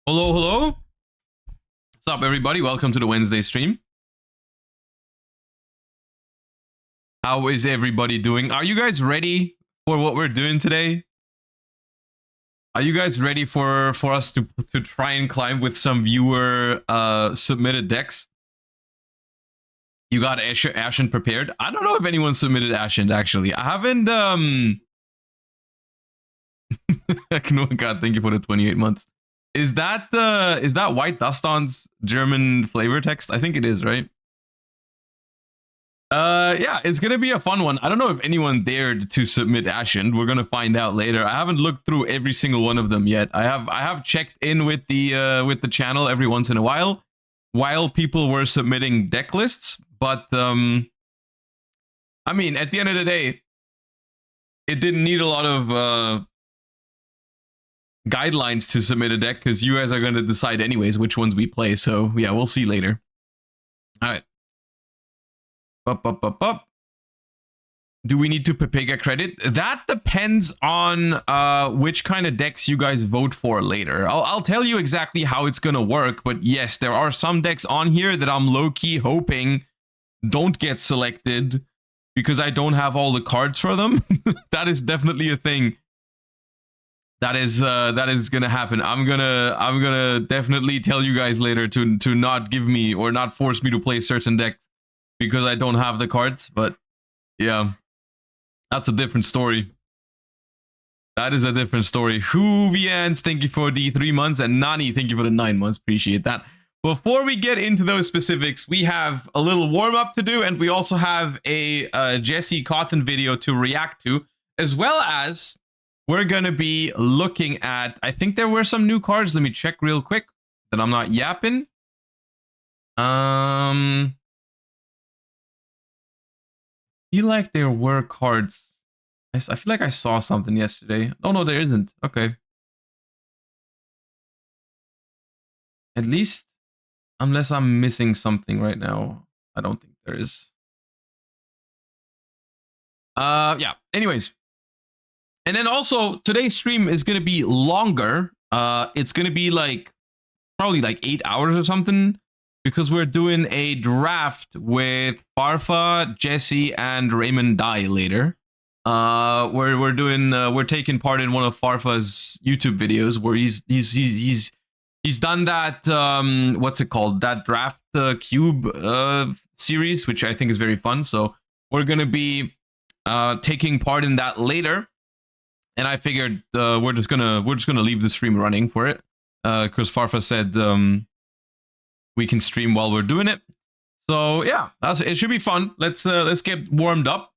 Hello, hello. What's up, everybody? Welcome to the Wednesday stream. How is everybody doing? Are you guys ready for what we're doing today? Are you guys ready for us to try and climb with some viewer submitted decks? You got Ashen prepared? I don't know if anyone submitted Ashen actually. I haven't no, God, thank you for the 28 months. Is that White Duston's German flavor text? I think it is, right? Yeah, it's gonna be a fun one. I don't know if anyone dared to submit Ashen. We're gonna find out later. I haven't looked through every single one of them yet. I have checked in with the channel every once in a while people were submitting deck lists, but I mean, at the end of the day, it didn't need a lot of guidelines to submit a deck because you guys are gonna decide anyways which ones we play. So yeah, we'll see later. All right. Up. Do we need to Pepega credit? That depends on which kind of decks you guys vote for later. I'll tell you exactly how it's gonna work, but yes, there are some decks on here that I'm low-key hoping don't get selected because I don't have all the cards for them. That is definitely a thing. That is gonna happen. I'm gonna definitely tell you guys later to not give me or not force me to play certain decks because I don't have the cards, but yeah, that's a different story. That is a different story. Hoovians, thank you for the 3 months, and Nani, thank you for the 9 months. Appreciate that. Before we get into those specifics, we have a little warm up to do, and we also have a Jesse Cotton video to react to, as well as we're gonna be looking at. I think there were some new cards. Let me check real quick that I'm not yapping. Feel like there were cards. I feel like I saw something yesterday. Oh no, there isn't. Okay. At least, unless I'm missing something right now, I don't think there is. Yeah. Anyways, and then also today's stream is gonna be longer. It's gonna be like probably like 8 hours or something, because we're doing a draft with Farfa, Jesse, and Raymond Die later. We're taking part in one of Farfa's YouTube videos where he's done that what's it called, that draft cube series, which I think is very fun. So we're gonna be taking part in that later, and I figured we're just gonna leave the stream running for it because Farfa said we can stream while we're doing it. So yeah, it should be fun. Let's get warmed up.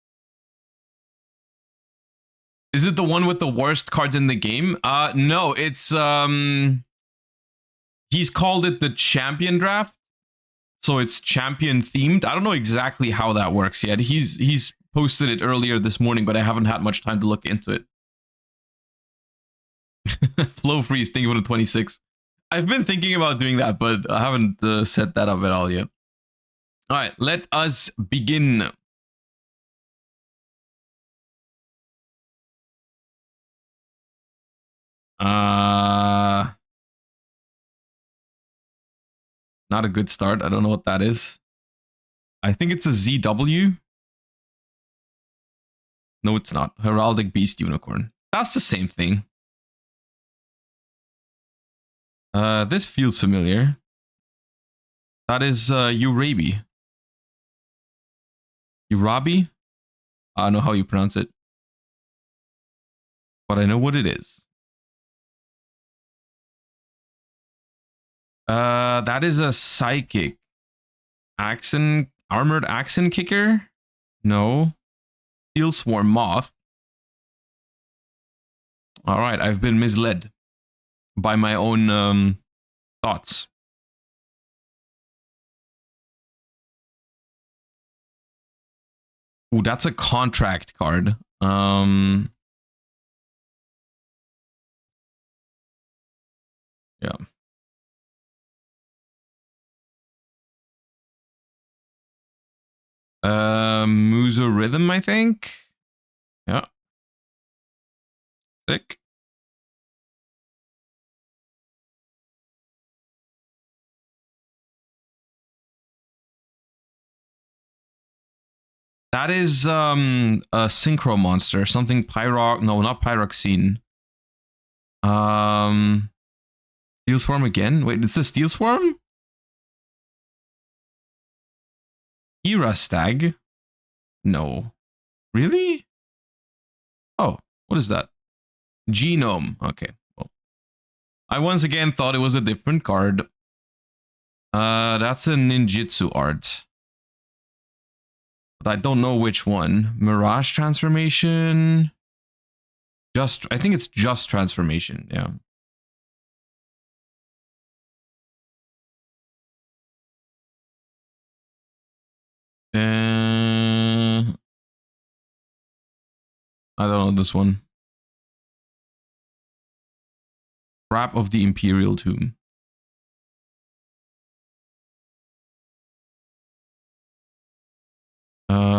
Is it the one with the worst cards in the game? No, it's he's called it the champion draft. So it's champion themed. I don't know exactly how that works yet. He's posted it earlier this morning, but I haven't had much time to look into it. Flow freeze, thinking about the 26. I've been thinking about doing that, but I haven't set that up at all yet. All right, let us begin. Not a good start. I don't know what that is. I think it's a ZW. No, it's not. Heraldic Beast Unicorn. That's the same thing. This feels familiar. That is Urabi. Urabi? I don't know how you pronounce it, but I know what it is. That is a psychic. Armored Axon Kicker? No. Steel Swarm Moth. All right, I've been misled by my own thoughts. Ooh, that's a contract card. Yeah. Muso Rhythm, I think. Yeah. Sick. That is a synchro monster. Something pyrox. No, not pyroxene. Steel Swarm again? Wait, it's the Steel Swarm? Stag? No. Really? Oh, what is that? Genome. Okay. Well, I once again thought it was a different card. That's a ninjutsu art. But I don't know which one. Mirage transformation. I think it's just transformation. Yeah. I don't know this one. Trap of the Imperial Tomb.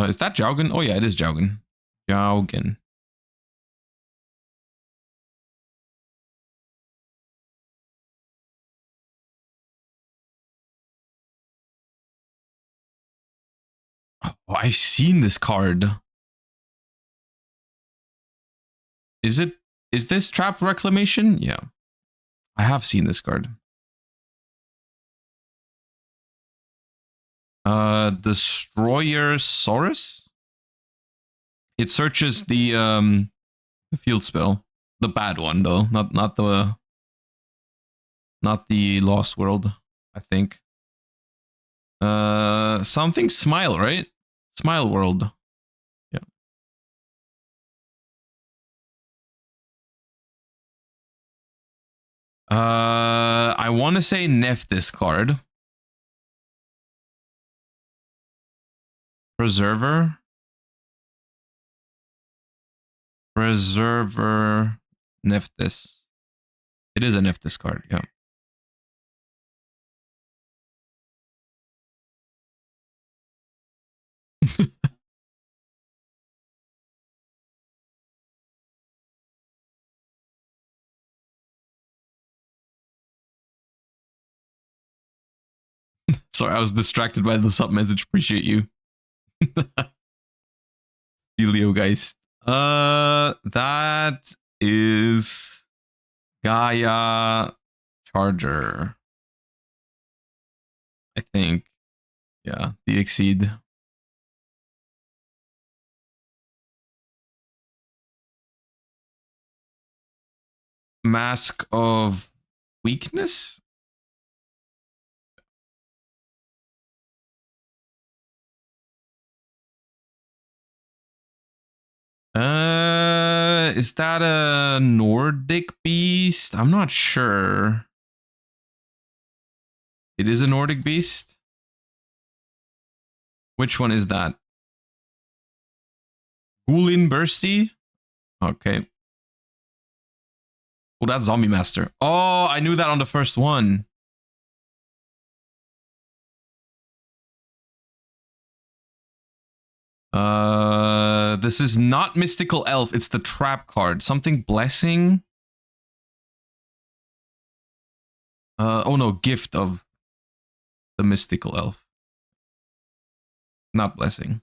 Is that Jaugen? Oh yeah, it is Jaugen. Jaugen. Oh, I've seen this card. Is it? Is this Trap Reclamation? Yeah, I have seen this card. Destroyer Saurus. It searches the field spell, the bad one though, not the Lost World. I think. Something Smile, right? Smile World. Yeah. I want to say Neff this card. Preserver. Preserver. Neftis. It is a Neftis card, yeah. Sorry, I was distracted by the sub message. Appreciate you. Elio Geist. That is Gaia Charger. I think. Yeah, the Exceed. Mask of Weakness? Is that a Nordic beast? I'm not sure. It is a Nordic beast? Which one is that? Gulin Bursty? Okay. Oh, that's Zombie Master. Oh, I knew that on the first one. This is not Mystical Elf. It's the trap card. Something Blessing. Oh no, Gift of the Mystical Elf. Not Blessing.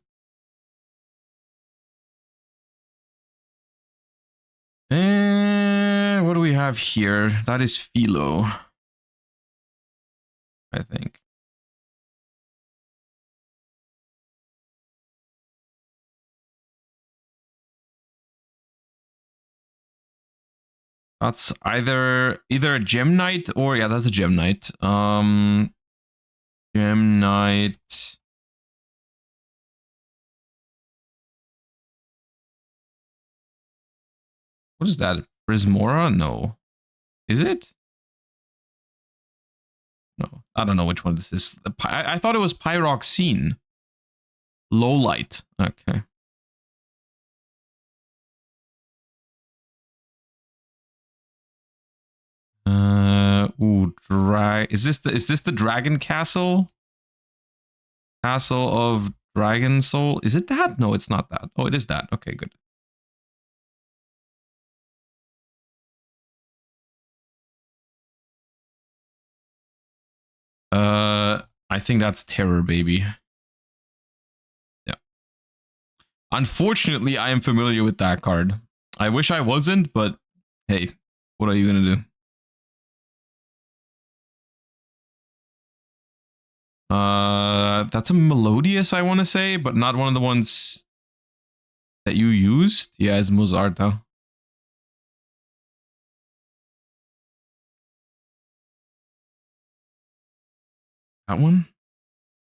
What do we have here? That is Philo. I think. That's either a Gem Knight or yeah, that's a Gem Knight. Gem Knight. What is that? Prismora? No. Is it? No. I don't know which one this is. I thought it was Pyroxene. Low light. Okay. Is this the Dragon Castle? Castle of Dragon Soul? Is it that? No, it's not that. Oh, it is that. Okay, good. I think that's Terror Baby. Yeah. Unfortunately, I am familiar with that card. I wish I wasn't, but hey, what are you gonna do? That's a Melodious, I want to say, but not one of the ones that you used. Yeah, it's Mozarta. That one?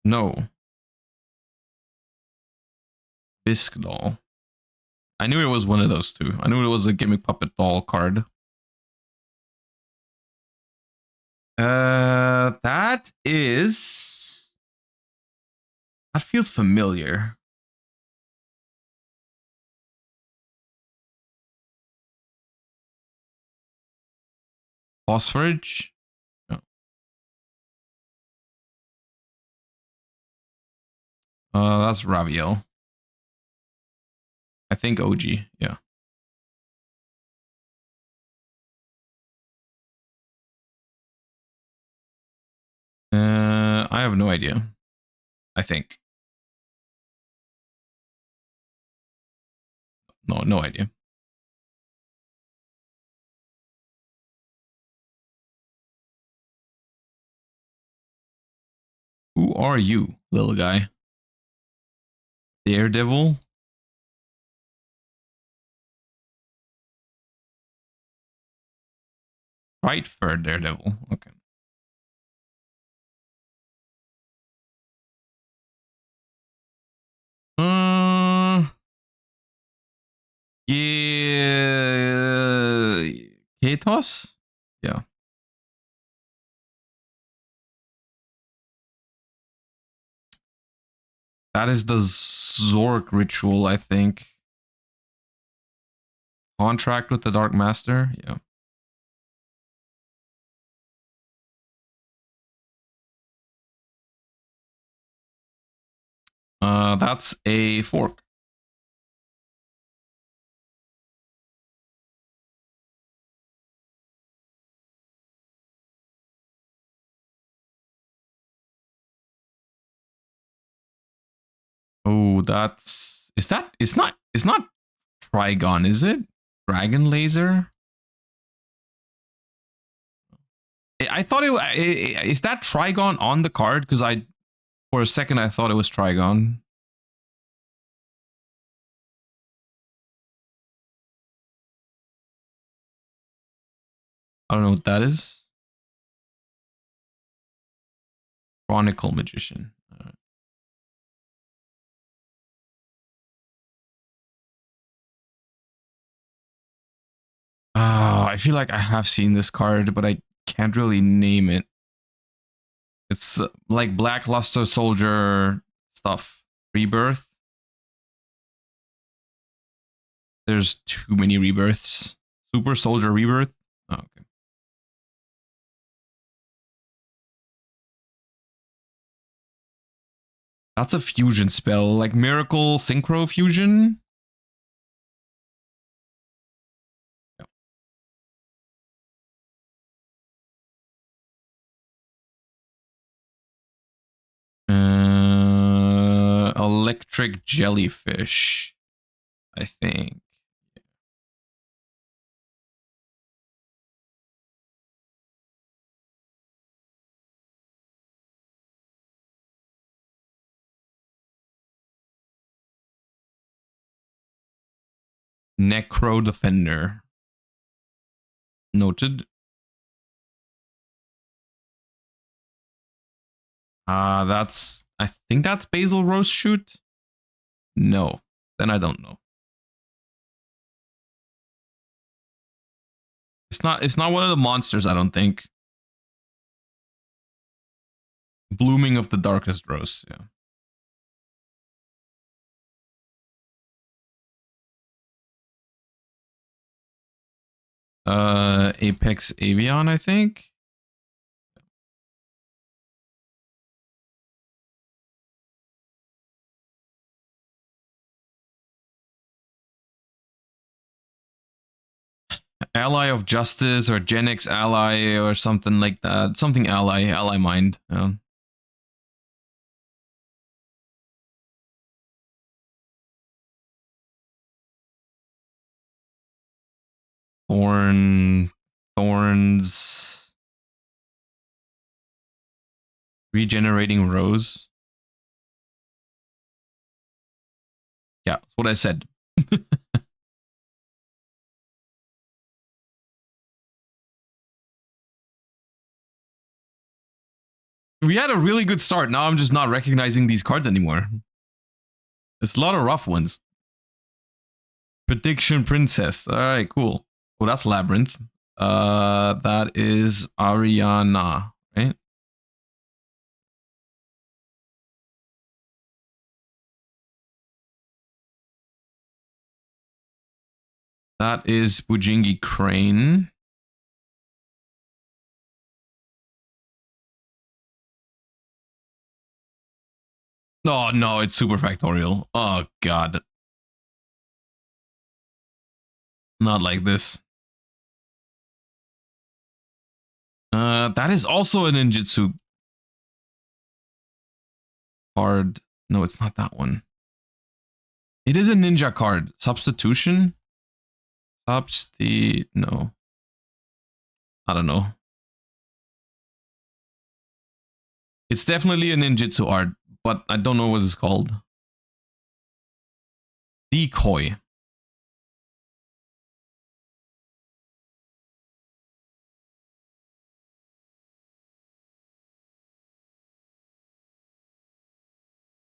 No. Bisque doll. I knew it was one of those two. I knew it was a gimmick puppet doll card. That is... That feels familiar. Phosphorage? No. That's Raviel. I think OG, yeah. I have no idea. I think. No idea. Who are you, little guy? Daredevil? Right for Daredevil. Okay. Yeah. Katos? Yeah. That is the Zork ritual, I think. Contract with the Dark Master? Yeah. That's a fork. Oh, that's... Is that... It's not Trigon, is it? Dragon Laser? I thought it... Is that Trigon on the card? Because I... For a second, I thought it was Trigon. I don't know what that is. Chronicle Magician. I feel like I have seen this card, but I can't really name it. It's like Blackluster Soldier stuff. Rebirth. There's too many rebirths. Super Soldier Rebirth. Oh, okay. That's a fusion spell, like Miracle Synchro Fusion. Electric Jellyfish, I think. Necro Defender. Noted. That's... I think that's Basil Roast Shoot. No, then I don't know. It's not one of the monsters, I don't think. Blooming of the Darkest Rose, yeah. Apex Avion, I think. Ally of Justice or Genix Ally or something like that. Something Ally Mind. Yeah. Thorns. Regenerating Rose. Yeah, that's what I said. We had a really good start. Now I'm just not recognizing these cards anymore. It's a lot of rough ones. Prediction Princess. All right, cool. Well, that's Labyrinth. That is Ariana, right? That is Bujingi Crane. Oh, no, it's Super Factorial. Oh, God. Not like this. That is also a ninjutsu card. No, it's not that one. It is a ninja card. Substitution? No. I don't know. It's definitely a ninjutsu art, but I don't know what it's called. Decoy.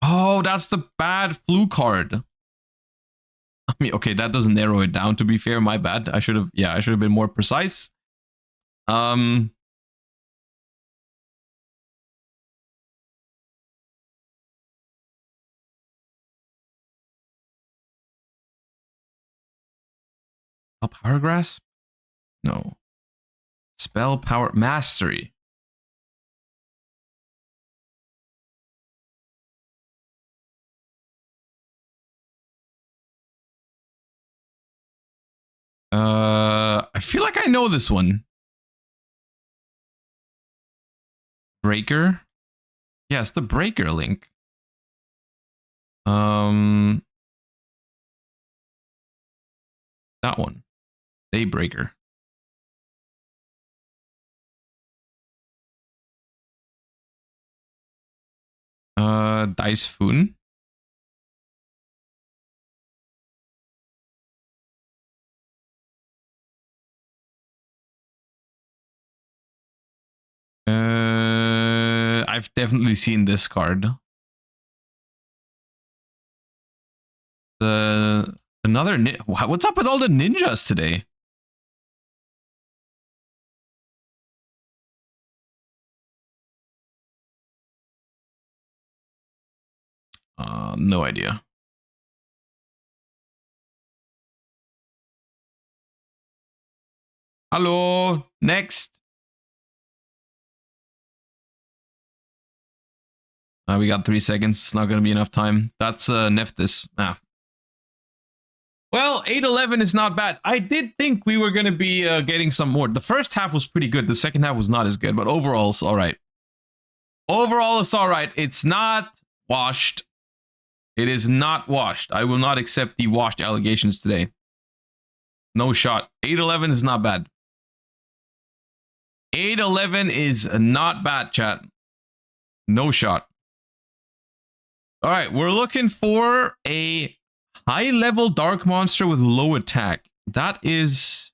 Oh, that's the bad flu card. I mean, okay, that doesn't narrow it down, to be fair. My bad. I should have been more precise. A Power Grasp? No. Spell Power Mastery. I feel like I know this one. Breaker? Yes, the Breaker link. That one. Daybreaker. Dice Foon. I've definitely seen this card. What's up with all the ninjas today? No idea. Hello, next. We got 3 seconds. It's not going to be enough time. That's Nephthys. Well, 8-11 is not bad. I did think we were going to be getting some more. The first half was pretty good. The second half was not as good, but overall, it's all right. Overall, it's all right. It's not washed. It is not washed. I will not accept the washed allegations today. No shot. 8-11 is not bad. 8-11 is not bad, chat. No shot. All right, we're looking for a high-level dark monster with low attack. That is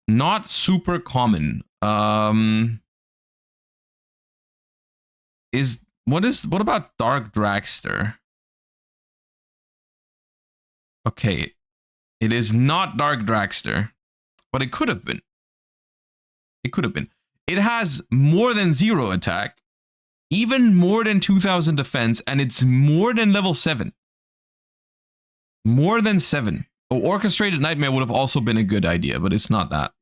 not super common. What about Dark Dragster? Okay, it is not Dark Dragster, but it could have been. It could have been. It has more than 0 attack, even more than 2000 defense, and it's more than level 7. More than 7. Oh, Orchestrated Nightmare would have also been a good idea, but it's not that.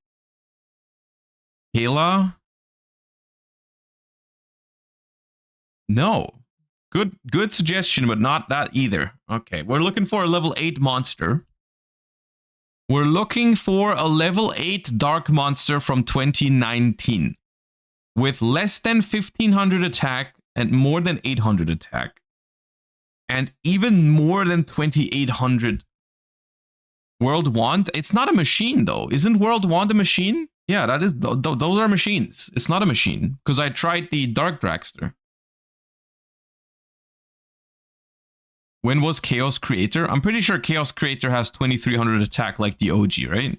Kayla? No. Good suggestion, but not that either. Okay, we're looking for a level 8 monster. We're looking for a level 8 dark monster from 2019 with less than 1500 attack and more than 800 attack. And even more than 2800 World Wand? It's not a machine, though. Isn't World Wand a machine? Yeah, that is. Those are machines. It's not a machine. Because I tried the Dark Dragster. When was Chaos Creator? I'm pretty sure Chaos Creator has 2300 attack like the OG, right?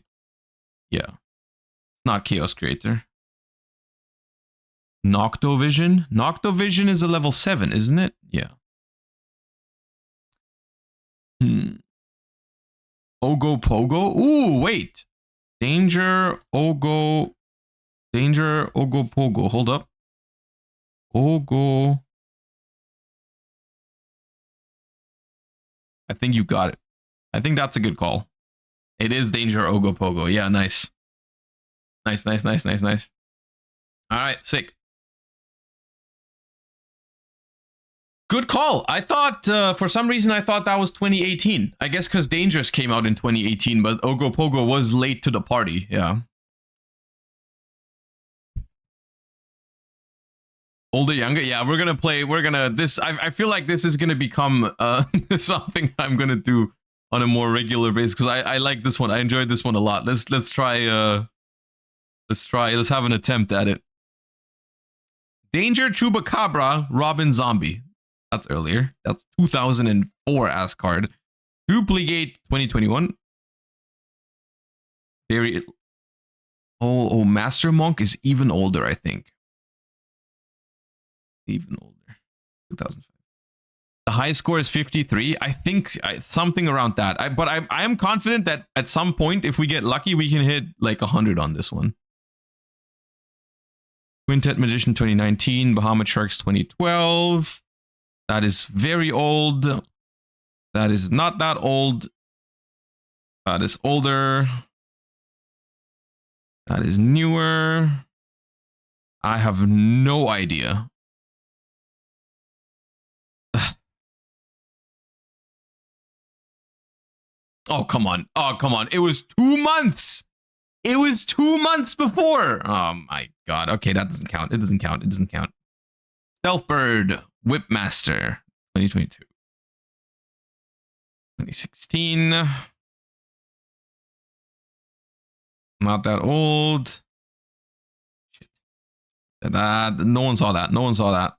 Yeah. Not Chaos Creator. Noctovision? Noctovision is a level 7, isn't it? Yeah. Ogo Pogo? Ooh, wait. Danger, Ogo Pogo. Hold up. Ogo. I think you got it. I think that's a good call. It is Danger Ogo Pogo. Yeah, nice. Nice. All right, sick. Good call. I thought, for some reason, I thought that was 2018. I guess because Dangerous came out in 2018, but Ogo Pogo was late to the party. Yeah. Older, younger. Yeah, we're gonna this. I feel like this is gonna become something I'm gonna do on a more regular basis because I like this one. I enjoyed this one a lot. Let's try. Let's have an attempt at it. Danger Chupacabra Robin Zombie. That's earlier. That's 2004 as card. Duplicate 2021. Very. Oh, Master Monk is even older, I think. Even older. 2005. The highest score is 53. I think something around that. But I am confident that at some point, if we get lucky, we can hit like 100 on this one. Quintet Magician 2019. Bahamut Sharks 2012. That is very old. That is not that old. That is older. That is newer. I have no idea. Oh, come on. Oh, come on. It was 2 months. It was 2 months before. Oh, my God. Okay, that doesn't count. It doesn't count. It doesn't count. Stealthbird, Whipmaster, 2022. 2016. Not that old. Shit. That, no one saw that. No one saw that.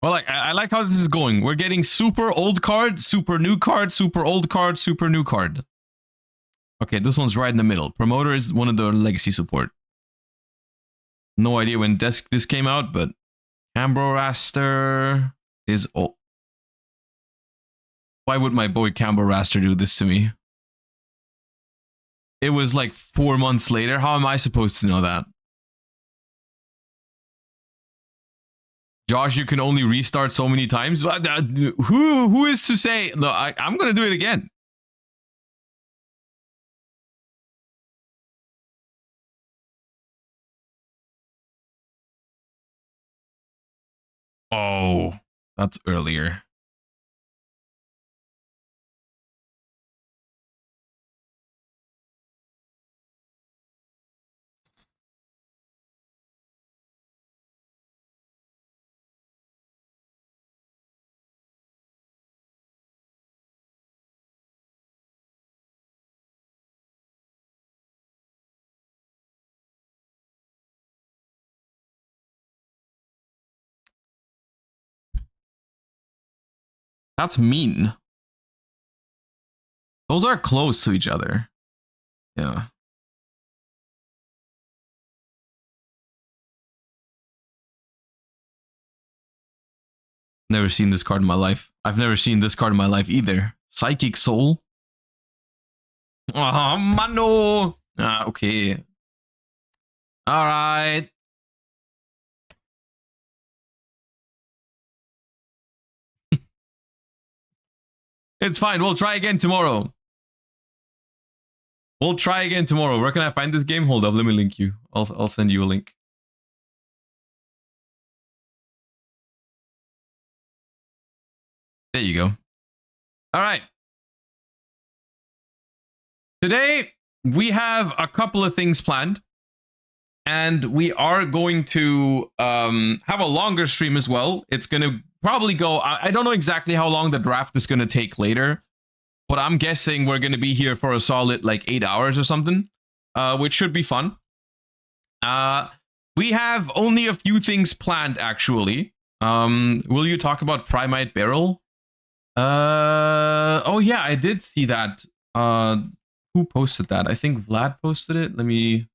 Well, like I like how this is going. We're getting super old card, super new card, super old card, super new card. Okay, this one's right in the middle. Promoter is one of the legacy support. No idea when this came out, but Camboraster is old. Why would my boy Camboraster do this to me? It was like 4 months later. How am I supposed to know that? Josh, you can only restart so many times. Who is to say? No, I'm gonna do it again. Oh, that's earlier. That's mean. Those are close to each other. Yeah. Never seen this card in my life. I've never seen this card in my life either. Psychic Soul. Oh, mano. Ah, okay. All right. It's fine. We'll try again tomorrow. We'll try again tomorrow. Where can I find this game? Hold up. Let me link you. I'll send you a link. There you go. All right. Today, we have a couple of things planned. And we are going to have a longer stream as well. It's going to probably go... I don't know exactly how long the draft is going to take later. But I'm guessing we're going to be here for a solid like 8 hours or something. Which should be fun. We have only a few things planned, actually. Will you talk about Primite Beryl? Oh yeah, I did see that. Who posted that? I think Vlad posted it. Let me...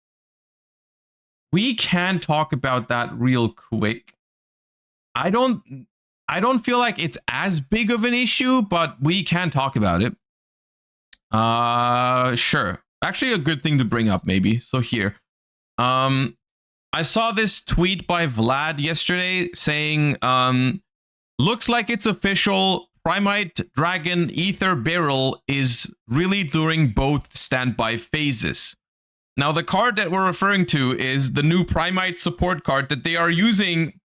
We can talk about that real quick. I don't feel like it's as big of an issue, but we can talk about it. Sure. Actually, a good thing to bring up, maybe. So here. I saw this tweet by Vlad yesterday saying, looks like it's official. Primite Dragon Ether Beryl is really during both standby phases. Now, the card that we're referring to is the new Primite support card that they are using.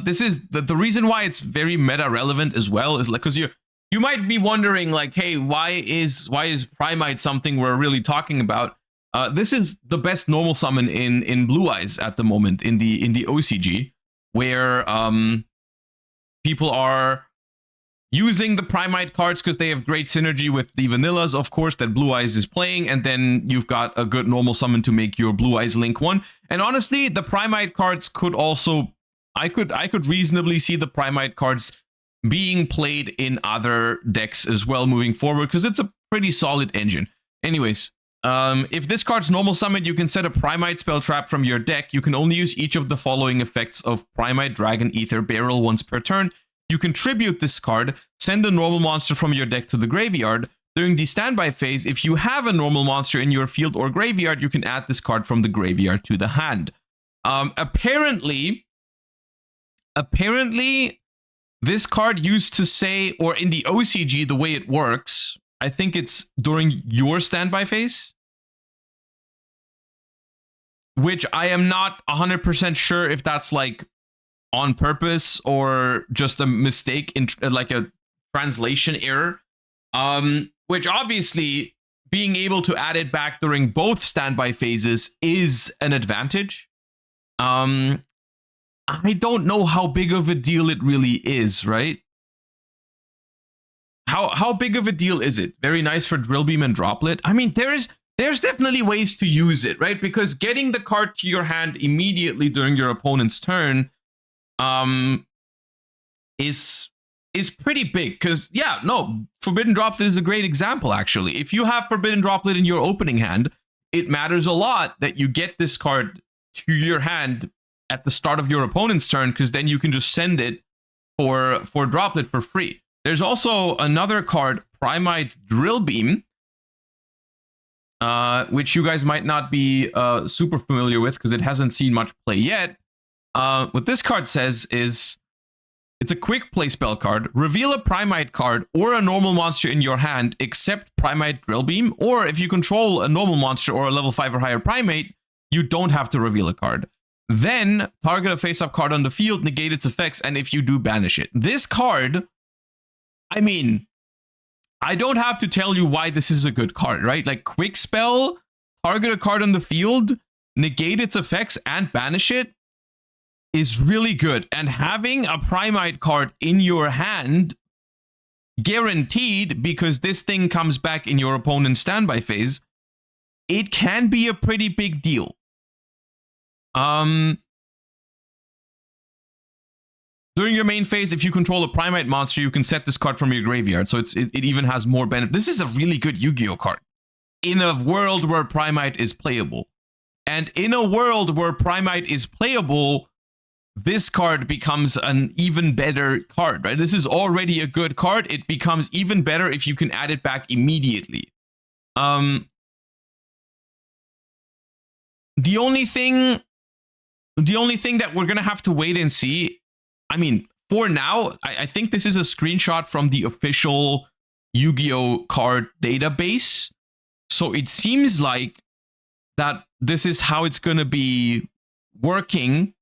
This is the reason why it's very meta relevant as well, is like, because you might be wondering like, hey, why is Primite something we're really talking about? This is the best normal summon in Blue Eyes at the moment in the OCG, where people are using the Primite cards because they have great synergy with the vanillas, of course, that Blue Eyes is playing, and then you've got a good normal summon to make your Blue Eyes Link 1. And honestly, the Primite cards could also... I could reasonably see the Primite cards being played in other decks as well moving forward, because it's a pretty solid engine. Anyways, if this card's normal summoned, you can set a Primite spell trap from your deck. You can only use each of the following effects of Primite Dragon Ether Beryl once per turn. You can tribute this card, send a normal monster from your deck to the graveyard. During the standby phase, if you have a normal monster in your field or graveyard, you can add this card from the graveyard to the hand. Apparently, this card used to say, or in the OCG, the way it works, I think it's during your standby phase, which I am not 100% sure if that's like on purpose or just a mistake in like a translation error, which obviously being able to add it back during both standby phases is an advantage. I don't know how big of a deal it really is, right? How big of a deal is it? Very nice for Drill Beam and Droplet. I mean, there's definitely ways to use it, right? Because getting the card to your hand immediately during your opponent's turn is pretty big. Because yeah, no, Forbidden Droplet is a great example, actually. If you have Forbidden Droplet in your opening hand, it matters a lot that you get this card to your hand at the start of your opponent's turn, because then you can just send it for Droplet for free. There's also another card, Primite Drill Beam, which you guys might not be super familiar with because it hasn't seen much play yet. What this card says is, it's a quick play spell card. Reveal a Primite card or a normal monster in your hand except Primite Drill Beam, or if you control a normal monster or a level 5 or higher Primate, you don't have to reveal a card. Then target a face-up card on the field, negate its effects, and if you do, banish it. This card, I mean, I don't have to tell you why this is a good card, right? Like, quick spell, target a card on the field, negate its effects, and banish it is really good. And having a Primite card in your hand, guaranteed, because this thing comes back in your opponent's standby phase, it can be a pretty big deal. During your main phase, if you control a Primite monster, you can set this card from your graveyard. So it even has more benefit. This is a really good Yu-Gi-Oh card in a world where Primite is playable. And in a world where Primite is playable, this card becomes an even better card, right? This is already a good card. It becomes even better if you can add it back immediately. The only thing that we're going to have to wait and see, I mean, for now, I think this is a screenshot from the official Yu-Gi-Oh card database. So it seems like that this is how it's going to be working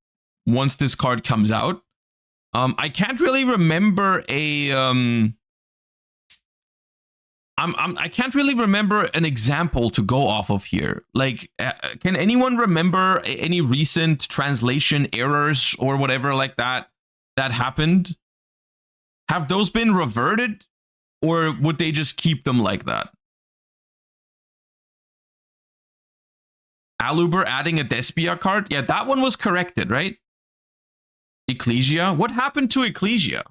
once this card comes out. I can't really remember a I can't really remember an example to go off of here. Like, can anyone remember any recent translation errors or whatever like that that happened? Have those been reverted, or would they just keep them like that? Aluber adding a Despia card? Yeah, that one was corrected, right? Ecclesia? What happened to Ecclesia?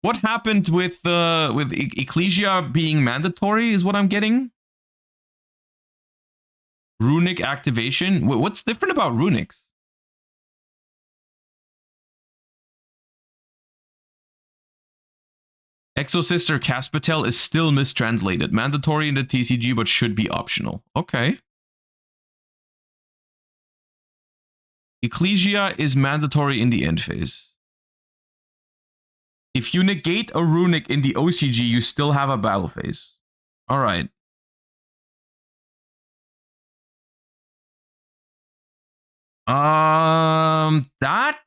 What happened with Ecclesia being mandatory is what I'm getting? Runic activation? What's different about runics? Exosister Caspatel is still mistranslated. Mandatory in the TCG, but should be optional. Okay. Ecclesia is mandatory in the end phase. If you negate a runic in the OCG, you still have a battle phase. All right. That,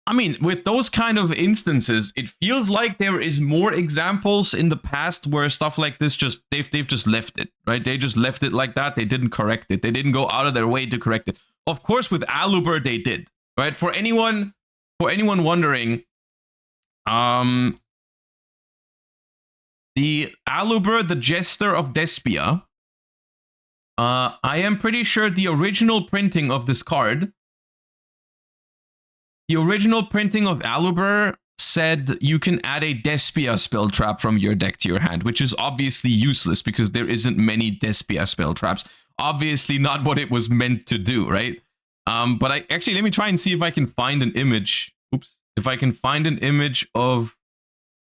I mean, with those kind of instances, it feels like there is more examples in the past where stuff like this just they've just left it, right? They just left it like that. They didn't correct it. They didn't go out of their way to correct it. Of course, with Aluber, they did, right? For anyone wondering, the Aluber, the Jester of Despia. I am pretty sure the original printing of this card, the original printing of Aluber said you can add a Despia spell trap from your deck to your hand, which is obviously useless because there isn't many Despia spell traps. Obviously not what it was meant to do, right? But I actually, let me try and see if I can find an image. Oops. If I can find an image of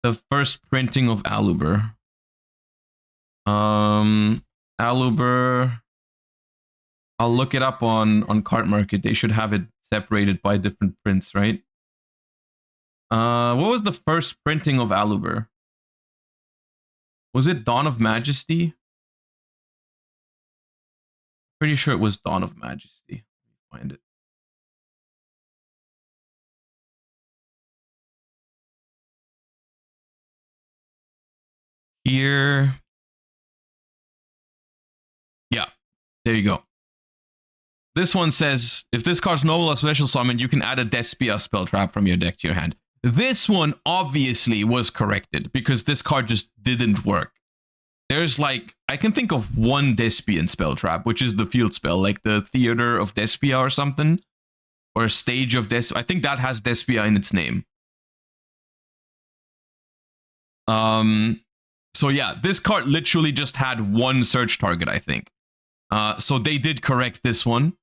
the first printing of Aluber. Aluber. I'll look it up on Card Market. They should have it separated by different prints, right? What was the first printing of Aluber? Was it Dawn of Majesty? Pretty sure it was Dawn of Majesty. Let me find it. Here. Yeah, there you go. This one says, if this card's normal or special summon, you can add a Despia spell trap from your deck to your hand. This one obviously was corrected because this card just didn't work. There's like, I can think of one Despian spell trap, which is the field spell, like the Theater of Despia or something. Or Stage of Despia. I think that has Despia in its name. So yeah, this card literally just had one search target, I think. So they did correct this one.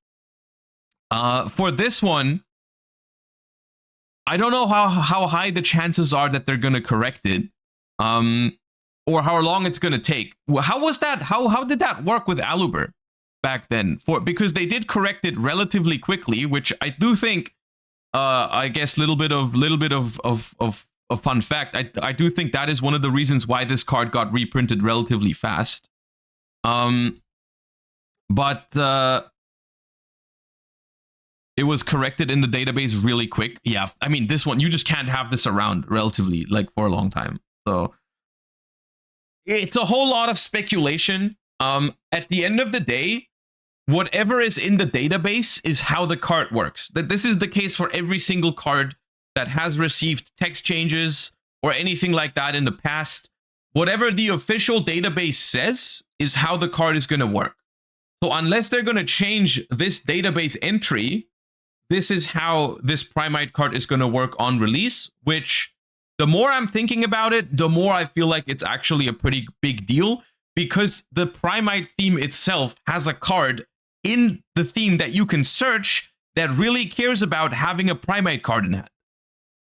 For this one, I don't know how high the chances are that they're going to correct it. Or how long it's going to take. How was that? How did that work with Aluber back then? Because they did correct it relatively quickly, which I do think, I guess, little bit of fun fact. I do think that is one of the reasons why this card got reprinted relatively fast. But it was corrected in the database really quick. Yeah, I mean, this one, you just can't have this around relatively, like, for a long time. So it's a whole lot of speculation. At the end of the day, whatever is in the database is how the card works. That this is the case for every single card that has received text changes or anything like that in the past. Whatever the official database says is how the card is going to work. So unless they're going to change this database entry, this is how this Primite card is going to work on release, which the more I'm thinking about it, the more I feel like it's actually a pretty big deal, because the Primite theme itself has a card in the theme that you can search that really cares about having a Primite card in hand.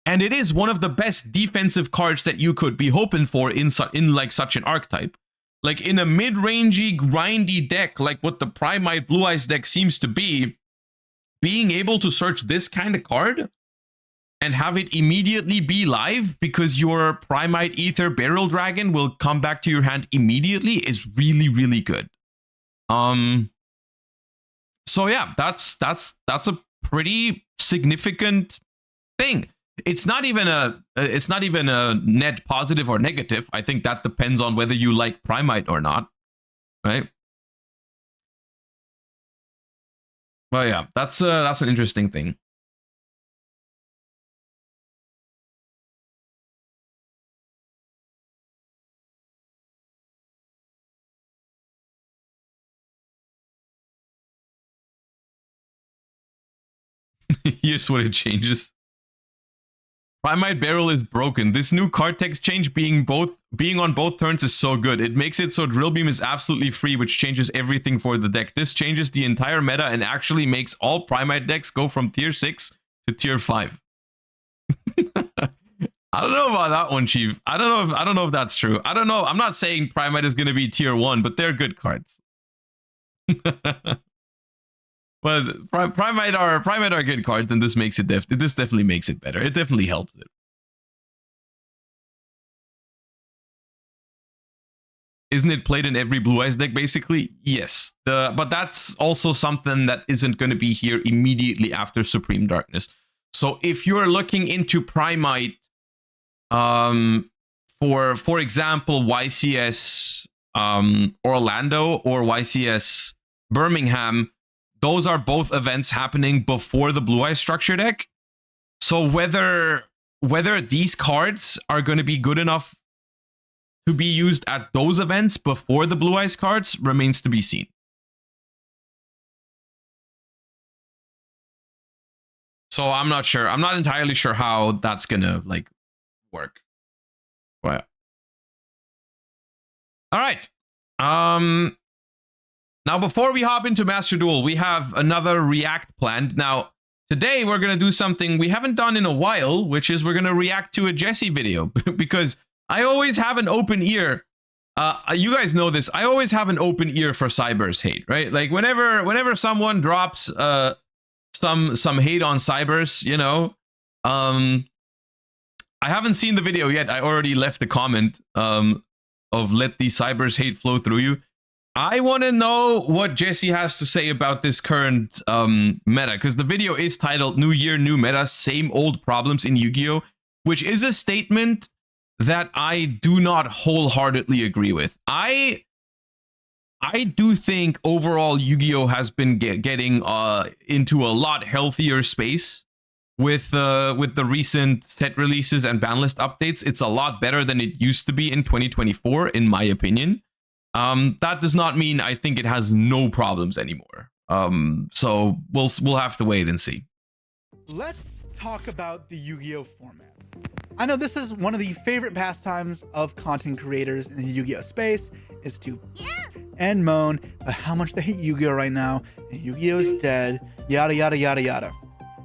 And it is one of the best defensive cards that you could be hoping for in like such an archetype. Like in a mid-rangey, grindy deck, like what the Primite Blue Eyes deck seems to be, being able to search this kind of card and have it immediately be live because your Primite Ether Beryl Dragon will come back to your hand immediately is really, really good. So yeah, that's a pretty significant thing. It's not even a net positive or negative. I think that depends on whether you like Primite or not, right? Well, yeah, that's an interesting thing. Here's what it changes. Primite Beryl is broken. This new card text change being on both turns is so good. It makes it so Drill Beam is absolutely free, which changes everything for the deck. This changes the entire meta and actually makes all Primite decks go from tier 6 to tier 5. I don't know about that one, Chief. I don't know if that's true. I don't know. I'm not saying Primite is going to be tier 1, but they're good cards. But Primite are good cards, and this makes it this definitely makes it better. It definitely helps it. Isn't it played in every Blue Eyes deck, basically? Yes. But that's also something that isn't going to be here immediately after Supreme Darkness. So if you're looking into Primite, for example, YCS Orlando or YCS Birmingham, those are both events happening before the Blue Eyes structure deck. So whether these cards are going to be good enough to be used at those events before the Blue Eyes cards remains to be seen. So I'm not sure. I'm not entirely sure how that's going to like work. But all right. Now, before we hop into Master Duel, we have another react planned. Now, today we're going to do something we haven't done in a while, which is we're going to react to a Jesse video because I always have an open ear. You guys know this. I always have an open ear for Cyber's hate, right? Like whenever someone drops some hate on Cyber's, you know, I haven't seen the video yet. I already left a comment of let the Cyber's hate flow through you. I want to know what Jesse has to say about this current meta, because the video is titled New Year, New Meta, Same Old Problems in Yu-Gi-Oh!, which is a statement that I do not wholeheartedly agree with. I do think overall Yu-Gi-Oh! Has been getting into a lot healthier space with the recent set releases and ban list updates. It's a lot better than it used to be in 2024, in my opinion. That does not mean I think it has no problems anymore. So we'll have to wait and see. Let's talk about the Yu-Gi-Oh! Format. I know this is one of the favorite pastimes of content creators in the Yu-Gi-Oh! Space, is to and moan about how much they hate Yu-Gi-Oh! Right now, and Yu-Gi-Oh! Is dead, yada yada yada yada.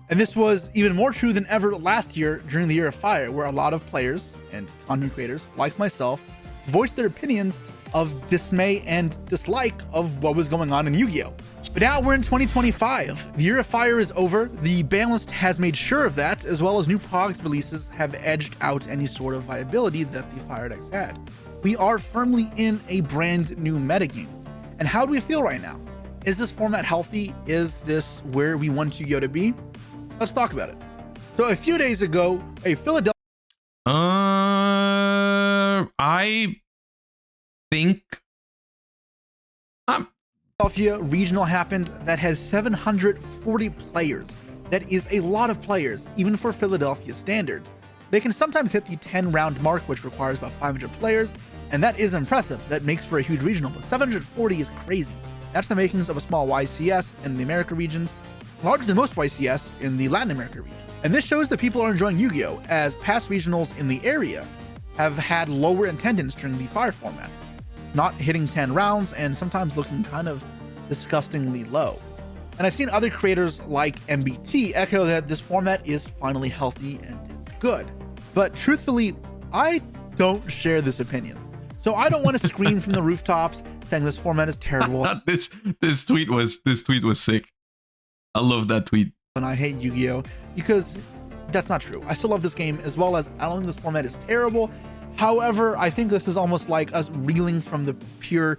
And this was even more true than ever last year during the Year of Fire, where a lot of players and content creators, like myself, voiced their opinions of dismay and dislike of what was going on in Yu-Gi-Oh! But now we're in 2025. The Year of Fire is over. The ban list has made sure of that, as well as new product releases have edged out any sort of viability that the Fire decks had. We are firmly in a brand new metagame. And how do we feel right now? Is this format healthy? Is this where we want Yu-Gi-Oh! To be? Let's talk about it. So a few days ago, a Philadelphia... I think Philadelphia regional happened that has 740 players. That is a lot of players, even for Philadelphia standards. They can sometimes hit the 10-round mark, which requires about 500 players, and that is impressive. That makes for a huge regional, but 740 is crazy. That's the makings of a small YCS in the America regions, larger than most YCS in the Latin America region. And this shows that people are enjoying Yu-Gi-Oh! As past regionals in the area have had lower attendance during the Fire formats, not hitting 10 rounds and sometimes looking kind of disgustingly low. And I've seen other creators like MBT echo that this format is finally healthy and good. But truthfully, I don't share this opinion. So I don't want to scream from the rooftops saying this format is terrible. This tweet was sick. I love that tweet. And I hate Yu-Gi-Oh! Because that's not true. I still love this game, as well as I don't think this format is terrible. However, I think this is almost like us reeling from the pure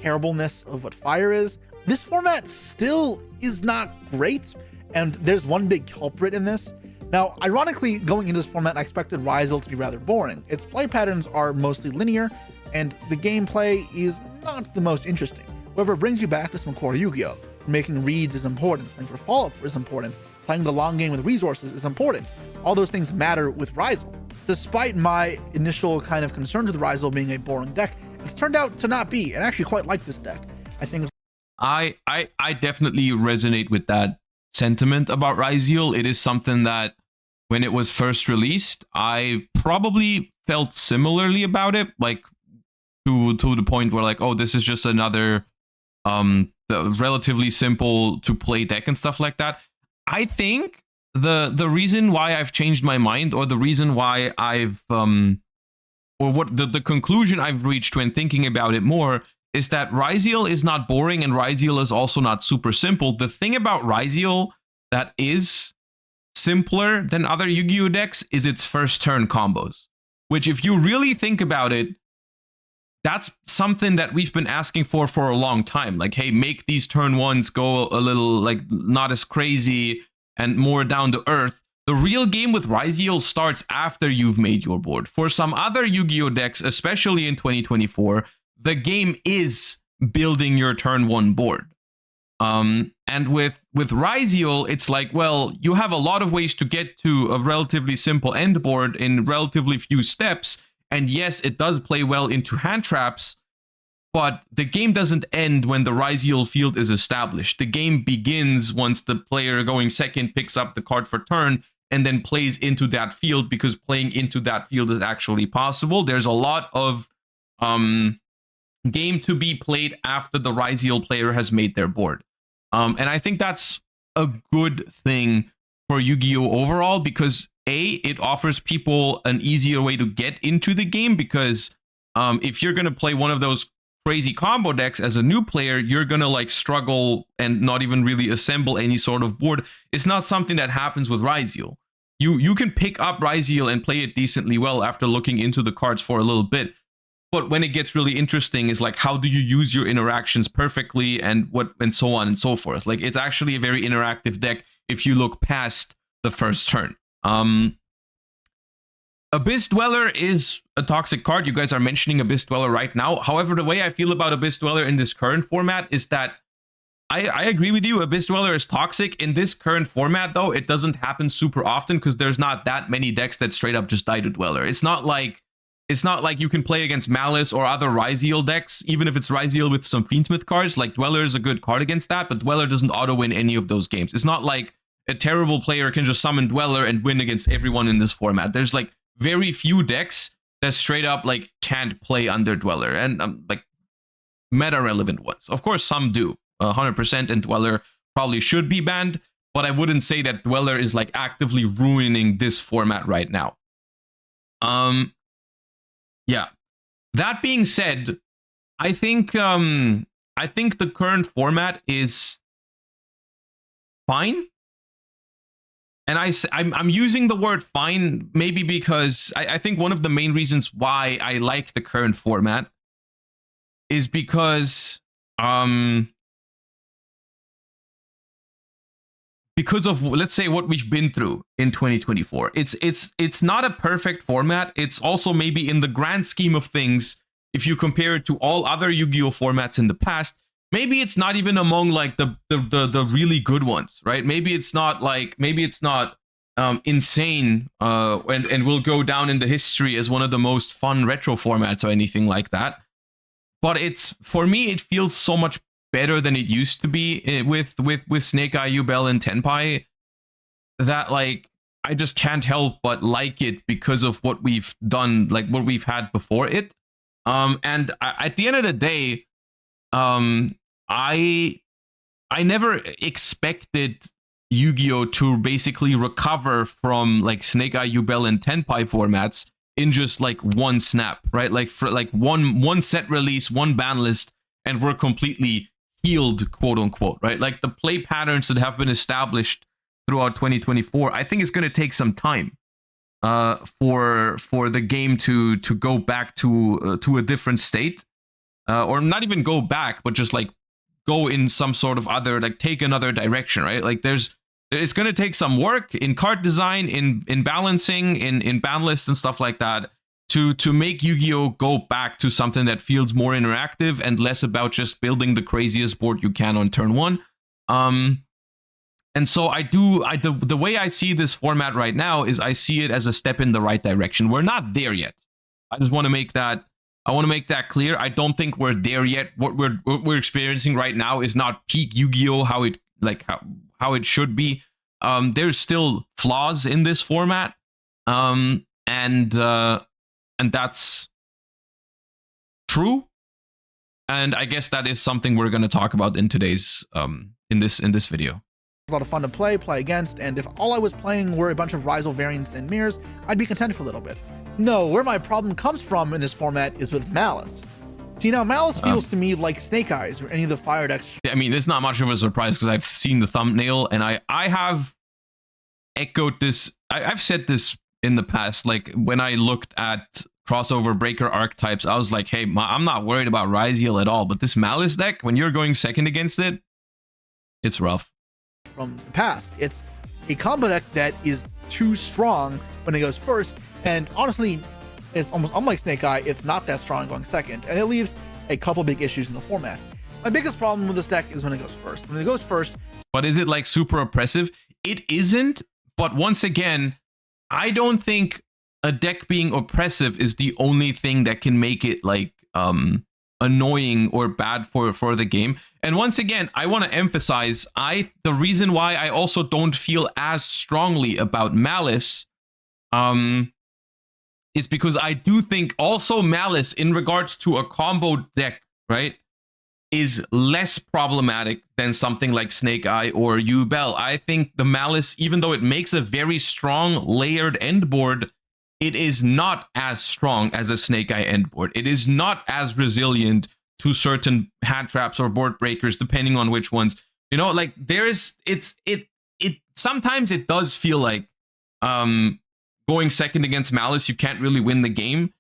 terribleness of what Fire is. This format still is not great, And there's one big culprit in this. Now, ironically, going into this format, I expected Ryzel to be rather boring. Its play patterns are mostly linear, and the gameplay is not the most interesting. However, it brings you back to some core Yu-Gi-Oh! Making reads is important, playing for follow-up is important, playing the long game with resources is important. All those things matter with Ryzel. Despite my initial kind of concerns with Ryzel being a boring deck, it's turned out to not be, and I actually quite like this deck. I think I definitely resonate with that sentiment about Ryzel. It is something that when it was first released, I probably felt similarly about it, like to the point where like, oh, this is just another relatively simple to play deck and stuff like that. I think the reason why I've changed my mind, or the reason why I've or what the conclusion I've reached when thinking about it more, is that Ryzel is not boring and Ryzel is also not super simple. The thing about Ryzel that is simpler than other Yu-Gi-Oh decks is its first turn combos, which if you really think about it, that's something that we've been asking for a long time. Like, hey, make these turn ones go a little like not as crazy and more down to earth. The real game with Ryzel starts after you've made your board. For some other Yu-Gi-Oh decks, especially in 2024, the game is building your turn one board. And with Ryzel, it's like, well, you have a lot of ways to get to a relatively simple end board in relatively few steps. And yes, it does play well into hand traps, but the game doesn't end when the Ryzel field is established. The game begins once the player going second picks up the card for turn and then plays into that field, because playing into that field is actually possible. There's a lot of game to be played after the Ryzel player has made their board. And I think that's a good thing for Yu-Gi-Oh! Overall, because it offers people an easier way to get into the game, because if you're going to play one of those crazy combo decks as a new player, you're going to like struggle and not even really assemble any sort of board. It's not something that happens with Ryzel. You can pick up Ryzel and play it decently well after looking into the cards for a little bit. But when it gets really interesting is like, how do you use your interactions perfectly and so on and so forth. Like, it's actually a very interactive deck if you look past the first turn. Abyss Dweller is a toxic card. You guys are mentioning Abyss Dweller right now. However, the way I feel about Abyss Dweller in this current format is that I agree with you. Abyss Dweller is toxic. In this current format, though, it doesn't happen super often because there's not that many decks that straight up just die to Dweller. It's not like you can play against Malice or other Ryzel decks, even if it's Ryzel with some Fiendsmith cards. Like, Dweller is a good card against that, but Dweller doesn't auto-win any of those games. It's not like a terrible player can just summon Dweller and win against everyone in this format. There's like very few decks that straight up like can't play under Dweller, and like meta relevant ones. Of course, some do 100%, and Dweller probably should be banned, but I wouldn't say that Dweller is like actively ruining this format right now. Yeah. That being said, I think the current format is fine. And I'm using the word fine maybe because I think one of the main reasons why I like the current format is because of, let's say, what we've been through in 2024. It's not a perfect format. It's also, maybe in the grand scheme of things, if you compare it to all other Yu-Gi-Oh formats in the past, maybe it's not even among like the really good ones, right? Maybe it's not insane and will go down in the history as one of the most fun retro formats or anything like that. But for me, it feels so much better than it used to be with Snake Eye, Yubel, and Tenpai, that like I just can't help but like it because of what we've done, like what we've had before it. And at the end of the day, I never expected Yu-Gi-Oh to basically recover from like Snake Eye, Yubel, and Tenpai formats in just like one snap, right? Like for like one set release, one ban list, and we're completely healed, quote unquote, right? Like the play patterns that have been established throughout 2024, I think it's going to take some time for the game to go back to a different state, or not even go back, but just like go in some sort of other, like take another direction, right? Like there's It's going to take some work in card design, in balancing, in ban list and stuff like that to make Yu-Gi-Oh go back to something that feels more interactive and less about just building the craziest board you can on turn one. And so the way I see this format right now is I see it as a step in the right direction. We're not there yet. I just want to make that clear. I don't think we're there yet. What we're experiencing right now is not peak Yu-Gi-Oh how it should be. There's still flaws in this format. And that's true. And I guess that is something we're going to talk about in today's in this video. A lot of fun to play against, and if all I was playing were a bunch of Rizal variants and mirrors, I'd be content for a little bit. No, where my problem comes from in this format is with Malice. See, now Malice feels to me like Snake Eyes or any of the fire decks. I mean, it's not much of a surprise because I've seen the thumbnail and I have echoed this. I've said this in the past, like when I looked at crossover breaker archetypes, I was like, hey, I'm not worried about Ryziel at all, but this Malice deck, when you're going second against it, it's rough. From the past, it's a combo deck that is too strong when it goes first, and honestly, it's almost unlike Snake Eye, it's not that strong going second, and it leaves a couple big issues in the format. My biggest problem with this deck is when it goes first. When it goes first... But is it like super oppressive? It isn't, but once again, I don't think a deck being oppressive is the only thing that can make it like annoying or bad for the game. And once again, I want to emphasize, the reason why I also don't feel as strongly about Malice is because I do think also Malice in regards to a combo deck, right, is less problematic than something like Snake Eye or Yubel. I think the Malice, even though it makes a very strong layered end board, it is not as strong as a Snake Eye end board. It is not as resilient to certain hand traps or board breakers, depending on which ones. You know, like sometimes it does feel like going second against Malice, you can't really win the game,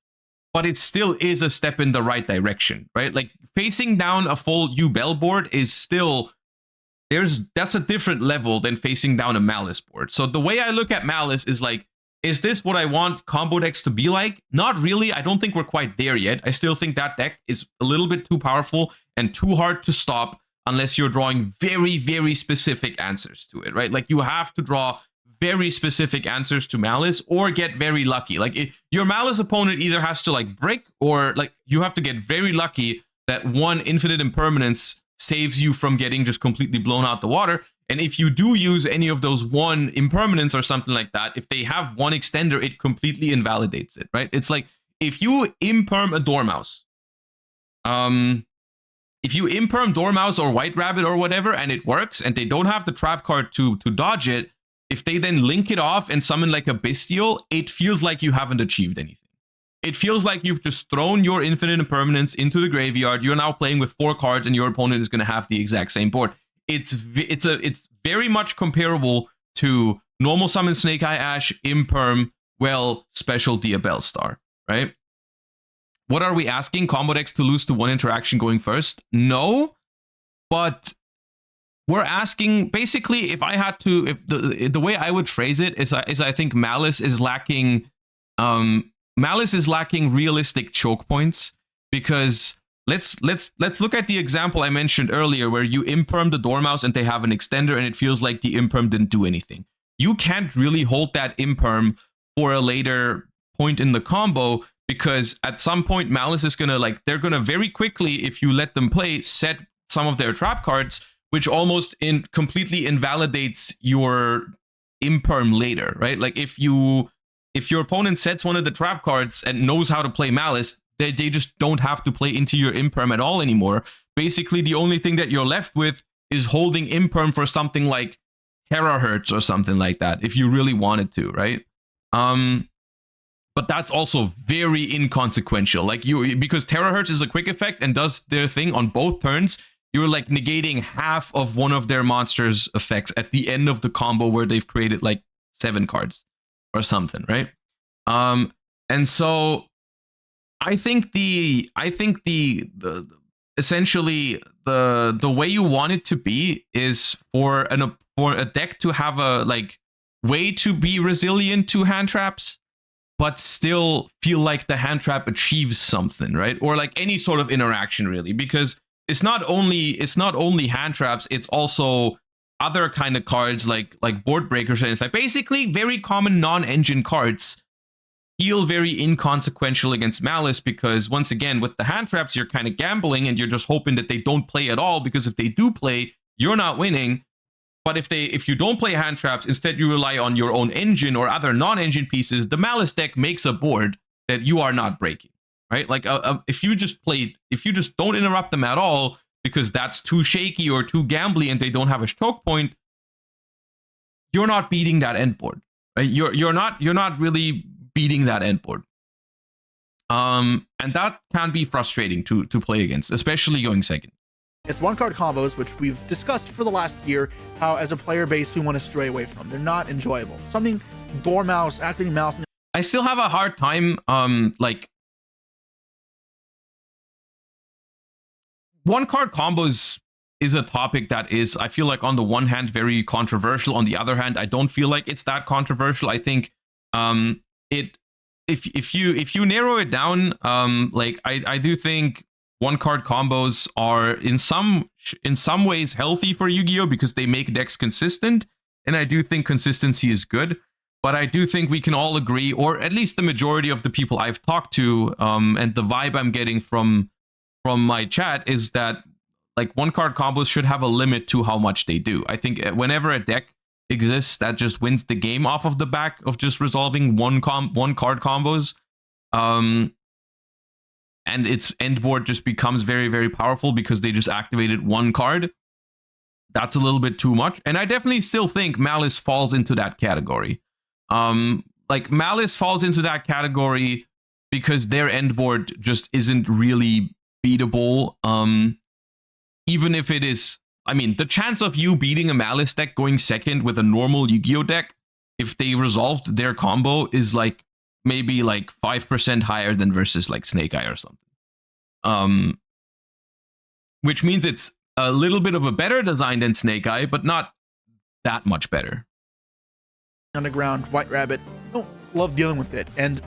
but it still is a step in the right direction, right? Like facing down a full Yubel board is still, that's a different level than facing down a Malice board. So the way I look at Malice is like, is this what I want combo decks to be like? Not really. I don't think we're quite there yet. I still think that deck is a little bit too powerful and too hard to stop unless you're drawing very, very specific answers to it, right? Like you have to draw very specific answers to Malice or get very lucky. Like your Malice opponent either has to like break or like you have to get very lucky that one infinite impermanence saves you from getting just completely blown out the water. And if you do use any of those one impermanence or something like that, if they have one extender, it completely invalidates it, right? It's like if you imperm a Dormouse, if you imperm Dormouse or White Rabbit or whatever, and it works, and they don't have the trap card to dodge it, if they then link it off and summon like a Bestial, it feels like you haven't achieved anything. It feels like you've just thrown your infinite impermanence into the graveyard. You're now playing with 4 cards, and your opponent is going to have the exact same board. It's very much comparable to normal summon Snake Eye Ash, Imperm, well, special Diabell Star, right? What are we asking? Combo decks to lose to one interaction going first? No, but we're asking basically if I had to, if the way I would phrase it is I think Malice is lacking realistic choke points, because let's look at the example I mentioned earlier where you imperm the Dormouse and they have an extender and it feels like the imperm didn't do anything. You can't really hold that imperm for a later point in the combo, because at some point Malice is gonna they're gonna very quickly, if you let them play, set some of their trap cards, which almost completely invalidates your imperm later, right? Like if your opponent sets one of the trap cards and knows how to play Malice, they just don't have to play into your imperm at all anymore. Basically, the only thing that you're left with is holding imperm for something like terahertz or something like that, if you really wanted to, right? But that's also very inconsequential. Because terahertz is a quick effect and does their thing on both turns, you're like negating half of one of their monsters' effects at the end of the combo where they've created like 7 cards or something, right? And so I think essentially the way you want it to be is for for a deck to have a like way to be resilient to hand traps, but still feel like the hand trap achieves something, right? Or like any sort of interaction, really, because it's not only hand traps, it's also other kind of cards like board breakers and stuff. Basically, very common non-engine cards feel very inconsequential against Malice because, once again, with the hand traps, you're kind of gambling and you're just hoping that they don't play at all, because if they do play, you're not winning. But if you don't play hand traps, instead you rely on your own engine or other non-engine pieces, the Malice deck makes a board that you are not breaking, right? Like if you just don't interrupt them at all because that's too shaky or too gambly and they don't have a choke point, you're not beating that end board, right? You're not really beating that end board. And that can be frustrating to play against, especially going second. It's one card combos, which we've discussed for the last year, how as a player base we want to stray away from. They're not enjoyable. Something Dormouse, activating mouse. I still have a hard time, like one card combos is a topic that is, I feel like, on the one hand very controversial. On the other hand, I don't feel like it's that controversial. I think if you narrow it down, like I do think one card combos are in some ways healthy for Yu-Gi-Oh because they make decks consistent, and I do think consistency is good. But I do think we can all agree, or at least the majority of the people I've talked to, and the vibe I'm getting from my chat is that like one card combos should have a limit to how much they do. I think whenever a deck exists that just wins the game off of the back of just resolving one card combos, and its end board just becomes very, very powerful because they just activated one card, that's a little bit too much. And I definitely still think Malice falls into that category. Like Malice falls into that category because their end board just isn't really beatable. Even if it is, I mean, the chance of you beating a Malice deck going second with a normal Yu-Gi-Oh deck, if they resolved their combo, is like maybe like 5% higher than versus like Snake Eye or something. Which means it's a little bit of a better design than Snake Eye, but not that much better. Underground White Rabbit, don't love dealing with it, and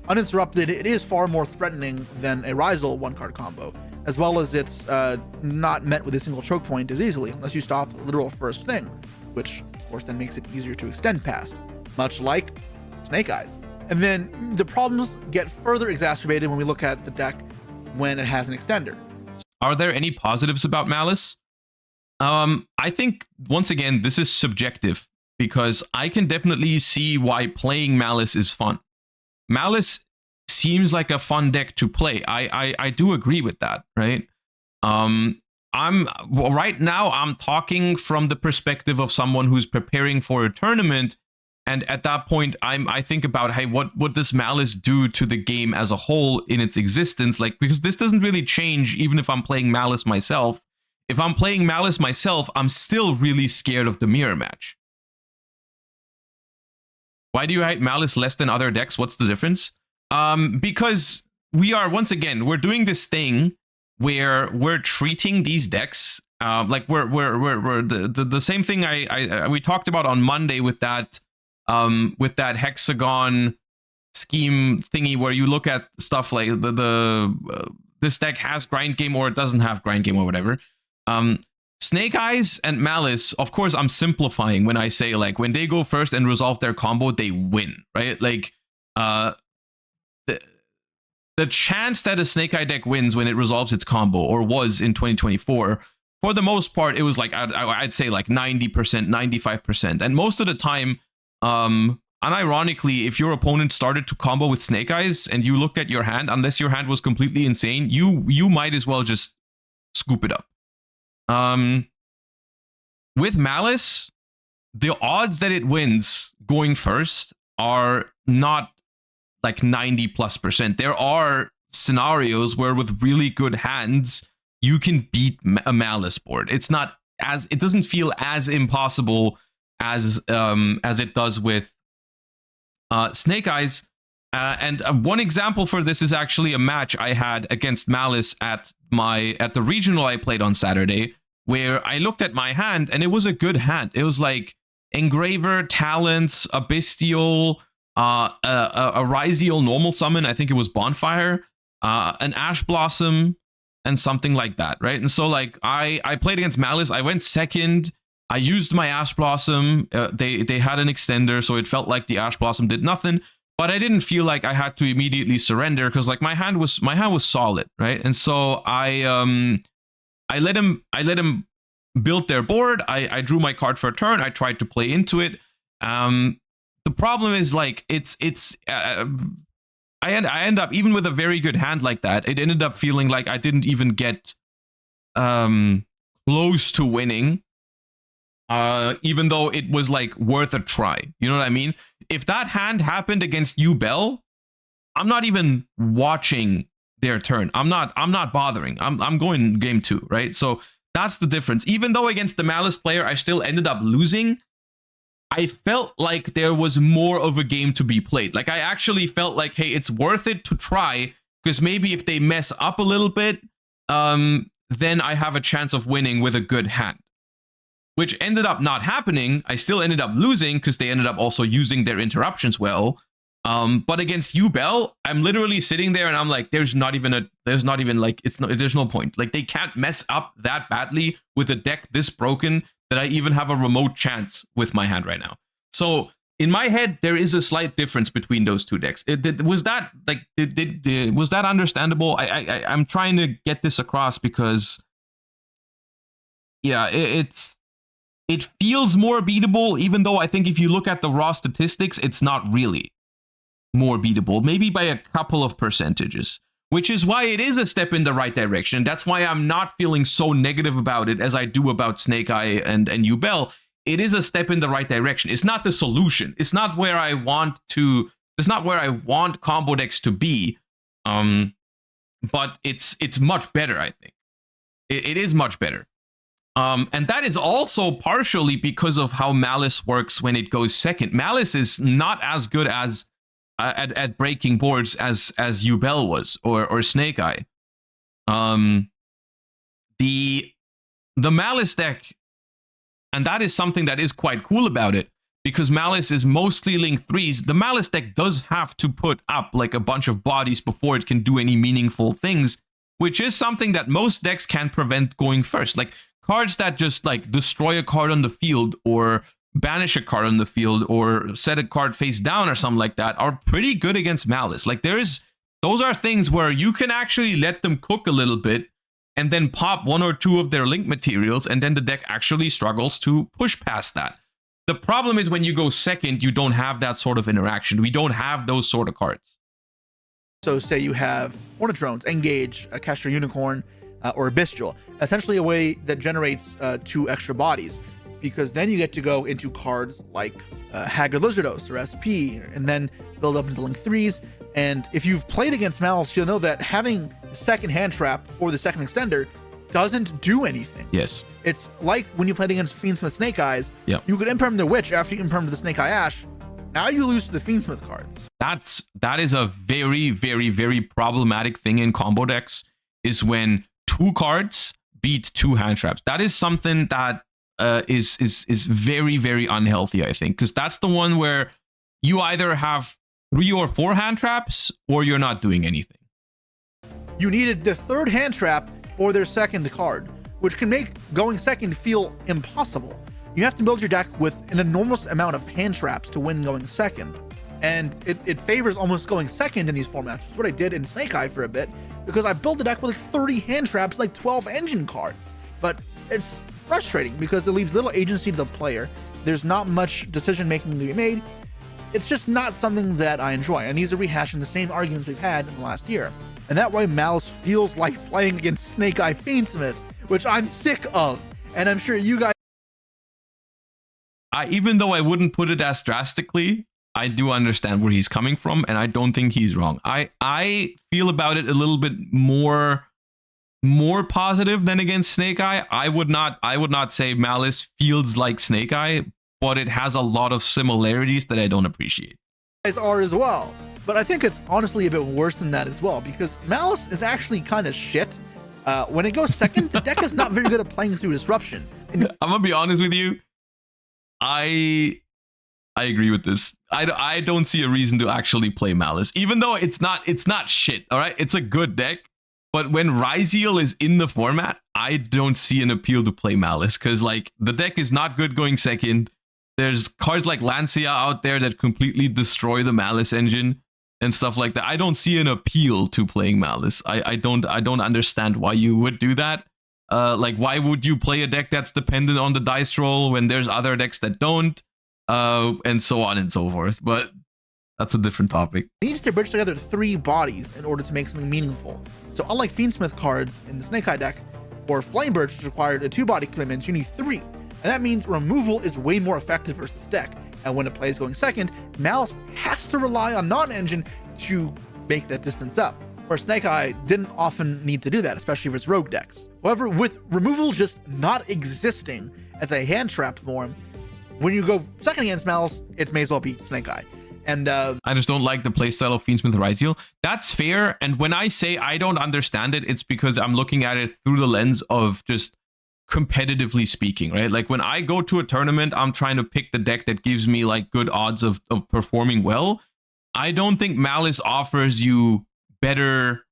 uninterrupted, it is far more threatening than a Rizal one card combo, as well as it's not met with a single choke point as easily unless you stop the literal first thing, which of course then makes it easier to extend past, much like Snake Eyes. And then the problems get further exacerbated when we look at the deck when it has an extender. Are there any positives about Malice? I think, once again, this is subjective because I can definitely see why playing Malice is fun. Malice seems like a fun deck to play. I do agree with that, right? Right now I'm talking from the perspective of someone who's preparing for a tournament. And at that point, I think about, hey, what does Malice do to the game as a whole in its existence? Like, because this doesn't really change even if I'm playing Malice myself. If I'm playing Malice myself, I'm still really scared of the mirror match. Why do you hate Malice less than other decks? What's the difference? Because we are, once again, we're doing this thing where we're treating these decks like we're the same thing we talked about on Monday with that hexagon scheme thingy where you look at stuff like this deck has grind game or it doesn't have grind game or whatever. Snake Eyes and Malice, of course I'm simplifying when I say like when they go first and resolve their combo, they win, right? Like the chance that a Snake Eye deck wins when it resolves its combo, or was in 2024, for the most part, it was like, I'd say like 90%, 95%. And most of the time, unironically, if your opponent started to combo with Snake Eyes and you looked at your hand, unless your hand was completely insane, you might as well just scoop it up. With Malice, the odds that it wins going first are not like 90+%. There are scenarios where with really good hands, you can beat a Malice board. It doesn't feel as impossible as it does with Snake Eyes. And one example for this is actually a match I had against Malice at the regional I played on Saturday, where I looked at my hand and it was a good hand. It was like Engraver, Talents, a Bestial, a Ryziel normal summon. I think it was Bonfire, an Ash Blossom, and something like that, right? And so like I played against Malice. I went second. I used my Ash Blossom. They had an extender, so it felt like the Ash Blossom did nothing. But I didn't feel like I had to immediately surrender because like my hand was solid, right? And so I let him build their board. I drew my card for a turn. I tried to play into it. The problem is like I end up, even with a very good hand like that, it ended up feeling like I didn't even get close to winning, even though it was like worth a try. You know what I mean? If that hand happened against yugioh, I'm not even watching their turn. I'm not bothering. I'm going game 2, right? So that's the difference. Even though against the Malice player, I still ended up losing, I felt like there was more of a game to be played. Like I actually felt like, hey, it's worth it to try because maybe if they mess up a little bit, then I have a chance of winning with a good hand, which ended up not happening. I still ended up losing because they ended up also using their interruptions well. But against yugioh, I'm literally sitting there and I'm like, there's not even like, there's no point. Like they can't mess up that badly with a deck this broken that I even have a remote chance with my hand right now. So in my head, there is a slight difference between those two decks. Was that understandable? I'm trying to get this across because, yeah, it feels more beatable, even though I think if you look at the raw statistics, it's not really more beatable, maybe by a couple of percentages, which is why it is a step in the right direction. That's why I'm not feeling so negative about it as I do about Snake Eye and yugioh. It is a step in the right direction. It's not the solution. It's not where I want combo decks to be. But it's much better, I think. It is much better. And that is also partially because of how Malice works when it goes second. Malice is not as good as at breaking boards as yugioh was or Snake Eye. The Malice deck, and that is something that is quite cool about it, because Malice is mostly link 3s. The Malice deck does have to put up like a bunch of bodies before it can do any meaningful things, which is something that most decks can prevent going first. Like cards that just like destroy a card on the field or banish a card on the field or set a card face down or something like that are pretty good against Malice. Like those are things where you can actually let them cook a little bit and then pop 1 or 2 of their link materials, and then the deck actually struggles to push past that. The problem is when you go second, you don't have that sort of interaction. We don't have those sort of cards. So say you have Ornithrones, Engage, a Castor Unicorn, or a Bestial, essentially a way that generates 2 extra bodies, because then you get to go into cards like Haggard Lizardos or SP, and then build up into link 3s. And if you've played against Malice, you'll know that having the second hand trap or the second extender doesn't do anything. Yes. It's like when you played against Fiendsmith Snake Eyes, yep. You could imperm the Witch after you imperm the Snake Eye Ash. Now you lose to the Fiendsmith cards. That is a very, very, very problematic thing in combo decks, is when 2 cards beat 2 hand traps. That is something that is very, very unhealthy, I think, because that's the one where you either have 3 or 4 hand traps or you're not doing anything. You needed the 3rd hand trap or their 2nd card, which can make going second feel impossible. You have to build your deck with an enormous amount of hand traps to win going second. And it favors almost going second in these formats, which is what I did in Snake Eye for a bit, because I built a deck with like 30 hand traps, like 12 engine cards. But it's frustrating because it leaves little agency to the player. There's not much decision making to be made. It's just not something that I enjoy. And these are rehashing the same arguments we've had in the last year. And that way Malice feels like playing against Snake Eye Fiendsmith, which I'm sick of. And I'm sure you guys... Even though I wouldn't put it as drastically, I do understand where he's coming from, and I don't think he's wrong. I feel about it a little bit more positive than against Snake Eye. I would not say Malice feels like Snake Eye, but it has a lot of similarities that I don't appreciate. Guys are as well. But I think it's honestly a bit worse than that as well, because Malice is actually kind of shit When it goes second, the deck is not very good at playing through disruption. And I'm gonna be honest with you. I agree with this. I don't see a reason to actually play Malice, even though it's not shit. All right, it's a good deck. But when Ryziel is in the format, I don't see an appeal to play Malice because like the deck is not good going second. There's cards like Lancia out there that completely destroy the Malice engine and stuff like that. I don't see an appeal to playing Malice. I don't understand why you would do that. Like why would you play a deck that's dependent on the dice roll when there's other decks that don't? And so on and so forth. But that's a different topic. it needs to bridge together 3 bodies in order to make something meaningful. So unlike Fiendsmith cards in the Snake Eye deck, or Flamebirch, which required a 2-body commitment, you need 3. And that means removal is way more effective versus this deck. And when it plays going second, Malice has to rely on non-engine to make that distance up, where Snake Eye didn't often need to do that, especially for its rogue decks. However, with removal just not existing as a hand trap form, when you go second against Malice, it may as well be Snake Eye. And I just don't like the playstyle of Fiendsmith Ryziel. That's fair. And when I say I don't understand it, it's because I'm looking at it through the lens of just competitively speaking, right? Like when I go to a tournament, I'm trying to pick the deck that gives me like good odds of performing well. I don't think Malice offers you better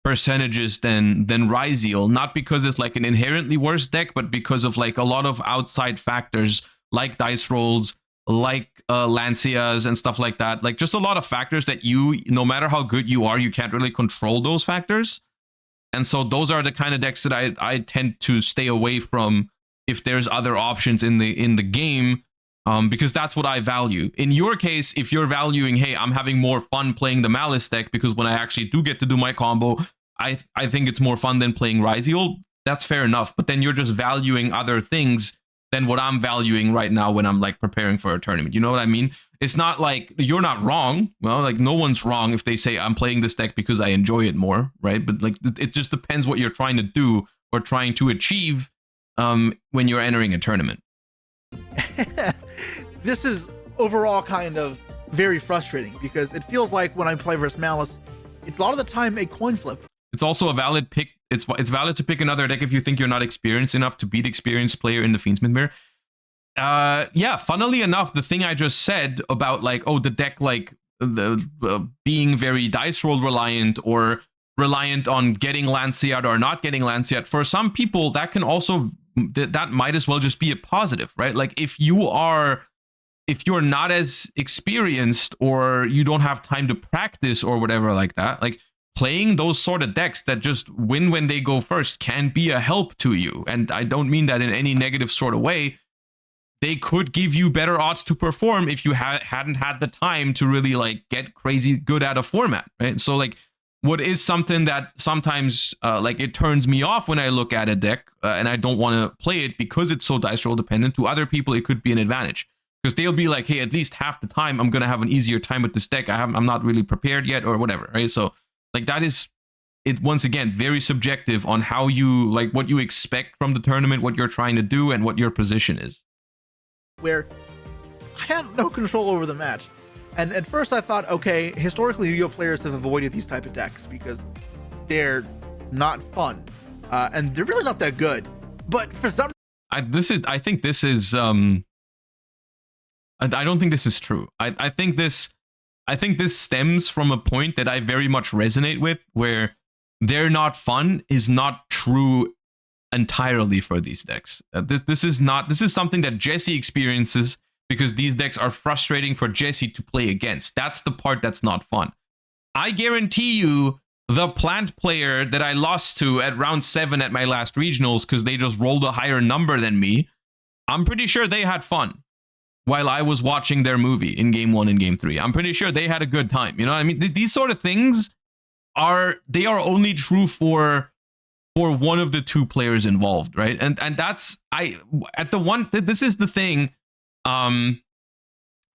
percentages than Ryziel, not because it's like an inherently worse deck, but because of like a lot of outside factors like dice rolls, like Lancias and stuff like that. Like just a lot of factors that you, no matter how good you are, you can't really control those factors. And so those are the kind of decks that I tend to stay away from if there's other options in the game, because that's what I value. In your case, if you're valuing, hey, I'm having more fun playing the Malice deck because when I actually do get to do my combo, I think it's more fun than playing Ryziel. That's fair enough. But then you're just valuing other things than what I'm valuing right now when I'm like preparing for a tournament. You know what I mean? It's not like you're not wrong. Well, like no one's wrong if they say I'm playing this deck because I enjoy it more, right? But like it just depends what you're trying to do or trying to achieve when you're entering a tournament. this is overall kind of very frustrating because it feels like when I play versus Malice, it's a lot of the time a coin flip. It's also a valid pick. It's valid to pick another deck if you think you're not experienced enough to beat experienced player in the Fiendsmith Beryl. Yeah, funnily enough, the thing I just said about like, oh, the deck like the being very dice roll reliant or reliant on getting Lanciat or not getting Lanciat, for some people that can also that might as well just be a positive, right? Like if you're not as experienced or you don't have time to practice or whatever like that, like playing those sort of decks that just win when they go first can be a help to you. And I don't mean that in any negative sort of way. They could give you better odds to perform if you hadn't had the time to really like get crazy good at a format, right? So like what is something that sometimes like it turns me off when I look at a deck and I don't want to play it because it's so dice roll dependent. To other people, it could be an advantage because they'll be like, hey, at least half the time I'm going to have an easier time with this deck. I'm not really prepared yet or whatever, right? So like that is it, once again, very subjective on how you like what you expect from the tournament, what you're trying to do, and what your position is. Where I have no control over the match. And at first I thought, okay, historically Yu-Gi-Oh players have avoided these type of decks because they're not fun. And they're really not that good. But for some I don't think this is true. I think this stems from a point that I very much resonate with, where they're not fun is not true entirely for these decks. This is something that Jesse experiences because these decks are frustrating for Jesse to play against. That's the part that's not fun. I guarantee you the plant player that I lost to at round 7 at my last regionals because they just rolled a higher number than me, I'm pretty sure they had fun while I was watching their movie in game 1 and game 3. I'm pretty sure they had a good time. You know what I mean? These sort of things are only true for one of the 2 players involved, right? And that's this is the thing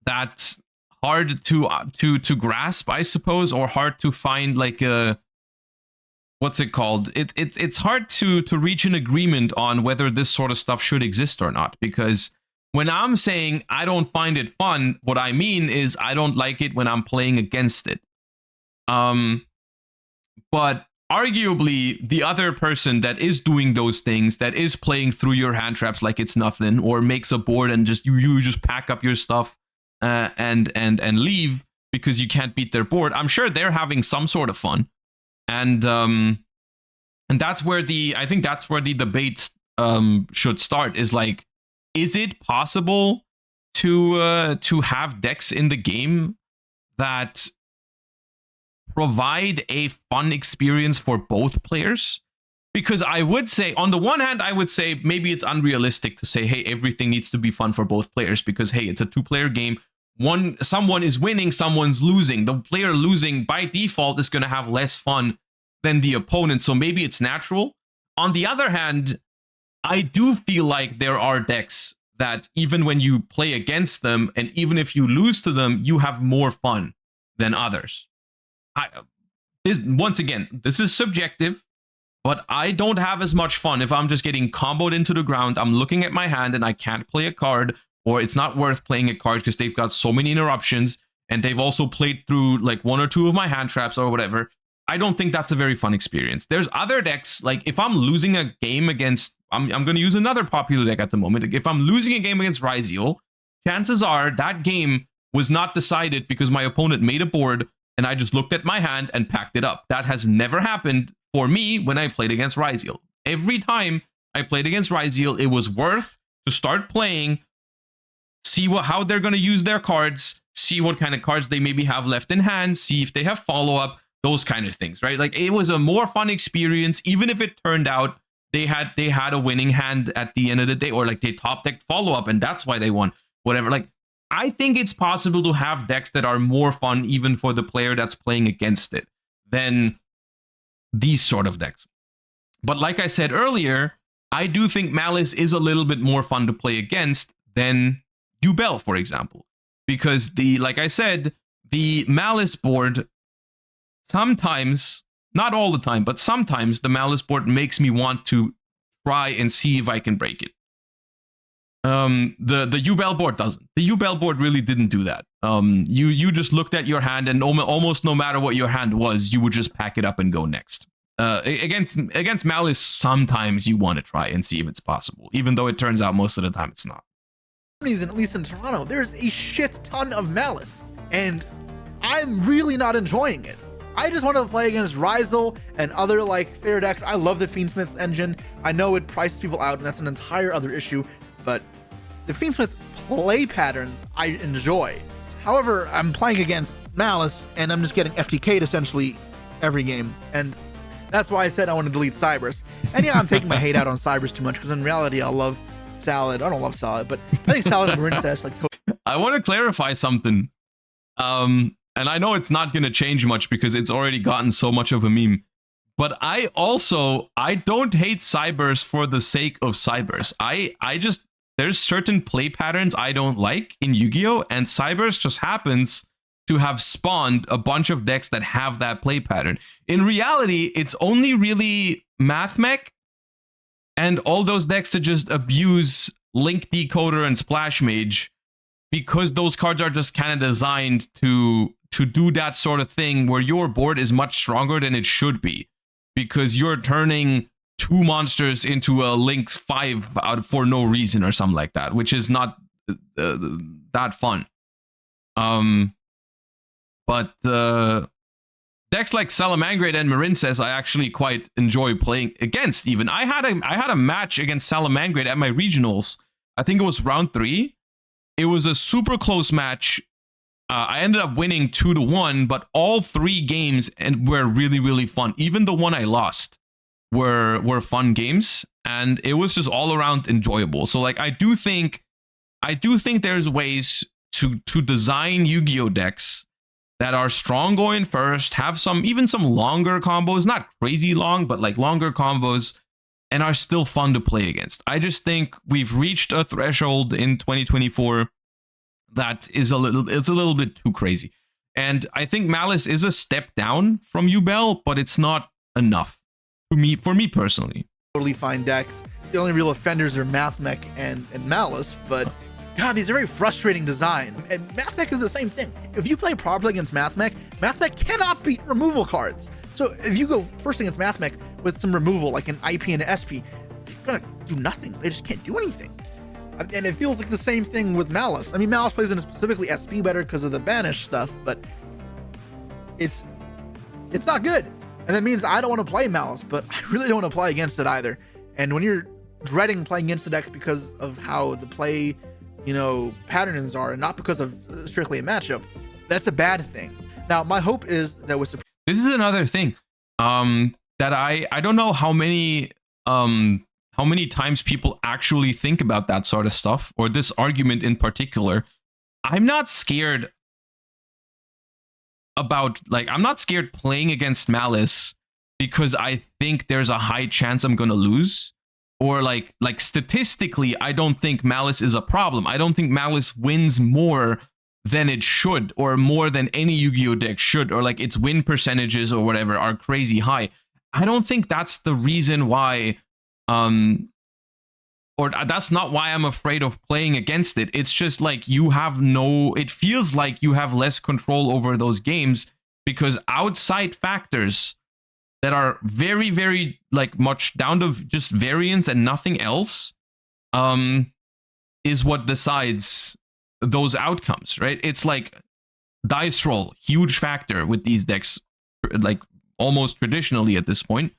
that's hard to grasp, I suppose, or hard to find like a what's it called? It's hard to reach an agreement on whether this sort of stuff should exist or not, because when I'm saying I don't find it fun, what I mean is I don't like it when I'm playing against it. But arguably the other person that is doing those things, that is playing through your hand traps like it's nothing, or makes a board and just you just pack up your stuff and leave because you can't beat their board. I'm sure they're having some sort of fun, and that's where I think that's where the debate should start. Is like, is it possible to have decks in the game that provide a fun experience for both players? Because I would say, on the one hand, I would say maybe it's unrealistic to say, hey, everything needs to be fun for both players, because hey, it's a two-player game. Someone is winning, someone's losing. The player losing by default is going to have less fun than the opponent, so maybe it's natural. On the other hand, I do feel like there are decks that even when you play against them, and even if you lose to them, you have more fun than others. Once again, this is subjective, but I don't have as much fun if I'm just getting comboed into the ground. I'm looking at my hand and I can't play a card, or it's not worth playing a card because they've got so many interruptions, and they've also played through like one or two of my hand traps or whatever. I don't think that's a very fun experience. There's other decks, like if I'm losing a game against, I'm going to use another popular deck at the moment. If I'm losing a game against yugioh, chances are that game was not decided because my opponent made a board and I just looked at my hand and packed it up. That has never happened for me when I played against yugioh. Every time I played against yugioh, it was worth to start playing, see how they're going to use their cards, see what kind of cards they maybe have left in hand, see if they have follow-up, those kind of things, right? Like, it was a more fun experience, even if it turned out they had a winning hand at the end of the day, or like they top decked follow-up and that's why they won, whatever. Like, I think it's possible to have decks that are more fun even for the player that's playing against it than these sort of decks. But like I said earlier, I do think Malice is a little bit more fun to play against than yugioh, for example, because like I said, the Malice board sometimes, not all the time, but sometimes the Malice board makes me want to try and see if I can break it. The yugioh board doesn't. The yugioh board really didn't do that. You just looked at your hand, and almost no matter what your hand was, you would just pack it up and go next. Against Malice, sometimes you want to try and see if it's possible, even though it turns out most of the time it's not. At least in Toronto, there's a shit ton of Malice, and I'm really not enjoying it. I just want to play against yugioh and other like fair decks. I love the Fiendsmith engine. I know it prices people out, and that's an entire other issue, but the Fiendsmith play patterns I enjoy. However, I'm playing against Malice, and I'm just getting FTK'd essentially every game, and that's why I said I want to delete Cybers. And yeah, I'm taking my hate out on Cybers too much, because in reality, I love Salad. I don't love Salad, but I think Salad and Marincess like. I want to clarify something. And I know it's not going to change much because it's already gotten so much of a meme. But I don't hate Cybers for the sake of Cybers. There's certain play patterns I don't like in Yu-Gi-Oh! And Cybers just happens to have spawned a bunch of decks that have that play pattern. In reality, it's only really MathMech and all those decks that just abuse Link Decoder and Splash Mage, because those cards are just kind of designed to do that sort of thing where your board is much stronger than it should be, because you're turning 2 monsters into a Link 5 out for no reason or something like that, which is not that fun. But decks like Salamangreat and Marincess I actually quite enjoy playing against. Even I had a match against Salamangreat at my regionals. I think it was round 3. It was a super close match. I ended up winning 2-1, but all 3 games were really, really fun. Even the one I lost were fun games, and it was just all around enjoyable. So like I do think there's ways to design Yu-Gi-Oh decks that are strong going first, have even some longer combos, not crazy long, but like longer combos, and are still fun to play against. I just think we've reached a threshold in 2024 that is a little bit too crazy. And I think Malice is a step down from yugioh, but it's not enough for me personally. Totally fine decks. The only real offenders are MathMech and Malice, but God, these are very frustrating design. And MathMech is the same thing. If you play properly against MathMech, MathMech cannot beat removal cards. So if you go first against Mathmech with some removal, like an IP and an SP, you're gonna do nothing. They just can't do anything. And it feels like the same thing with Malice. I mean, Malice plays in specifically SP better because of the banish stuff, but it's not good. And that means I don't want to play Malice, but I really don't want to play against it either. And when you're dreading playing against the deck because of how the play, patterns are, and not because of strictly a matchup, that's a bad thing. Now, my hope is that with this is another thing that I don't know how many times people actually think about that sort of stuff, or this argument in particular. I'm not scared I'm not scared playing against Malice because I think there's a high chance I'm gonna lose, or like statistically I don't think Malice is a problem. I don't think Malice wins more than it should, or more than any Yu-Gi-Oh deck should, or like its win percentages or whatever are crazy high. I don't think that's the reason why or that's not why I'm afraid of playing against it. It's just like it feels like you have less control over those games because outside factors that are very, very much down to just variance and nothing else is what decides those outcomes, right? It's like dice roll, huge factor with these decks, like almost traditionally at this point.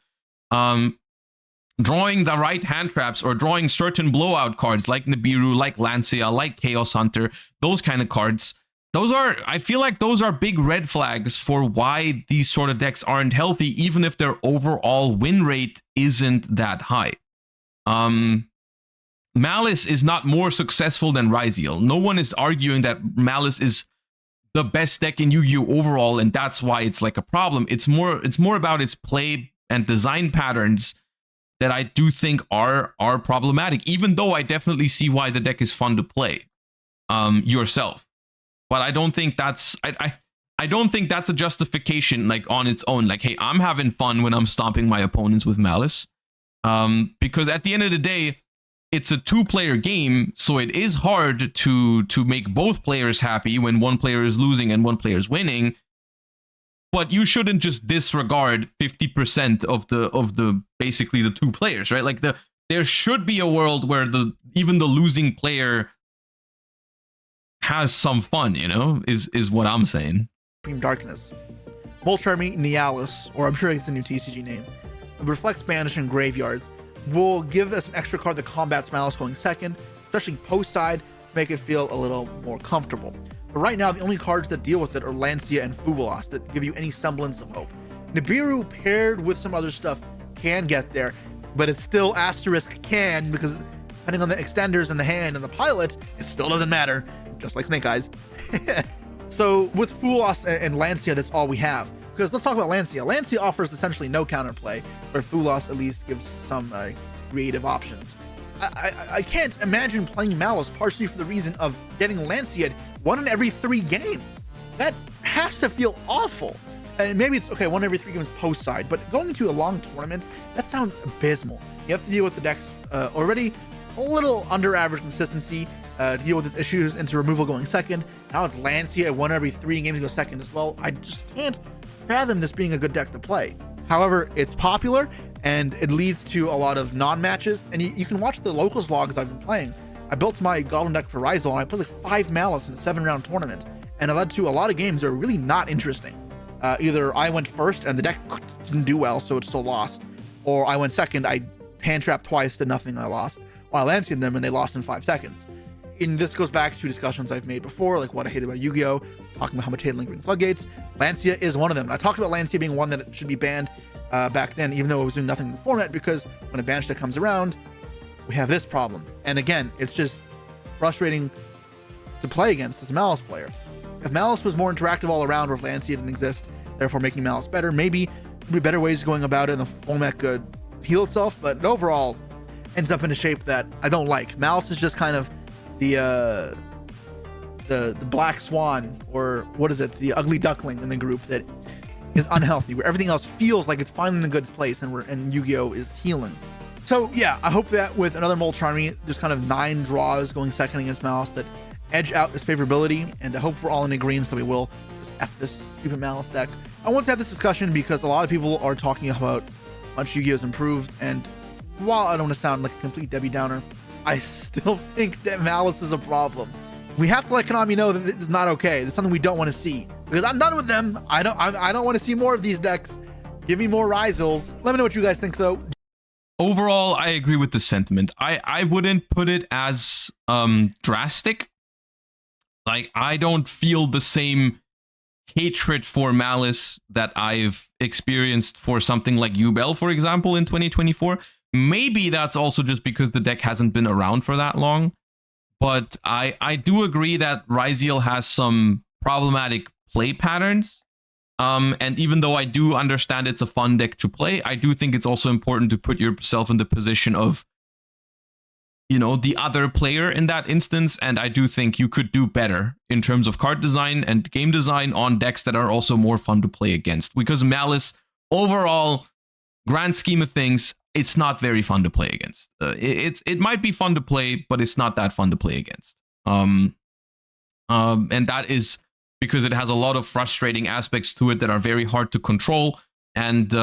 Drawing the right hand traps or drawing certain blowout cards like Nibiru, like Lancia, like Chaos Hunter, those kind of cards. I feel like those are big red flags for why these sort of decks aren't healthy, even if their overall win rate isn't that high. Malice is not more successful than Ryziel. No one is arguing that Malice is the best deck in Yu-Gi-Oh overall, and that's why it's like a problem. It's more about its play and design patterns that I do think are problematic, even though I definitely see why the deck is fun to play yourself. But I don't think that's I don't think that's a justification on its own. Like, hey, I'm having fun when I'm stomping my opponents with Malice. Because at the end of the day, it's a two-player game, so it is hard to make both players happy when one player is losing and one player is winning. But you shouldn't just disregard 50% of the basically the two players, right? Like there should be a world where even the losing player has some fun, is what I'm saying. Supreme Darkness. Molcharmy Nialis, or I'm sure it's a new TCG name, reflects banish in graveyards, will give us an extra card that combats Malice going second, especially post side, to make it feel a little more comfortable. But right now, the only cards that deal with it are Lancia and Fubulas that give you any semblance of hope. Nibiru paired with some other stuff can get there, but it's still asterisk can, because depending on the extenders in the hand and the pilots, it still doesn't matter, just like Snake Eyes. So with Fubulas and Lancia, that's all we have. Because let's talk about Lancia. Lancia offers essentially no counterplay, where Fubulas at least gives some creative options. I can't imagine playing Malice partially for the reason of getting Lancia 1 in every 3 games. That has to feel awful. And maybe it's okay 1 every 3 games post side, but going into a long tournament, that sounds abysmal. You have to deal with the decks already a little under average consistency, deal with its issues into removal going second. Now it's Lancia 1 every 3 games to go second as well. I just can't fathom this being a good deck to play. However, it's popular and it leads to a lot of non-matches, and you can watch the locals vlogs I've been playing. I built my Goblin deck for Ryzel and I played like 5 Malice in a 7-round tournament, and it led to a lot of games that are really not interesting. Either I went first and the deck didn't do well, so it still lost, or I went second, I hand trapped twice, did nothing, and I lost, while I Lancia'd them and they lost in 5 seconds. And this goes back to discussions I've made before, like what I hated about Yu-Gi-Oh, talking about how much I hated Lingering Floodgates. Lancia is one of them. And I talked about Lancia being one that should be banned back then, even though it was doing nothing in the format, because when a banish deck comes around, we have this problem. And again, it's just frustrating to play against as a Malice player. If Malice was more interactive all around, or if Lancia didn't exist, therefore making Malice better, maybe there'd be better ways of going about it and the format could heal itself, but overall ends up in a shape that I don't like. Malice is just kind of the black swan, or what is it, the ugly duckling in the group that is unhealthy, where everything else feels like it's finally in a good place, and Yu-Gi-Oh is healing. So yeah, I hope that with another Molcharmy, there's kind of 9 draws going second against Malice that edge out this favorability, and I hope we're all in agreement that we will just F this stupid Malice deck. I want to have this discussion because a lot of people are talking about how much Yu-Gi-Oh's improved, and while I don't want to sound like a complete Debbie Downer, I still think that Malice is a problem. We have to let Konami know that this is not okay. It's something we don't want to see, because I'm done with them. I don't want to see more of these decks. Give me more Ryzels. Let me know what you guys think, though. Overall, I agree with the sentiment. I wouldn't put it as drastic. Like, I don't feel the same hatred for Malice that I've experienced for something like Yubel, for example, in 2024. Maybe that's also just because the deck hasn't been around for that long. But I do agree that Ryziel has some problematic play patterns. And even though I do understand it's a fun deck to play, I do think it's also important to put yourself in the position of, you know, the other player in that instance. And I do think you could do better in terms of card design and game design on decks that are also more fun to play against. Because Malice, overall, grand scheme of things, it's not very fun to play against. It might be fun to play, but it's not that fun to play against. And that is because it has a lot of frustrating aspects to it that are very hard to control, and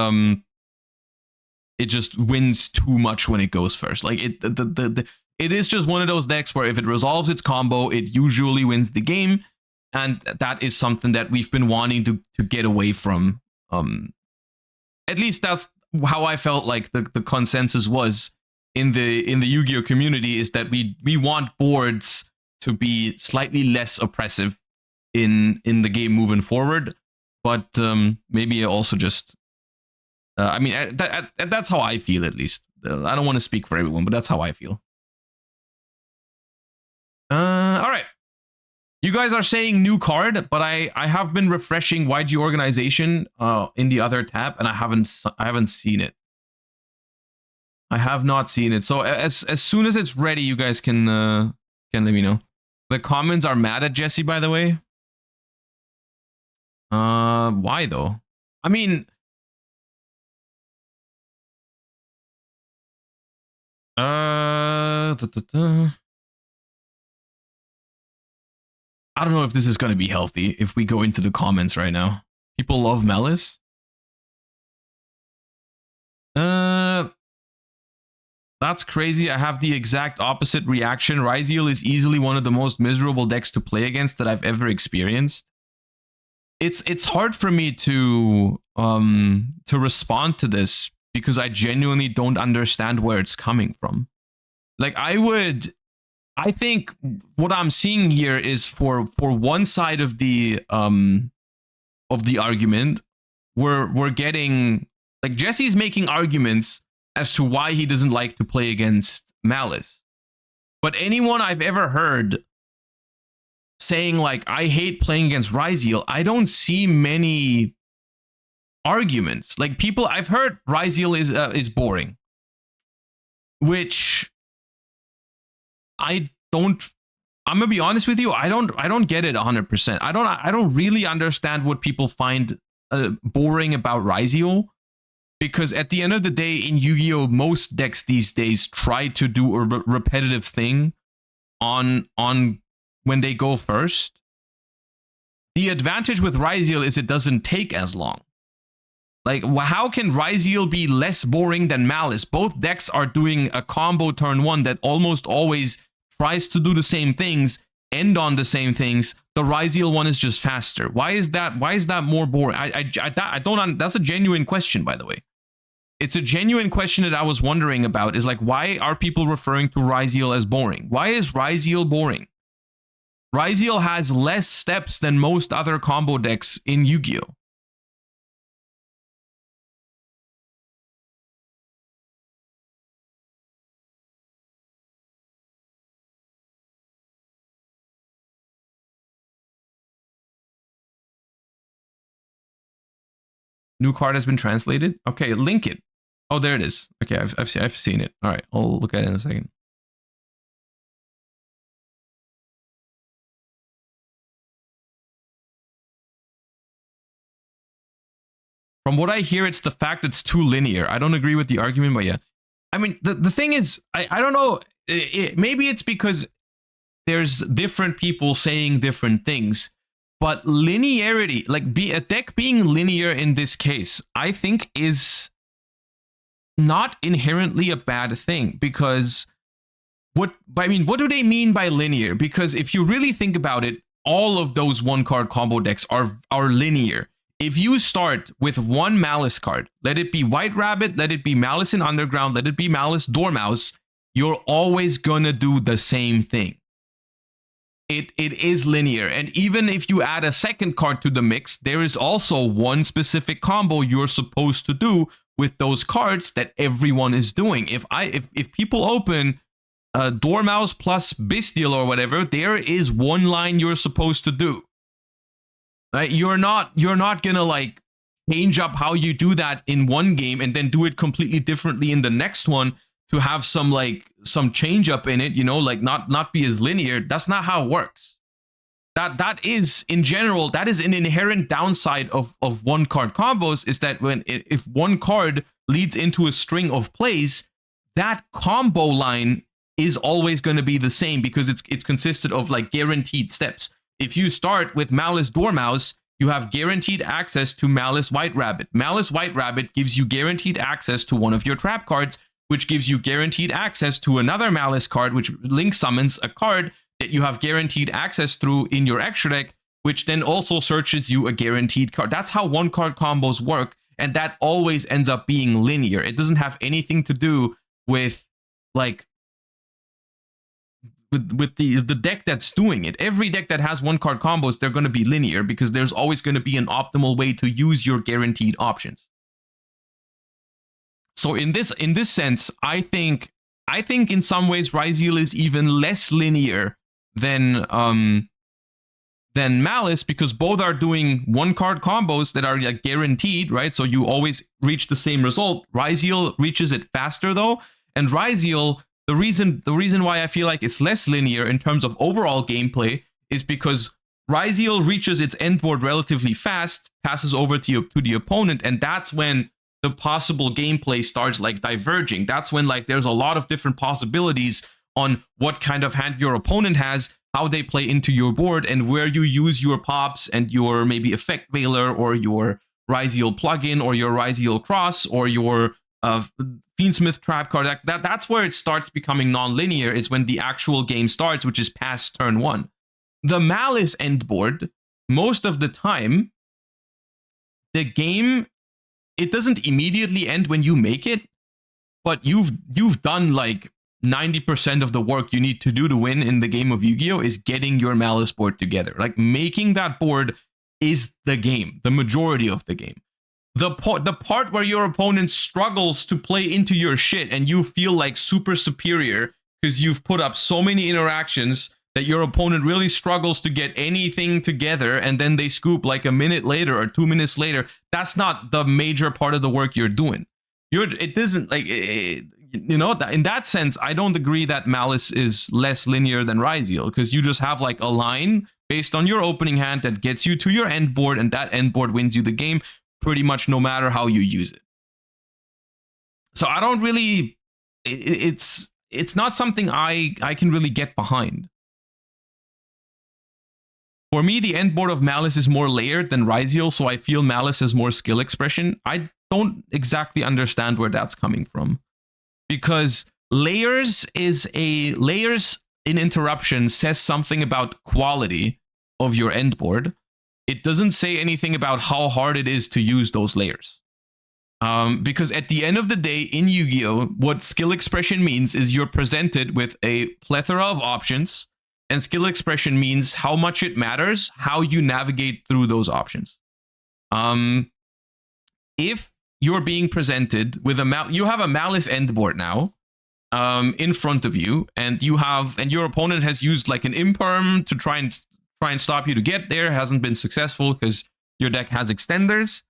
it just wins too much when it goes first. Like it is just one of those decks where if it resolves its combo, it usually wins the game, and that is something that we've been wanting to get away from. At least that's how I felt like the consensus was in the Yu-Gi-Oh community, is that we want boards to be slightly less oppressive in the game moving forward. But maybe also just I mean that's how I feel, at least. I don't want to speak for everyone, but that's how I feel. All right, you guys are saying new card, but I have been refreshing YG organization in the other tab, and I haven't seen it. I have not seen it. So as soon as it's ready, you guys can let me know. The comments are mad at Jesse, by the way. Why though? I mean, I don't know if this is going to be healthy if we go into the comments right now. People love Malice. That's crazy. I have the exact opposite reaction. Ryziel is easily one of the most miserable decks to play against that I've ever experienced. It's hard for me to respond to this because I genuinely don't understand where it's coming from. Like, I think what I'm seeing here is for one side of the argument, we're getting, like, Jesse's making arguments as to why he doesn't like to play against Malice. But anyone I've ever heard saying, like, I hate playing against Ryziel, I don't see many arguments. Like, people, I've heard Ryziel is boring, which I'm gonna be honest with you, I don't get it 100%. I don't really understand what people find boring about Ryziel, because at the end of the day in Yu-Gi-Oh, most decks these days try to do a repetitive thing on when they go first. The advantage with Ryziel is it doesn't take as long. Like, how can Ryziel be less boring than Malice? Both decks are doing a combo turn one that almost always tries to do the same things, end on the same things. The Ryziel one is just faster. Why is that? Why is that more boring? I don't. That's a genuine question, by the way. It's a genuine question that I was wondering about. Is like, why are people referring to Ryziel as boring? Why is Ryziel boring? Ryziel has less steps than most other combo decks in Yu-Gi-Oh. New card has been translated. Okay, link it. Oh, there it is. Okay, I've seen it. All right, I'll look at it in a second. From what I hear, it's the fact it's too linear. I don't agree with the argument, but yeah. I mean, the thing is, I don't know. Maybe it's because there's different people saying different things. But linearity, like a deck being linear in this case, I think is not inherently a bad thing, because what do they mean by linear? Because if you really think about it, all of those one card combo decks are linear. If you start with one Malice card, let it be White Rabbit, let it be Malice in Underground, let it be Malice Dormouse, you're always gonna do the same thing. It is linear. And even if you add a second card to the mix, there is also one specific combo you're supposed to do with those cards that everyone is doing. If people open Dormouse plus Bestial or whatever, there is one line you're supposed to do. Right? You're not gonna like change up how you do that in one game and then do it completely differently in the next one to have some change up in it, you know, like not be as linear. That's not how it works. That is, in general, that is an inherent downside of one card combos, is that if one card leads into a string of plays, that combo line is always going to be the same, because it's consisted of like guaranteed steps. If you start with Malice Dormouse, you have guaranteed access to Malice White Rabbit. Malice White Rabbit gives you guaranteed access to one of your trap cards, which gives you guaranteed access to another Malice card, which link summons a card that you have guaranteed access through in your extra deck, which then also searches you a guaranteed card. That's how one card combos work, and that always ends up being linear. It doesn't have anything to do with like with the deck that's doing it. Every deck that has one card combos, they're going to be linear, because there's always going to be an optimal way to use your guaranteed options. So in this sense, I think in some ways Ryzeal is even less linear than Malice, because both are doing one card combos that are like guaranteed, right? So you always reach the same result. Ryzeal reaches it faster though, and Ryzeal, the reason why I feel like it's less linear in terms of overall gameplay is because Ryzeal reaches its end board relatively fast, passes over to the opponent, and that's when the possible gameplay starts like diverging. That's when like there's a lot of different possibilities on what kind of hand your opponent has, how they play into your board, and where you use your pops and your maybe effect veiler or your Ryzeal plugin or your Ryzeal cross or your Fiendsmith trap card. That's where it starts becoming non-linear, is when the actual game starts, which is past turn one. The Malice end board, most of the time, the game, it doesn't immediately end when you make it, but you've done like 90% of the work you need to do to win in the game of Yu-Gi-Oh! Is getting your Malice board together. Like, making that board is the game, the majority of the game. The part where your opponent struggles to play into your shit and you feel like super superior because you've put up so many interactions that your opponent really struggles to get anything together, and then they scoop like a minute later or 2 minutes later, that's not the major part of the work you're doing. It doesn't, like, you know, in that sense, I don't agree that Malice is less linear than Ryzeal, because you just have like a line based on your opening hand that gets you to your end board, and that end board wins you the game pretty much no matter how you use it. So I don't really, it's not something I can really get behind. For me, the end board of Malice is more layered than Ryzeal, so I feel Malice has more skill expression. I don't exactly understand where that's coming from, because layers in interruption says something about quality of your end board. It doesn't say anything about how hard it is to use those layers. Because at the end of the day, in Yu-Gi-Oh!, what skill expression means is you're presented with a plethora of options, and skill expression means how much it matters how you navigate through those options. If you're being presented with you have a Malice end board now, in front of you, and your opponent has used like an imperm to try and stop you to get there, hasn't been successful because your deck has extenders,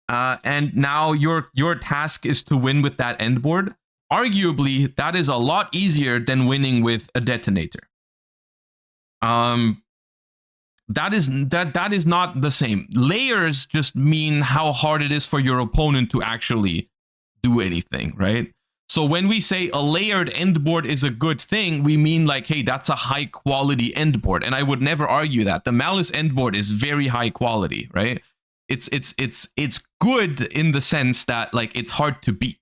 and now your task is to win with that end board. Arguably, that is a lot easier than winning with a detonator. That is not the same. Layers just mean how hard it is for your opponent to actually do anything, right? So when we say a layered end board is a good thing, we mean like, hey, that's a high quality end board. And I would never argue that. The Malice end board is very high quality, right? It's good in the sense that like it's hard to beat.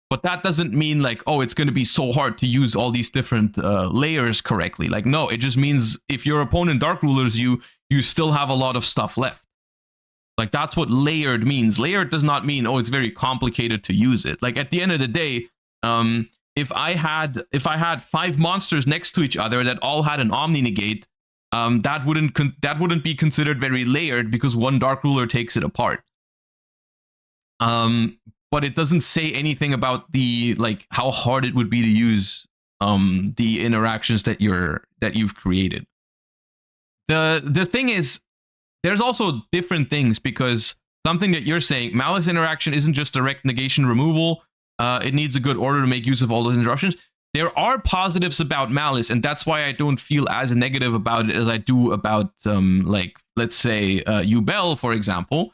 But that doesn't mean like, oh, it's going to be so hard to use all these different layers correctly. Like, no, it just means if your opponent Dark Rulers you still have a lot of stuff left. Like, that's what layered means. Layered does not mean, oh, it's very complicated to use it. Like, at the end of the day, if I had 5 monsters next to each other that all had an Omni Negate, that wouldn't be considered very layered because one Dark Ruler takes it apart. But it doesn't say anything about the like how hard it would be to use the interactions that you've created. The thing is, there's also different things, because something that you're saying, Malice interaction isn't just direct negation removal. It needs a good order to make use of all those interruptions. There are positives about Malice, and that's why I don't feel as negative about it as I do about like, let's say Yubel, for example.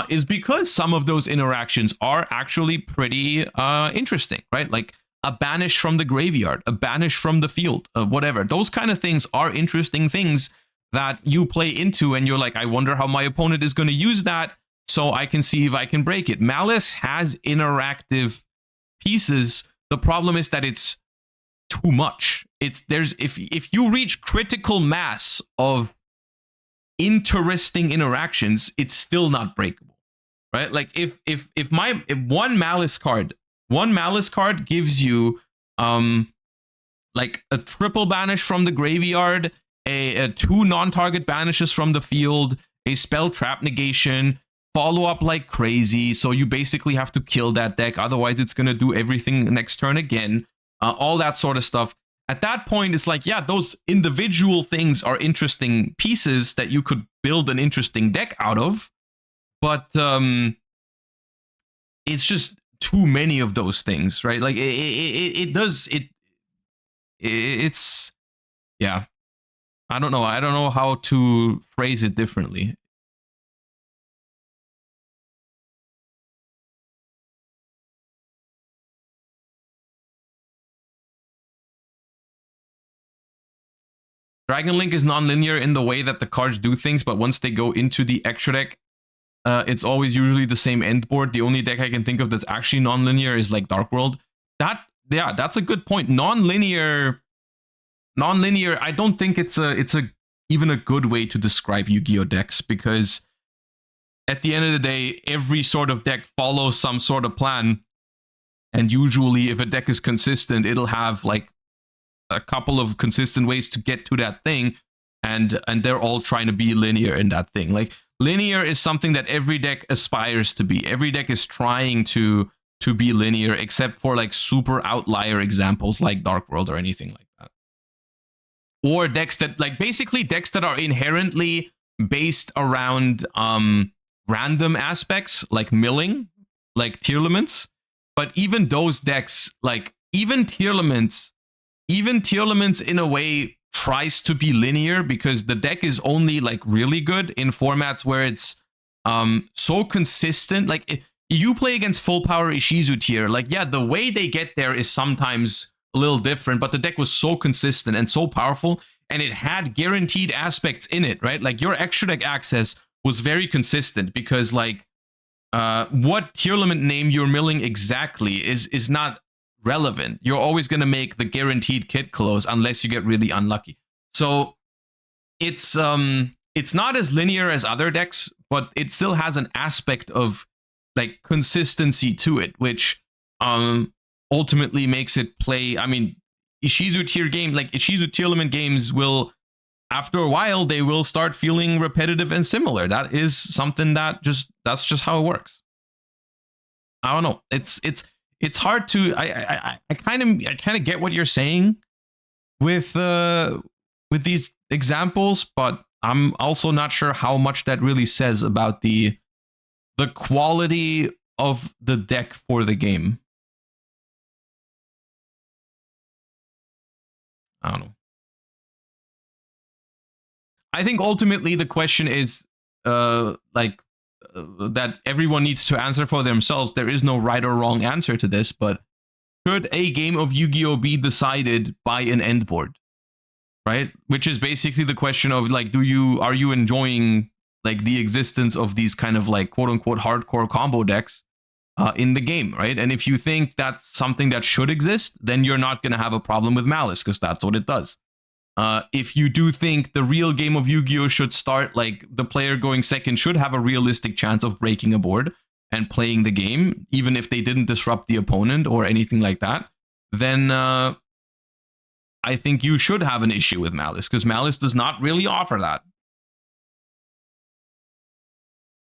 Is because some of those interactions are actually pretty interesting, right? Like a banish from the graveyard, a banish from the field, whatever. Those kind of things are interesting things that you play into, and you're like, I wonder how my opponent is going to use that, so I can see if I can break it. Malice has interactive pieces. The problem is that it's too much. If you reach critical mass of interesting interactions, it's still not breakable, right? Like if one malice card gives you like a triple banish from the graveyard, a 2 non-target banishes from the field, a spell trap negation, follow up like crazy, so you basically have to kill that deck, otherwise it's going to do everything next turn again, all that sort of stuff. At that point, it's like, yeah, those individual things are interesting pieces that you could build an interesting deck out of, but it's just too many of those things, right? Like it's yeah. I don't know how to phrase it differently. Dragon Link is non-linear in the way that the cards do things, but once they go into the extra deck, it's always usually the same end board. The only deck I can think of that's actually non-linear is like Dark World. That's a good point. Non-linear. I don't think it's even a good way to describe Yu-Gi-Oh decks, because at the end of the day, every sort of deck follows some sort of plan, and usually if a deck is consistent, it'll have like a couple of consistent ways to get to that thing, and they're all trying to be linear in that thing. Like, linear is something that every deck aspires to be. Every deck is trying to be linear, except for like super outlier examples like Dark World or anything like that. Or decks that, like, basically decks that are inherently based around random aspects, like milling, like Tearlaments. But even those decks, like, even Tearlaments in a way tries to be linear, because the deck is only like really good in formats where it's so consistent. Like, if you play against full power Ishizu tier, like, yeah, the way they get there is sometimes a little different, but the deck was so consistent and so powerful, and it had guaranteed aspects in it, right? Like, your extra deck access was very consistent, because like what Tearlament name you're milling exactly is not relevant. You're always going to make the guaranteed kit close unless you get really unlucky. So it's not as linear as other decks, but it still has an aspect of like consistency to it, which ultimately makes it play. I mean, Ishizu tier game, like Ishizu Tearlament games, will, after a while, they will start feeling repetitive and similar. That is something that's just how it works. I don't know. It's hard to. I kind of get what you're saying with these examples, but I'm also not sure how much that really says about the quality of the deck for the game. I don't know. I think ultimately the question is that everyone needs to answer for themselves. There is no right or wrong answer to this, but should a game of Yu-Gi-Oh be decided by an end board, right? Which is basically the question of like, are you enjoying like the existence of these kind of like quote unquote hardcore combo decks in the game, right? And if you think that's something that should exist, then you're not going to have a problem with Malice because that's what it does. If you do think the real game of Yu-Gi-Oh should start, like the player going second should have a realistic chance of breaking a board and playing the game, even if they didn't disrupt the opponent or anything like that, then I think you should have an issue with Malice because Malice does not really offer that.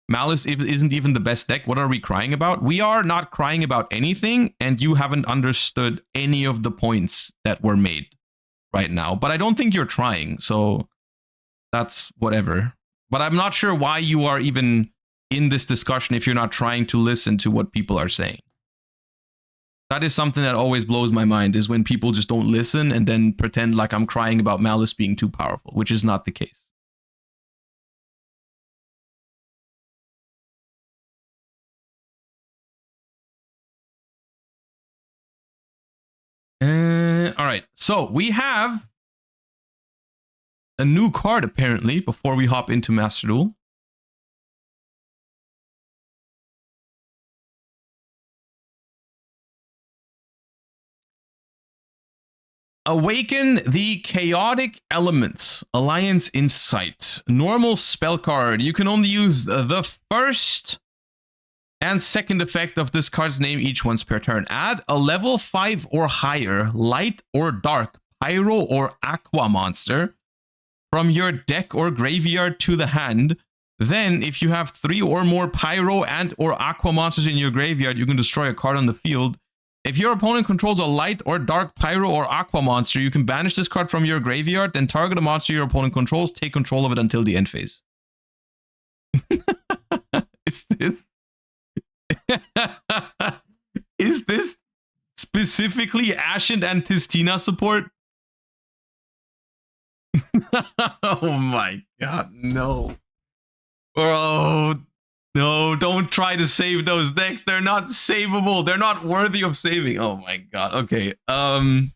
Malice isn't even the best deck. What are we crying about? We are not crying about anything, and you haven't understood any of the points that were made right now. But I don't think you're trying, so that's whatever. But I'm not sure why you are even in this discussion if you're not trying to listen to what people are saying. That is something that always blows my mind, is when people just don't listen and then pretend like I'm crying about Malice being too powerful, which is not the case. All right, so we have a new card apparently before we hop into Master Duel. Awaken the Chaotic Elements. Alliance Insight. Normal spell card. You can only use the first and second effect of this card's name each once per turn. Add a level 5 or higher light or dark pyro or aqua monster from your deck or graveyard to the hand. Then, if you have 3 or more pyro and or aqua monsters in your graveyard, you can destroy a card on the field. If your opponent controls a light or dark pyro or aqua monster, you can banish this card from your graveyard, then target a monster your opponent controls, take control of it until the end phase. Is this specifically Ashen and Tistina support? Oh my god, no. Bro, no, don't try to save those decks. They're not savable. They're not worthy of saving. Oh my god. Okay. I mean,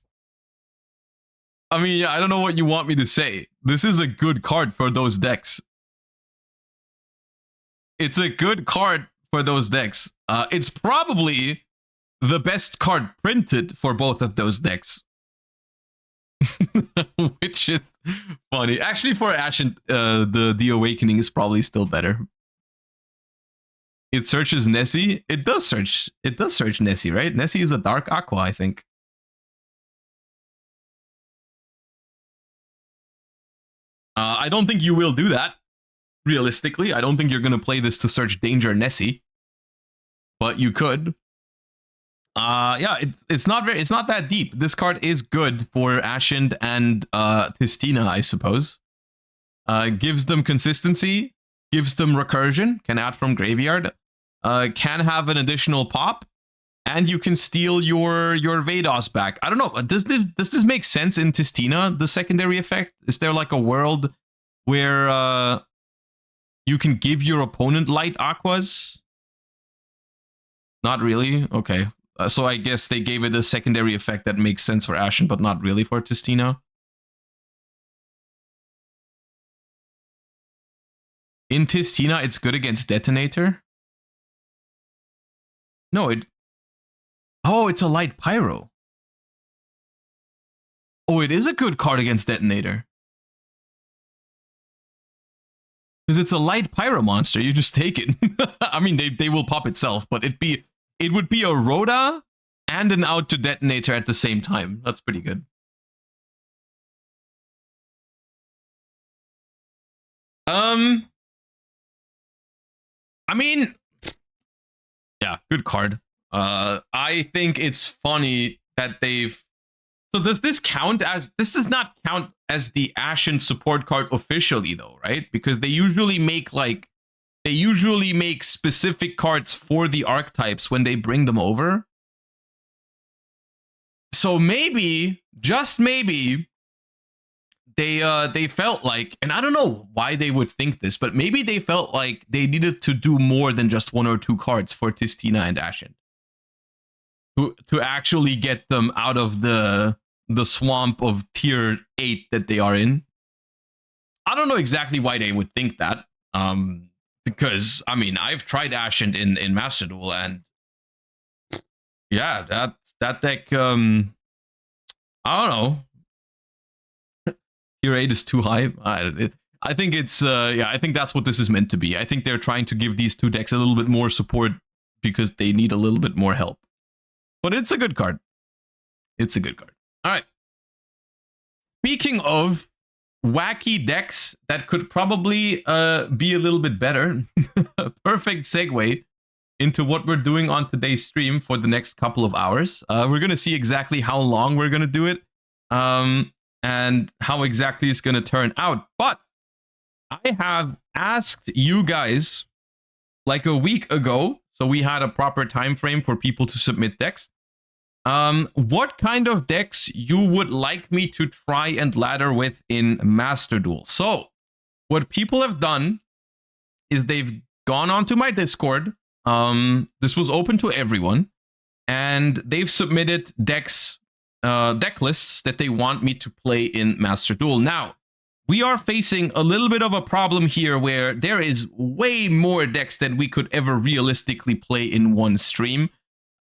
yeah, I don't know what you want me to say. This is a good card for those decks. It's a good card for those decks. It's probably the best card printed for both of those decks. Which is funny. Actually, for Ashen, the Awakening is probably still better. It searches Nessie. It does search Nessie, right? Nessie is a dark aqua, I think. I don't think you will do that. Realistically, I don't think you're gonna play this to search Danger Nessie, but you could. Yeah, it's not that deep. This card is good for Ashen and Tistina, I suppose. Gives them consistency, gives them recursion, can add from graveyard, can have an additional pop, and you can steal your VODs back. I don't know. Does this make sense in Tistina, the secondary effect? Is there like a world where you can give your opponent light aquas? Not really? Okay. So I guess they gave it a secondary effect that makes sense for Ashen, but not really for Tistina. In Tistina, it's good against Detonator. No, oh, it's a light pyro. Oh, it is a good card against Detonator. Because it's a light pyro monster, you just take it. I mean, they will pop itself, but it would be a Rhoda and an out to Detonator at the same time. That's pretty good. I mean, yeah, good card. I think it's funny that they've... So does this count as... This does not count as the Ashen support card officially, though, right? Because they usually make, like... They usually make specific cards for the archetypes when they bring them over. So maybe, just maybe, they felt like, and I don't know why they would think this, but maybe they felt like they needed to do more than just 1 or 2 cards for Tistina and Ashen. to actually get them out of the swamp of tier 8 that they are in. I don't know exactly why they would think that. Because I mean, I've tried Ascent in Master Duel, and yeah, that deck, I don't know. Tier 8 is too high. I think it's yeah, I think that's what this is meant to be. I think they're trying to give these two decks a little bit more support because they need a little bit more help. But it's a good card. It's a good card. All right. Speaking of wacky decks that could probably be a little bit better, perfect segue into what we're doing on today's stream for the next couple of hours. We're going to see exactly how long we're going to do it and how exactly it's going to turn out. But I have asked you guys like a week ago, so we had a proper time frame for people to submit decks, what kind of decks you would like me to try and ladder with in Master Duel. So what people have done is they've gone onto my Discord. This was open to everyone, and they've submitted decks, deck lists that they want me to play in Master Duel. Now, we are facing a little bit of a problem here where there is way more decks than we could ever realistically play in one stream.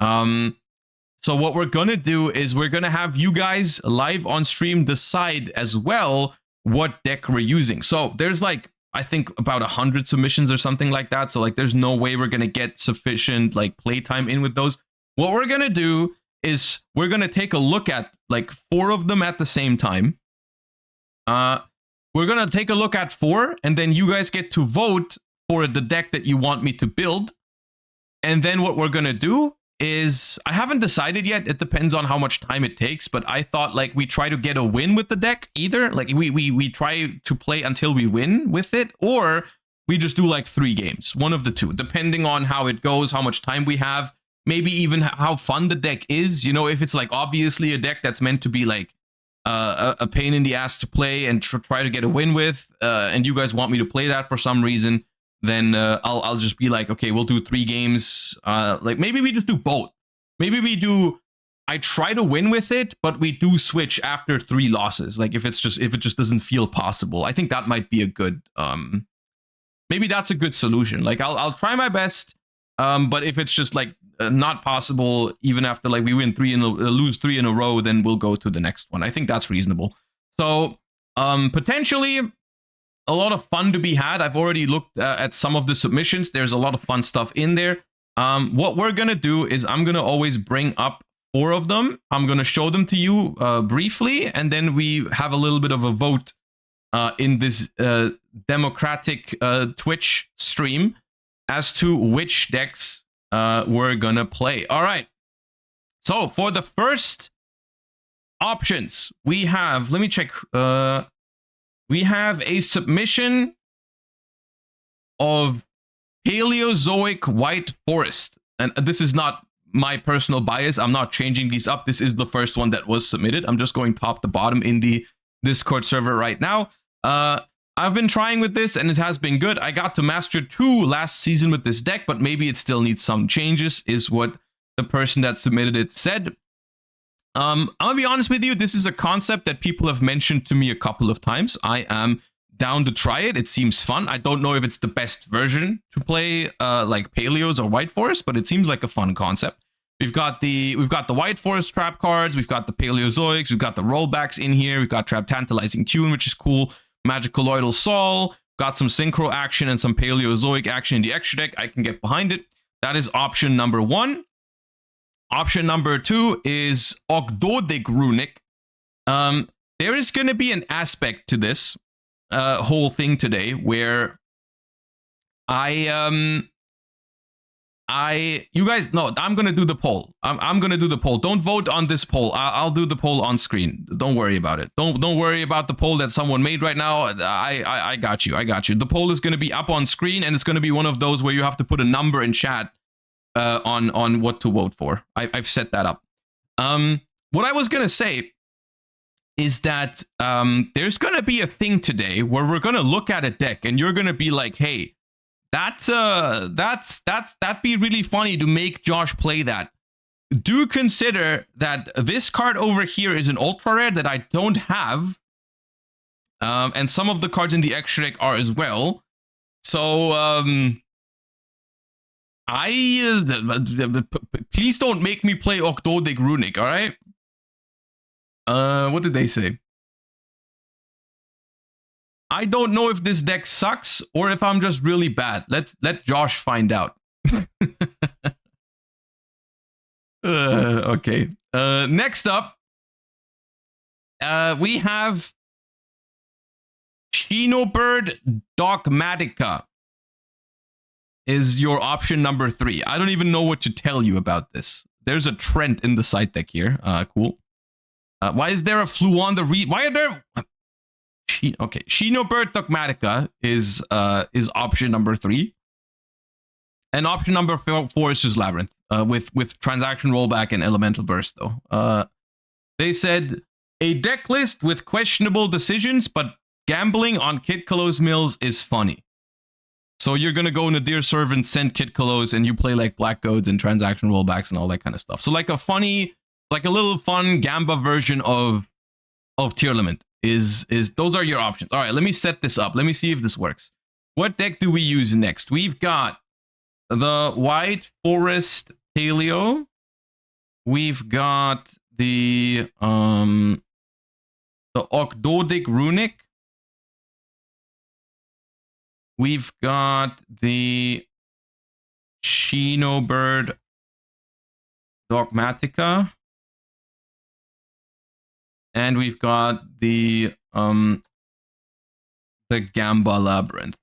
So what we're going to do is we're going to have you guys live on stream decide as well what deck we're using. So there's like, I think about 100 submissions or something like that. So like there's no way we're going to get sufficient like playtime in with those. What we're going to do is we're going to take a look at like 4 of them at the same time. We're going to take a look at 4, and then you guys get to vote for the deck that you want me to build. And then what we're going to do is, I haven't decided yet. It depends on how much time it takes, but I thought like we try to get a win with the deck either. Like we try to play until we win with it, or we just do like 3 games, one of the two, depending on how it goes, how much time we have, maybe even how fun the deck is. You know, if it's like obviously a deck that's meant to be like a pain in the ass to play and try to get a win with, and you guys want me to play that for some reason, then I'll just be like, okay, we'll do 3 games. Like maybe we just do both. Maybe we do, I try to win with it, but we do switch after 3 losses. Like if it just doesn't feel possible. I think that might be a good, maybe that's a good solution. Like I'll try my best. But if it's just like not possible, even after like we win 3 and lose 3 in a row, then we'll go to the next one. I think that's reasonable. So potentially a lot of fun to be had. I've already looked at some of the submissions. There's a lot of fun stuff in there. What we're gonna do is I'm gonna always bring up 4 of them. I'm gonna show them to you briefly, and then we have a little bit of a vote in this democratic Twitch stream as to which decks we're gonna play. All right. So for the first options, we have, let me check. We have a submission of Paleozoic White Forest. And this is not my personal bias. I'm not changing these up. This is the first one that was submitted. I'm just going top to bottom in the Discord server right now. I've been trying with this and it has been good. I got to Master 2 last season with this deck, but maybe it still needs some changes, is what the person that submitted it said. I'm gonna be honest with you, this is a concept that people have mentioned to me a couple of times. I am down to try it. It seems fun. I don't know if it's the best version to play like Paleos or White Forest, but it seems like a fun concept. We've got the White Forest trap cards, we've got the Paleozoics, we've got the rollbacks in here, we've got Trap Tantalizing Tune, which is cool. Magic Colloidal Sol, got some Synchro action and some Paleozoic action in the extra deck. I can get behind it. That is option number 1. Option number 2 is Ogdoadic Runic. There is going to be an aspect to this whole thing today where you guys know, I'm going to do the poll. I'm going to do the poll. Don't vote on this poll. I'll do the poll on screen. Don't worry about it. Don't worry about the poll that someone made right now. I got you. I got you. The poll is going to be up on screen, and it's going to be one of those where you have to put a number in chat on what to vote for. I've set that up. What I was going to say is that there's going to be a thing today where we're going to look at a deck and you're going to be like, hey, that'd be really funny to make Josh play that. do consider that this card over here is an ultra rare that I don't have. And some of the cards in the extra deck are as well. So, please don't make me play Octodic Runic, all right? What did they say? I don't know if this deck sucks or if I'm just really bad. Let Josh find out. Okay. Next up, we have Shinobird Dogmatica is your option number 3. I don't even know what to tell you about this. There's a Trent in the side deck here. Cool. Why is there a Fluon the Reed? Why are there... Okay, Shinobird Dogmatica is option number 3. And option number 4 is just Labyrinth. With transaction rollback and elemental burst though. They said a deck list with questionable decisions, but gambling on Kid Kalos Mills is funny. So you're gonna go into Dear Servant, send Kid Kalos, and you play like Black Codes and transaction rollbacks and all that kind of stuff. So like a funny, like a little fun Gamba version of Tier Limit is those are your options. All right, let me set this up. Let me see if this works. What deck do we use next? We've got the White Forest Paleo. We've got the Ogdodic Runic. We've got the Shinobird Dogmatica. And we've got the Gamba Labyrinth.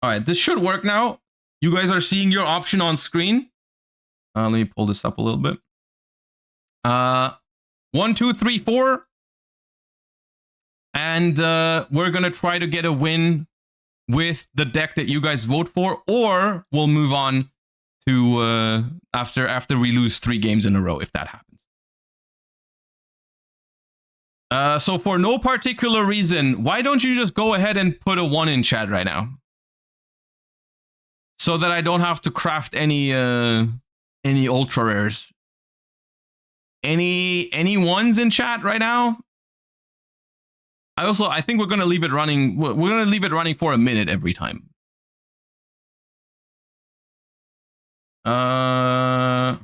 All right, this should work now. You guys are seeing your option on screen. Let me pull this up a little bit. 1, 2, 3, 4. And we're going to try to get a win with the deck that you guys vote for, or we'll move on to after we lose 3 games in a row, if that happens. So for no particular reason, why don't you just go ahead and put a 1 in chat right now? So that I don't have to craft any ultra rares. Any 1s in chat right now? I think we're gonna leave it running. We're gonna leave it running for a minute every time. All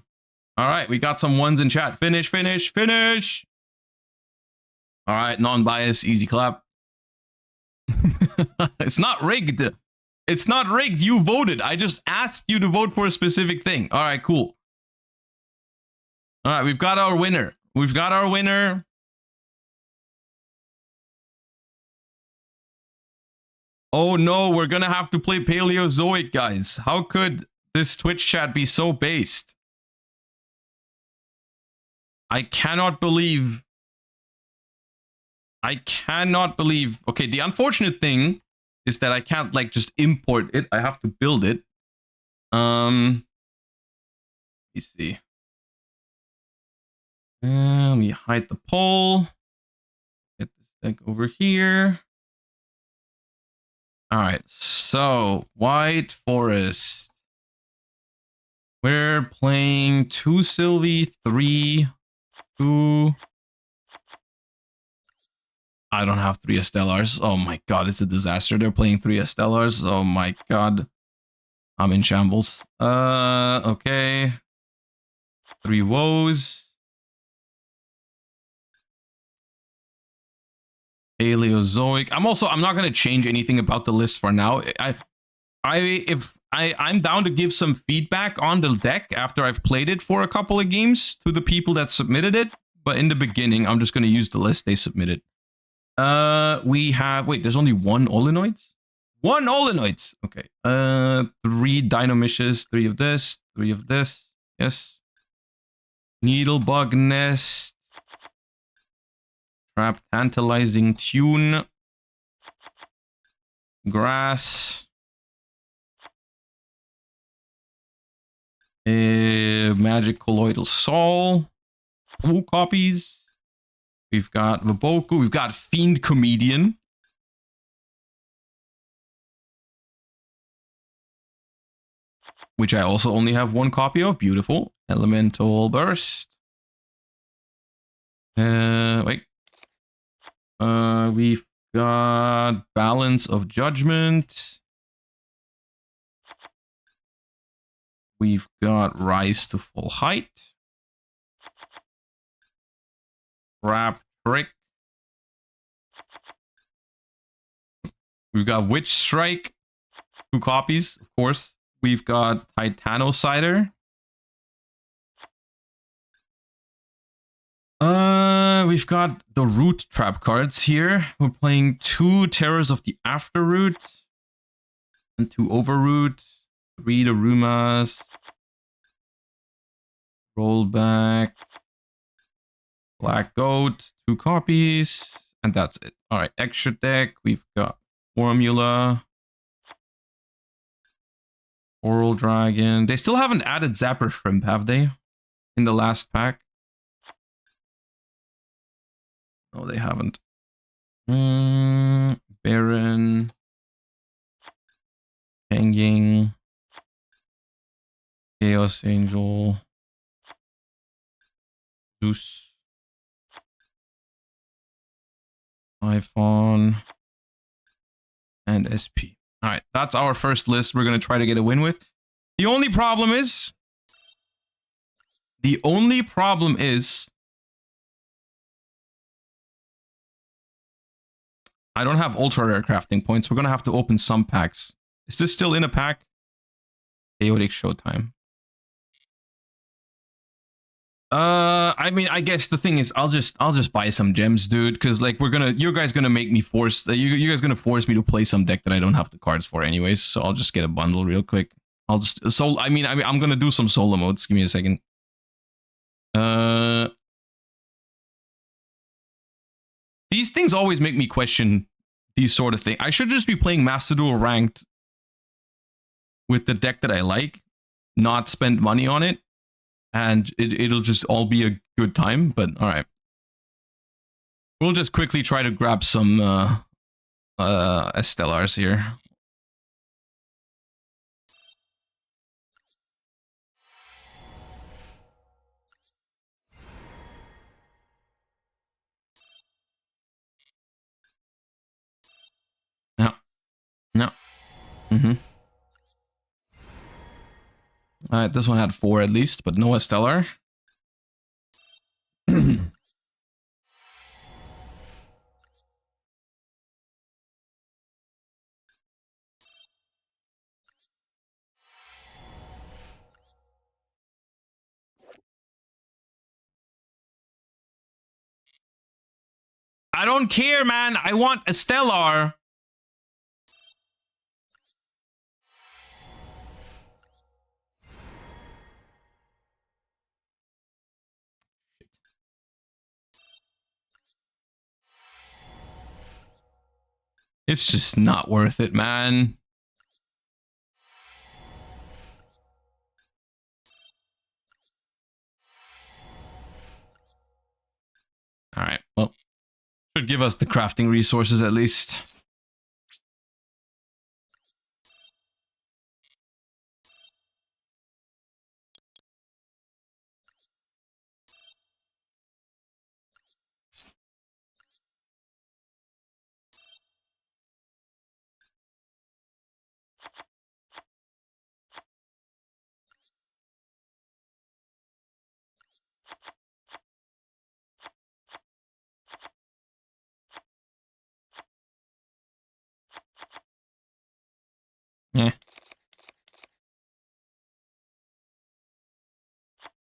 right, we got some 1s in chat. Finish. All right, non-bias, easy clap. It's not rigged. It's not rigged. You voted. I just asked you to vote for a specific thing. All right, cool. All right, we've got our winner. Oh no, we're gonna have to play Paleozoic, guys. How could this Twitch chat be so based? I cannot believe. Okay, the unfortunate thing is that I can't like just import it. I have to build it. Let me see. Let me hide the poll. Get this deck over here. All right, so White Forest. We're playing 2 Sylvie, 3, 2. I don't have 3 Estellars. Oh my god, it's a disaster. They're playing 3 Estellars. Oh my god. I'm in shambles. Okay. 3 woes. Paleozoic. I'm not gonna change anything about the list for now. I'm down to give some feedback on the deck after I've played it for a couple of games to the people that submitted it. But in the beginning, I'm just gonna use the list they submitted. We have there's only 1 Olenoids? 1 Olenoids! Okay. 3 Dinomiches, 3 of this, 3 of this. Yes. Needlebug Nest. Trap Tantalizing Tune. Grass. Magic Colloidal Soul. 2 copies. We've got Vaboku. We've got Fiend Comedian. which I also only have one copy of. Beautiful. Elemental Burst. Wait. We've got Balance of Judgment. We've got Rise to Full Height. Wrap Trick. We've got Witch Strike. 2 copies, of course. We've got Titanocider. We've got the Root Trap cards here. We're playing 2 Terrors of the Afterroot and 2 Overroot. 3 Darumas. Rollback. Black Goat. 2 copies. And that's it. Alright, extra deck. We've got Formula. Oral Dragon. They still haven't added Zapper Shrimp, have they? In the last pack? No, they haven't. Baron. Hanging. Chaos Angel. Zeus. Typhon. And SP. Alright, that's our first list we're going to try to get a win with. The only problem is... I don't have ultra rare crafting points. We're going to have to open some packs. Is this still in a pack? Chaotic Showtime. I mean, I guess the thing is, I'll just buy some gems, dude, because like you guys gonna make me force, you guys gonna force me to play some deck that I don't have the cards for anyways. So I'll just get a bundle real quick. I'm gonna do some solo modes. Give me a second. These things always make me question these sort of things. I should just be playing Master Duel ranked with the deck that I like, not spend money on it. And it'll just all be a good time, but alright. We'll just quickly try to grab some Estelars here. No. No. Alright, this one had 4 at least, but no Estelar. I don't care, man. I want a Stellar. It's just not worth it, man. Alright, well. Should give us the crafting resources at least. Yeah.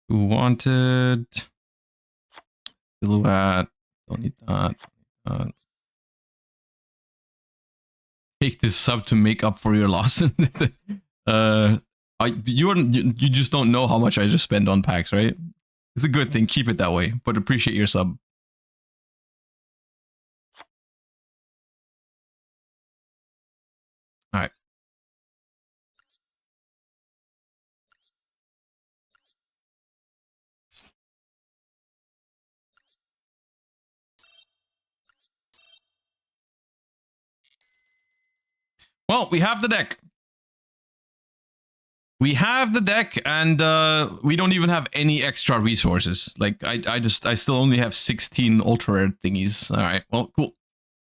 Who wanted? Silhouette. Don't need that. Take this sub to make up for your loss. You just don't know how much I just spend on packs, right? It's a good thing. Keep it that way, but appreciate your sub. All right. Well, we have the deck. We have the deck, and we don't even have any extra resources. Like, I still only have 16 ultra rare thingies. All right, well, cool.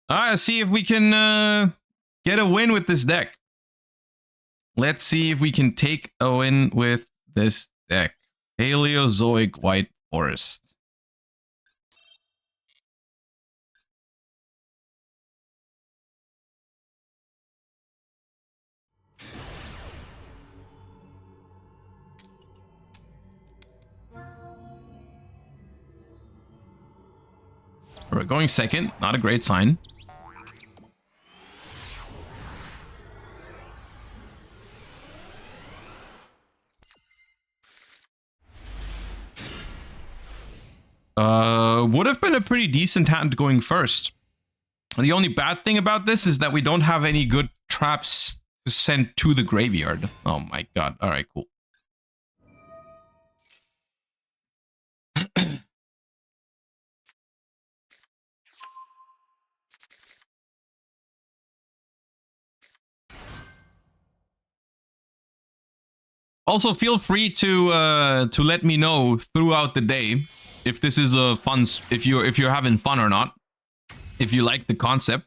All right, let's see if we can get a win with this deck. Let's see if we can take a win with this deck. Paleozoic White Forest. We're going second, not a great sign. Would have been a pretty decent hand going first. The only bad thing about this is that we don't have any good traps to send to the graveyard. Oh my god. All right, cool. Also, feel free to let me know throughout the day if this is a fun, if you're having fun or not, if you like the concept,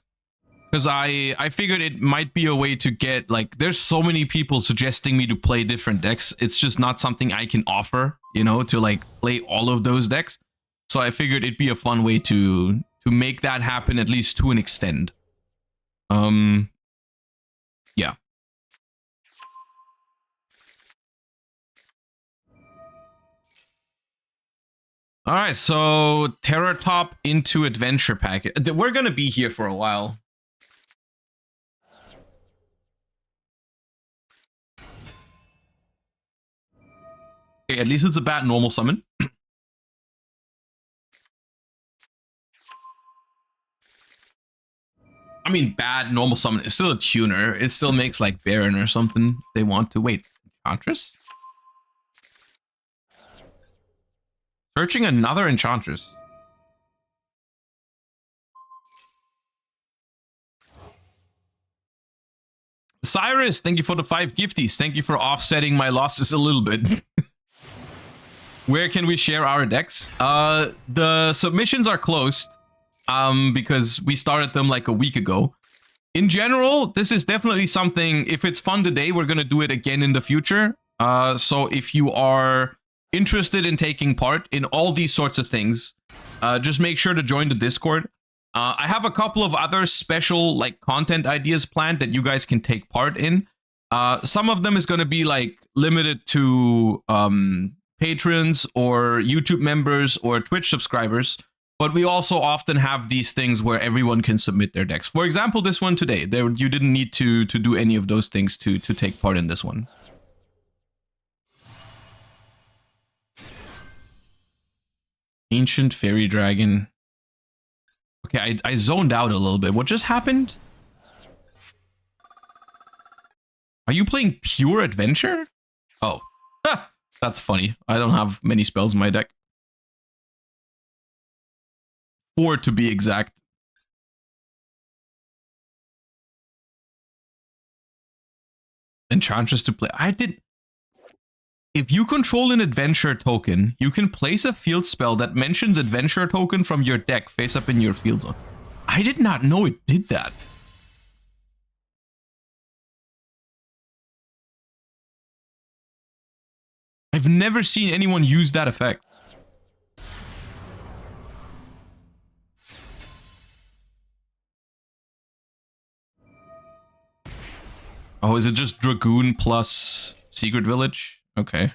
because I figured it might be a way to get, like, there's so many people suggesting me to play different decks. It's just not something I can offer, you know, to like play all of those decks. So I figured it'd be a fun way to make that happen, at least to an extent. Yeah. All right, so Terror Top into Adventure Packet. We're going to be here for a while. Okay, at least it's a bad normal summon. I mean, bad normal summon. It's still a tuner. It still makes like Baron or something if they want to. Wait, Enchantress? Searching another Enchantress. Cyrus, thank you for the 5 gifties. Thank you for offsetting my losses a little bit. Where can we share our decks? The submissions are closed because we started them like a week ago. In general, this is definitely something, if it's fun today, we're going to do it again in the future. So if you are interested in taking part in all these sorts of things, just make sure to join the Discord. I have a couple of other special like content ideas planned that you guys can take part in. Some of them is going to be like limited to patrons or YouTube members or Twitch subscribers, but we also often have these things where everyone can submit their decks. For example, this one today, you didn't need to do any of those things to take part in this one. Ancient Fairy Dragon. Okay, I zoned out a little bit. What just happened? Are you playing pure adventure? Oh, that's funny. I don't have many spells in my deck. 4 to be exact. Enchantress to play. If you control an adventure token, you can place a field spell that mentions adventure token from your deck face up in your field zone. I did not know it did that. I've never seen anyone use that effect. Oh, is it just Dragoon plus Secret Village? Okay.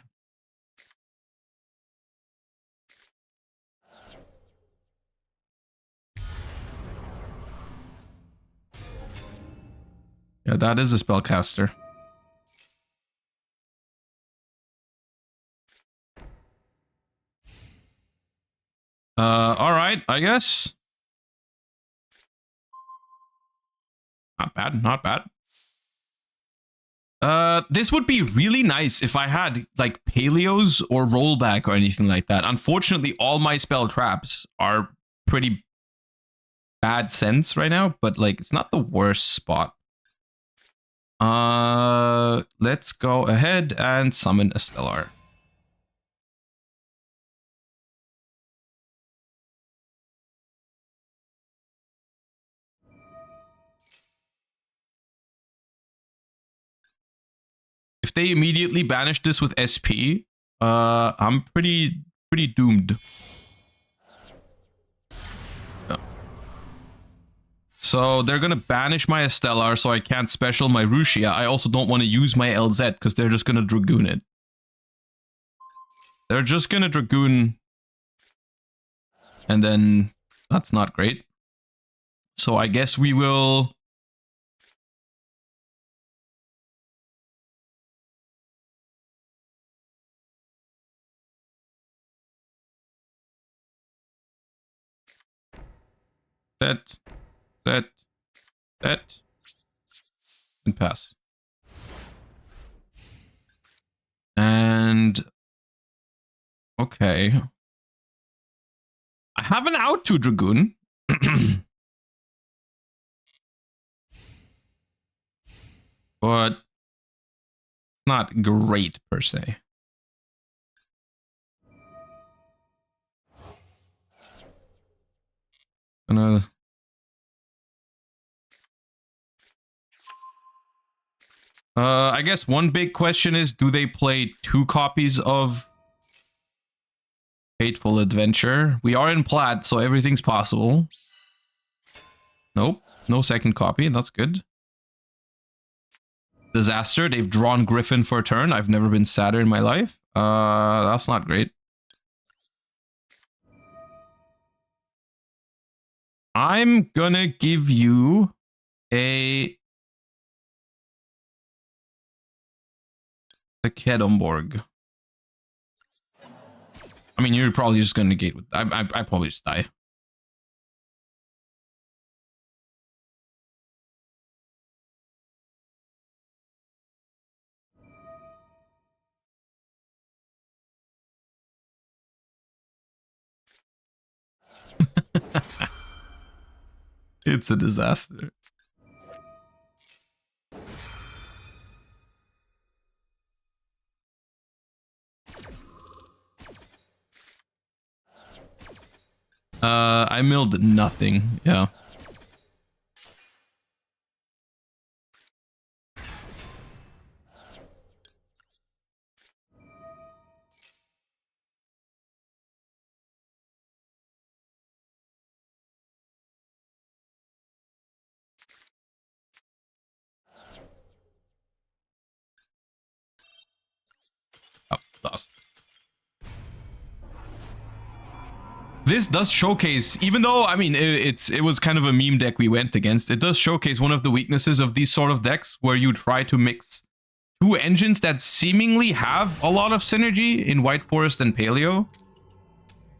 Yeah, that is a spellcaster. All right, I guess. Not bad, not bad. This would be really nice if I had like paleos or rollback or anything like that. Unfortunately, all my spell traps are pretty bad sense right now, but like it's not the worst spot. let's go ahead and summon a Stellar. If they immediately banish this with SP, I'm pretty doomed. Yeah. So they're gonna banish my Estelar, so I can't special my Rushia. I also don't want to use my LZ because they're just gonna Dragoon it. They're just gonna Dragoon, and then that's not great. So I guess we will. Set, and pass. And okay. I have an out to Dragoon. But not great per se. Gonna I guess one big question is, do they play 2 copies of Fateful Adventure? We are in Plat, so everything's possible. Nope, no second copy. That's good. Disaster. They've drawn Griffin for a turn. I've never been sadder in my life. That's not great. I'm gonna give you a Kedonborg. I mean, you're probably just gonna negate with. I probably just die. It's a disaster. I milled nothing. Yeah. Oh, lost. This does showcase, even though, I mean, it was kind of a meme deck we went against, it does showcase one of the weaknesses of these sort of decks, where you try to mix 2 engines that seemingly have a lot of synergy in White Forest and Paleo.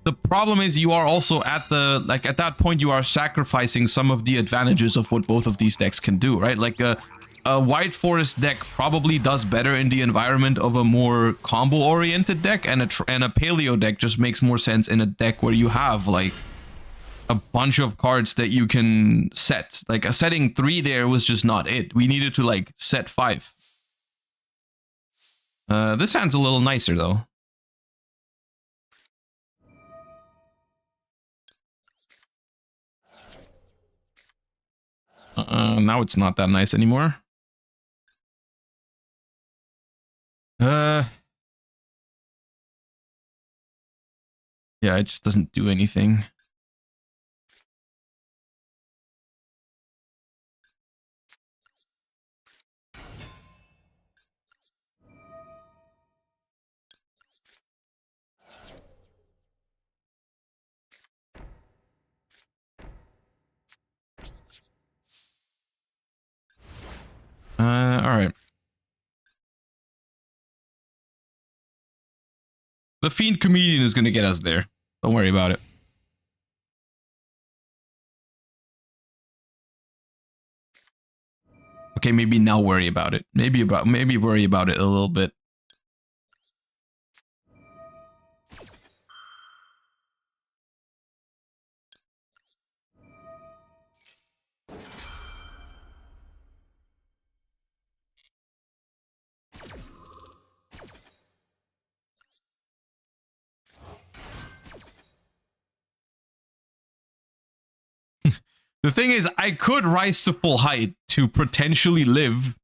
The problem is you are also at the, like, at that point you are sacrificing some of the advantages of what both of these decks can do, right? Like a White Forest deck probably does better in the environment of a more combo-oriented deck, and a Paleo deck just makes more sense in a deck where you have, like, a bunch of cards that you can set. Like, a setting 3 there was just not it. We needed to, like, set 5. This hand's a little nicer, though. Now it's not that nice anymore. Yeah, it just doesn't do anything. Alright. The Fiend Comedian is gonna get us there. Don't worry about it. Okay, maybe now worry about it. Maybe worry about it a little bit. The thing is, I could rise to full height to potentially live,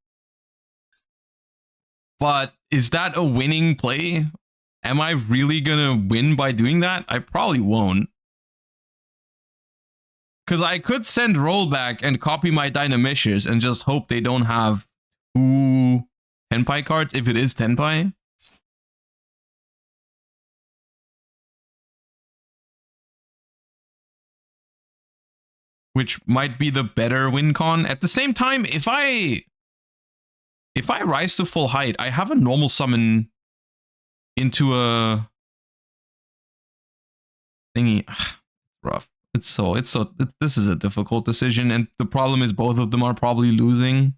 but is that a winning play? Am I really gonna win by doing that? I probably won't. Because I could send rollback and copy my Dynamishes and just hope they don't have 2 Tenpai cards if it is Tenpai. Which might be the better win con. At the same time, if I rise to full height, I have a normal summon into a thingy. Rough. This is a difficult decision, and the problem is both of them are probably losing.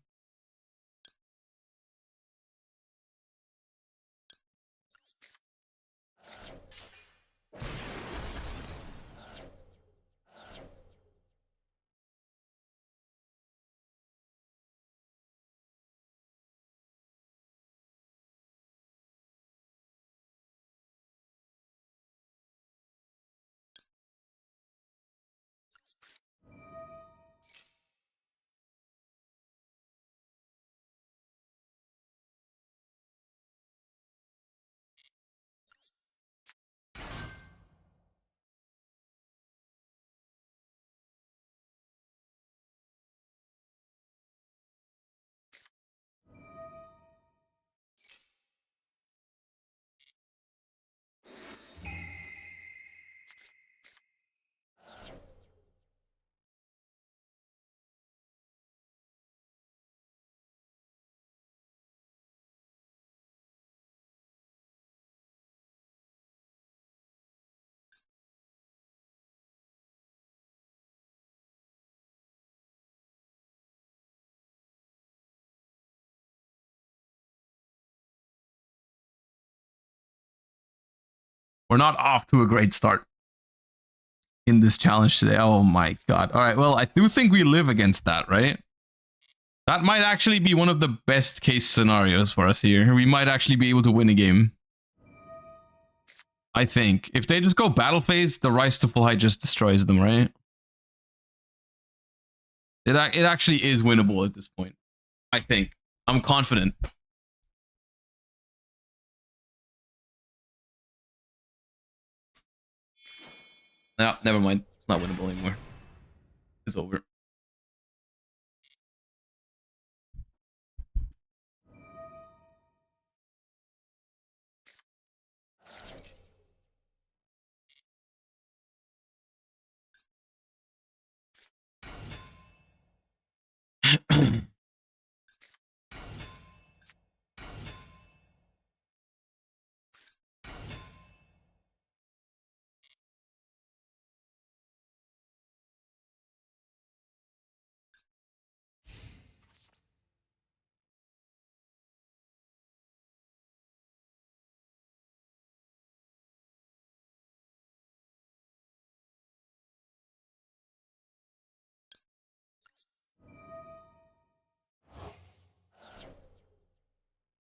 We're not off to a great start in this challenge today. Oh my god. All right, well, I do think we live against that, right? That might actually be one of the best case scenarios for us here. We might actually be able to win a game. I think. If they just go battle phase, the rise to full height just destroys them, right? It actually is winnable at this point. I think. I'm confident. No, never mind. It's not winnable anymore. It's over.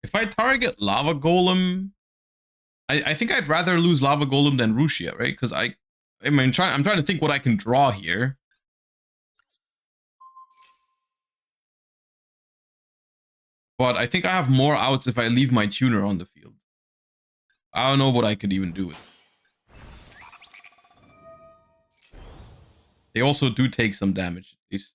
If I target Lava Golem, I think I'd rather lose Lava Golem than Rushia, right? Because I'm trying to think what I can draw here. But I think I have more outs if I leave my tuner on the field. I don't know what I could even do with it. They also do take some damage, at least.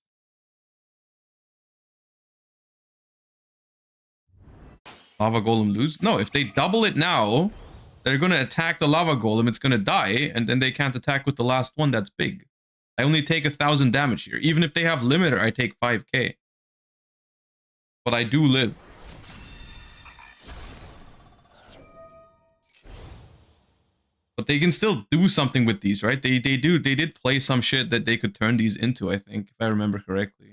Lava Golem lose? No, if they double it now, they're going to attack the Lava Golem. It's going to die, and then they can't attack with the last one that's big. I only take 1,000 damage here. Even if they have limiter, I take 5k. But I do live. But they can still do something with these, right? They did play some shit that they could turn these into, I think, if I remember correctly.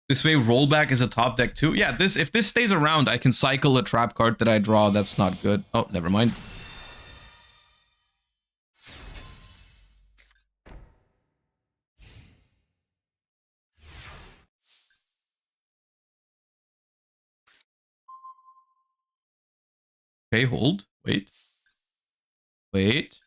This way, rollback is a top deck too. Yeah, this if this stays around, I can cycle a trap card that I draw. That's not good. Oh, never mind. Okay, hold. Wait. Wait.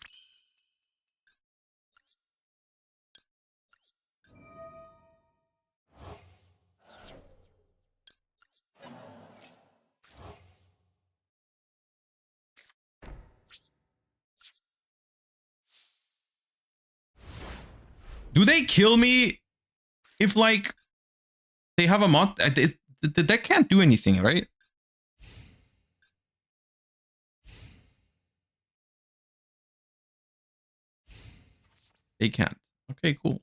Do they kill me if, like, they have a mod? The deck can't do anything, right? They can't. Okay, cool.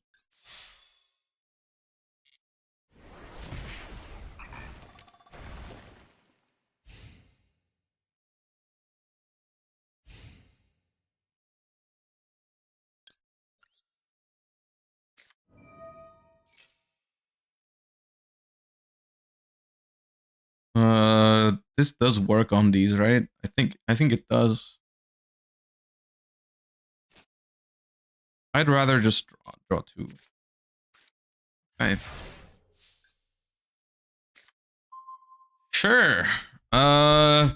This does work on these, right? I think it does. I'd rather just draw two. Okay. Sure.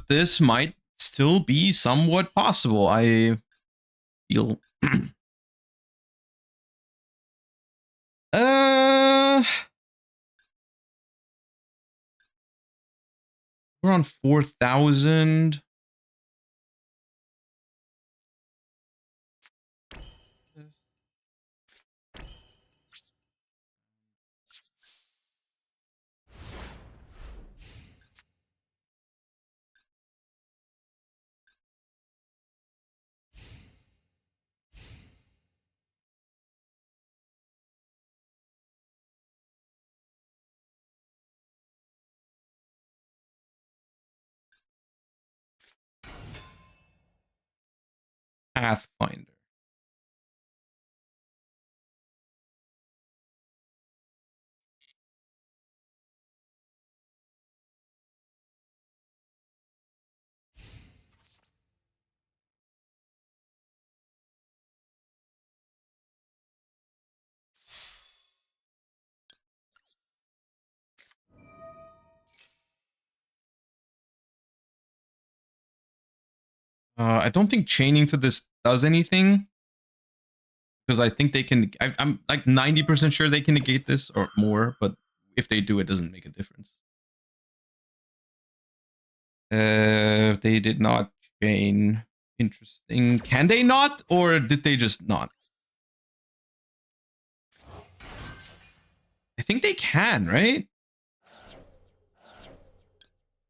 This might still be somewhat possible. I feel. uh, we're on 4,000. Pathfinder. I don't think chaining to this does anything because I think they can. I'm like 90% sure they can negate this or more, but if they do, it doesn't make a difference. They did not chain. Interesting. Can they not, or did they just not? I think they can, right?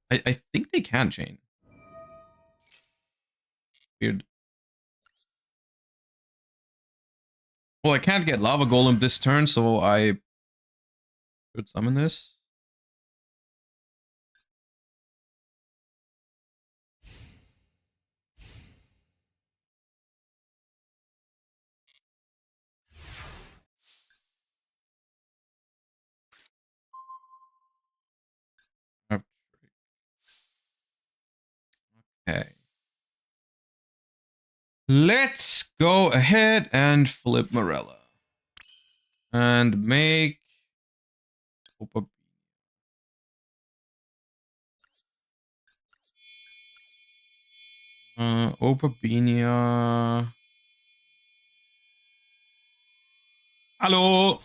I think they can chain. Weird. Well, I can't get Lava Golem this turn, so I should summon this. Okay. Let's go ahead and flip Morella. And make Opabinia. Hallo.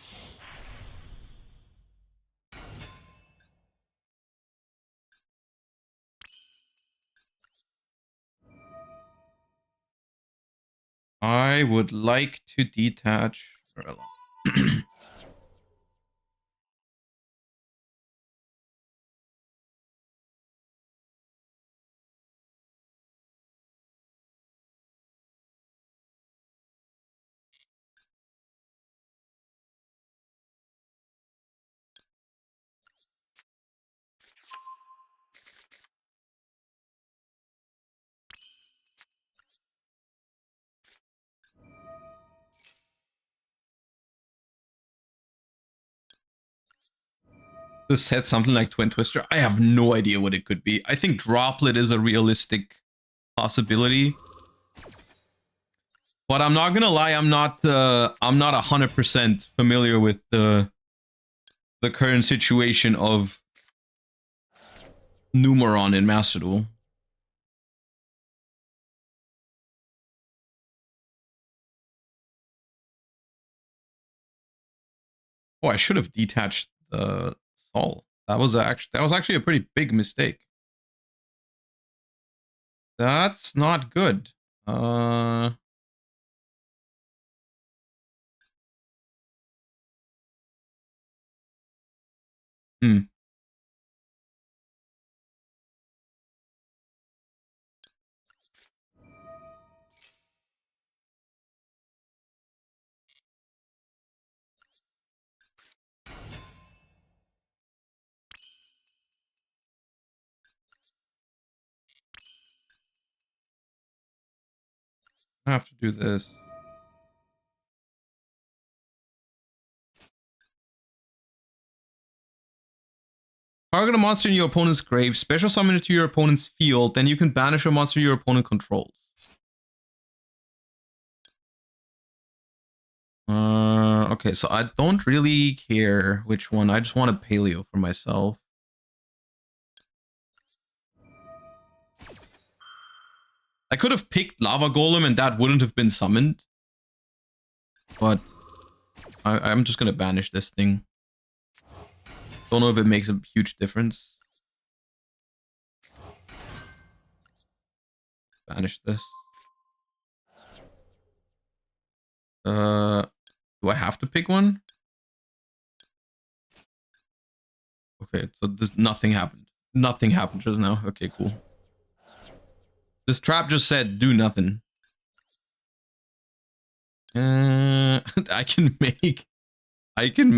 I would like to detach Morella. This said something like Twin Twister. I have no idea what it could be. I think Droplet is a realistic possibility. But I'm not gonna lie, I'm not 100% familiar with the current situation of Numeron in Master Duel. Oh, I should have detached the Sol. That was actually a pretty big mistake. That's not good. Hmm. I have to do this. Target a monster in your opponent's grave, special summon it to your opponent's field, then you can banish a monster your opponent controls. Okay, so I don't really care which one. I just want a paleo for myself. I could have picked Lava Golem and that wouldn't have been summoned. But I'm just gonna banish this thing. Don't know if it makes a huge difference. Banish this. Do I have to pick one? Okay, so nothing happened. Nothing happened just now. Okay, cool. This trap just said do nothing. I can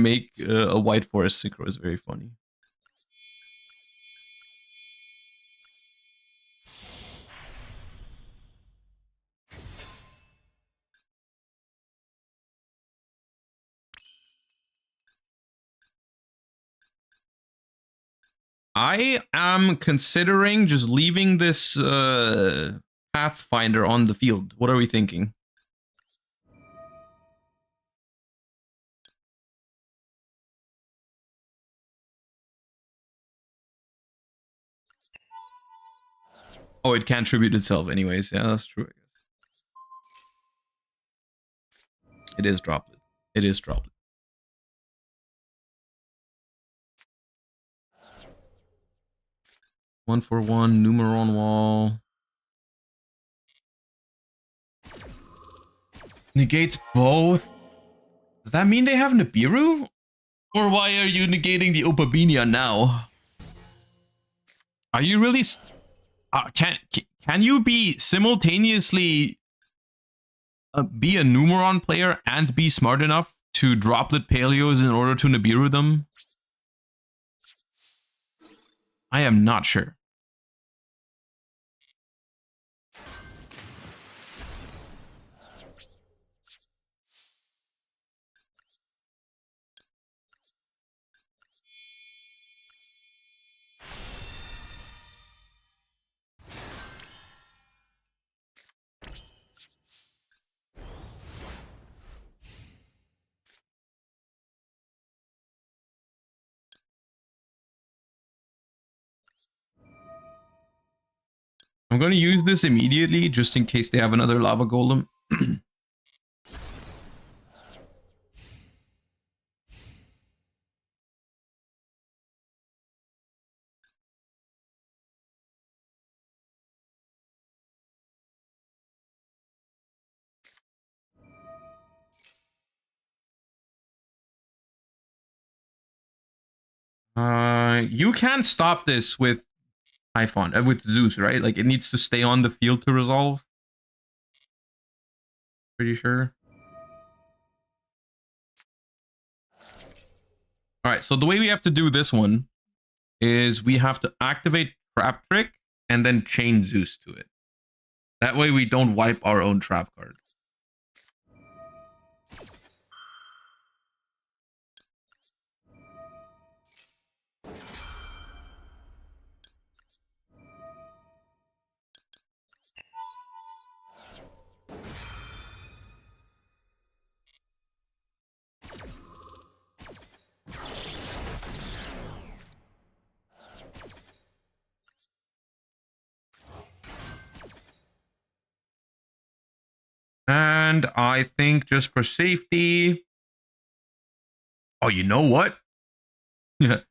make a white forest synchro. Is very funny. I am considering just leaving this Pathfinder on the field. What are we thinking? Oh, it can't tribute itself anyways. Yeah, that's true. It is droplet. It is droplet. One for one, Numeron wall. Negates both. Does that mean they have Nibiru? Or why are you negating the Opabinia now? Are you really... can you be simultaneously be a Numeron player and be smart enough to droplet Paleos in order to Nibiru them? I am not sure. I'm going to use this immediately just in case they have another lava golem. You can't stop this with Typhon, with Zeus, right? Like, it needs to stay on the field to resolve. Pretty sure. All right, so the way we have to do this one is we have to activate Trap Trick and then chain Zeus to it. That way we don't wipe our own trap cards. And I think just for safety... Oh, you know what? Yeah,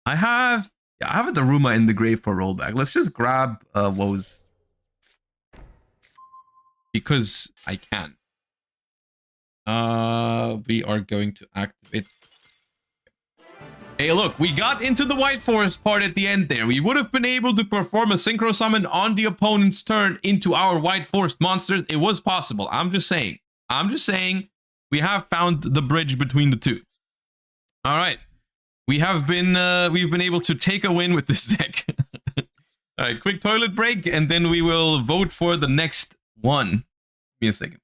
I have a Daruma in the grave for rollback. Let's just grab woes. Because I can. We are going to activate. Hey, look, we got into the White Forest part at the end there. We would have been able to perform a Synchro Summon on the opponent's turn into our White Forest monsters. It was possible. I'm just saying. We have found the bridge between the two. All right. We've been able to take a win with this deck. All right, quick toilet break, and then we will vote for the next one. Give me a second.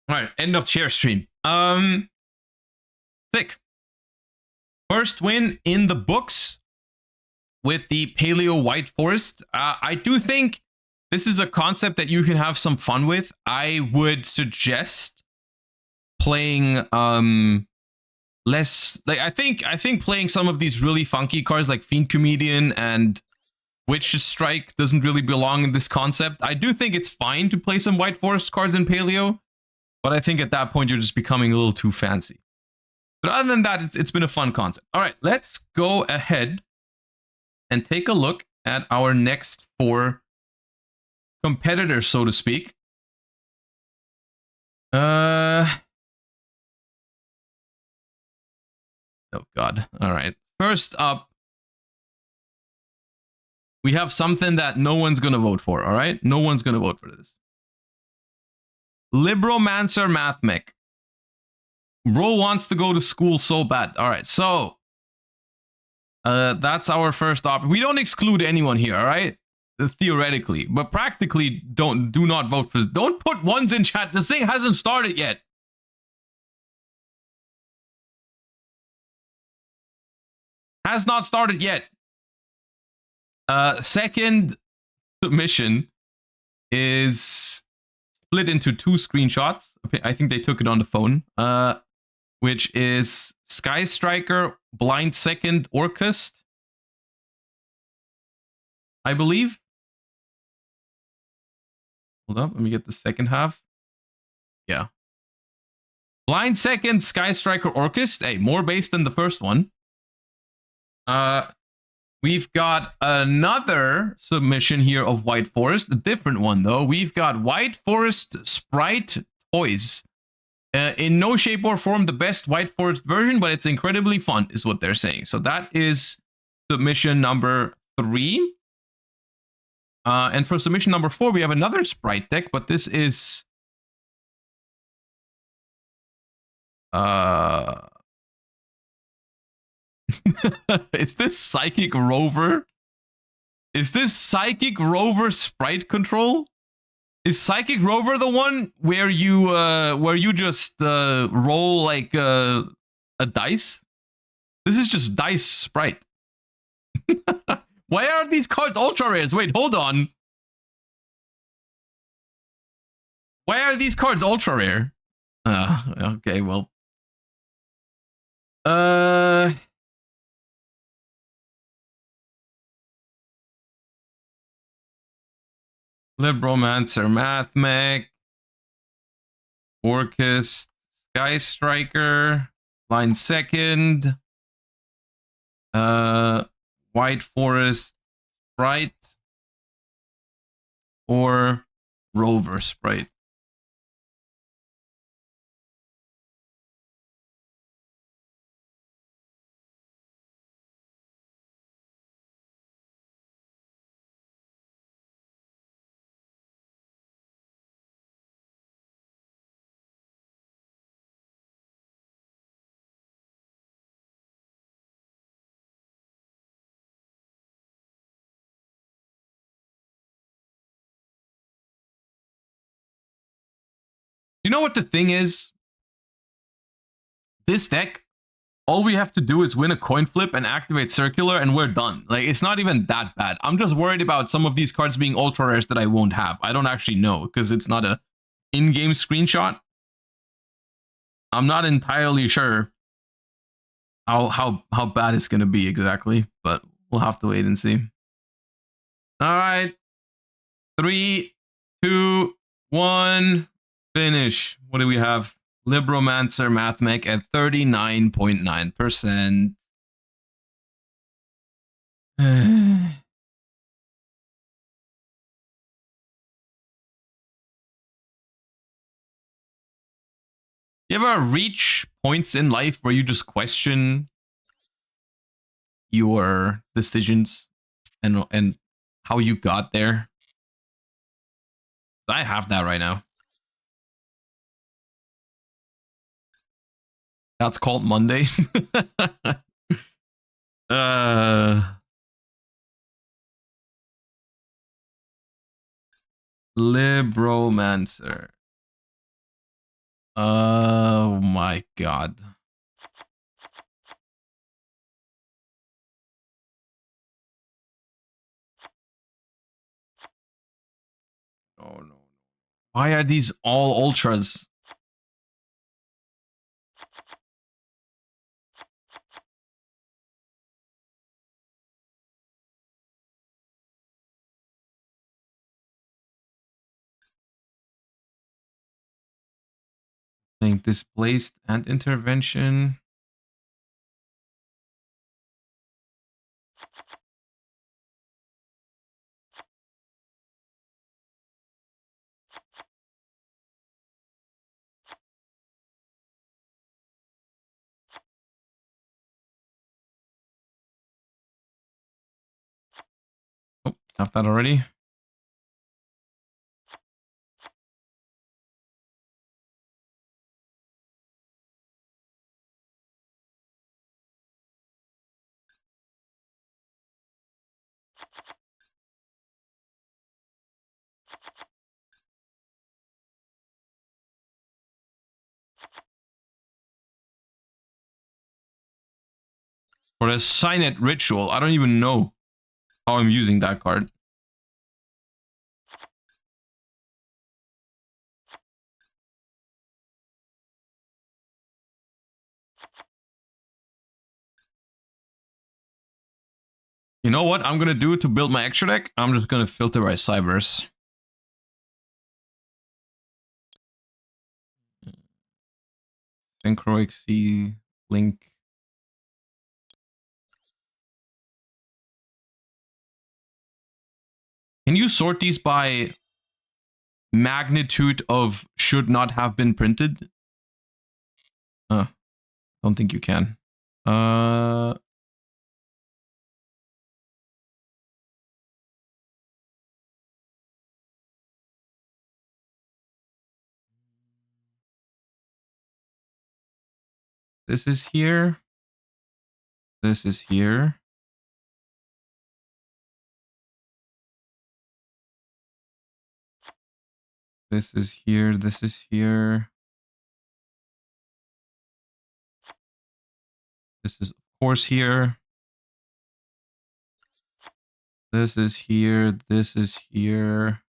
All right, end of chair stream. Thick. First win in the books with the Paleo White Forest. I do think this is a concept that you can have some fun with. I would suggest playing less, like I think playing some of these really funky cards like Fiend Comedian and Witch's Strike doesn't really belong in this concept. I do think it's fine to play some White Forest cards in Paleo, but I think at that point you're just becoming a little too fancy. But other than that, it's been a fun concept. All right, let's go ahead and take a look at our next 4 competitors, so to speak. Oh God. All right. First up, we have something that no one's going to vote for, all right? No one's going to vote for this. Libromancer Math Mech. Bro wants to go to school so bad. All right, so that's our first option. We don't exclude anyone here, all right? Theoretically, but practically, do not vote for this. Don't put ones in chat. This thing hasn't started yet. Has not started yet. Second submission is split into 2 screenshots. I think they took it on the phone. Which is Sky Striker, Blind Second, Orcust, I believe. Hold up, let me get the second half. Yeah. Blind Second, Sky Striker, Orcust. Hey, more base than the first one. We've got another submission here of White Forest, a different one though. We've got White Forest Sprite Toys. In no shape or form the best White Forest version, but it's incredibly fun, is what they're saying. So that is submission number 3. And for submission number 4, we have another Sprite deck, but this is... Is this Psychic Rover? Is this Psychic Rover Sprite Control? Is Psychic Rover the one where you just roll like a dice? This is just dice sprite. Why are these cards ultra rares? Wait, hold on. Why are these cards ultra rare? Okay, well. Libromancer, Math Mech, Orcus, Sky Striker, Line Second, White Forest, Sprite, or Rover Sprite. You know what the thing is? This deck, all we have to do is win a coin flip and activate circular and we're done. Like, it's not even that bad. I'm just worried about some of these cards being ultra rares that I won't have. I don't actually know because it's not a in-game screenshot. I'm not entirely sure how bad it's gonna be exactly, but we'll have to wait and see. All right, 3, 2, 1, finish. What do we have? Libromancer Math Mech at 39.9%. You ever reach points in life where you just question your decisions and how you got there? I have that right now. That's called Monday. Libromancer. Oh my god. Oh no. Why are these all ultras? I think displaced and intervention. Oh, have that already. For a sign it ritual. I don't even know how I'm using that card. You know what I'm gonna do to build my extra deck? I'm just gonna filter by Cybers. Synchro XC, Link. Can you sort these by magnitude of should not have been printed? Don't think you can. This is here. This is here. This is here. This is here. This is, of course, here. This is here. This is here.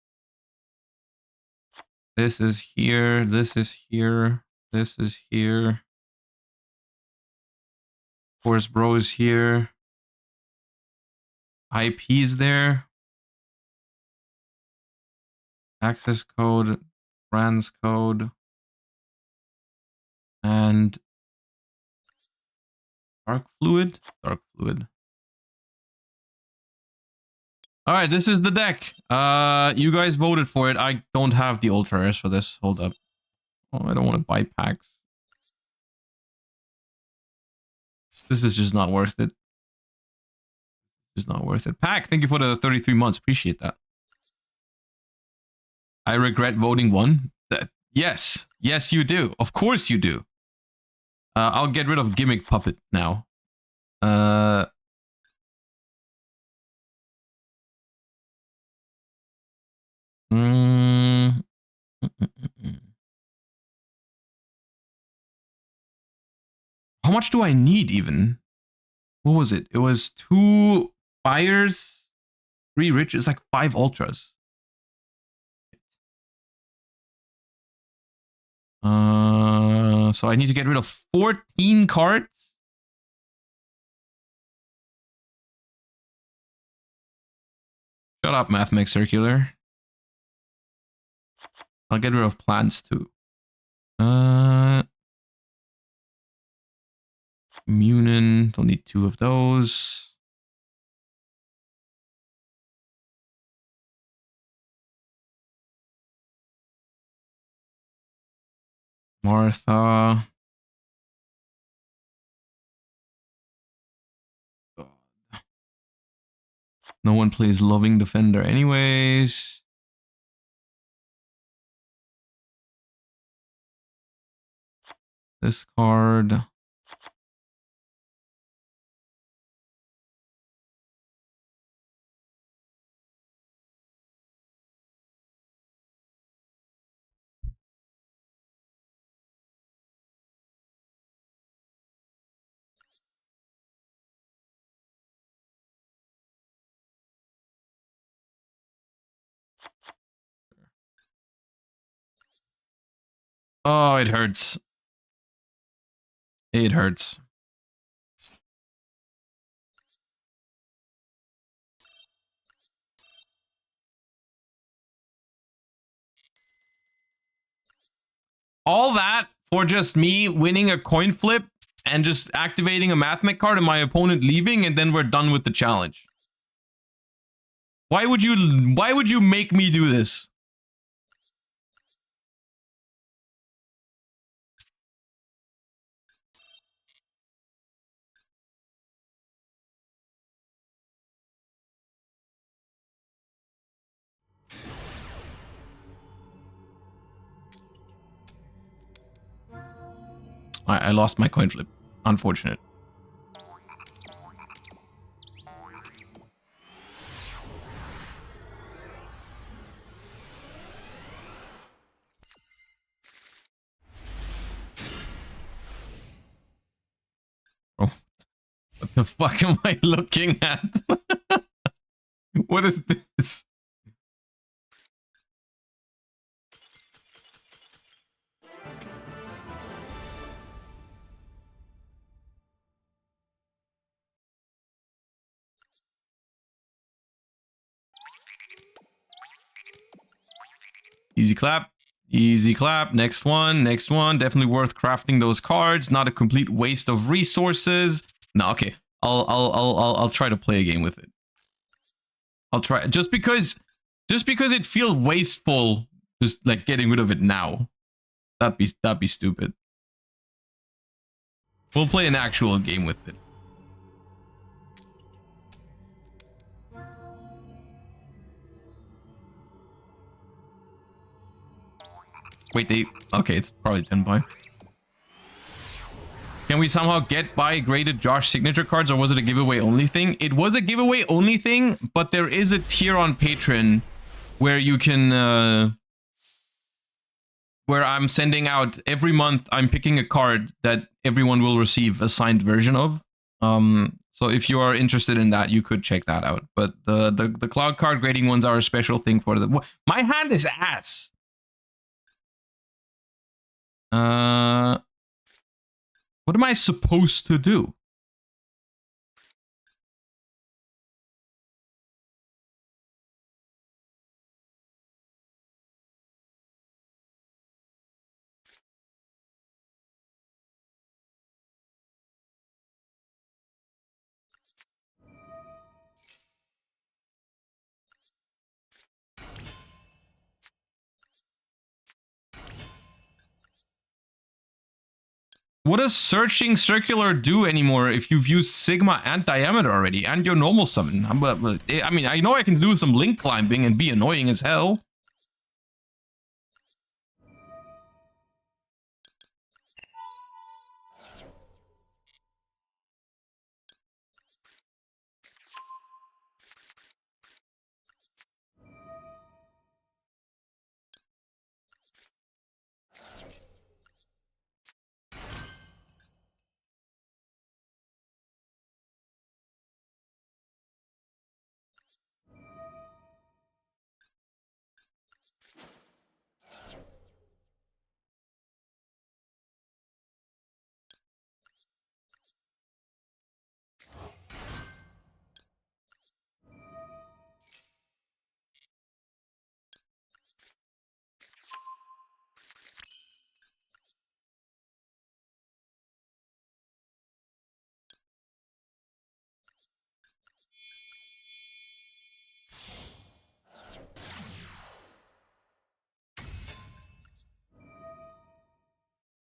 This is here. This is here. This is here. Of course, bro is here. IP's there. Access code, brands code, and dark fluid. Dark fluid. All right, this is the deck. You guys voted for it. I don't have the ultra rares for this. Hold up. Oh, I don't want to buy packs. This is just not worth it. Just not worth it. Pack, thank you for the 33 months. Appreciate that. I regret voting one. Yes. Yes, you do. Of course you do. I'll get rid of Gimmick Puppet now. How much do I need even? What was it? It was 2 fires, 3 riches, like 5 ultras. So I need to get rid of 14 cards. Shut up, Mathmech Circular. I'll get rid of plants too. Munin, don't need 2 of those. Martha. God. No one plays Loving Defender anyways. This card. Oh, it hurts. It hurts. All that for just me winning a coin flip and just activating a Mathmech card and my opponent leaving, and then we're done with the challenge. Why would you make me do this? I lost my coin flip. Unfortunate. Oh, what the fuck am I looking at? What is this? Easy clap. Easy clap. Next one. Next one. Definitely worth crafting those cards. Not a complete waste of resources. No, okay. I'll try to play a game with it. I'll try just because it feels wasteful just like getting rid of it now. That'd be stupid. We'll play an actual game with it. Wait, okay, it's probably 10 buy. Can we somehow get buy graded Josh signature cards, or was it a giveaway only thing? It was a giveaway only thing, but there is a tier on Patreon where you can where I'm sending out every month. I'm picking a card that everyone will receive a signed version of. So if you are interested in that, you could check that out. But the cloud card grading ones are a special thing for the... My hand is ass. What am I supposed to do? What does searching circular do anymore if you've used Sigma and Diameter already and your normal summon? I mean, I know I can do some link climbing and be annoying as hell.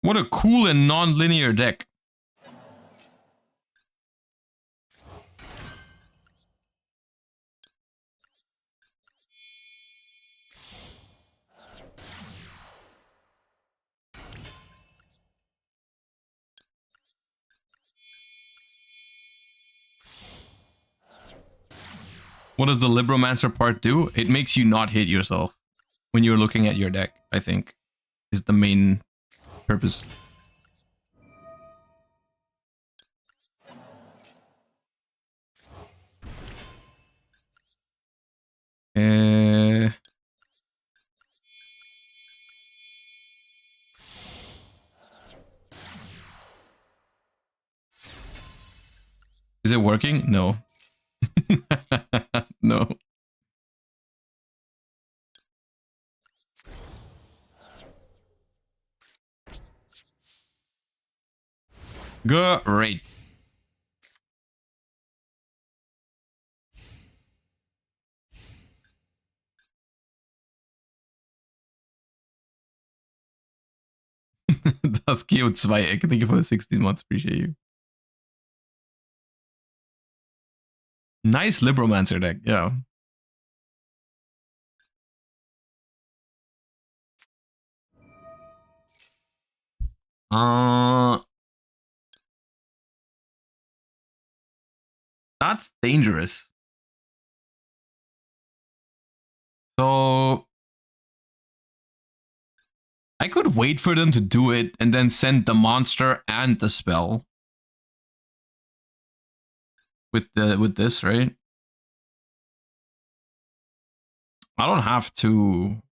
What a cool and non-linear deck. What does the Libromancer part do? It makes you not hit yourself when you're looking at your deck, I think, is the main purpose. Is it working? No. No. Great. Duskio 2, thank you for the 16 months, appreciate you. Nice Libromancer deck, yeah. That's dangerous. So I could wait for them to do it and then send the monster and the spell with this, right? I don't have to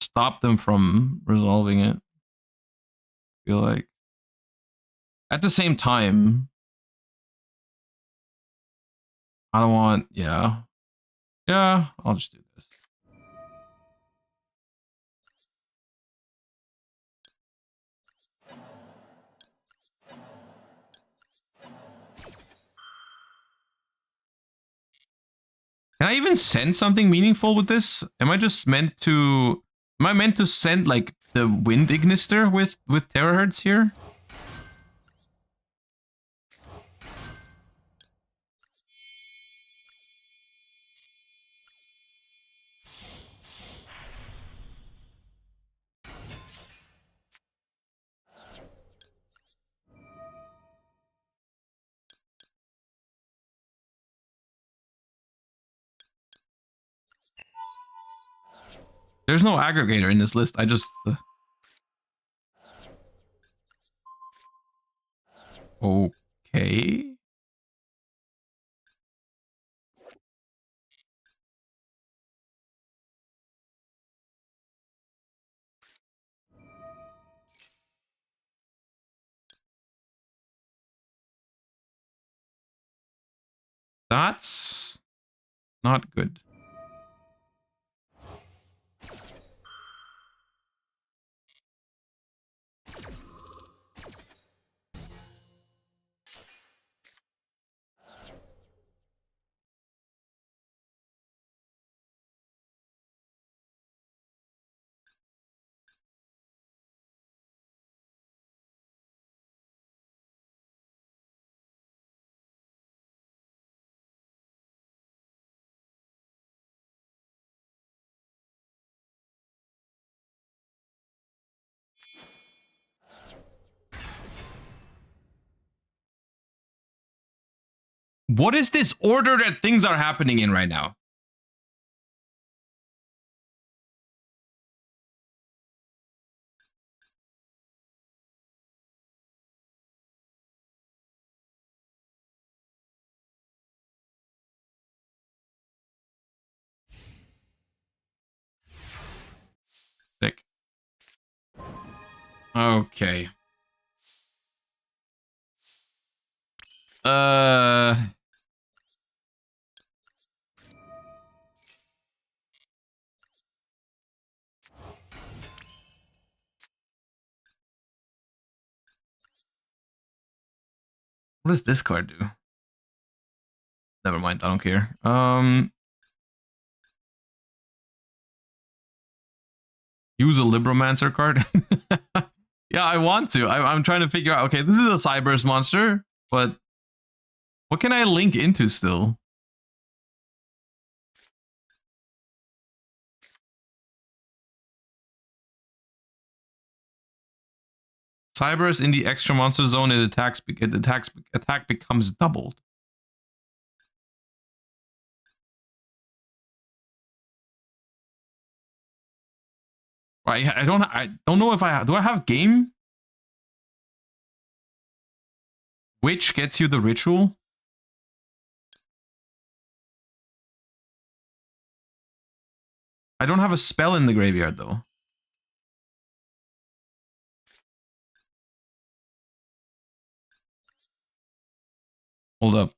stop them from resolving it. I feel like at the same time, I don't want, yeah, I'll just do this. Can I even send something meaningful with this? Am I meant to send like the Wind Ignister with terahertz here? There's no aggregator in this list. I just... Okay. That's not good. What is this order that things are happening in right now? Sick. Okay. Uh... What does this card do? Never mind, I don't care. Use a Libromancer card. Yeah, I want to. I'm trying to figure out. Okay, this is a Cyberse monster, but what can I link into still? Cyberse in the extra monster zone. Attack becomes doubled. Right, I don't know if do I have game? Which gets you the ritual? I don't have a spell in the graveyard though. Hold up.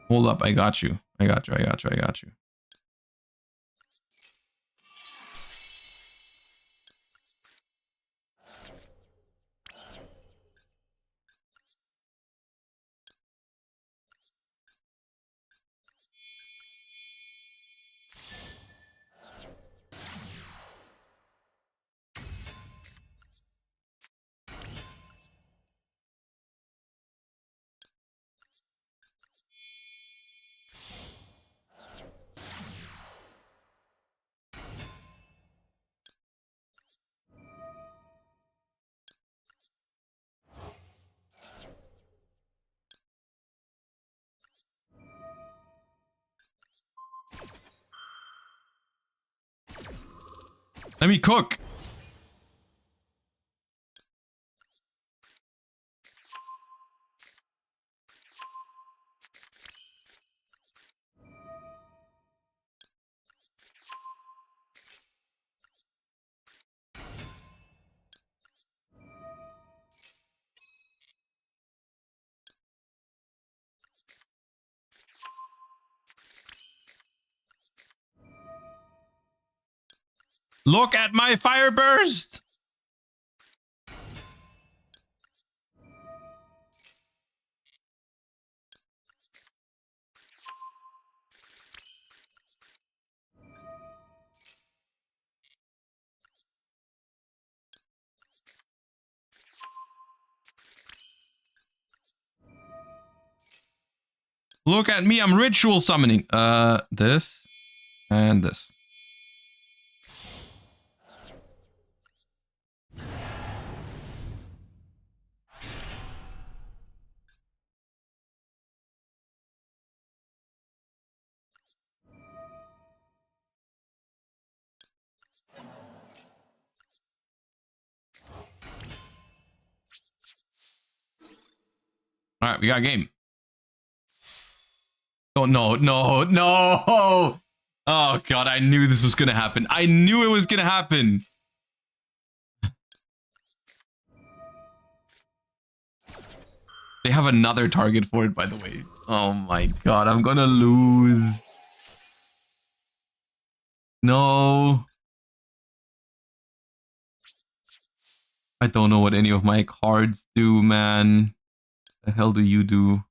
Hold up, I got you. I got you. Let me cook. Look at my fire burst. Look at me, I'm ritual summoning. This and this. All right, we got a game. Oh, no, no, no. Oh, God, I knew this was going to happen. I knew it was going to happen. They have another target for it, by the way. Oh, my God, I'm going to lose. No. I don't know what any of my cards do, man. The hell do you do?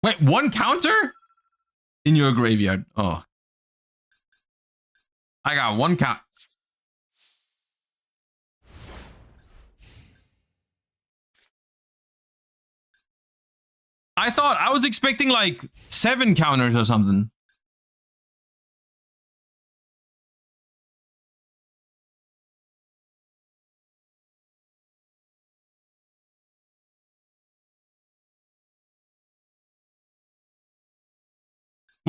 Wait, one counter? In your graveyard. Oh. I got one count. I was expecting like 7 counters or something.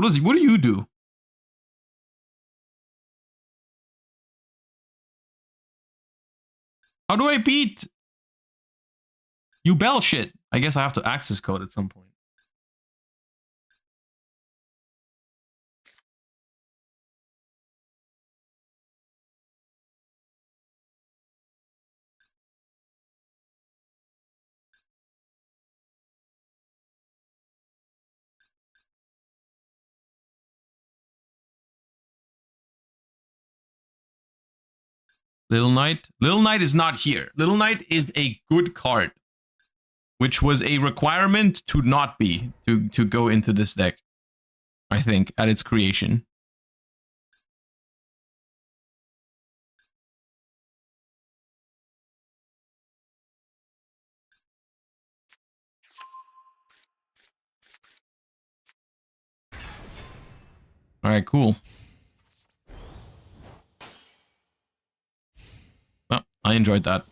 What do you do? How do I beat you bell shit? I guess I have to access code at some point. Little Knight? Little Knight is not here. Little Knight is a good card, which was a requirement to not be, to go into this deck, I think, at its creation. All right, cool. Well, I enjoyed that.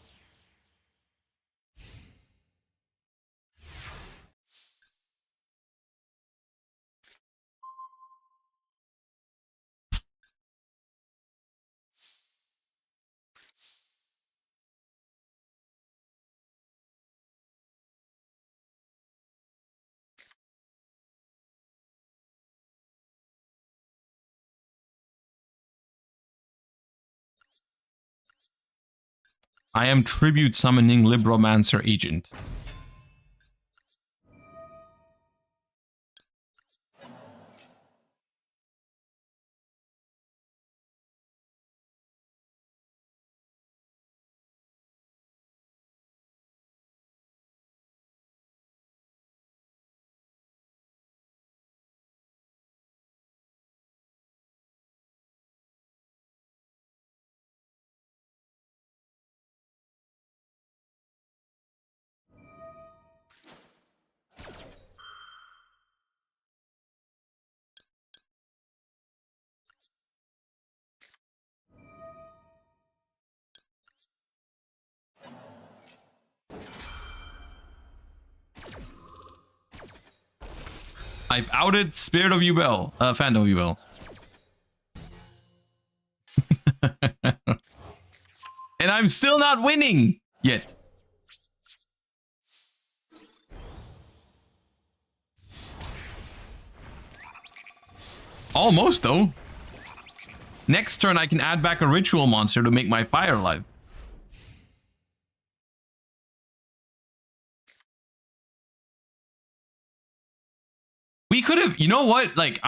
I am tribute summoning Libromancer Agent. I've outed Spirit of Yubel, Phantom of Yubel. And I'm still not winning yet. Almost, though. Next turn, I can add back a ritual monster to make my fire alive. We could have, you know what? Like,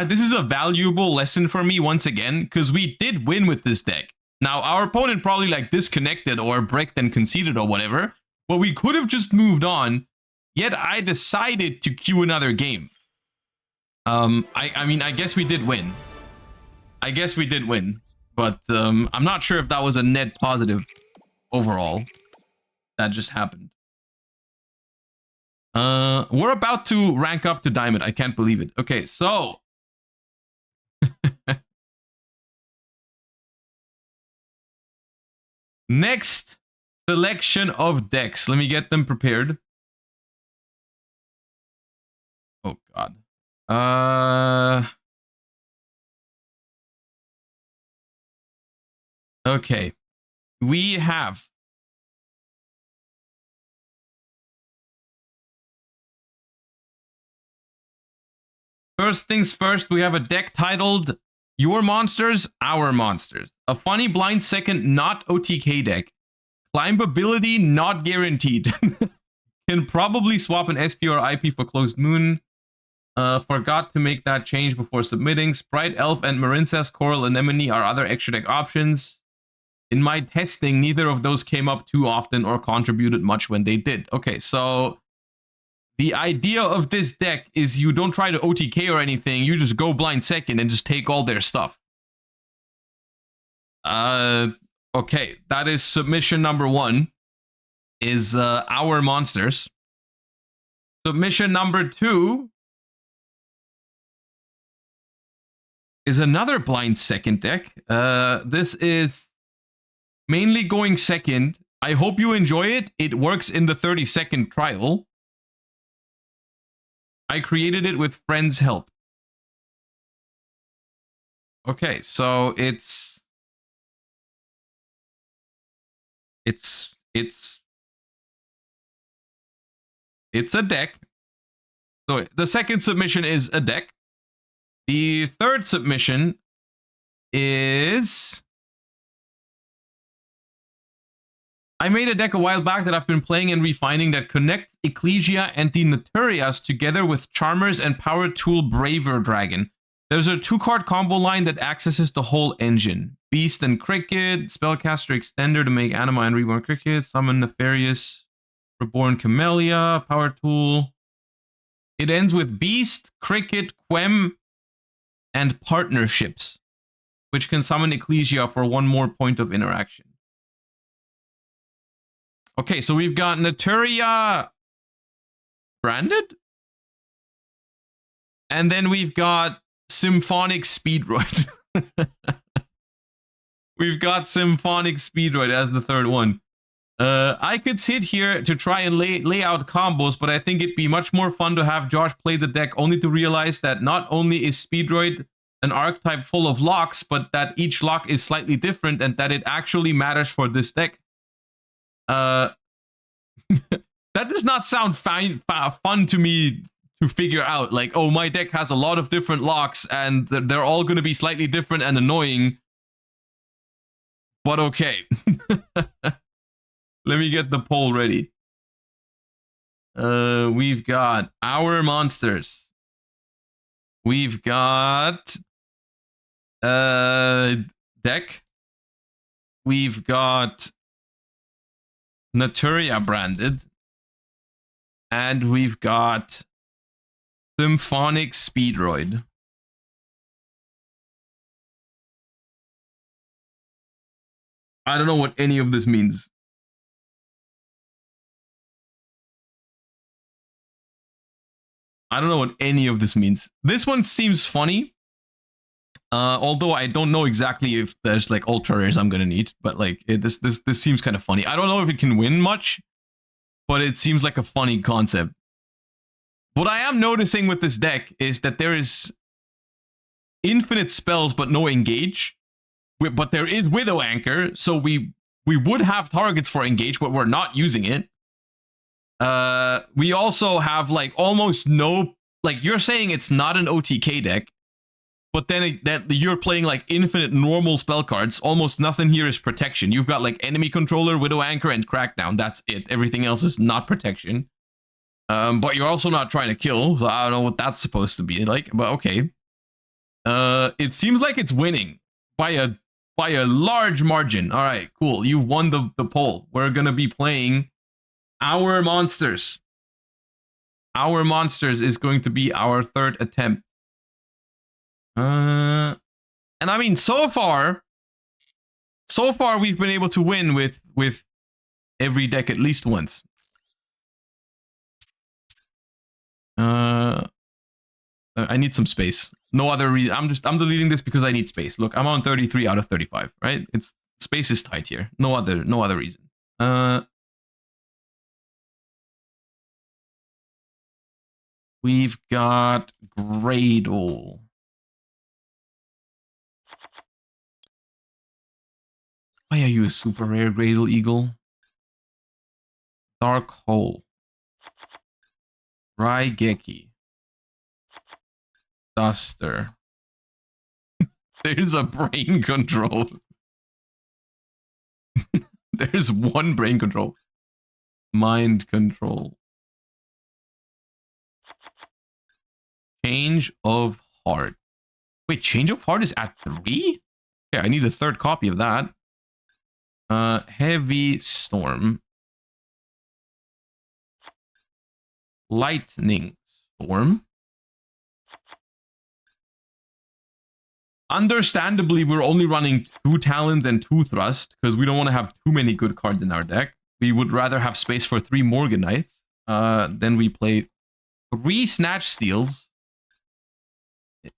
this is a valuable lesson for me once again, because we did win with this deck. Now, our opponent probably like disconnected or bricked and conceded or whatever, but we could have just moved on. Yet I decided to queue another game. I mean, I guess we did win. I guess we did win, but I'm not sure if that was a net positive. overall. That just happened. We're about to rank up to Diamond. I can't believe it. Okay, so... Next selection of decks. Let me get them prepared. Oh, God. Okay. We have... First things first, we have a deck titled Your Monsters, Our Monsters. A funny blind second, not OTK deck. Climbability not guaranteed. Can probably swap an SP or IP for Closed Moon. Forgot to make that change before submitting. Sprite, Elf, and Marincess, Coral, Anemone are other extra deck options. In my testing, neither of those came up too often or contributed much when they did. Okay, so... The idea of this deck is you don't try to OTK or anything. You just go blind second and just take all their stuff. Okay. That is submission number 1. Is Our Monsters. Submission number 2 is another blind second deck. This is mainly going second. I hope you enjoy it. It works in the 30-second trial. I created it with friends' help. Okay, so it's a deck. So the second submission is a deck. The third submission is... I made a deck a while back that I've been playing and refining that connects Ecclesia and the Naturias together with Charmers and Power Tool Braver Dragon. There's a 2-card combo line that accesses the whole engine. Beast and Cricket, Spellcaster Extender to make Anima and Reborn Cricket, Summon Nefarious, Reborn Camellia, Power Tool. It ends with Beast, Cricket, Quem, and Partnerships, which can summon Ecclesia for 1 more point of interaction. Okay, so we've got Naturia branded. And then we've got Symphonic Speedroid. We've got Symphonic Speedroid as the third one. I could sit here to try and lay out combos, but I think it'd be much more fun to have Josh play the deck, only to realize that not only is Speedroid an archetype full of locks, but that each lock is slightly different and that it actually matters for this deck. That does not sound fun to me to figure out. Like, oh, my deck has a lot of different locks and they're all going to be slightly different and annoying. But okay. Let me get the poll ready. We've got Our Monsters. We've got deck. We've got Naturia branded. And we've got Symphonic Speedroid. I don't know what any of this means. I don't know what any of this means. This one seems funny. Although I don't know exactly if there's like ultra rares I'm gonna need, but like this seems kind of funny. I don't know if it can win much, but it seems like a funny concept. What I am noticing with this deck is that there is infinite spells but no engage. But there is Widow Anchor, so we would have targets for engage, but we're not using it. We also have like almost no, like you're saying it's not an OTK deck, but then that you're playing like infinite normal spell cards. Almost nothing here is protection. You've got like Enemy Controller, Widow Anchor, and Crackdown. That's it. Everything else is not protection. But you're also not trying to kill, so I don't know what that's supposed to be like, but okay. It seems like it's winning by a large margin. All right, cool. You won the poll. We're going to be playing Our Monsters. Our Monsters is going to be our third attempt. And I mean, so far we've been able to win with every deck at least once. I need some space. No other reason. I'm deleting this because I need space. Look, I'm on 33 out of 35, right? It's space is tight here. No other reason. We've got Gradle. Why are you a super rare Gradle Eagle? Dark Hole. Raigeki. Duster. There's a brain control. There's one brain control. Mind control. Change of Heart. Wait, Change of Heart is at 3? Okay, I need a third copy of that. Heavy Storm. Lightning Storm. Understandably, we're only running 2 Talons and 2 Thrust because we don't want to have too many good cards in our deck. We would rather have space for 3 Morganites. Then we play 3 Snatch Steals,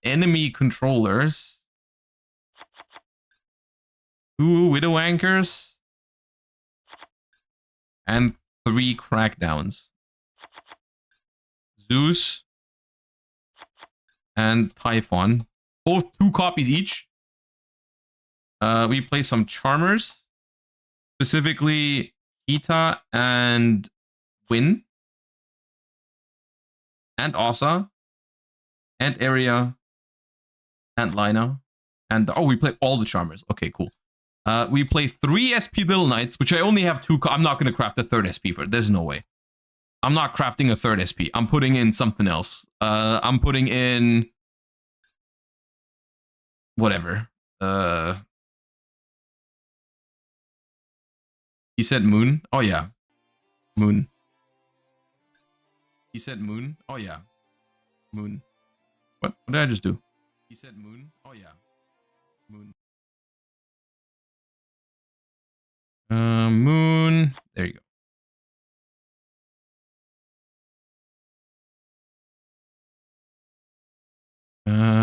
enemy controllers, 2 Widow Anchors, and 3 Crackdowns. Zeus and Typhon. Both 2 copies each. We play some Charmers, specifically Hita and Win, and Asa, and Area, and Lina, and oh, we play all the Charmers. Okay, cool. We play 3 SP Little Knights, which I only have 2. I'm not going to craft a third SP for it. There's no way. I'm not crafting a third SP. I'm putting in something else. I'm putting in whatever. He said Moon. Oh yeah, Moon. He said Moon. Oh yeah, Moon. What did I just do? He said Moon. Oh yeah, Moon. Moon. There you go.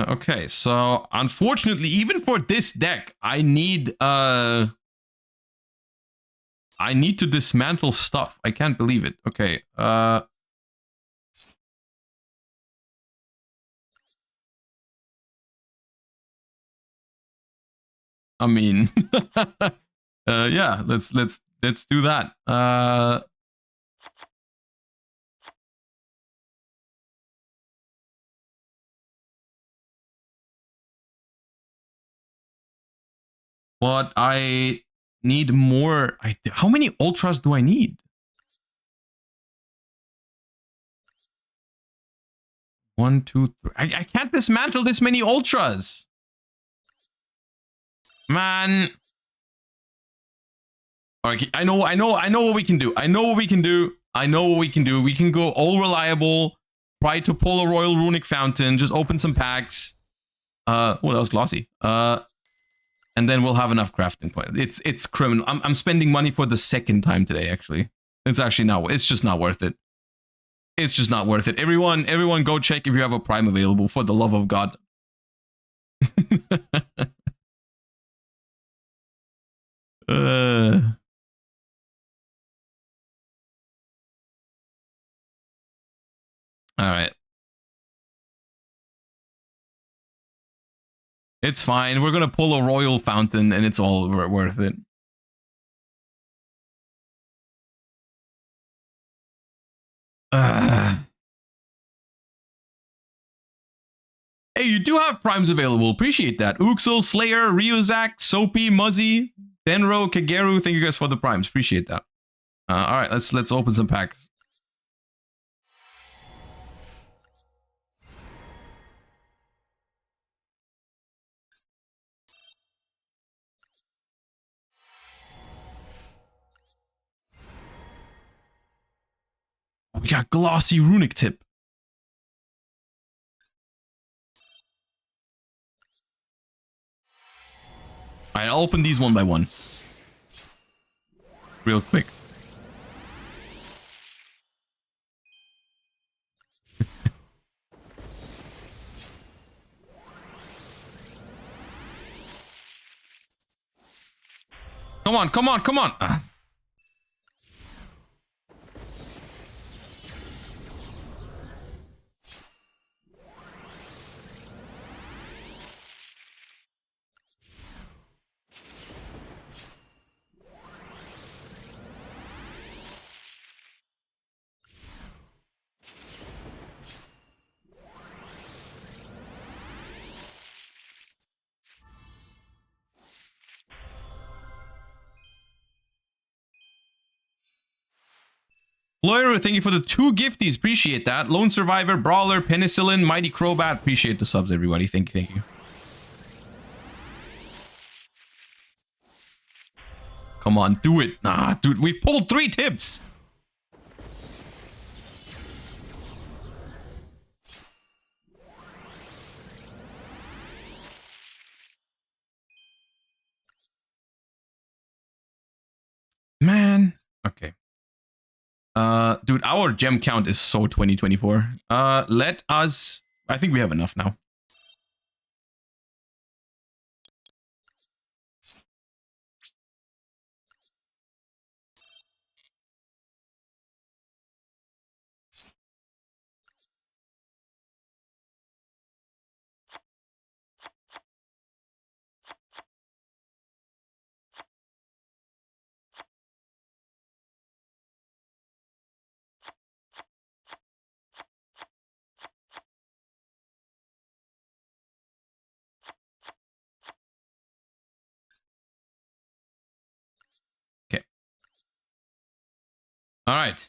Okay, so unfortunately, even for this deck, I need to dismantle stuff. I can't believe it. Okay, I mean, yeah, let's do that. But I need more. How many ultras do I need? 1, 2, 3. I can't dismantle this many ultras. Man. Okay, I know what we can do. I know what we can do. We can go all reliable. Try to pull a Royal Runic Fountain. Just open some packs. What else? Glossy. And then we'll have enough crafting points. It's criminal. I'm spending money for the second time today, actually. It's actually not. It's just not worth it. It's just not worth it. Everyone go check if you have a Prime available, for the love of God. All right. It's fine. We're going to pull a Royal Fountain and it's all worth it. Hey, you do have primes available. Appreciate that. Uxel, Slayer, Ryuzak, Soapy, Muzzy, Denro, Kageru. Thank you guys for the primes. Appreciate that. All right, let's open some packs. We got Glossy Runic Tip. All right, I'll open these one by one. Real quick. Come on, come on, come on. Lawyer, thank you for the 2 gifties. Appreciate that. Lone Survivor, Brawler, Penicillin, Mighty Crobat. Appreciate the subs, everybody. Thank you, thank you. Come on, do it. Nah, dude, we've pulled 3 tips. Man. Okay. Dude, our gem count is so 2024. Let us... I think we have enough now. Okay. All right.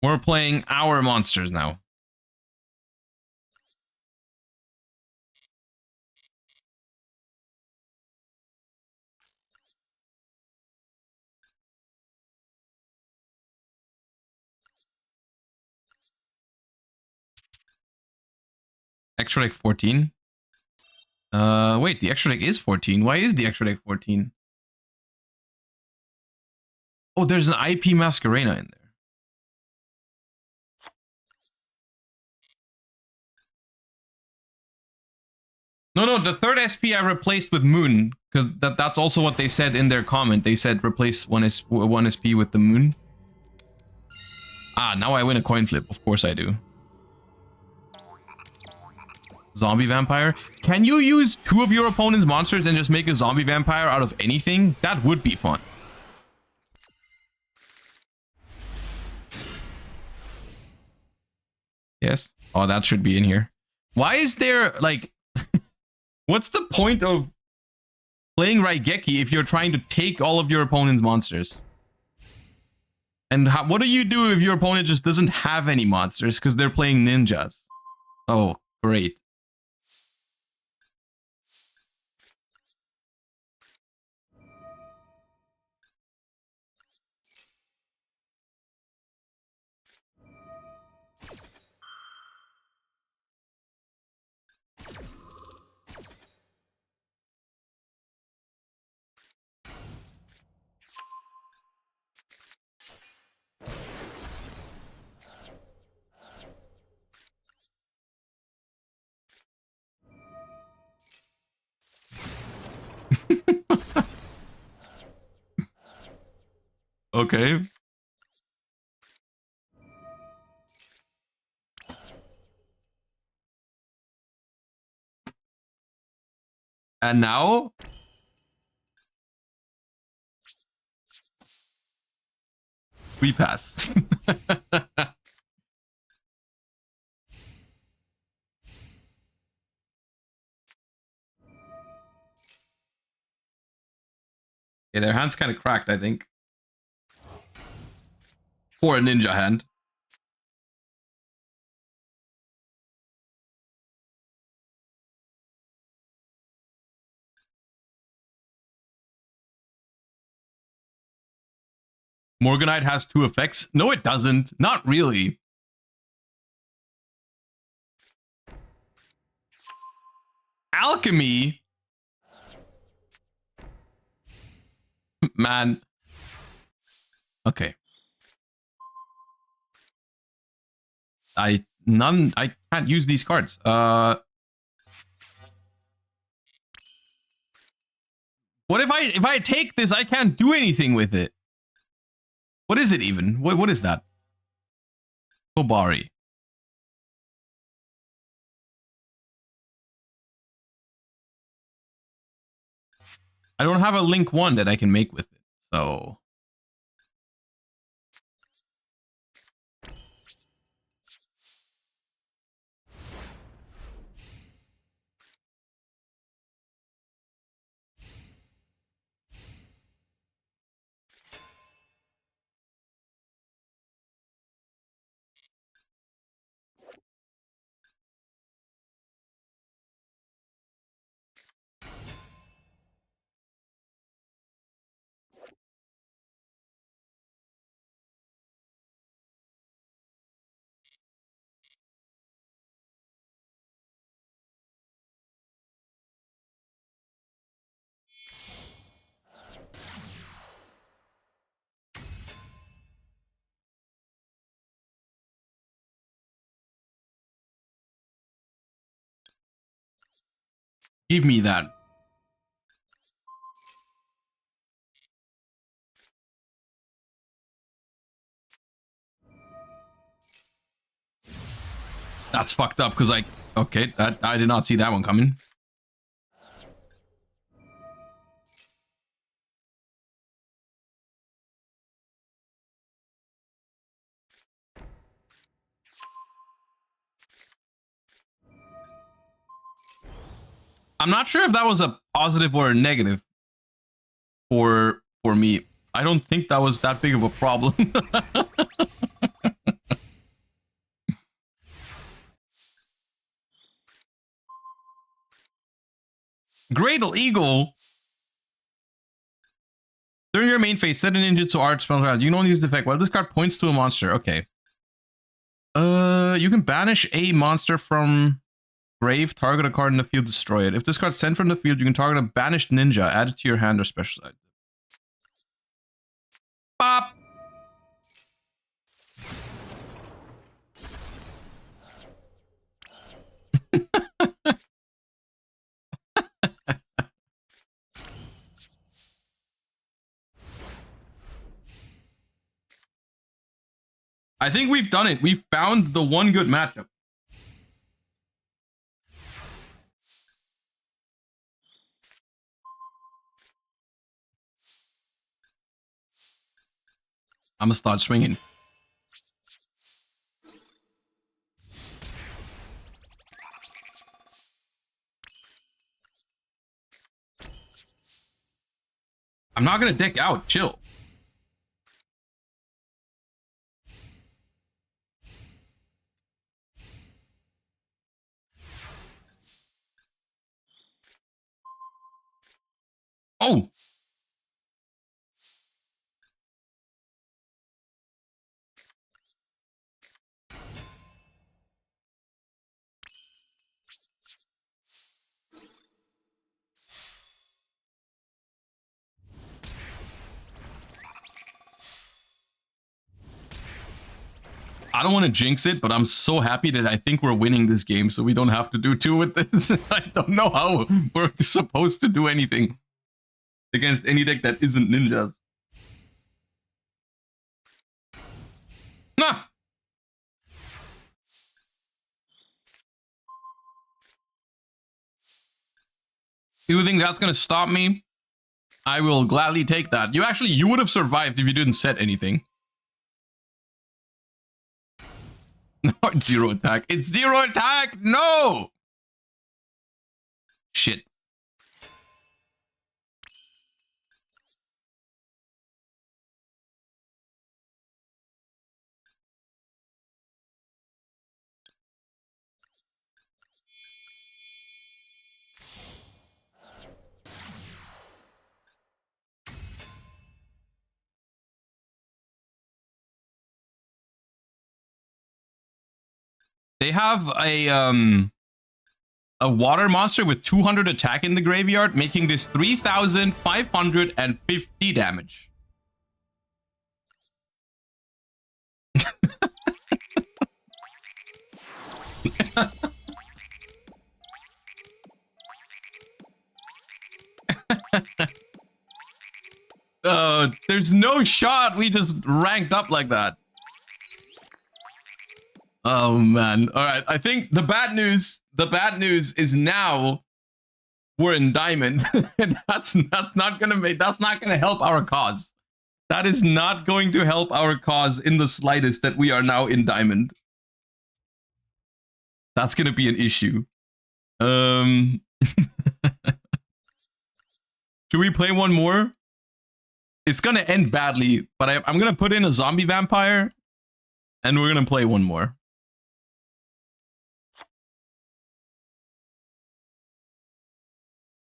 We're playing our monsters now. Extra deck 14. Wait, the extra deck is 14. Why is the extra deck 14? Oh, there's an IP Masquerena in there. No, the third SP I replaced with Moon, because that's also what they said in their comment. They said replace one SP with the Moon. Ah, now I win a coin flip. Of course I do. Zombie vampire. Can you use 2 of your opponent's monsters and just make a zombie vampire out of anything? That would be fun. Yes. Oh, that should be in here. Why is there, like... What's the point of playing Raigeki if you're trying to take all of your opponent's monsters? And what do you do if your opponent just doesn't have any monsters because they're playing ninjas? Oh, great. Okay. And now? We pass. Yeah, their hand's kind of cracked, I think. For a ninja hand. Morganite has 2 effects. No, it doesn't. Not really. Alchemy? Man. Okay. I can't use these cards. What if I take this? I can't do anything with it. What is it even? What is that? Kobari. I don't have a link 1 that I can make with it, so. Give me that. That's fucked up because okay, I did not see that one coming. I'm not sure if that was a positive or a negative for me. I don't think that was that big of a problem. Great Eagle. During your main phase, set a ninjutsu art spell around. You can only use the effect while this card points to a monster. Okay. You can banish a monster from grave, target a card in the field, destroy it. If this card's sent from the field, you can target a banished ninja, add it to your hand or special side. Pop! I think we've done it. We've found the one good matchup. I'm gonna start swinging. I'm not gonna deck out. Chill. Oh! I don't want to jinx it, but I'm so happy that I think we're winning this game, so we don't have to do 2 with this. I don't know how we're supposed to do anything against any deck that isn't ninjas. Nah! You think that's gonna stop me? I will gladly take that. You would have survived if you didn't set anything. No, it's 0 attack. It's 0 attack! No! Shit. They have a water monster with 200 attack in the graveyard, making this 3,550 damage. There's no shot we just ranked up like that. Oh man. All right. I think the bad news is now we're in diamond. that's not gonna help our cause. That is not going to help our cause in the slightest that we are now in diamond. That's gonna be an issue. Should we play one more? It's gonna end badly, but I'm gonna put in a zombie vampire, and we're gonna play one more.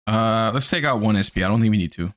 Let's take out one SP. I don't think we need to.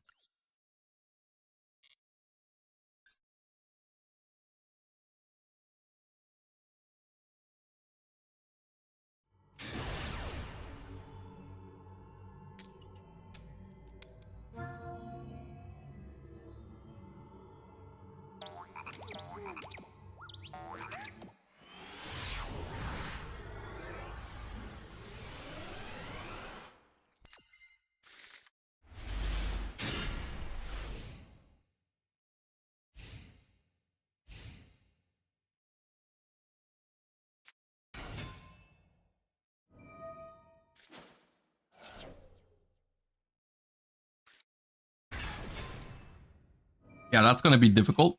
Yeah, that's gonna be difficult.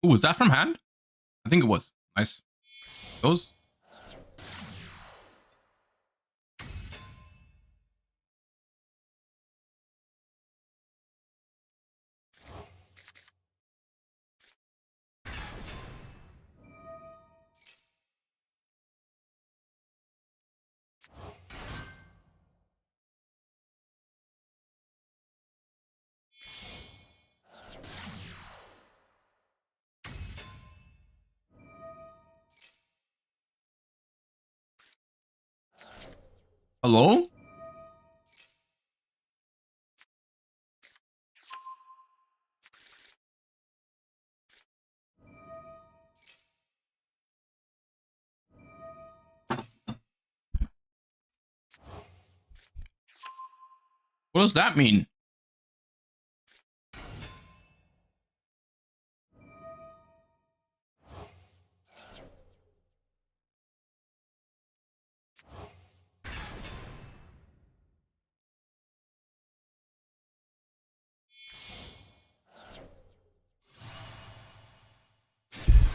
Ooh, was that from hand? I think it was. Nice. Those. Hello? What does that mean?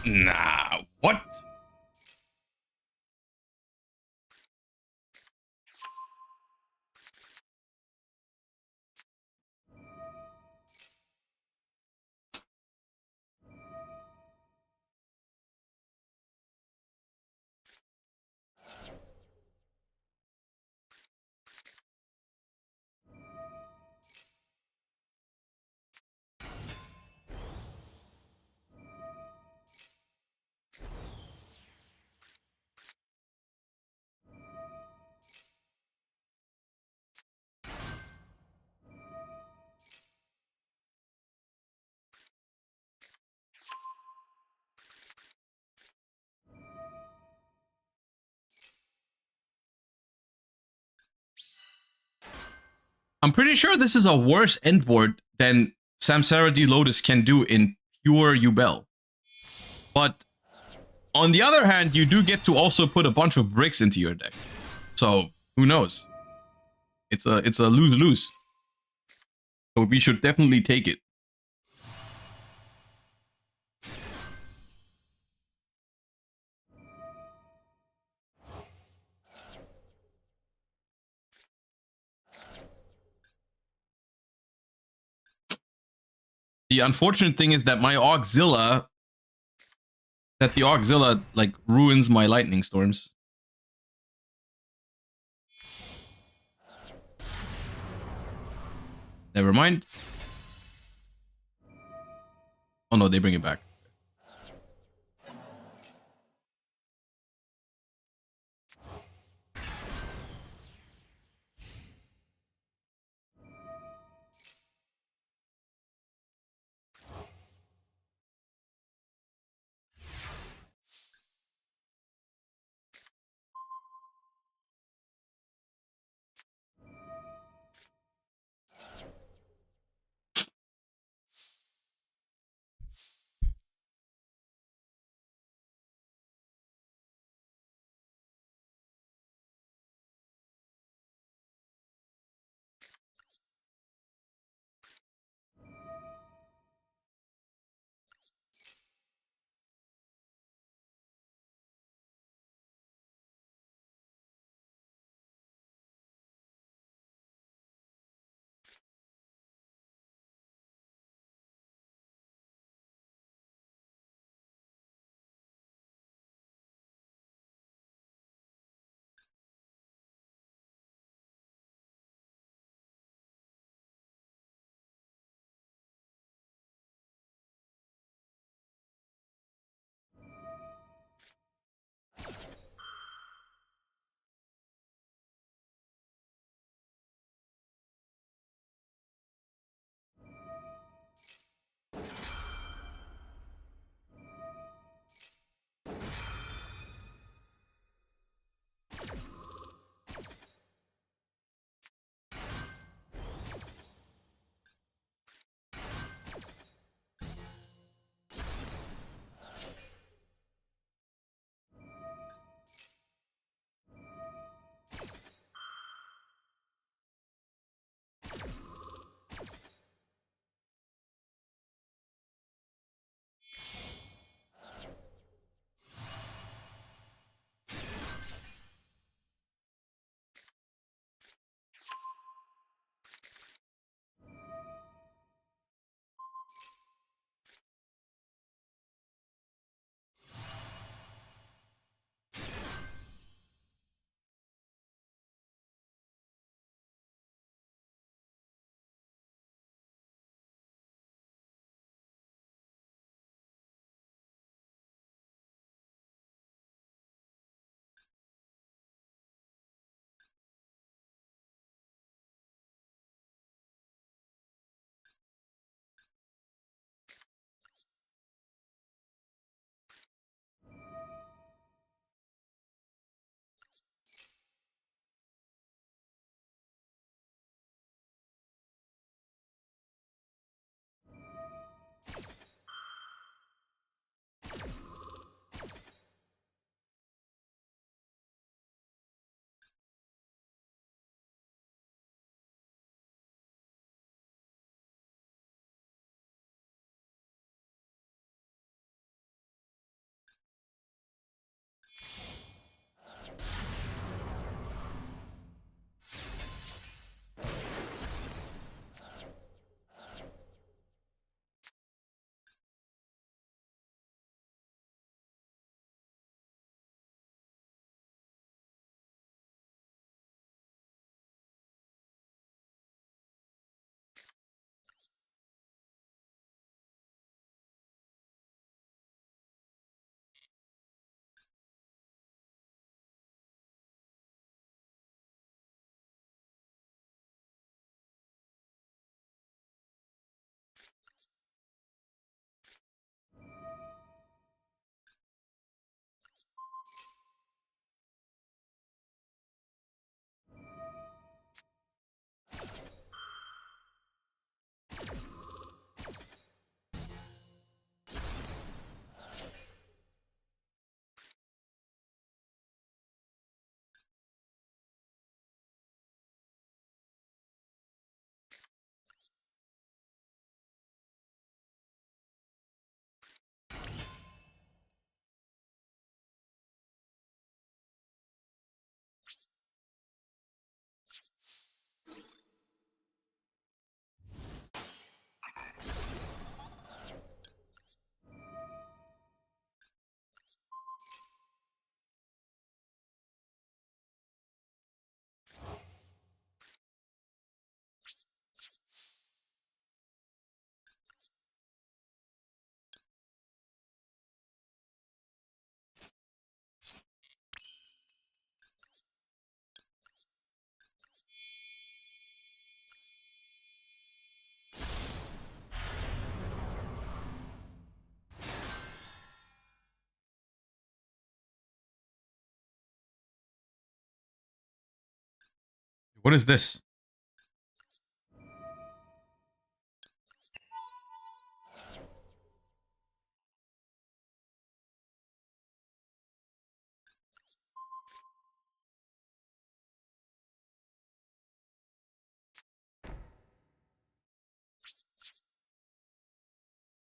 Nah, what? I'm pretty sure this is a worse end board than Samsara D Lotus can do in pure Yubel. But on the other hand, you do get to also put a bunch of bricks into your deck. So who knows? It's a lose-lose. So we should definitely take it. The unfortunate thing is that my Auxilla, like ruins my lightning storms. Never mind. Oh no, they bring it back. What is this?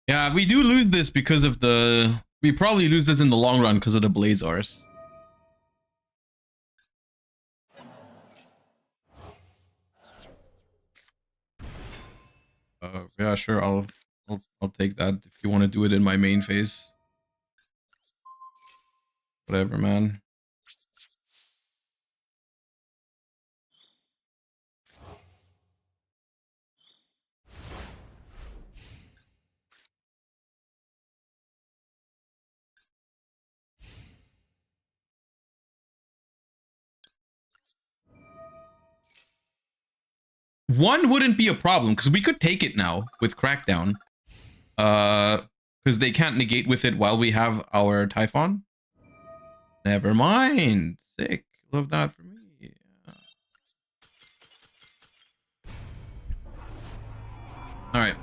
Yeah, we do lose this because of the... We probably lose this in the long run because of the Blazars. Yeah, sure. I'll take that if you want to do it in my main phase. Whatever, man. One wouldn't be a problem because we could take it now with Crackdown. Because they can't negate with it while we have our Typhon. Never mind. Sick. Love that for me. Yeah. All right.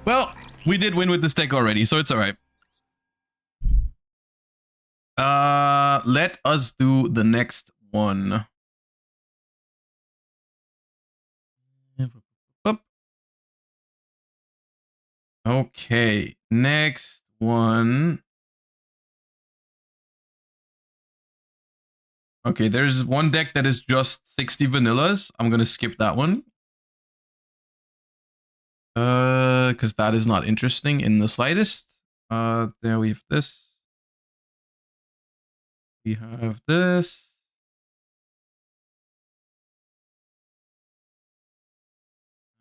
Well, we did win with this deck already, so it's all right. Let us do the next one. Okay, next one. Okay, there's one deck that is just 60 vanillas. I'm gonna skip that one. Because that is not interesting in the slightest. There we have this. We have this.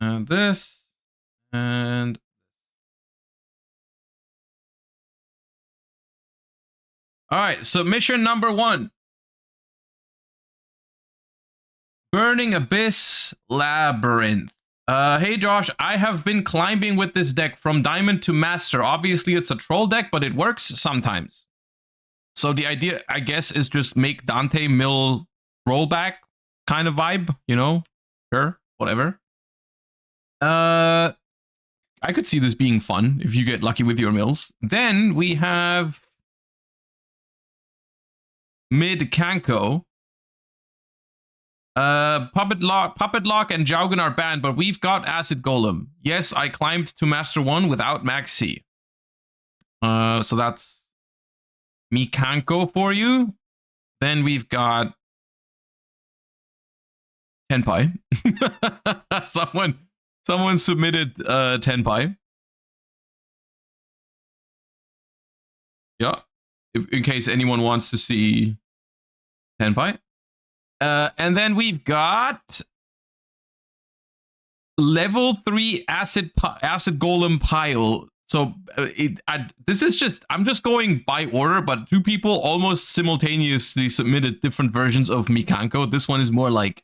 And this. And all right, submission number 1. Burning Abyss Labyrinth. Hey Josh, I have been climbing with this deck from Diamond to Master. Obviously, it's a troll deck, but it works sometimes. So the idea, I guess, is just make Dante mill rollback kind of vibe, you know? Sure, whatever. I could see this being fun if you get lucky with your mills. Then we have Mid Kanko. Puppet Lock and Jaugen are banned, but we've got Acid Golem. Yes, I climbed to Master 1 without Maxi. So that's Mikanko for you. Then we've got Tenpai. Someone submitted Tenpai. Yeah. In case anyone wants to see Tenpai. And then we've got level 3 acid golem pile. So this is just, I'm just going by order, but 2 people almost simultaneously submitted different versions of Mikanko. This one is more like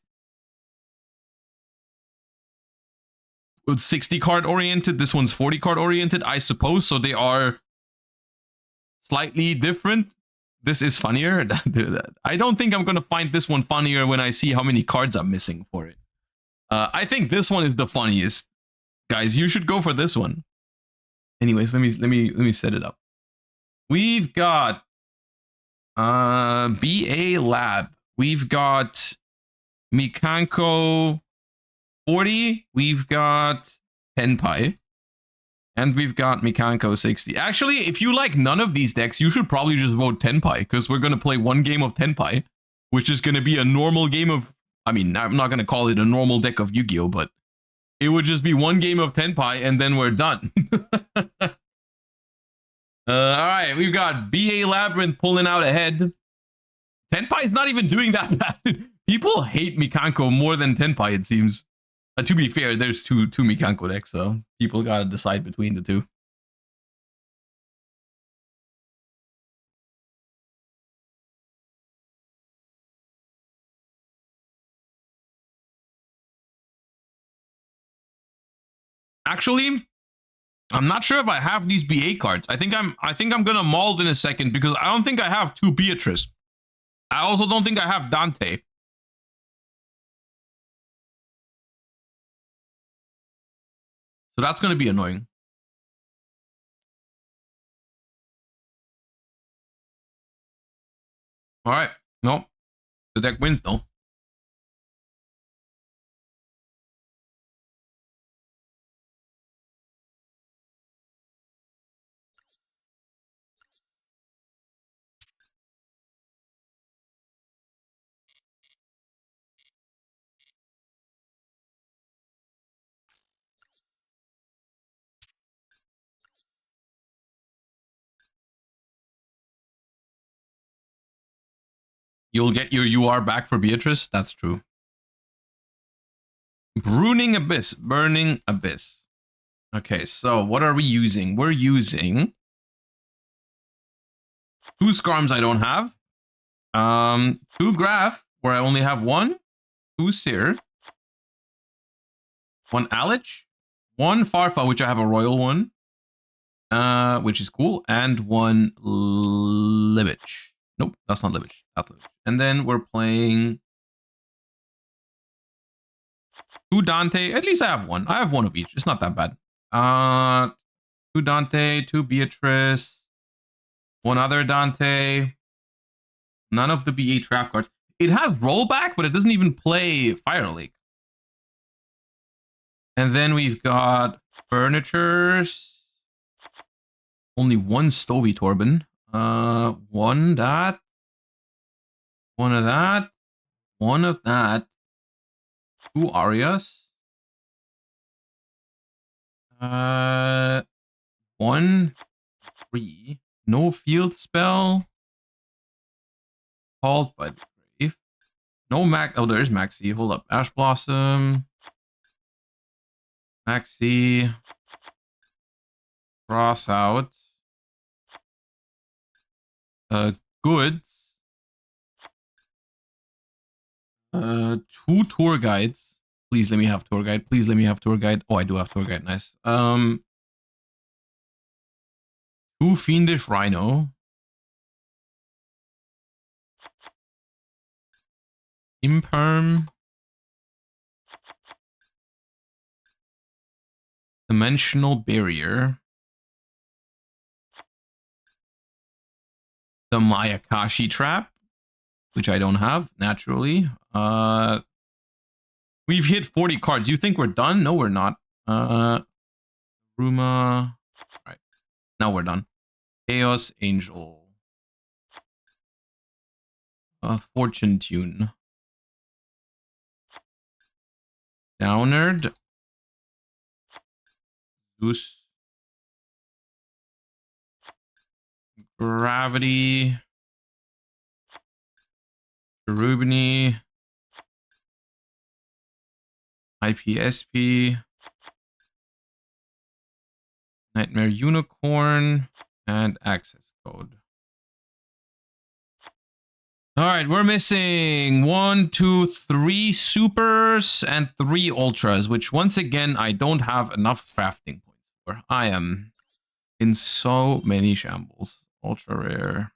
60 card oriented. This one's 40 card oriented, I suppose. So they are slightly different. This is funnier. I don't think I'm going to find this one funnier when I see how many cards I'm missing for it. I think this one is the funniest. Guys, you should go for this one. Anyways, let me set it up. We've got BA Lab. We've got Mikanko 40. We've got Tenpai. And we've got Mikanko 60. Actually, if you like none of these decks, you should probably just vote Tenpai, because we're going to play one game of Tenpai, which is going to be a normal game of... I mean, I'm not going to call it a normal deck of Yu-Gi-Oh, but it would just be one game of Tenpai, and then we're done. Alright, we've got BA Labyrinth pulling out ahead. Tenpai is not even doing that bad. People hate Mikanko more than Tenpai, it seems. To be fair, there's two Mikanko decks, so people gotta decide between the two. Actually, I'm not sure if I have these BA cards. I think I'm gonna mold in a second because I don't think I have 2 Beatrice. I also don't think I have Dante. So that's going to be annoying. All right. No, the deck wins though. You'll get your UR back for Beatrice. That's true. Burning Abyss. Okay, so what are we using? We're using 2 Skarms I don't have. 2 Graph, where I only have 1. 2 Seer. 1 Alich. 1 Farfa, which I have a Royal one. Which is cool. And 1 Livich. Nope, that's not Livich. That's Livich. And then we're playing 2 Dante. At least I have 1. I have 1 of each. It's not that bad. 2 Dante, 2 Beatrice, 1 other Dante. None of the BA trap cards. It has rollback, but it doesn't even play Fire Lake. And then we've got furnitures. Only 1 Stovey Torben. 1 that. 1 of that. 1 of that. 2 Arias. 1, 3. No field spell. Called by the Grave. No Mac. Oh, there is Maxi. Hold up. Ash Blossom. Maxi. Cross out. Goods. 2 tour guides. Please let me have tour guide. Please let me have tour guide. Oh, I do have tour guide. Nice. 2 Fiendish Rhino. Imperm. Dimensional Barrier. The Mayakashi Trap, which I don't have, naturally. We've hit 40 cards. You think we're done? No, we're not. Ruma. Right. Now we're done. Chaos Angel. Fortune Tune. Downerd. Zeus. Gravity. Cherubini. IPSP. Nightmare Unicorn. And access code. All right, we're missing 1, 2, 3 supers and 3 ultras, which once again, I don't have enough crafting points for. I am in so many shambles. Ultra rare.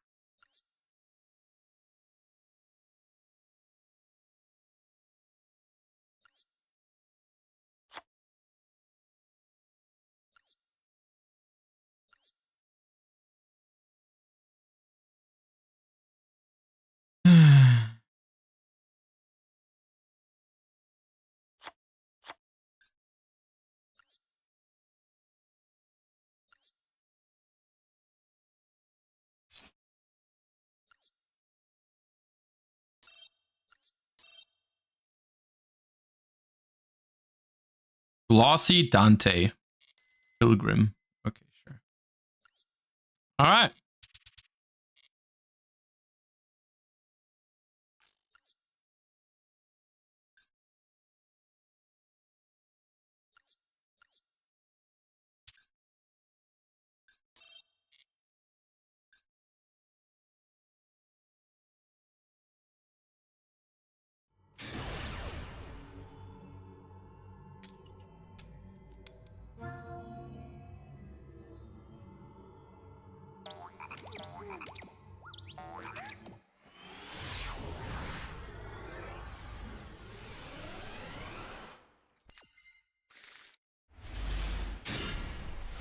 Glossy Dante. Pilgrim. Okay, sure. All right.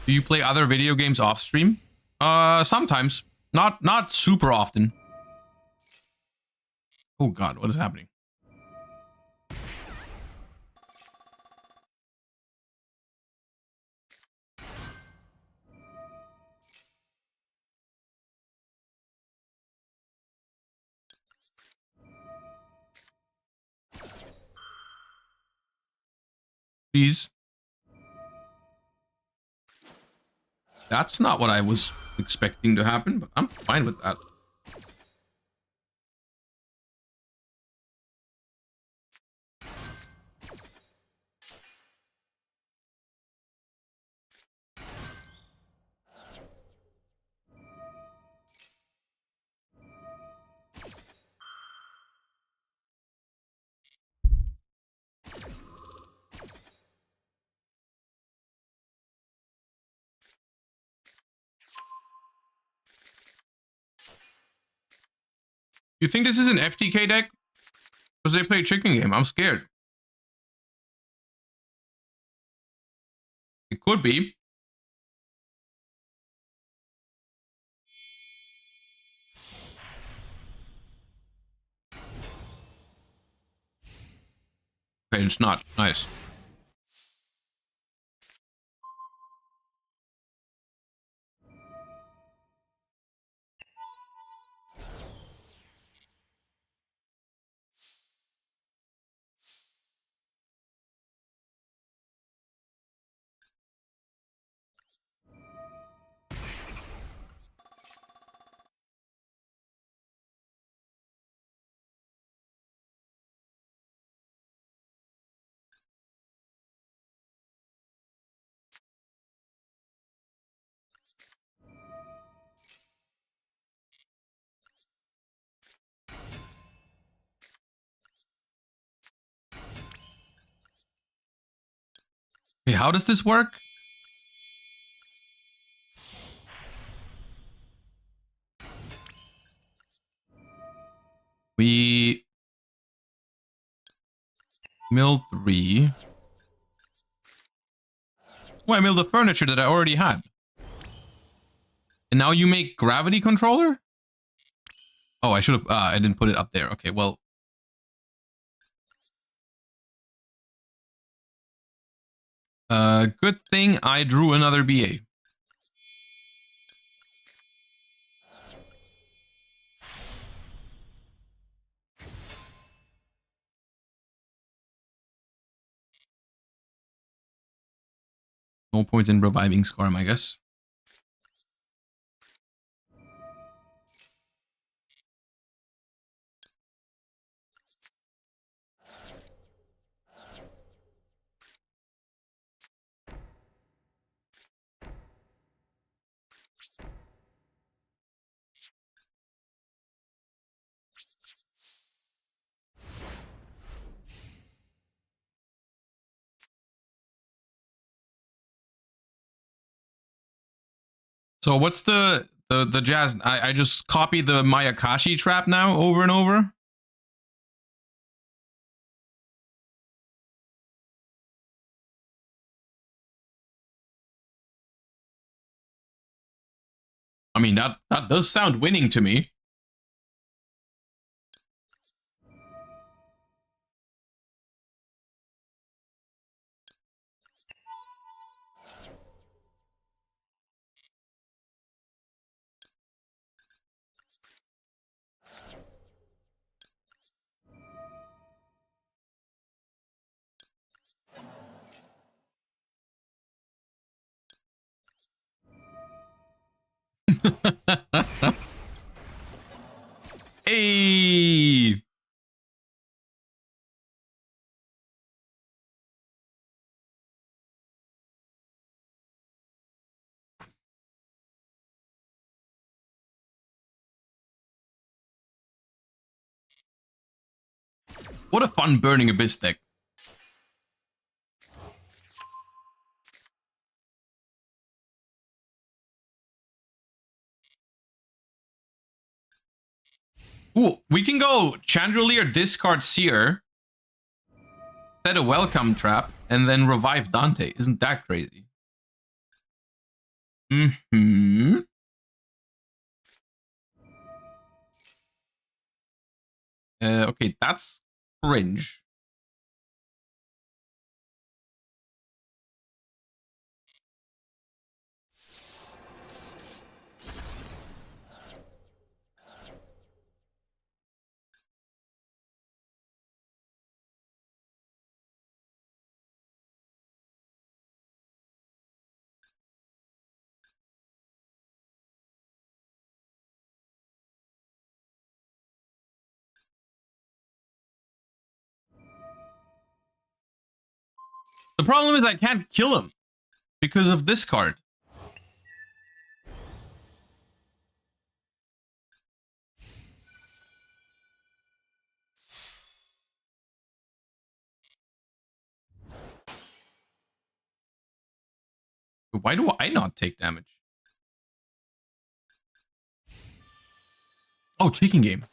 Do you play other video games off stream? Sometimes. Not super often. Oh god, what is happening? Please. That's not what I was expecting to happen, but I'm fine with that. You think this is an FTK deck? Because they play chicken game. I'm scared. It could be. Okay, it's not. Nice. Okay, how does this work? We mill 3. Oh, I milled the furniture that I already had. And now you make gravity controller? Oh, I should have, I didn't put it up there. Okay, well. Good thing I drew another BA. No point in reviving Scarm, I guess. So what's the jazz? I just copy the Mayakashi trap now over and over. I mean, that does sound winning to me. Hey! What a fun Burning Abyss deck. Ooh, we can go Chandelier, discard Seer, set a welcome trap, and then revive Dante. Isn't that crazy? Mm-hmm. Okay, that's cringe. The problem is I can't kill him because of this card. Why do I not take damage? Oh, chicken game.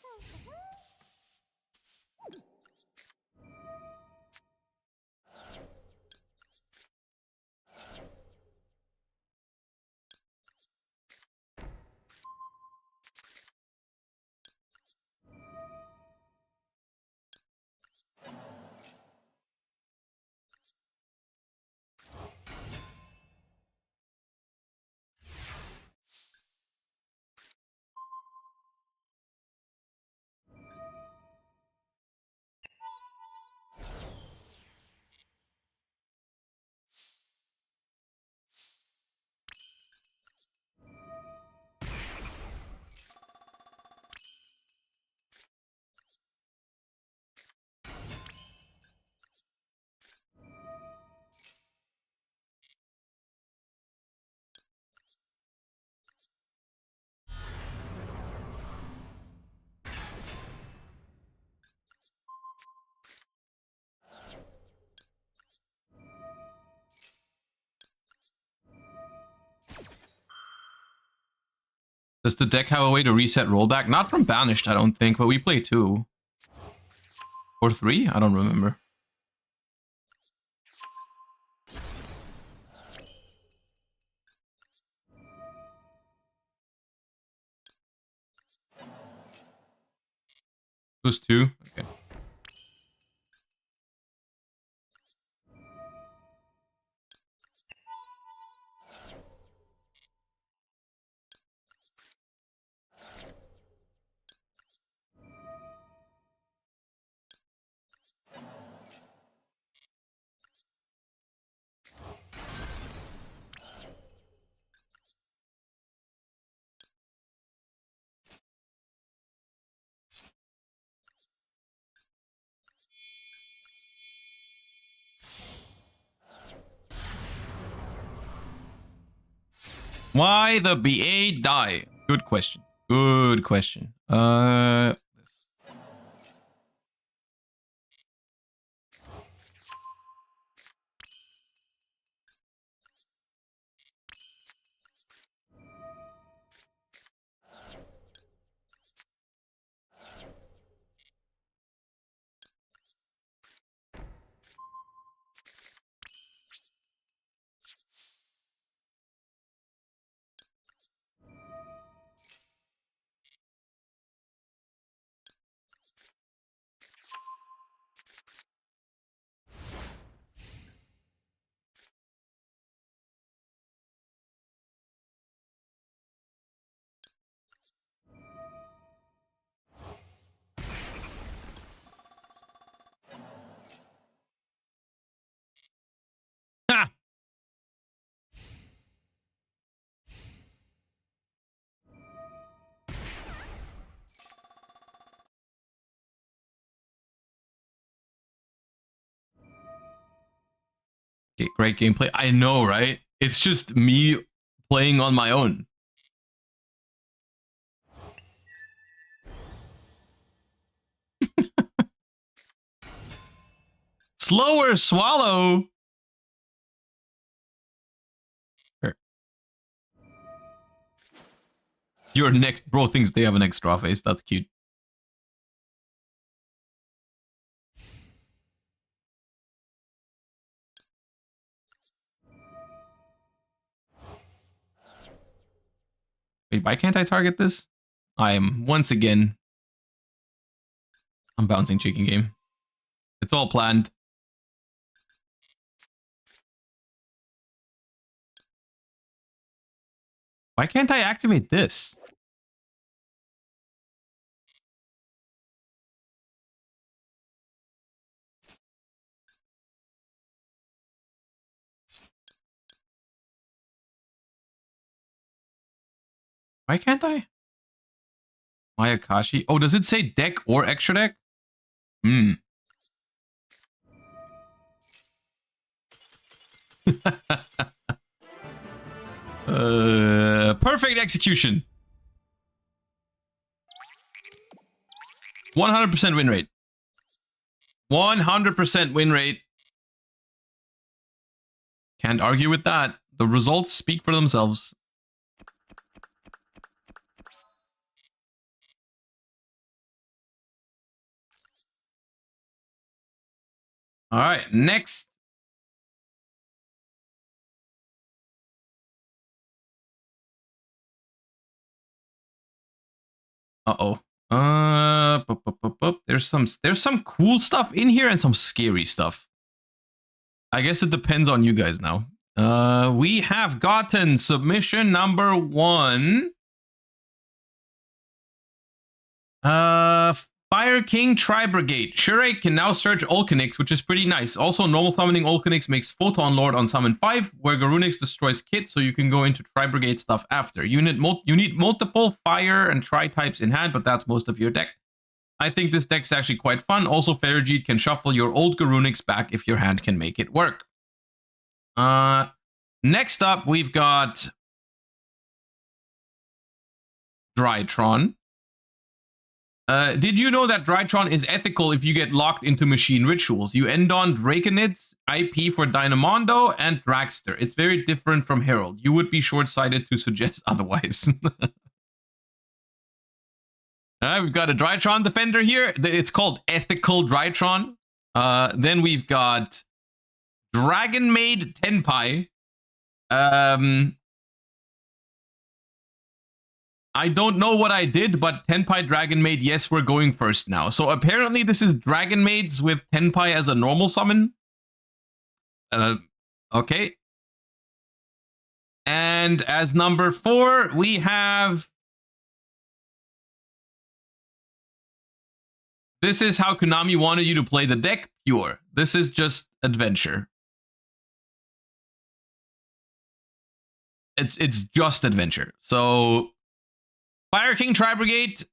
Does the deck have a way to reset rollback? Not from Banished, I don't think, but we play 2. Or 3? I don't remember. Who's 2? Okay. Why the BA die? Good question. Good question. Ha! Okay, great gameplay. I know, right? It's just me playing on my own. Slower swallow. Here. Your next bro thinks they have an extra face. That's cute. Wait, why can't I target this? I am once again. I'm bouncing chicken game. It's all planned. Why can't I activate this? Why can't I? Mayakashi. Oh, does it say deck or extra deck? Hmm. Perfect execution. 100% win rate. 100% win rate. Can't argue with that. The results speak for themselves. All right, next. Uh-oh. There's some cool stuff in here and some scary stuff. I guess it depends on you guys now. We have gotten submission number 1. Fire King Tri-Brigade. Shurei can now search Ulcanix, which is pretty nice. Also, normal summoning Ulcanix makes Photon Lord on summon 5, where Garunix destroys Kit, so you can go into Tri-Brigade stuff after. You need multiple fire and Tri-types in hand, but that's most of your deck. I think this deck's actually quite fun. Also, Ferrijit can shuffle your old Garunix back if your hand can make it work. Next up, we've got Drytron. Did you know that Drytron is ethical if you get locked into machine rituals? You end on Draconids, IP for Dynamondo, and Dragster. It's very different from Herald. You would be short-sighted to suggest otherwise. We've got a Drytron defender here. It's called Ethical Drytron. Then we've got Dragon Maid Tenpai. I don't know what I did, but Tenpai Dragon Maid, yes, we're going first now. So apparently this is Dragon Maids with Tenpai as a normal summon. Okay. And as number 4, we have... This is how Konami wanted you to play the deck, pure. This is just adventure. It's just adventure. So... Fire King Tri-Brigade,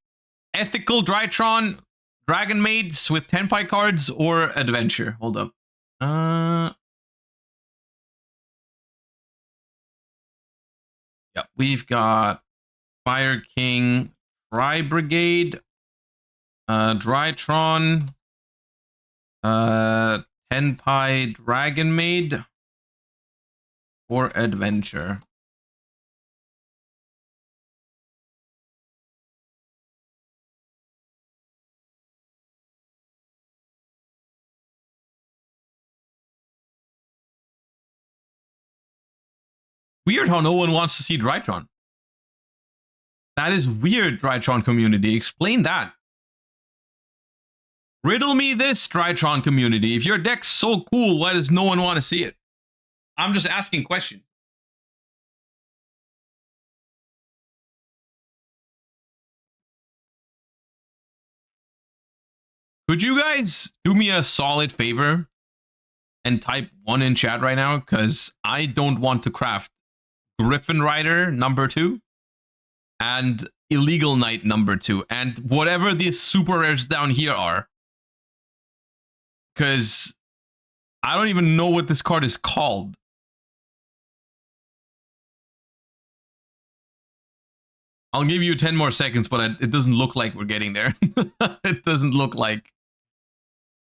Ethical Drytron, Dragon Maids with Tenpai cards, or Adventure. Hold up. Yeah, we've got Fire King Tri-Brigade, Drytron, Tenpai Dragon Maid, or Adventure. Weird how no one wants to see Drytron. That is weird, Drytron community. Explain that. Riddle me this, Drytron community. If your deck's so cool, why does no one want to see it? I'm just asking questions. Could you guys do me a solid favor and type 1 in chat right now? Because I don't want to craft Griffin Rider number 2 and Illegal Knight number 2 and whatever these super rares down here are. Because I don't even know what this card is called. I'll give you 10 more seconds, but it doesn't look like we're getting there. It doesn't look like...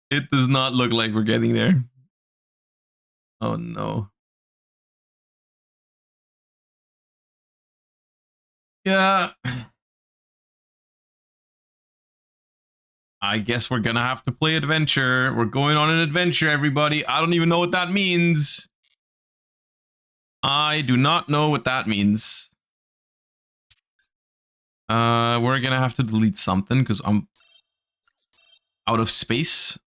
It does not look like we're getting there. Oh no. Yeah. I guess we're gonna have to play adventure. We're going on an adventure, everybody. I don't even know what that means. I do not know what that means. We're gonna have to delete something because I'm out of space.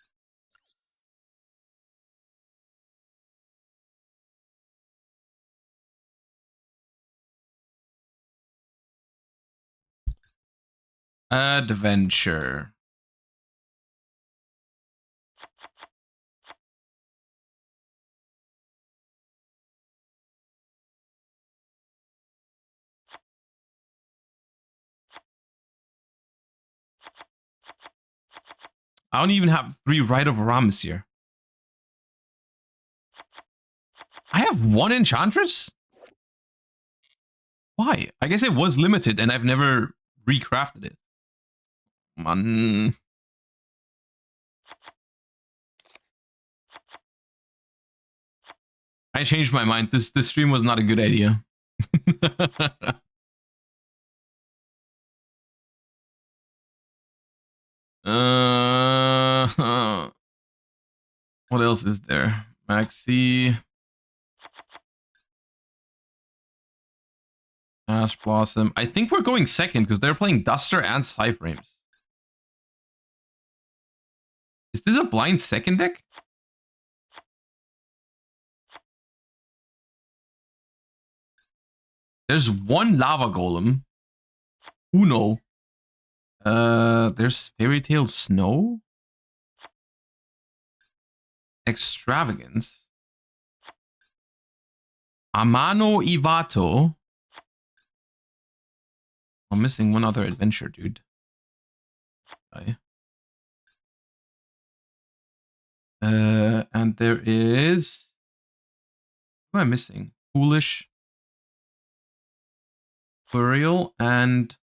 Adventure. I don't even have 3 Rite of Ramus here. I have 1 Enchantress? Why? I guess it was limited and I've never recrafted it. Man. I changed my mind. This stream was not a good idea. What else is there? Maxi. Ash Blossom. I think we're going second because they're playing Duster and Cyframes. Is this a blind second deck? There's 1 Lava Golem. Uno. There's Fairy Tale Snow. Extravagance. Amano Ivato. I'm missing 1 other adventure, dude. Okay. And there is... Who am I missing? Foolish. Burial and...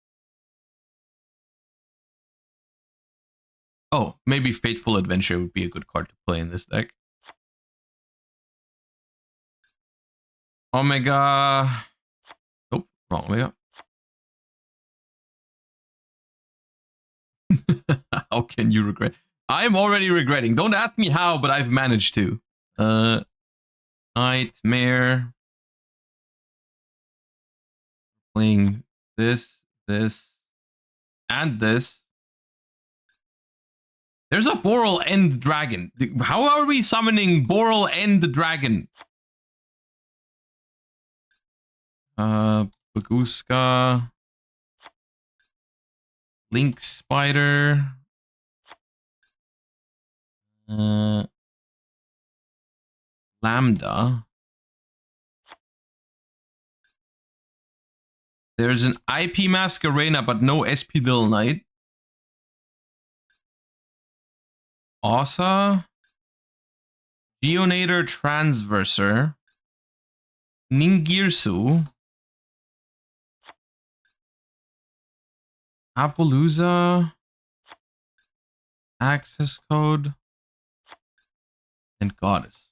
Oh, maybe Fateful Adventure would be a good card to play in this deck. Omega... Oh, wrong Omega. How can you regret? I'm already regretting. Don't ask me how, but I've managed to. Nightmare. Playing this, and this. There's a Boral End Dragon. How are we summoning Boral End Dragon? Baguska. Link Spider. Lambda. There's an IP Masquerena, but no SP Little Knight. Ossa. Geonator Transverser. Ningirsu. Appaloosa. Access Code. And Goddess.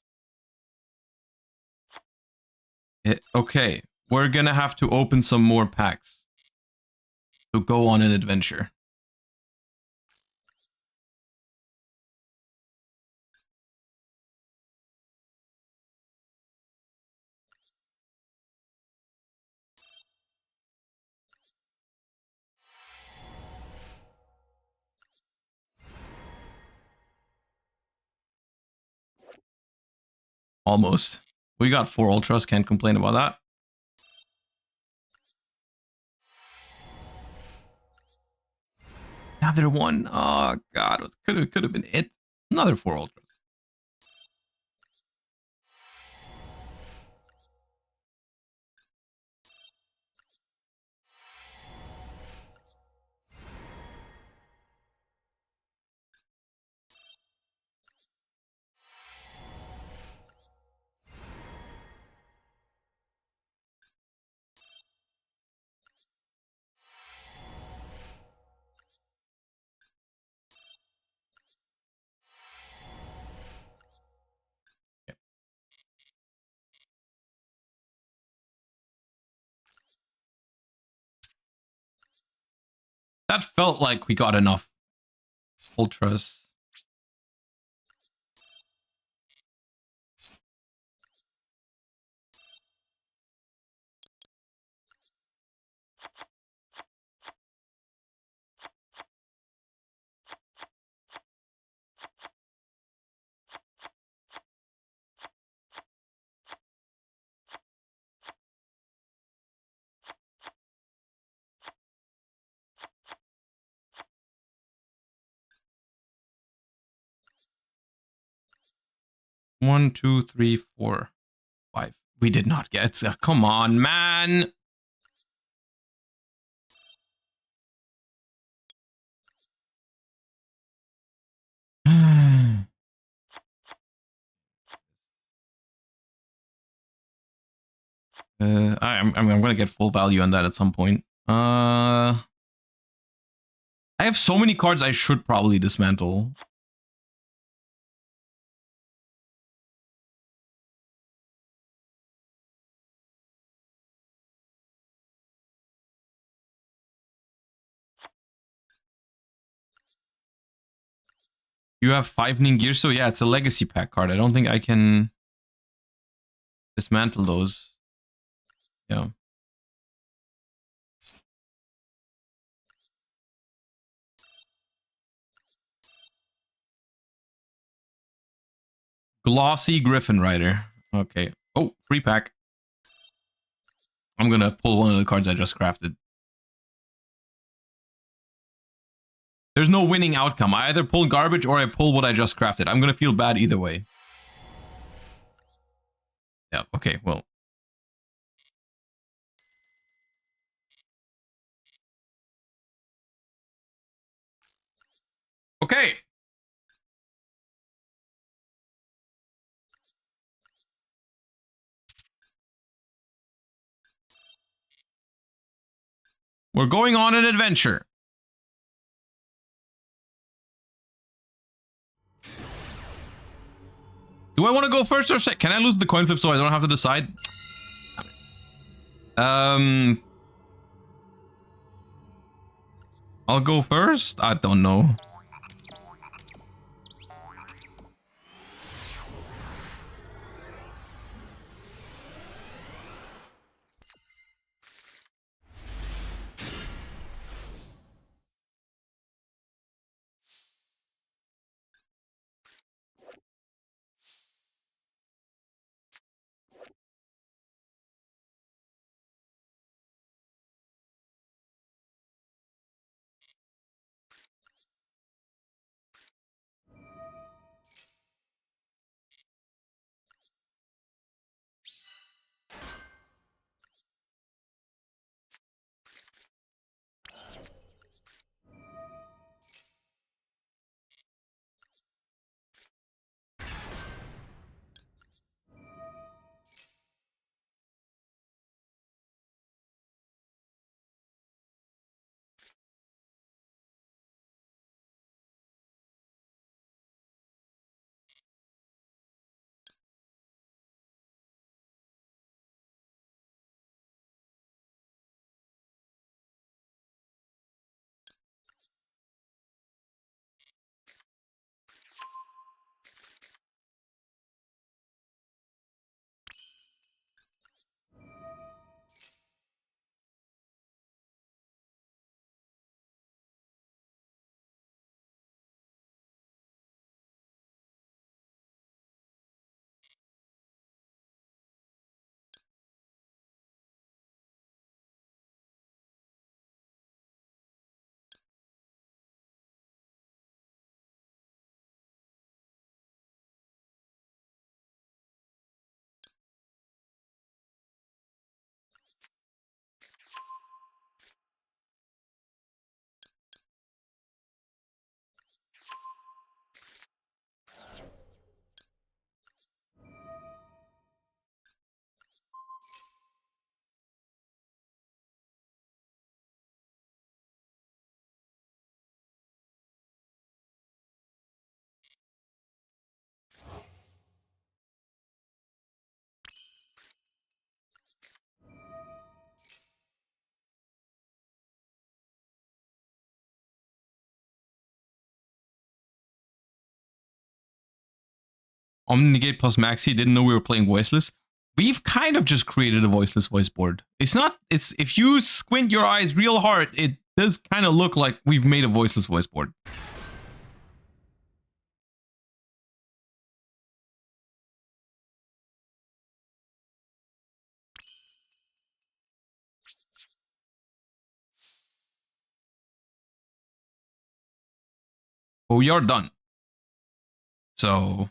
Okay, we're gonna have to open some more packs to go on an adventure. Almost. We got 4 ultras, can't complain about that. Another one. Oh god, could have been it. Another 4 ultras. Okay. That felt like we got enough ultras. 1, 2, 3, 4, 5. We did not get. Come on, man. I'm gonna get full value on that at some point. I have so many cards I should probably dismantle. You have 5 Ningir, so yeah, it's a legacy pack card. I don't think I can dismantle those. Yeah. Glossy Griffin Rider. Okay. Oh, free pack. I'm gonna pull one of the cards I just crafted. There's no winning outcome. I either pull garbage or I pull what I just crafted. I'm gonna feel bad either way. Yeah, okay, well. Okay. We're going on an adventure. Do I want to go first or second? Can I lose the coin flip so I don't have to decide? I'll go first? I don't know. Omnigate plus Maxi didn't know we were playing voiceless. We've kind of just created a voiceless voice board. It's not, it's, if you squint your eyes real hard, it does kind of look like we've made a voiceless voice board. But we are done. So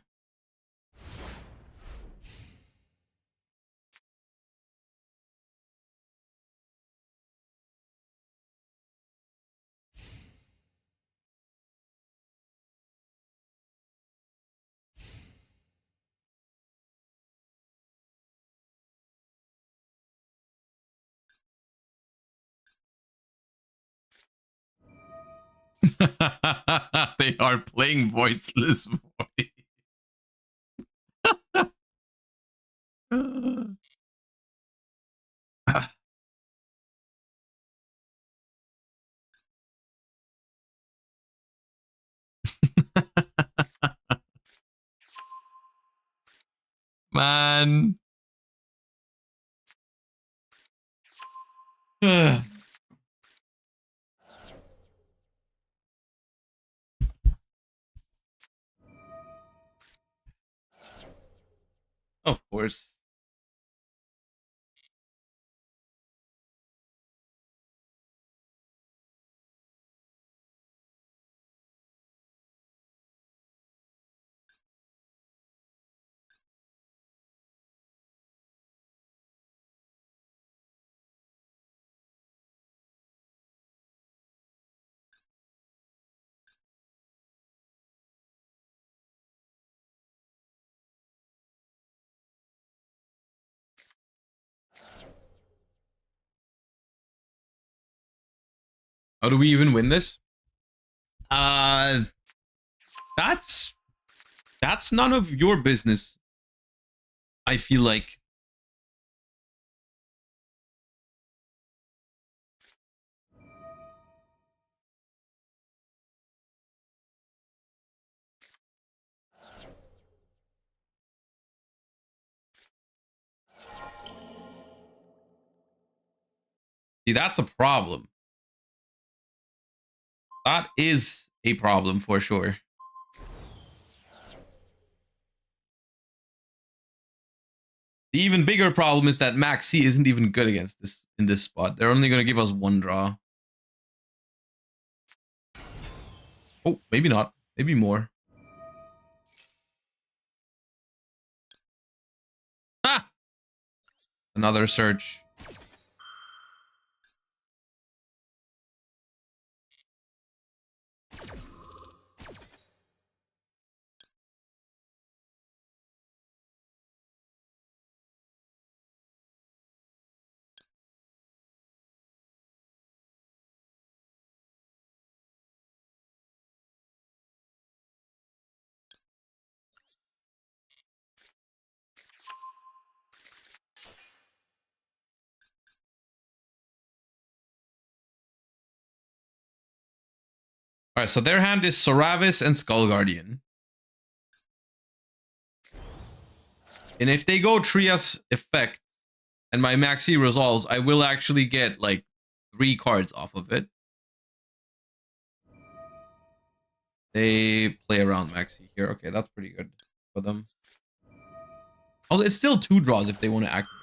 They are playing voiceless voice. Man. Of course. How do we even win this? Uh, that's none of your business. I feel like. See, that's a problem. That is a problem for sure. The even bigger problem is that Max C isn't even good against this in this spot. They're only going to give us one draw. Oh, maybe not. Maybe more. Ah! Another search. All right, so their hand is Soravis and Skull Guardian. And if they go Trias effect and my Maxi resolves, I will actually get like 3 cards off of it. They play around Maxi here. Okay, that's pretty good for them. Although it's still 2 draws if they want to activate.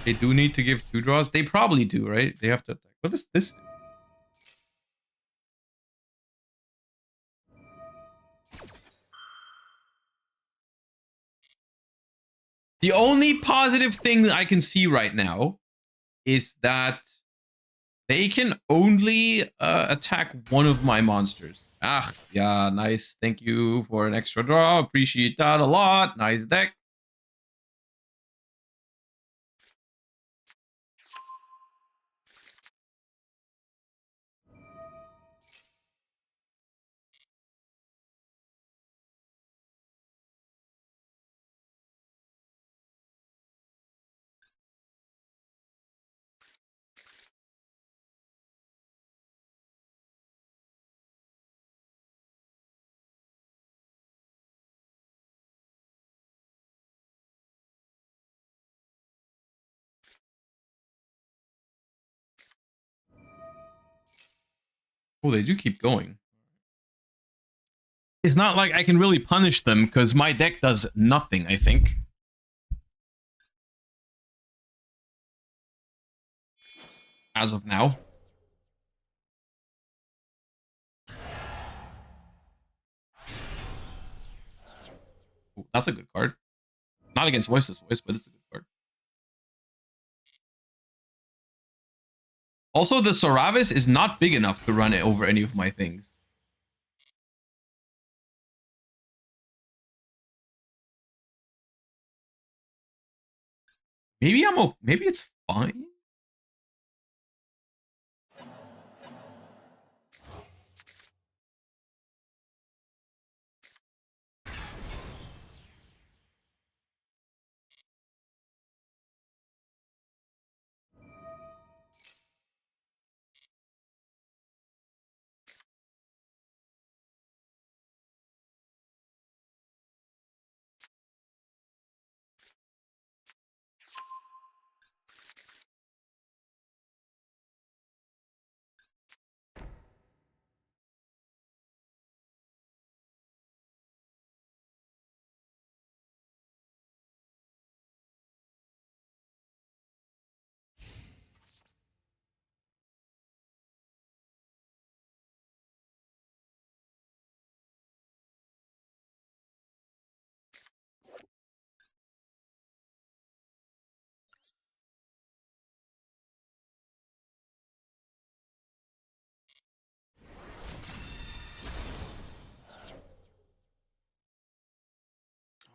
They do need to give 2 draws. They probably do, right? They have to attack. What is this? The only positive thing I can see right now is that they can only attack one of my monsters. Ah, yeah, nice. Thank you for an extra draw. Appreciate that a lot. Nice deck. Oh, they do keep going. It's not like I can really punish them because my deck does nothing, I think. As of now. Ooh, that's a good card. Not against Voiceless Voice, but it's a good card. Also, the Soravis is not big enough to run it over any of my things. Maybe maybe it's fine.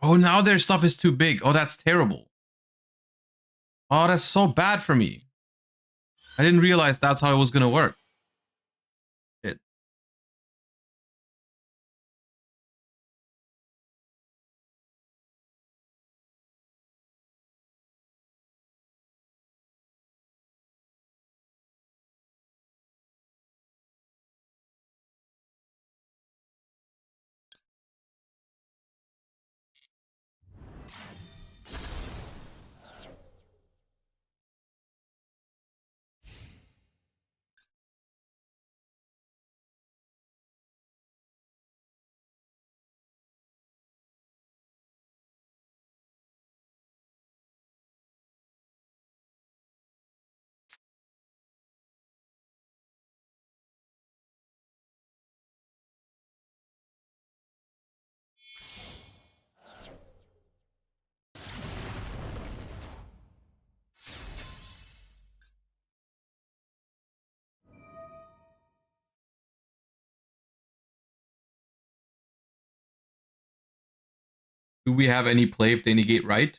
Oh, now their stuff is too big. Oh, that's terrible. Oh, that's so bad for me. I didn't realize that's how it was gonna work. Shit. Do we have any play if they negate right?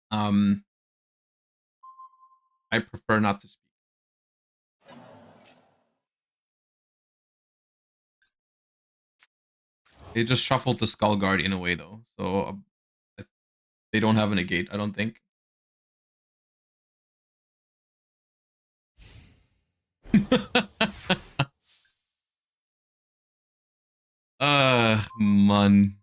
I prefer not to speak. They just shuffled the Skull Guardian away though, so they don't have a negate, I don't think. Man.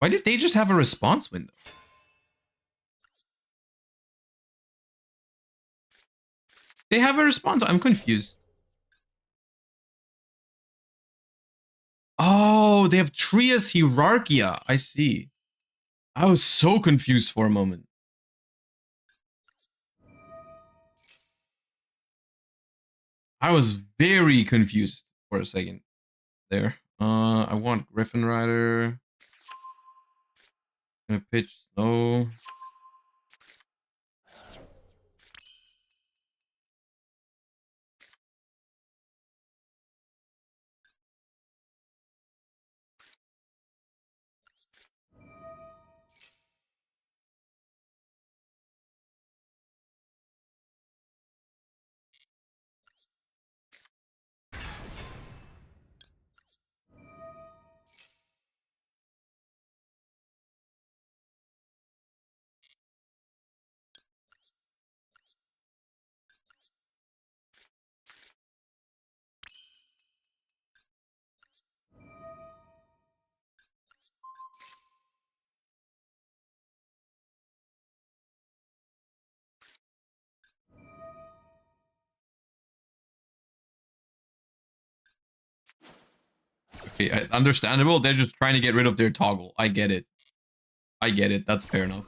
Why did they just have a response window? They have a response. I'm confused. Oh, they have Trias Hierarchia. I see. I was so confused for a moment. I was very confused for a second there. I want Griffin Rider. Gonna pitch slow. Okay, understandable. They're just trying to get rid of their toggle. I get it. I get it. That's fair enough.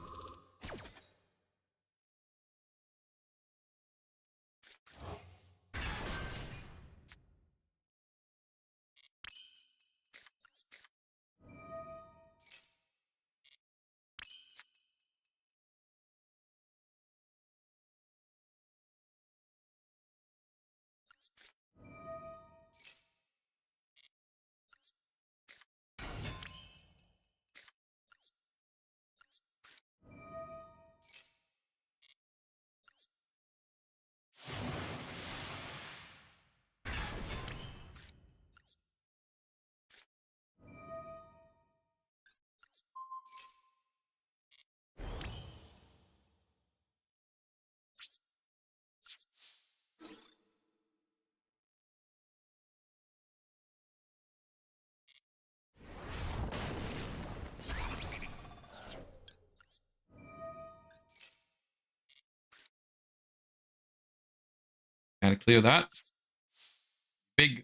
Gotta clear that. Big.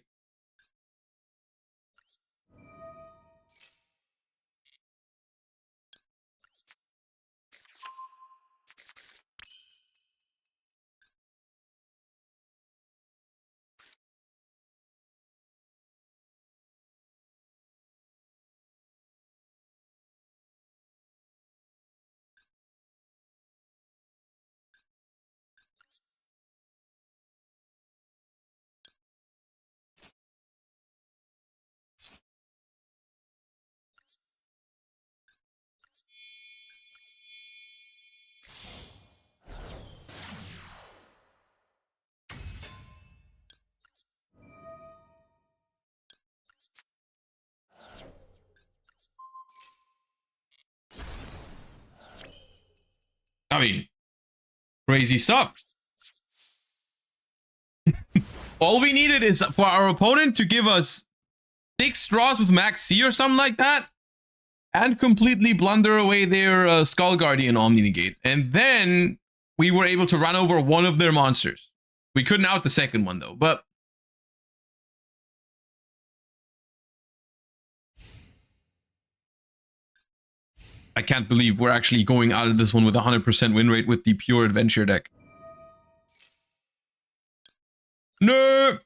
I mean, crazy stuff. All we needed is for our opponent to give us 6 straws with max C or something like that, and completely blunder away their Skull Guardian Omni Negate. And then we were able to run over one of their monsters. We couldn't out the second one though, but I can't believe we're actually going out of this one with 100% win rate with the pure adventure deck. No!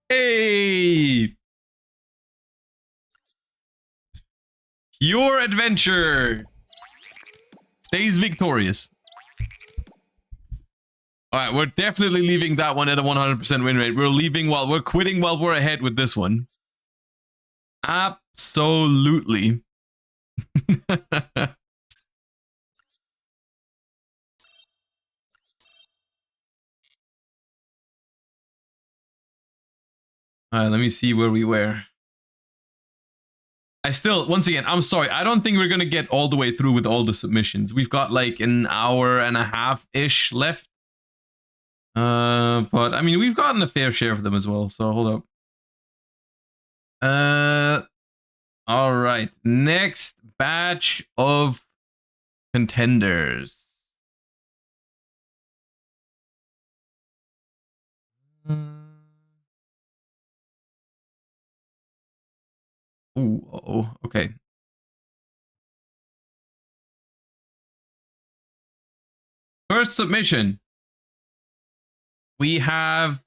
Hey! Pure adventure stays victorious. All right, we're definitely leaving that one at a 100% win rate. We're quitting while we're ahead with this one. Absolutely. All right, let me see where we were. Once again, I'm sorry. I don't think we're going to get all the way through with all the submissions. We've got like an hour and a half-ish left. But I mean, we've gotten a fair share of them as well. So hold up. All right. Next batch of contenders. Oh, okay. First submission. We have.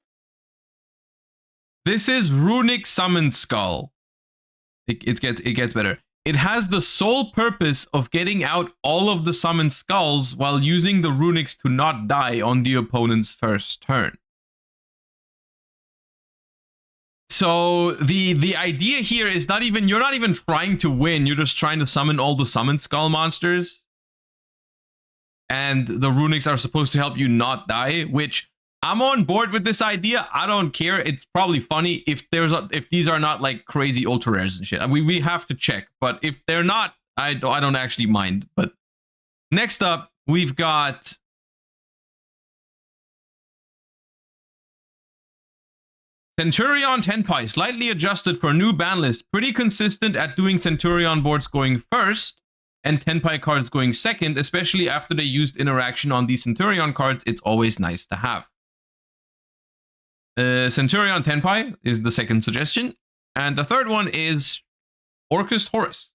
This is Runic Summon Skull. It gets better. It has the sole purpose of getting out all of the summoned skulls while using the runics to not die on the opponent's first turn. So the idea here is you're not even trying to win, you're just trying to summon all the summoned skull monsters. and the runics are supposed to help you not die, which I'm on board with this idea. I don't care. It's probably funny if if these are not like crazy ultra rares and shit. We have to check, but if they're not, I don't actually mind. But next up, we've got Centurion Tenpai, slightly adjusted for new ban list. Pretty consistent at doing Centurion boards going first and Tenpai cards going second, especially after they used interaction on these Centurion cards. It's always nice to have. Centurion Tenpai is the second suggestion. And the third one is Orcust Horus.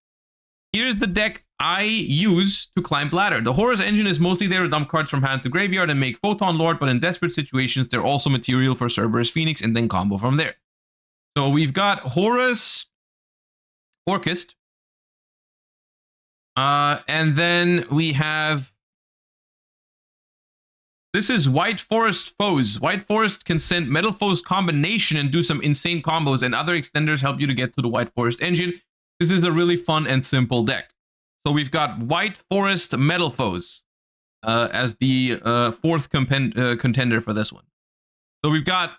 Here's the deck I use to climb ladder. The Horus engine is mostly there to dump cards from hand to graveyard and make Photon Lord, but in desperate situations, they're also material for Cerberus Phoenix and then combo from there. So we've got Horus Orcust. And then we have... This is White Forest Foes. White Forest can send Metal Foes combination and do some insane combos, and other extenders help you to get to the White Forest engine. This is a really fun and simple deck. So we've got White Forest Metal Foes as the fourth contender for this one. So we've got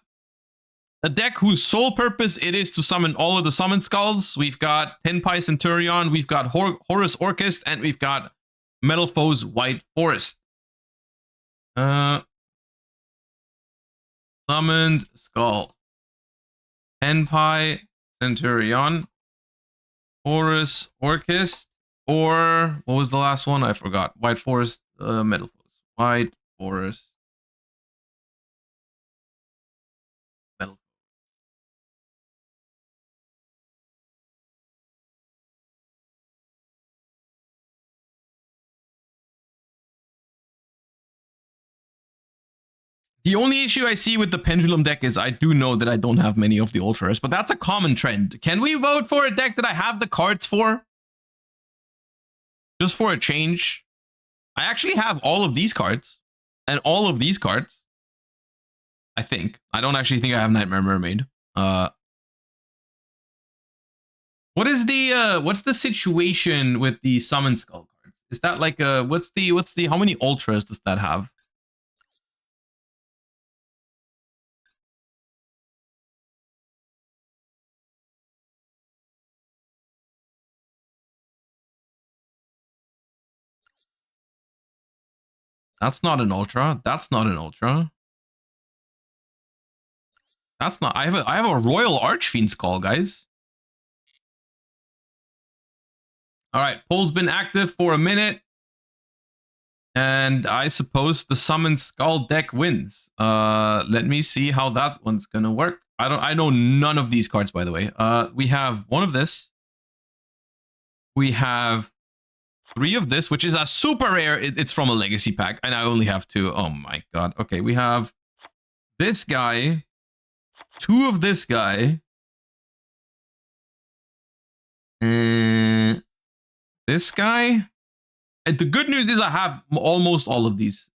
a deck whose sole purpose it is to summon all of the Summon Skulls. We've got Tenpai Centurion, we've got Horus Orcust, and we've got Metal Foes White Forest. Summoned Skull. Tenpai Centurion. Horus Orcust. Or, what was the last one? I forgot. White Forest, Metal Foes. White Forest. Metal. The only issue I see with the Pendulum deck is I do know that I don't have many of the Ultras, but that's a common trend. Can we vote for a deck that I have the cards for? Just for a change. I actually have all of these cards. And all of these cards. I think. I don't actually think I have Nightmare Mermaid. What is the what's the situation with the Summon Skull cards? Is that like what's the how many Ultras does that have? That's not an Ultra. That's not an Ultra. That's not. I have a Royal Archfiend Skull, guys. All right, poll's been active for a minute, and I suppose the Summon Skull deck wins. Let me see how that one's gonna work. I know none of these cards, by the way. We have one of this. We have 3 of this, which is a super rare. It's from a legacy pack, and I only have 2. Oh my god. Okay, we have this guy, 2 of this guy, and this guy. And the good news is I have almost all of these.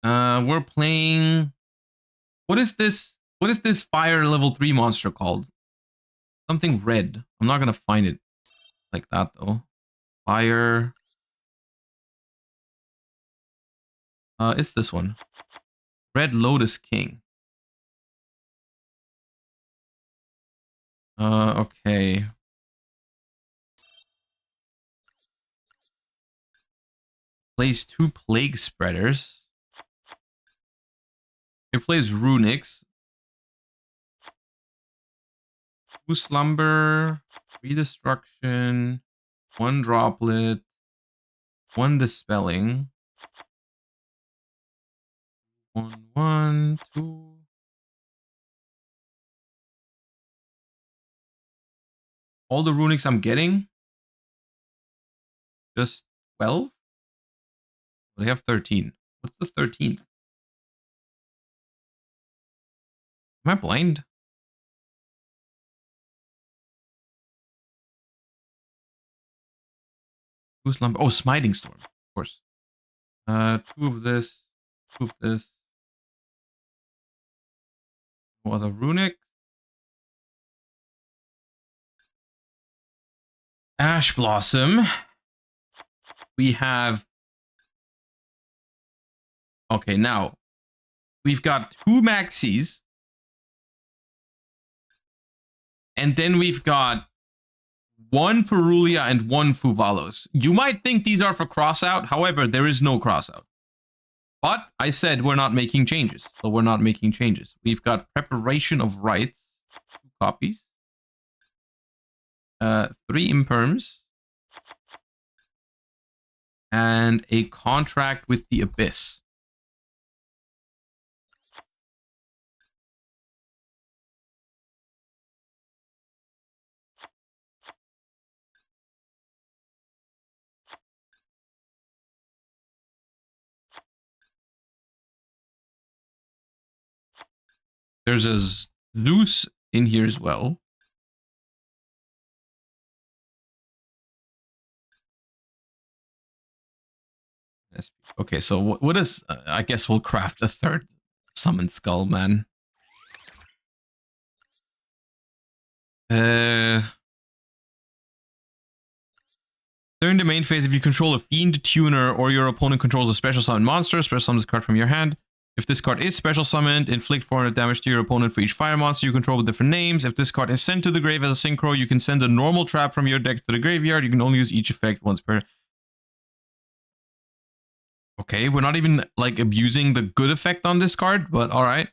We're playing. What is this? What is this fire level 3 monster called? Something red. I'm not gonna find it like that though. Fire. It's this one. Red Lotus King. Okay. Plays 2 Plague Spreaders. It plays Runics. 2 Slumber, 3 Destruction, 1 Droplet, 1 Dispelling. 1, 2. All the Runics I'm getting. Just 12? They have 13. What's the 13th? Am I blind? Who's Slumber? Oh, Smiting Storm, of course. 2 of this, 2 of this. No other Runic. Ash Blossom. we have... Okay, now we've got 2 maxis. And then we've got 1 Perulia and 1 Fuvalos. You might think these are for crossout. However, there is no crossout. But I said we're not making changes. So we're not making changes. We've got Preparation of Rites. 2 copies. 3 Imperms. And a Contract with the Abyss. There's a Zeus in here as well. Okay, so what is... I guess we'll craft a 3rd Summon Skull, man. During the main phase, if you control a Fiend, Tuner, or your opponent controls a special summon monster, special summon this card from your hand. If this card is special summoned, inflict 400 damage to your opponent for each fire monster you control with different names. If this card is sent to the grave as a synchro, you can send a normal trap from your deck to the graveyard. You can only use each effect once per... Okay, we're not even, like, abusing the good effect on this card, but alright.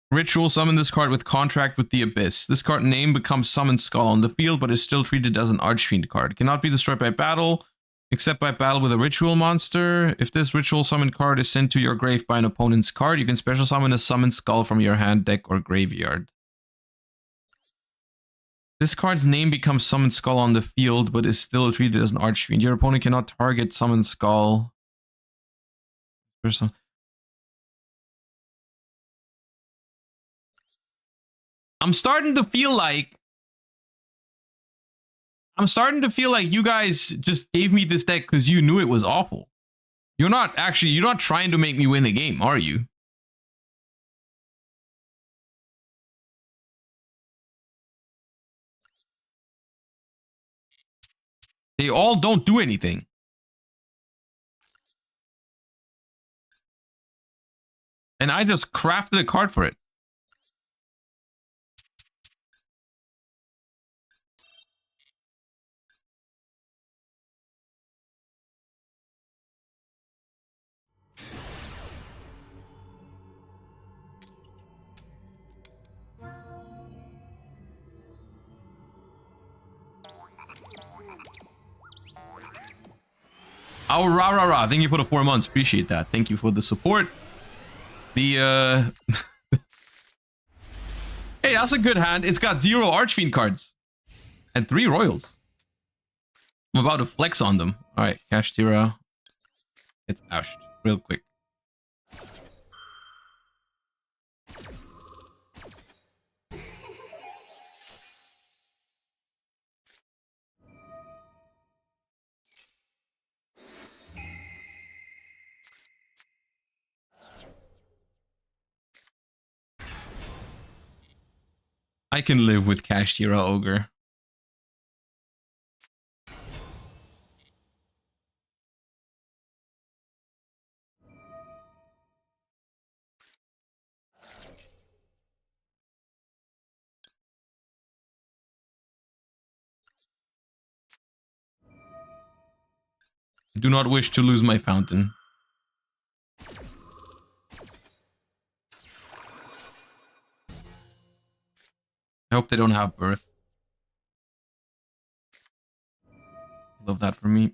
Ritual, summon this card with Contract with the Abyss. This card name becomes Summon Skull on the field, but is still treated as an Archfiend card. Cannot be destroyed by battle, except by battle with a ritual monster. If this ritual summon card is sent to your grave by an opponent's card, you can special summon a Summon Skull from your hand, deck, or graveyard. This card's name becomes Summon Skull on the field, but is still treated as an Archfiend. Your opponent cannot target Summon Skull. I'm starting to feel like you guys just gave me this deck because you knew it was awful. You're not trying to make me win a game, are you? They all don't do anything. And I just crafted a card for it. Oh, rah, rah, rah. Thank you for the 4 months. Appreciate that. Thank you for the support. The, Hey, that's a good hand. It's got 0 Archfiend cards. And 3 Royals. I'm about to flex on them. Alright, Kashtira. It's ashed. Real quick. I can live with Kashtira Ogre. I do not wish to lose my fountain. I hope they don't have birth. Love that for me.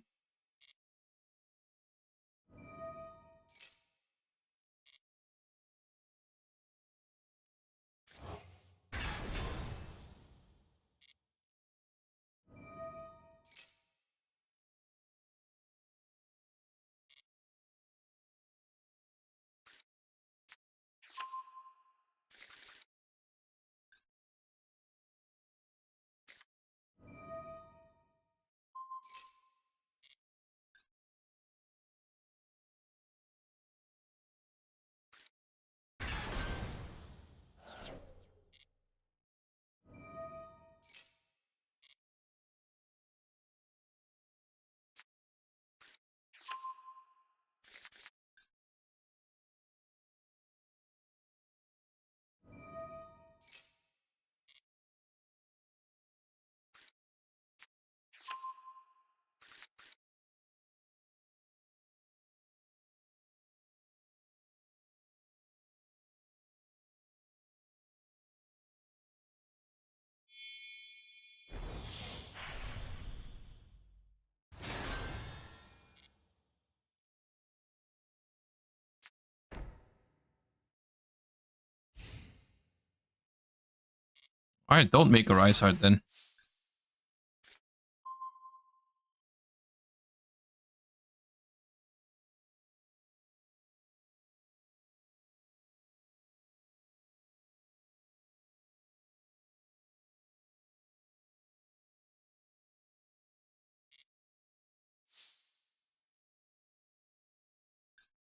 Alright, don't make a rise heart then.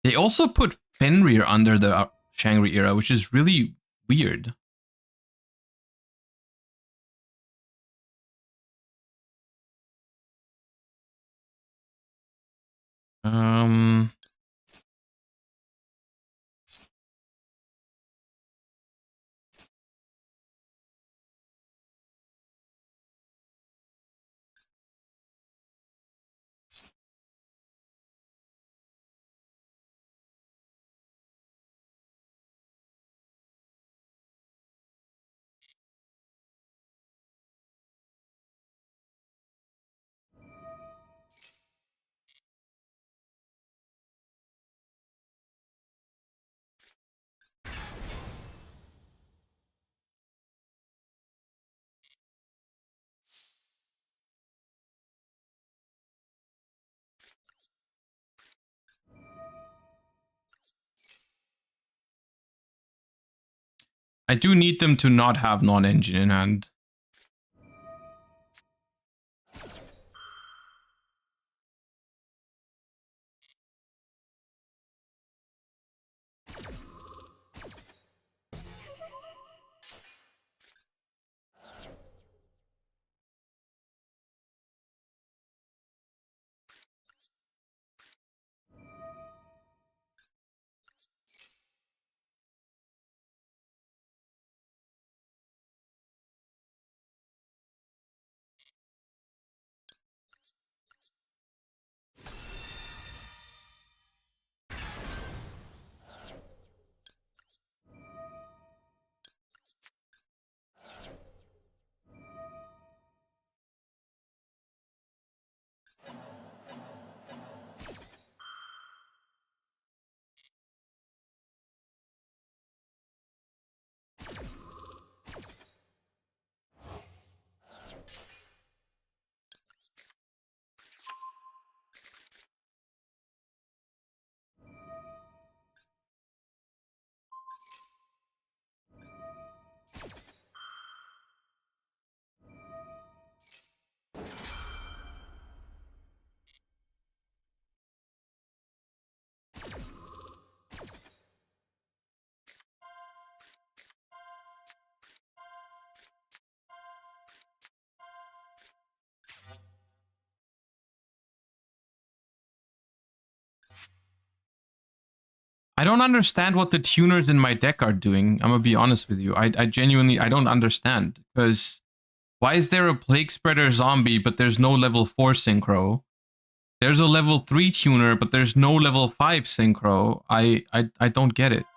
They also put Fenrir under the Shangri era, which is really weird. I do need them to not have non-engine in hand. I don't understand what the tuners in my deck are doing. I'm gonna be honest with you. I genuinely, I don't understand. Because why is there a Plague Spreader zombie, but there's no level 4 synchro? There's a level 3 tuner, but there's no level 5 synchro. I don't get it.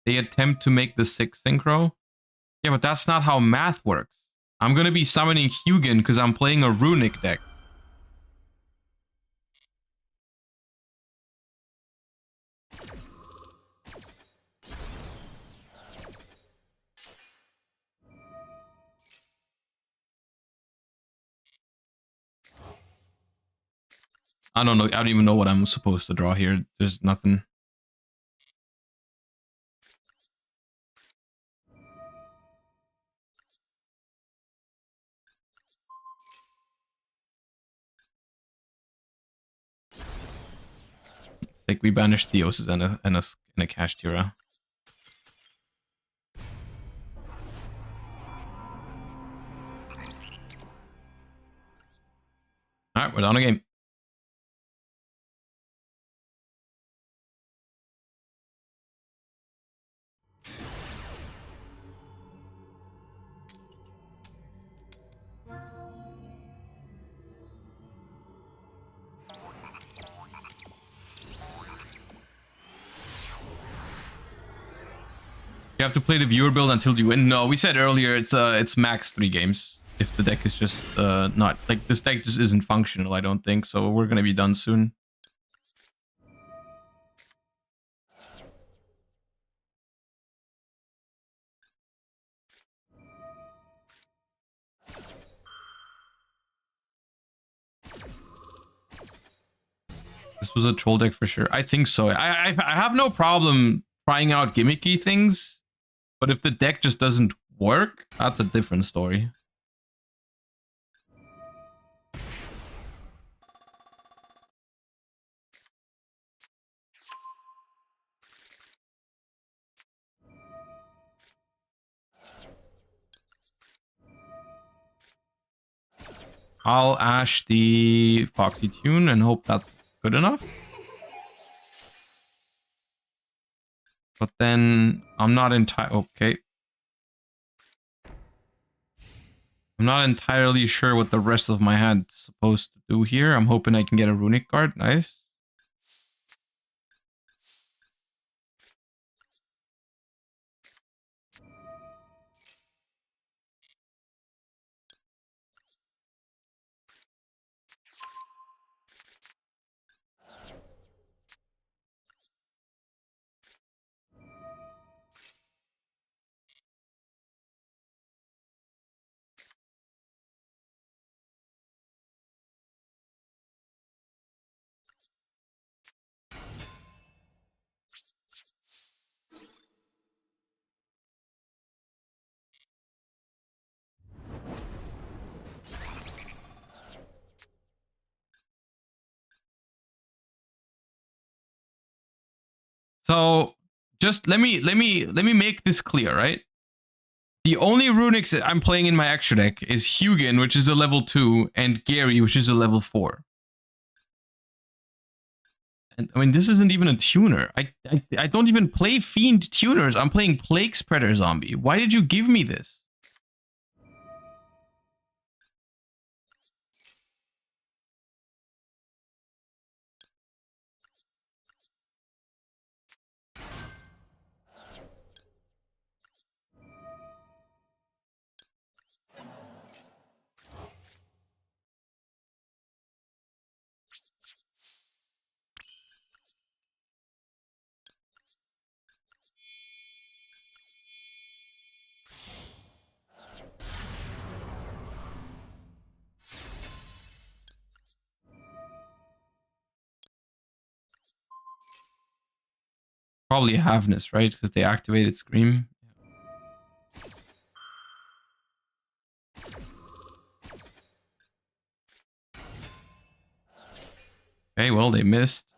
They attempt to make the 6 synchro? Yeah, but that's not how math works. I'm gonna be summoning Hugin because I'm playing a runic deck. I don't know. I don't even know what I'm supposed to draw here. There's nothing. Like we banished Theos and a Kashtira. Alright, we're down a game. You have to play the viewer build until you win. No, we said earlier it's max 3 games. If the deck is just not like this deck just isn't functional, I don't think. So we're gonna be done soon. This was a troll deck for sure. I think so. I have no problem trying out gimmicky things, but if the deck just doesn't work, that's a different story. I'll ash the Foxy Tune and hope that's good enough. But then I'm not okay. I'm not entirely sure what the rest of my hand's supposed to do here. I'm hoping I can get a runic card. Nice. So just let me make this clear, right? The only runics that I'm playing in my extra deck is Hugin, which is a level 2, and Gary, which is a level 4. And I mean, this isn't even a tuner. I don't even play Fiend tuners. I'm playing Plague Spreader Zombie. Why did you give me this? Probably Havness, right? Because they activated Scream. Okay, well, they missed.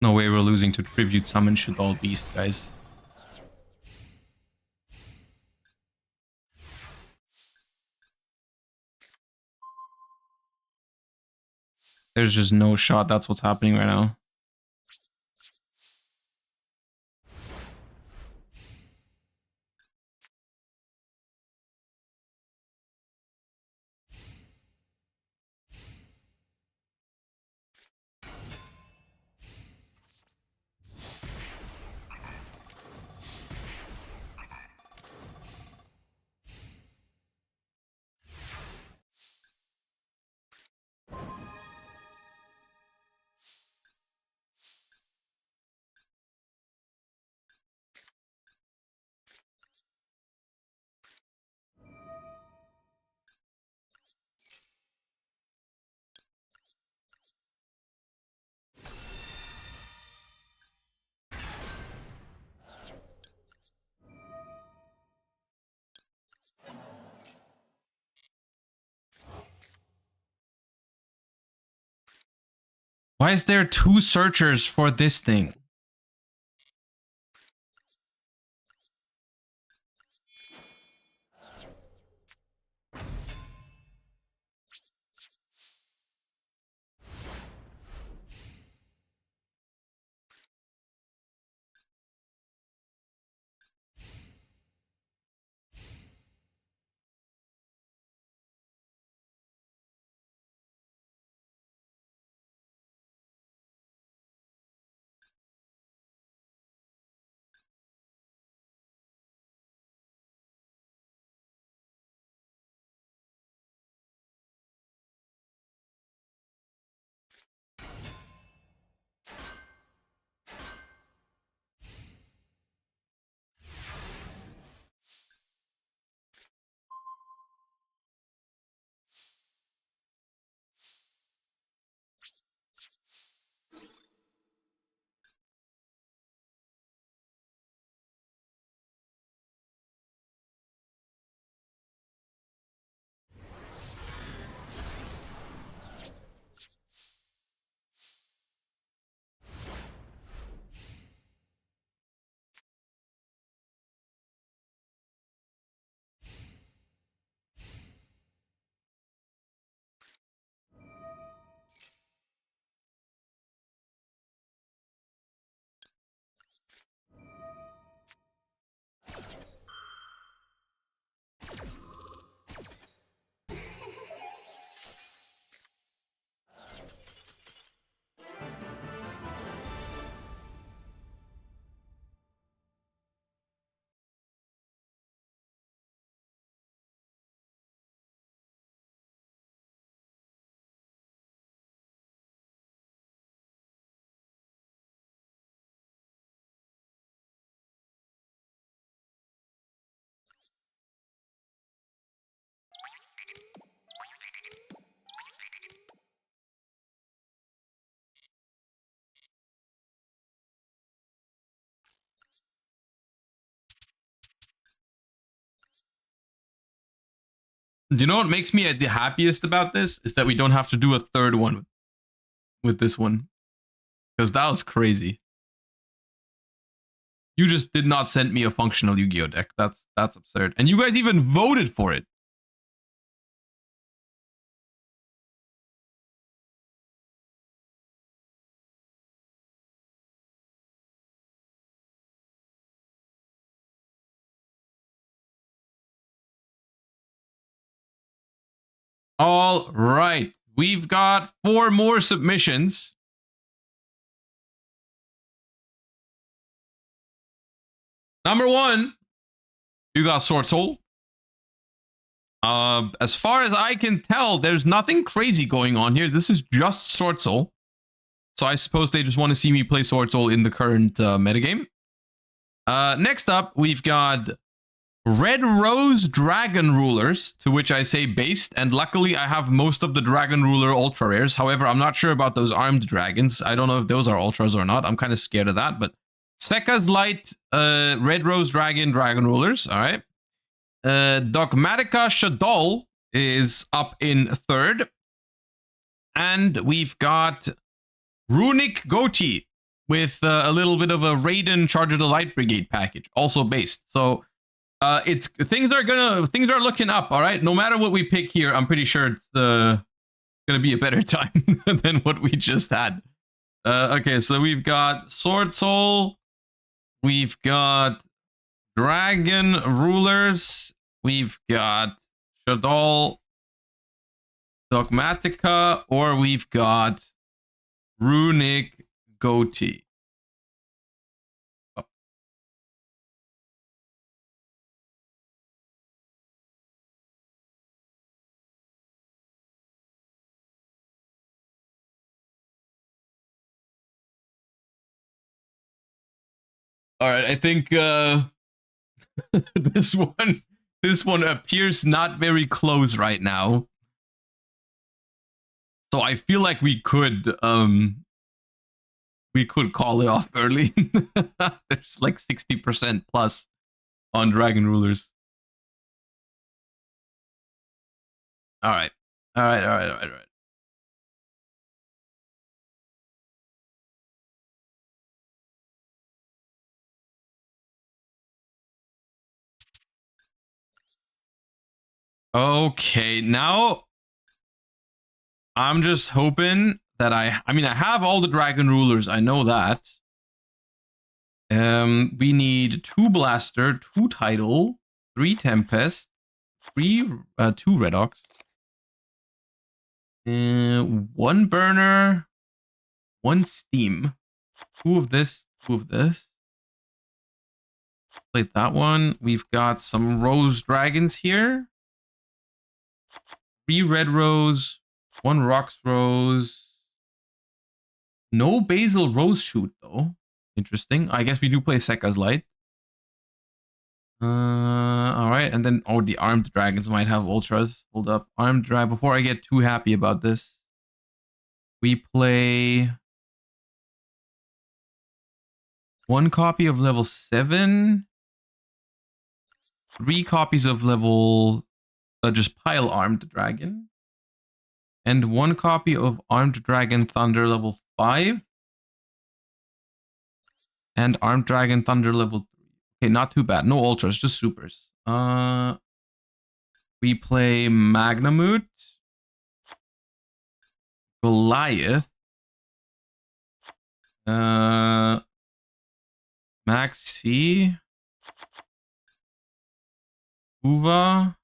No way we're losing to Tribute Summon Shaddoll Beast, guys. There's just no shot. That's what's happening right now. Why is there 2 searchers for this thing? Do you know what makes me the happiest about this? Is that we don't have to do a third one with this one. Because that was crazy. You just did not send me a functional Yu-Gi-Oh deck. That's absurd. And you guys even voted for it. All right. We've got 4 more submissions. Number 1, you got Sword Soul. As far as I can tell, there's nothing crazy going on here. This is just Sword Soul. So I suppose they just want to see me play Sword Soul in the current metagame. Next up, we've got Red Rose Dragon Rulers, to which I say based, and luckily I have most of the Dragon Ruler Ultra Rares. However, I'm not sure about those Armed Dragons. I don't know if those are Ultras or not. I'm kind of scared of that, but Sekka's Light, Red Rose Dragon Rulers, all right. Dogmatica Shadol is up in 3rd. And we've got Runic Goatee with a little bit of a Raiden Charge of the Light Brigade package, also based. So it's things are looking up, all right? No matter what we pick here, I'm pretty sure it's gonna be a better time than what we just had. Okay, so we've got Sword Soul, we've got Dragon Rulers, we've got Shadol, Dogmatica, or we've got Runic Goatee. All right, I think this one appears not very close right now. So I feel like we could call it off early. There's like 60% plus on Dragon Rulers. All right. Okay, now I'm just hoping that I have all the Dragon Rulers. I know that. We need 2 Blaster, 2 Tidal, 3 Tempest, 2 Redox, 1 Burner, 1 Steam, 2 of this, 2 of this. Played that one. We've got some Rose Dragons here. 3 Red Rose, 1 Rocks Rose. No Basil Rose Shoot, though. Interesting. I guess we do play Sekka's Light. All right, and then the Armed Dragons might have Ultras. Hold up, Armed Dragon. Before I get too happy about this, we play 1 copy of level 7, 3 copies of level just pile Armed Dragon, and 1 copy of Armed Dragon Thunder level 5, and Armed Dragon Thunder level 3. Okay, not too bad. No Ultras, just Supers. We play Magnamut, Goliath, Maxi, Uva,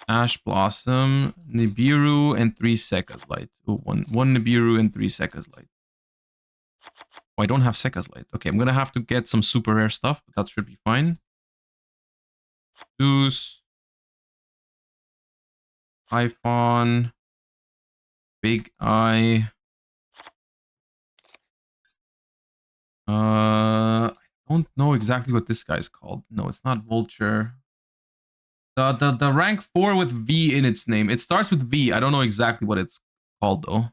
Ash Blossom, Nibiru, and 3 Sekka's Light. Oh, one Nibiru and 3 Sekka's Light. Oh, I don't have Sekka's Light. Okay, I'm gonna have to get some super rare stuff, but that should be fine. Zeus, Typhon, Big Eye. I don't know exactly what this guy's called. No, it's not Vulture. The rank 4 with V in its name. It starts with V. I don't know exactly what it's called though.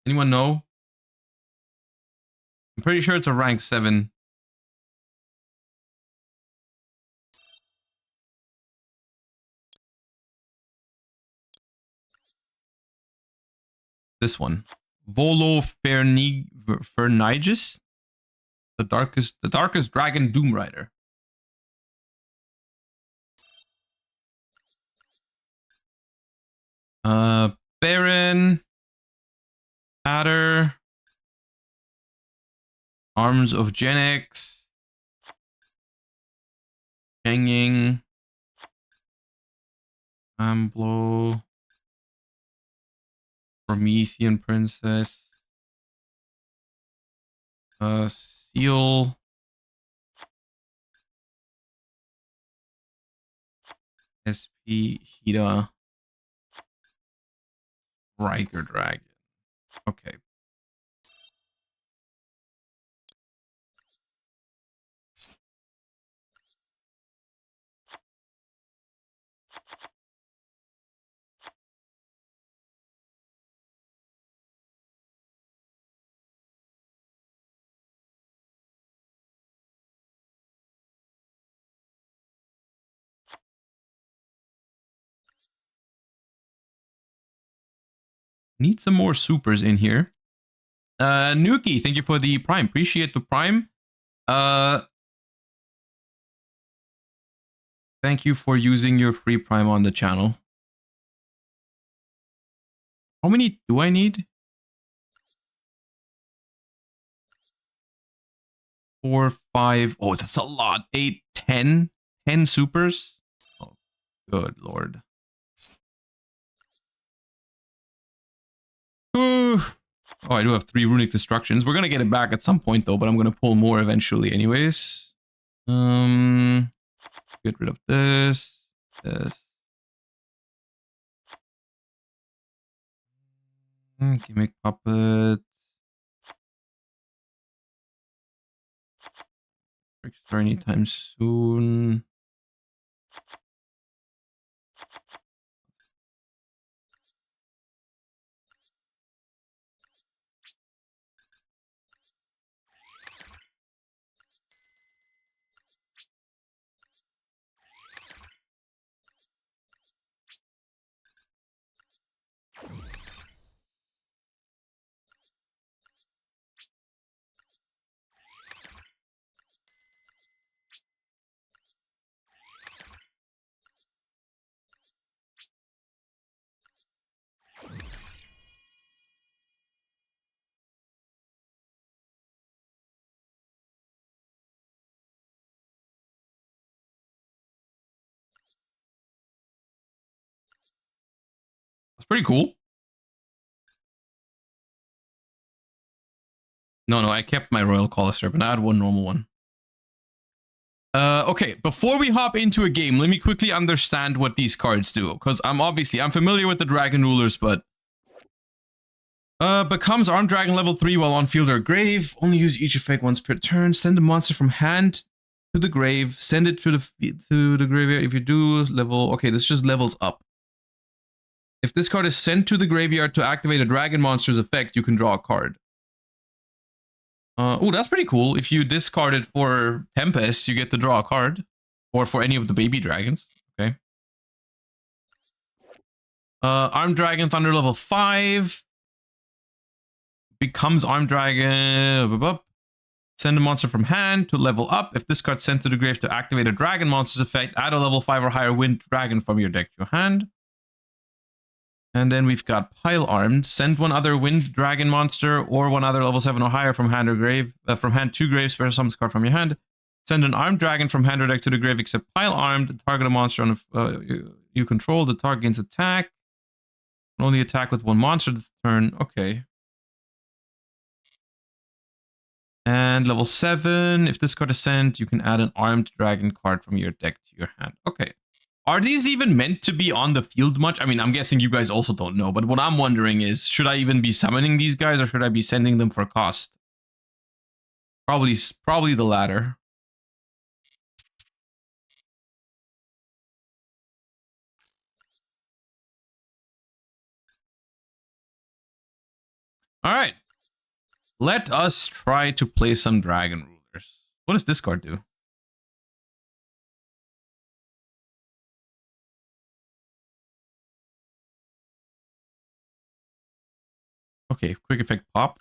Anyone know? I'm pretty sure it's a rank 7. This one. Fernigus? The darkest dragon Doom Rider. Baron. Adder. Arms of Genix. Hanging. Amblo. Promethean Princess. Seal. SP Hida. Riker Dragon. Okay. Need some more supers in here. Nuki, thank you for the prime. Appreciate the prime. Thank you for using your free prime on the channel. How many do I need? 4, 5. Oh, that's a lot. 8, 10. 10 supers. Oh, good lord. Ooh. Oh, I do have 3 runic destructions. We're gonna get it back at some point though, but I'm gonna pull more eventually anyways. Get rid of this. Gimmick puppet. Start anytime soon. That's pretty cool. No, I kept my Royal Collister, but I had one normal one. Okay, before we hop into a game, let me quickly understand what these cards do. Because I'm familiar with the Dragon Rulers, but... becomes Armed Dragon level 3 while on field or grave. Only use each effect once per turn. Send a monster from hand to the grave. Send it to the graveyard. If you do, level... Okay, this just levels up. If this card is sent to the graveyard to activate a dragon monster's effect, you can draw a card. Oh, that's pretty cool. If you discard it for Tempest, you get to draw a card. Or for any of the baby dragons. Okay. Armed Dragon Thunder level 5. Becomes Armed Dragon. Send a monster from hand to level up. If this card's sent to the grave to activate a dragon monster's effect, add a level 5 or higher wind dragon from your deck to your hand. And then we've got Pile Armed. Send one other wind dragon monster or one other level 7 or higher from hand or grave. From hand to grave, special summons card from your hand. Send an armed dragon from hand or deck to the grave except Pile Armed. Target a monster on you control. The target gains attack. Can only attack with one monster this turn. Okay. And level 7. If this card is sent, you can add an armed dragon card from your deck to your hand. Okay. Are these even meant to be on the field much? I mean, I'm guessing you guys also don't know, but what I'm wondering is, should I even be summoning these guys or should I be sending them for cost? Probably the latter. All right. Let us try to play some Dragon Rulers. What does this card do? Okay, quick effect pop.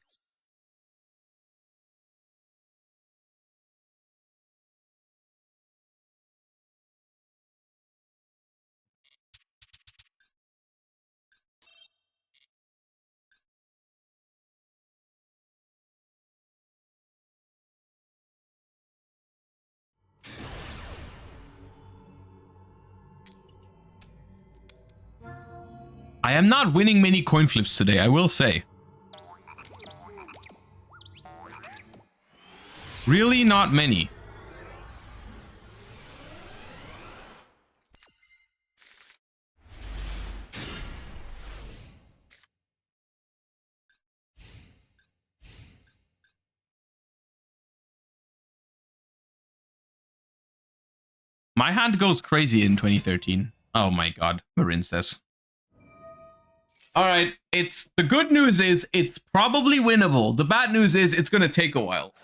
I am not winning many coin flips today, I will say. Really not many. My hand goes crazy in 2013. Oh my god, Marin says. Alright, it's the good news is it's probably winnable. The bad news is it's gonna take a while.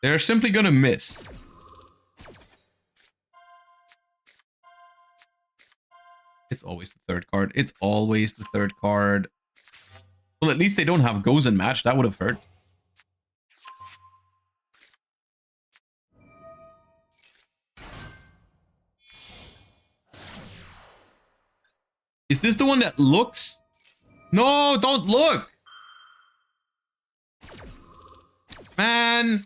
They're simply gonna miss. It's always the third card. It's always the third card. Well, at least they don't have goes and match. That would have hurt. Is this the one that looks? No, don't look. Man.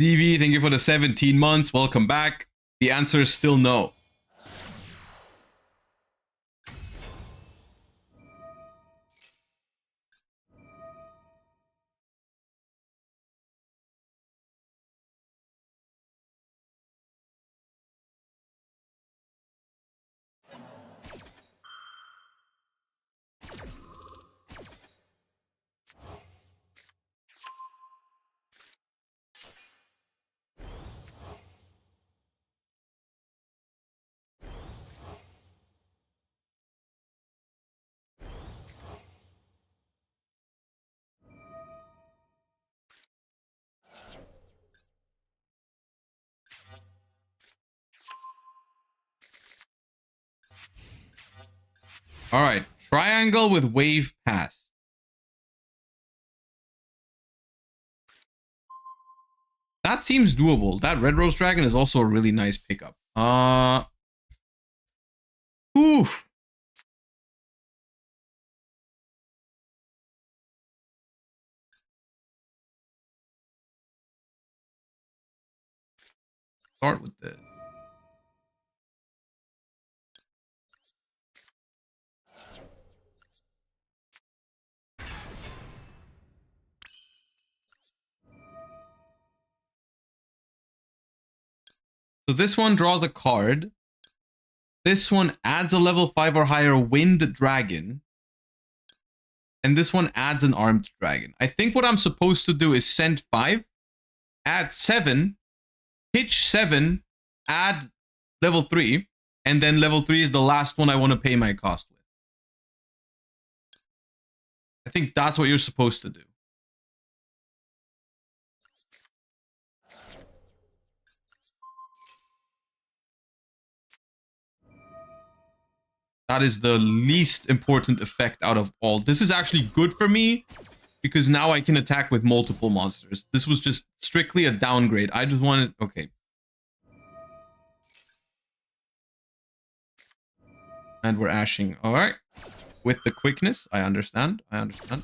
DV, thank you for the 17 months. Welcome back. The answer is still no. All right, triangle with wave pass. That seems doable. That Red Rose Dragon is also a really nice pickup. Oof. Start with this. So this one draws a card. This one adds a level 5 or higher wind dragon. And this one adds an armed dragon. I think what I'm supposed to do is send 5, add 7, pitch 7, add level 3, and then level 3 is the last one I want to pay my cost with. I think that's what you're supposed to do. That is the least important effect out of all. This is actually good for me because now I can attack with multiple monsters. This was just strictly a downgrade. I just wanted... Okay. And we're ashing. All right. With the quickness, I understand. I understand.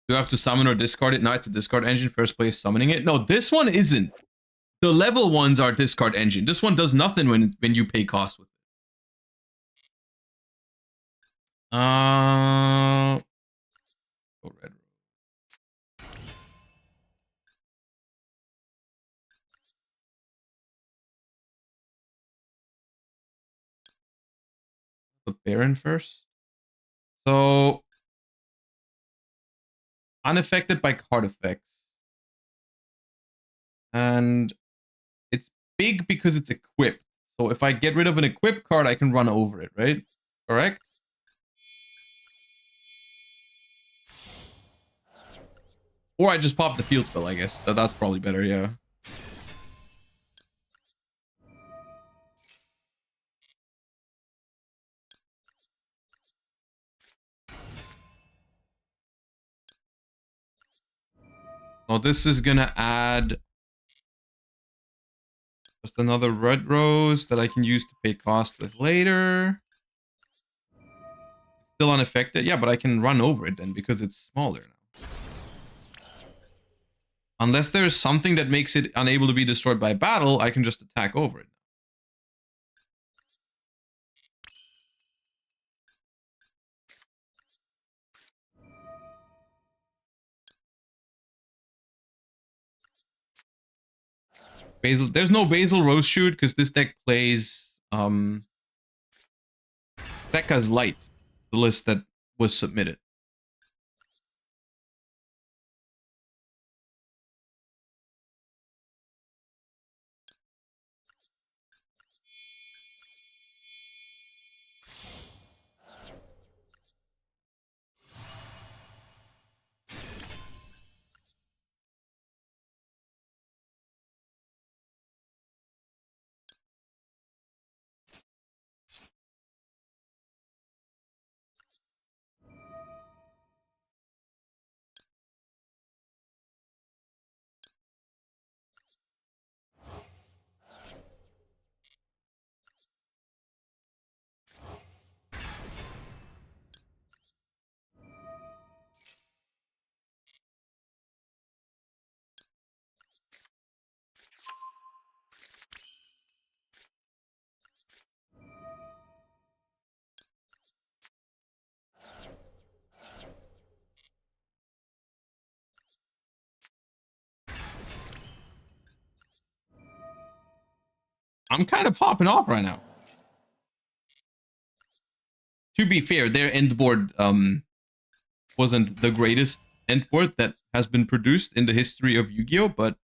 Do you have to summon or discard it? No, it's a discard engine. First place summoning it. No, this one isn't. The level ones are discard engine. This one does nothing when you pay cost with it. Oh, red. The Baron first. So unaffected by card effects. And it's big because it's equipped. So if I get rid of an equipped card, I can run over it, right? Correct? Or I just pop the field spell, I guess. That's probably better, yeah. Oh, this is gonna add just another red rose that I can use to pay cost with later. Still unaffected. Yeah, but I can run over it then because it's smaller now. Unless there's something that makes it unable to be destroyed by battle, I can just attack over it. Basil, there's no Basil Rose Shoot because this deck plays Tekka's Light, the list that was submitted. I'm kind of popping off right now. To be fair, their end board wasn't the greatest end board that has been produced in the history of Yu-Gi-Oh, but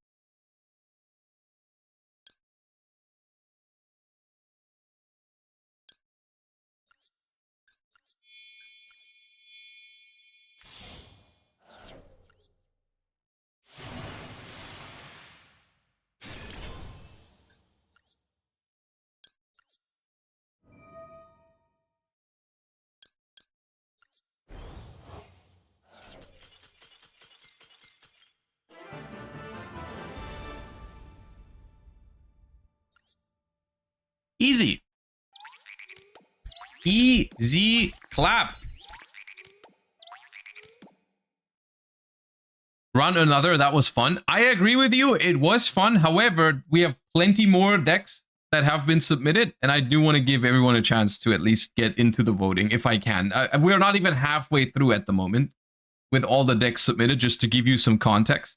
easy. Easy clap. Run another, that was fun. I agree with you, it was fun. However, we have plenty more decks that have been submitted, and I do want to give everyone a chance to at least get into the voting if I can. We're not even halfway through at the moment with all the decks submitted, just to give you some context.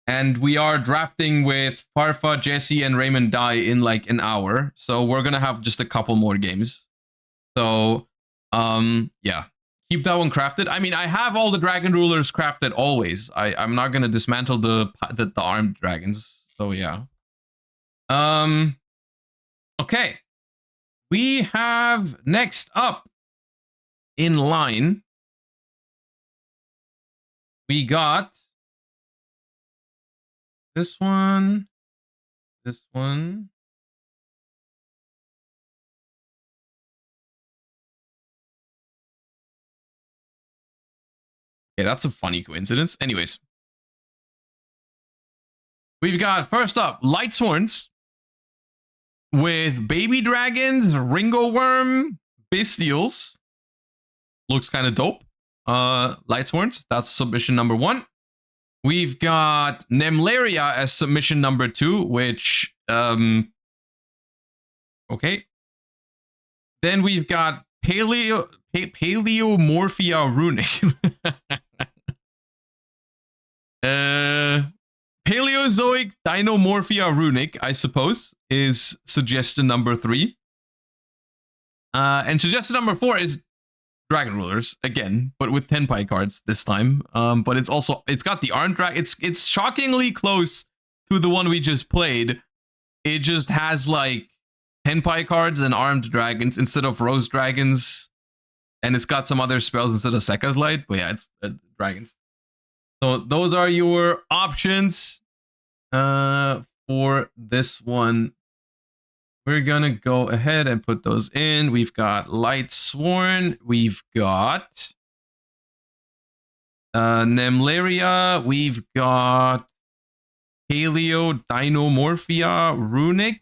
And we are drafting with Farfa, Jesse, and Raymond die in like an hour. So we're going to have just a couple more games. So, yeah. Keep that one crafted. I mean, I have all the dragon rulers crafted always. I'm not going to dismantle the armed dragons. So, yeah. Okay. We have next up in line. We got this one, Okay, that's a funny coincidence. Anyways. We've got, first up, Light Sworns with Baby Dragons, Ringo Worm, Bestials. Looks kind of dope. Light Sworns, that's submission number 1. We've got Nemlaria as submission number 2, which, okay. Then we've got Paleomorphia Runic. Paleozoic Dinomorphia Runic, I suppose, is suggestion number 3. And suggestion number 4 is Dragon Rulers again, but with Tenpai cards this time. But it's got the armed dragon. It's shockingly close to the one we just played. It just has like Tenpai cards and armed dragons instead of rose dragons, and it's got some other spells instead of Sekka's Light. But yeah, it's dragons. So those are your options for this one. We're gonna go ahead and put those in. We've got Light Sworn. We've got Nemlaria. We've got Paleo Dinomorphia Runic.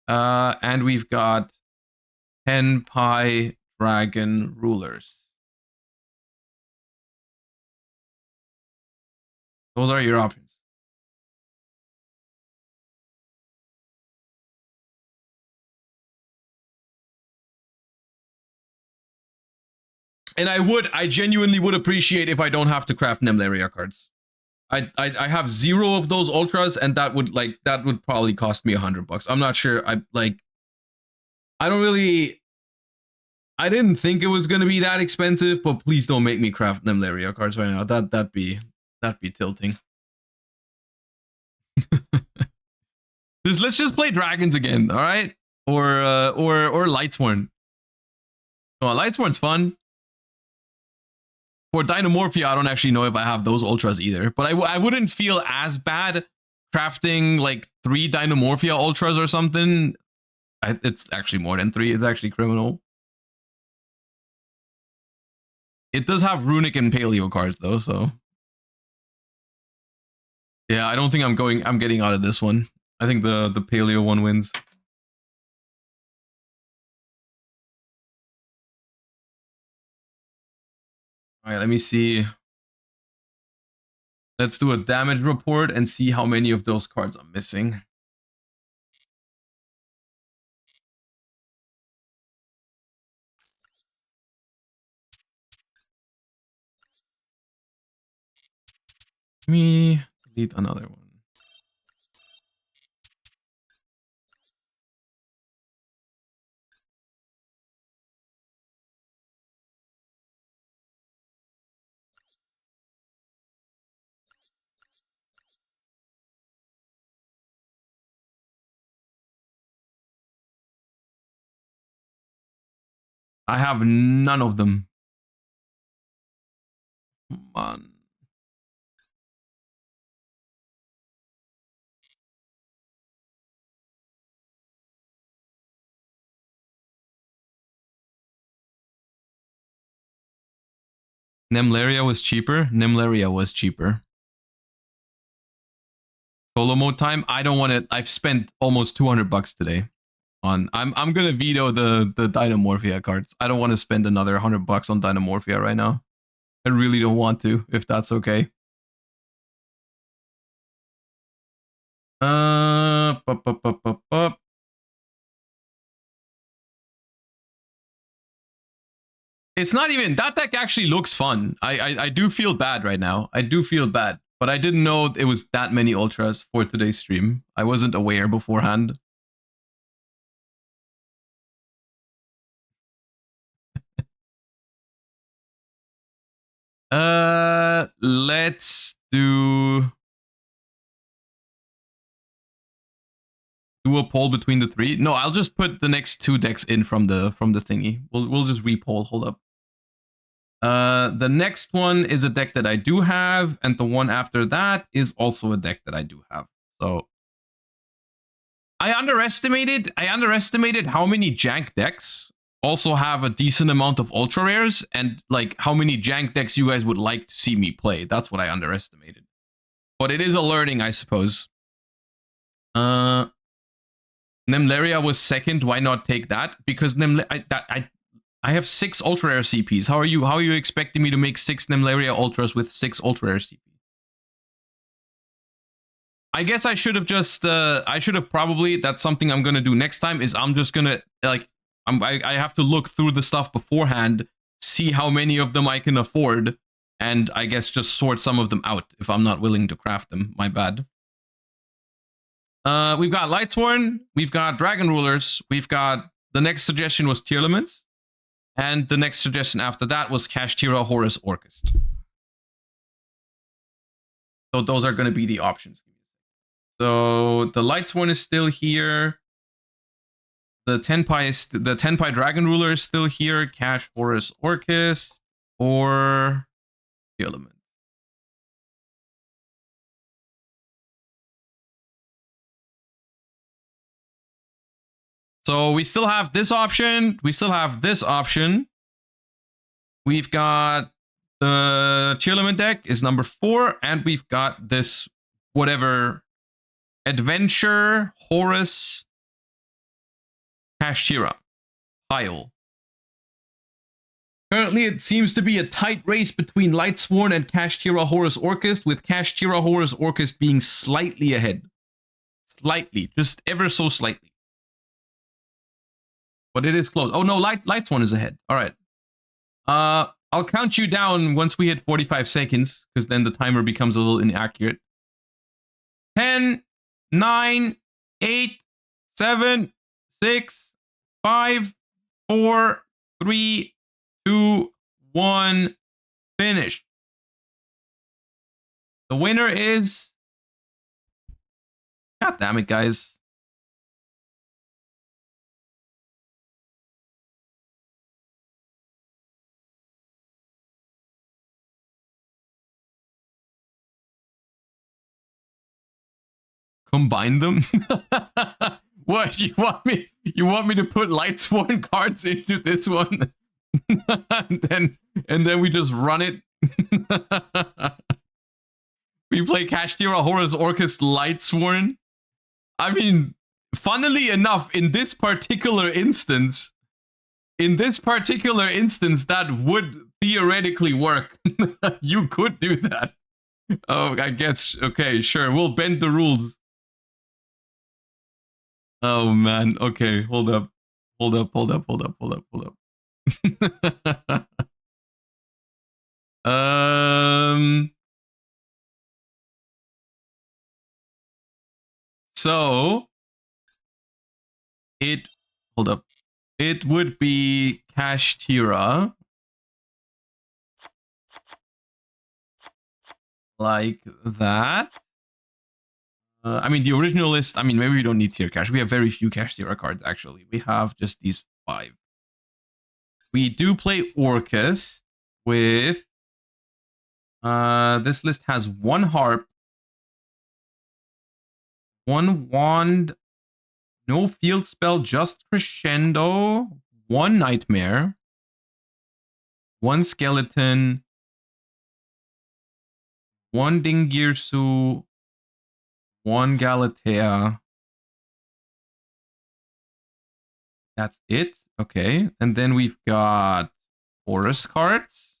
And we've got Tenpai Dragon Rulers. Those are your options. And I genuinely would appreciate if I don't have to craft Nemlaria cards. I have 0 of those ultras, and that would probably cost me $100. I'm not sure. I didn't think it was gonna be that expensive, but please don't make me craft Nemlaria cards right now. That'd be tilting. Let's just play dragons again, all right? Or Lightsworn. Well, Lightsworn's fun. For Dinomorphia, I don't actually know if I have those ultras either, but I wouldn't feel as bad crafting like 3 Dinomorphia ultras or something. It's actually more than 3. It's actually criminal. It does have Runic and Paleo cards though, so yeah, I don't think I'm getting out of this one. I think the Paleo one wins. All right, let me see. Let's do a damage report and see how many of those cards I'm missing. Let me delete another one. I have none of them. Come on. Nemlaria was cheaper. Nemlaria was cheaper. Solo mode time. I don't want it. I've spent almost $200 today. I'm gonna veto the Dinomorphia cards. I don't want to spend another $100 on Dinomorphia right now. I really don't want to, if that's okay. It's not even that deck actually looks fun. I do feel bad right now. I do feel bad, but I didn't know it was that many ultras for today's stream. I wasn't aware beforehand. Let's do a poll between the 3. No, I'll just put the next 2 decks in from the thingy. We'll just re-poll. Hold up. The next one is a deck that I do have, and the one after that is also a deck that I do have. So I underestimated how many jank decks also have a decent amount of ultra rares and like how many jank decks you guys would like to see me play. That's what I underestimated. But it is a learning, I suppose. Nemleria was second. Why not take that? Because I have 6 ultra rare CPs. How are you expecting me to make 6 Nemleria ultras with 6 ultra rare CPs? I guess I should have just I should have probably, that's something I'm gonna do next time, is I'm just gonna like I have to look through the stuff beforehand, see how many of them I can afford, and I guess just sort some of them out if I'm not willing to craft them. My bad. We've got Lightsworn, we've got Dragon Rulers, we've got, the next suggestion was Tearlaments, and the next suggestion after that was Kashtira Horus Orchest. So those are going to be the options. So the Lightsworn is still here. The Tenpai Dragon Ruler is still here. Cash Horus Orchest or Tearlaments. So we still have this option. We still have this option. We've got the Tearlament deck is number 4. And we've got this whatever Adventure Horus Kashtira pile. Currently, it seems to be a tight race between Lightsworn and Kashtira Horus Orchest, with Kashtira Horus Orchest being slightly ahead. Slightly, just ever so slightly. But it is close. Oh no, Lightsworn is ahead. All right. I'll count you down once we hit 45 seconds, because then the timer becomes a little inaccurate. 10, 9, 8, 7, 6, 5, 4, 3, 2, 1, finish. The winner is... God damn it, guys. Combine them? What, you want me to put Lightsworn cards into this one? and then we just run it. We play Kashtira Horus Orchest Lightsworn. I mean, funnily enough, in this particular instance, that would theoretically work. You could do that. Oh, I guess, okay, sure, we'll bend the rules. Oh man, okay, hold up. So it would be Kashtira, like that. I mean, the original list, I mean, maybe we don't need tier cash. We have very few Kashtira cards, actually. We have just these 5. We do play Orchest with... this list has 1 Harp, 1 Wand, no field spell, just Crescendo, 1 Nightmare, 1 Skeleton, 1 Dingirsu, 1 Galatea. That's it. Okay. And then we've got Horus cards.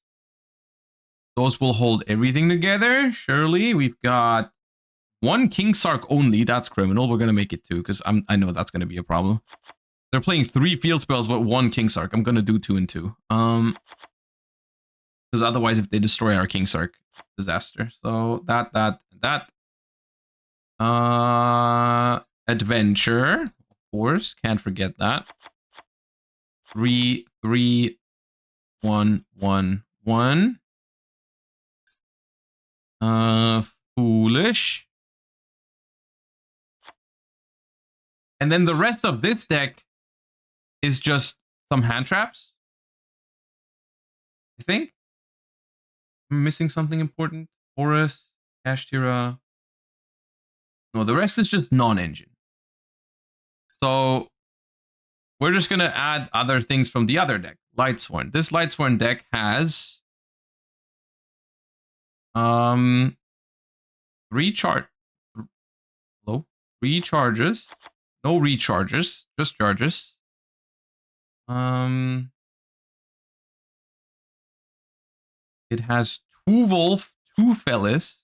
Those will hold everything together. Surely. We've got 1 King Sark only. That's criminal. We're going to make it 2 because I know that's going to be a problem. They're playing 3 field spells, but 1 King Sark. I'm going to do 2 and 2. Because otherwise, if they destroy our King Sark, disaster. So that. Adventure, of course, can't forget that. 3, 3, 1, 1, 1. Foolish. And then the rest of this deck is just some hand traps. I think. I'm missing something important. Horus, Kashtira. No, the rest is just non-engine. So we're just gonna add other things from the other deck. Lightsworn. This Lightsworn deck has recharge. Hello? Recharges. No recharges, just charges. It has 2 Wolf, 2 Felis,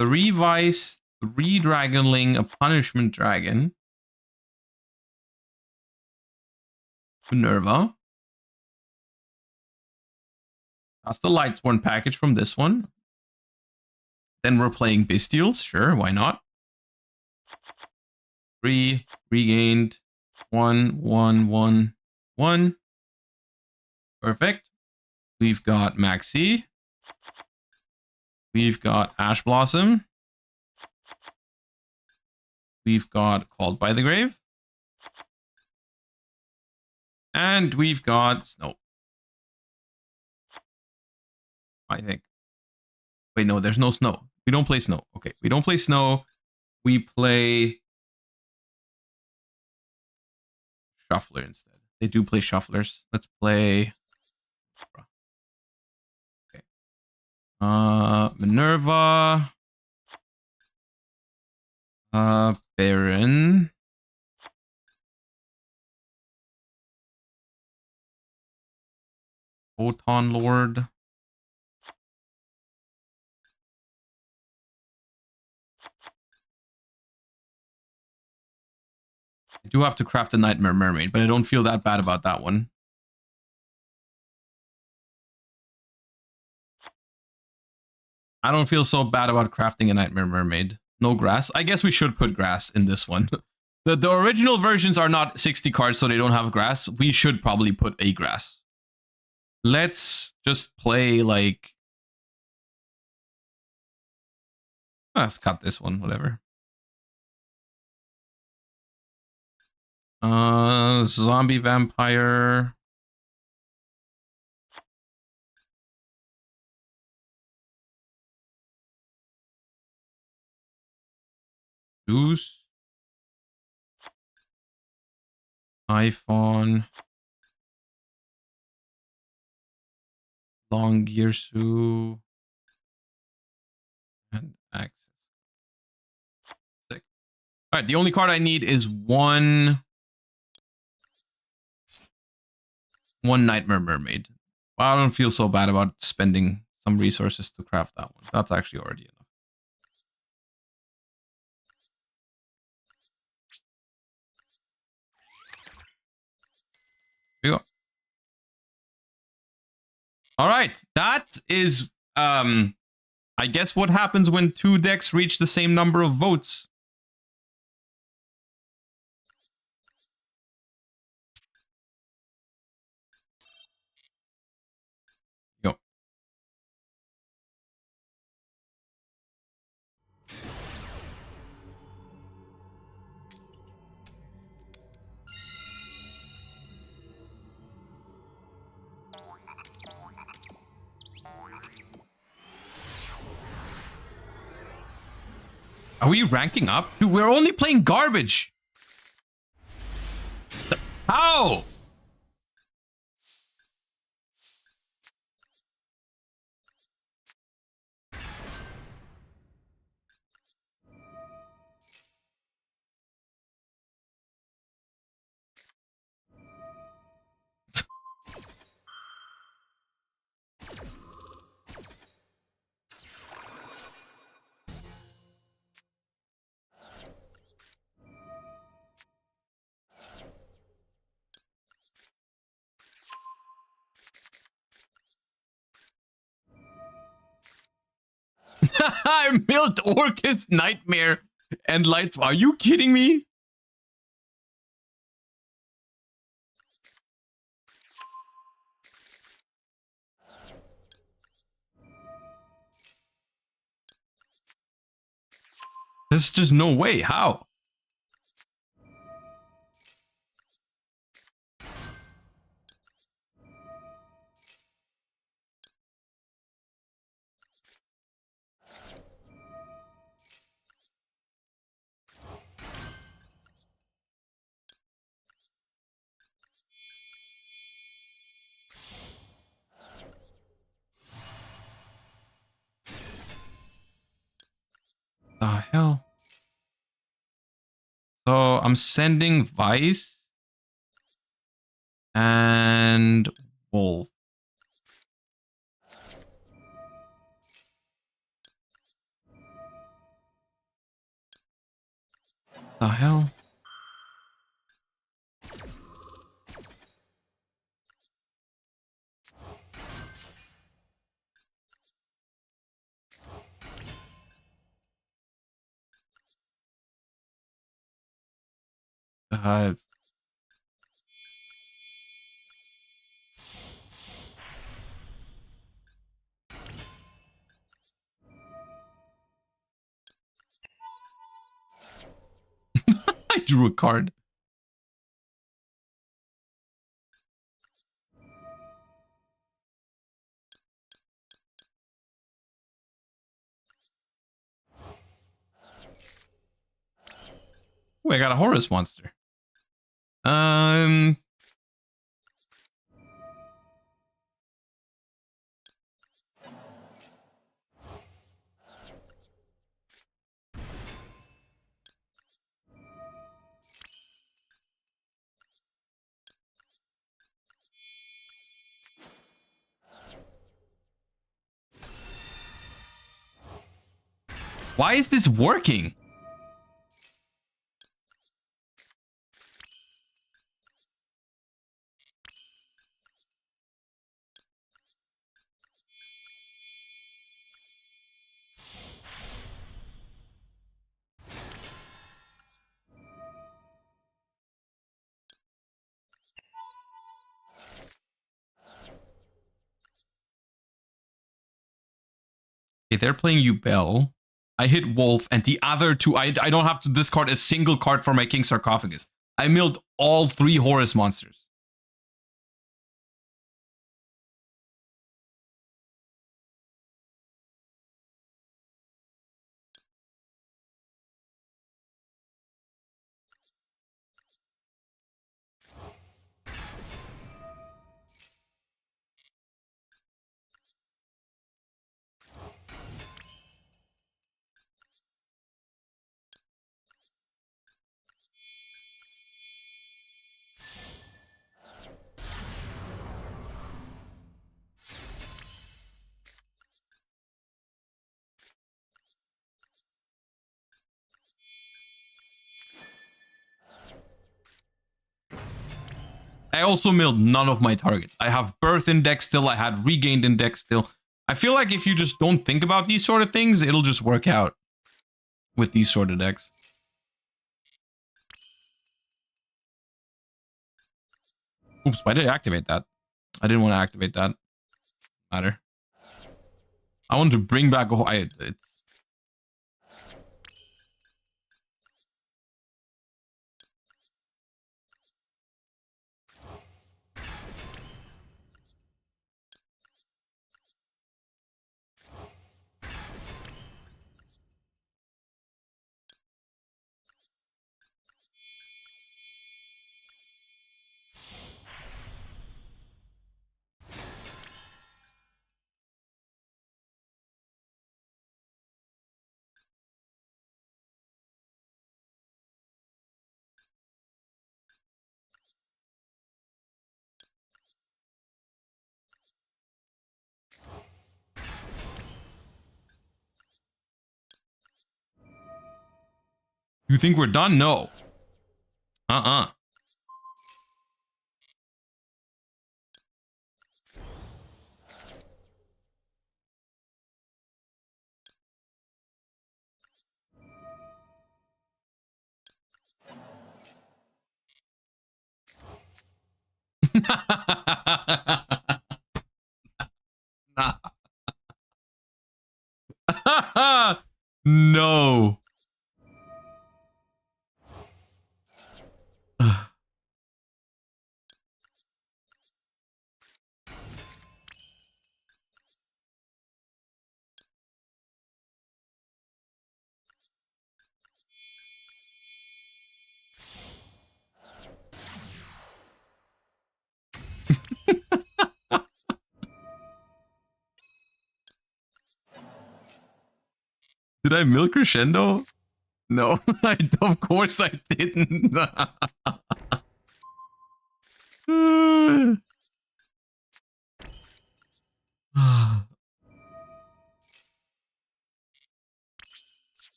3 Vice, 3 Dragonling, a Punishment Dragon, Minerva. That's the Lightsworn package from this one. Then we're playing Bestials. Sure, why not? 3 regained. 1, 1, 1, 1. Perfect. We've got Maxi. We've got Ash Blossom. We've got Called by the Grave. And we've got Snow. I think. Wait, no, there's no Snow. We don't play Snow. Okay, we don't play Snow. We play Shuffler instead. They do play Shufflers. Let's play... Okay. Minerva. Baron. Photon Lord. I do have to craft a Nightmare Mermaid, but I don't feel that bad about that one. I don't feel so bad about crafting a Nightmare Mermaid. No grass. I guess we should put grass in this one. The original versions are not 60 cards, so they don't have grass. We should probably put a grass. Let's just play like... Let's cut this one, whatever. Zombie Vampire. Zeus. Typhon. Long Gearsu. And Access. Sick. Alright, the only card I need is one Nightmare Mermaid. Well, I don't feel so bad about spending some resources to craft that one. That's actually already enough. Here we go. All right, that is, I guess what happens when 2 decks reach the same number of votes. Go. Are we ranking up? Dude, we're only playing garbage. How? I milled Orcus Nightmare and Lights. Are you kidding me? There's just no way. How? I'm sending Vice and Wolf. The hell? I drew a card. Oh, I got a Horus monster. Why is this working? Okay, they're playing you Bell. I hit Wolf, and the other two, I don't have to discard a single card for my King Sarcophagus. I milled all 3 Horus monsters. I also milled none of my targets. I have Birth Index still. I had Regained Index still. I feel like if you just don't think about these sort of things, it'll just work out with these sort of decks. Oops, why did I activate that? I didn't want to activate that. Matter. I want to bring back a... it's... You think we're done? No. Uh-uh. No. Did I mill Crescendo? No, of course I didn't.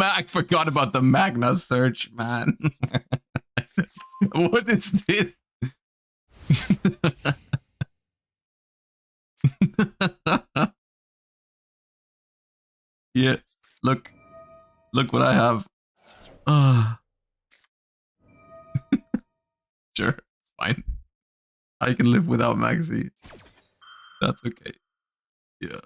I forgot about the Magna search, man. What is this? Yeah, look what I have. Sure, it's fine. I can live without Maxi. That's okay. Yeah.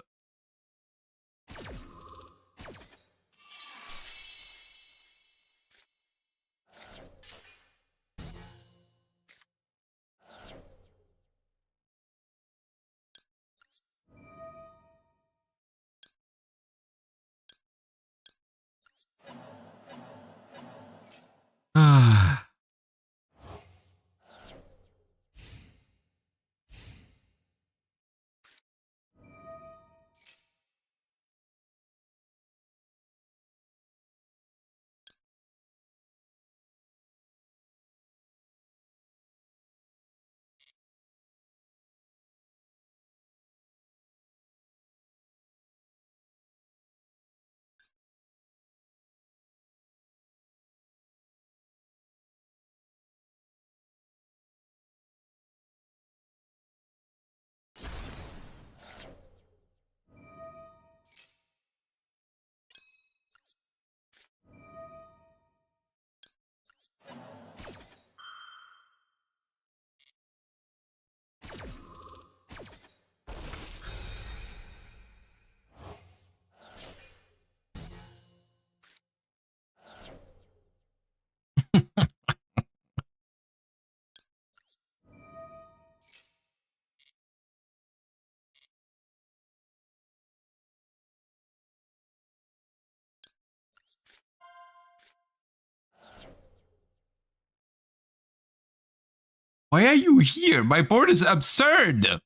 Why are you here? My board is absurd.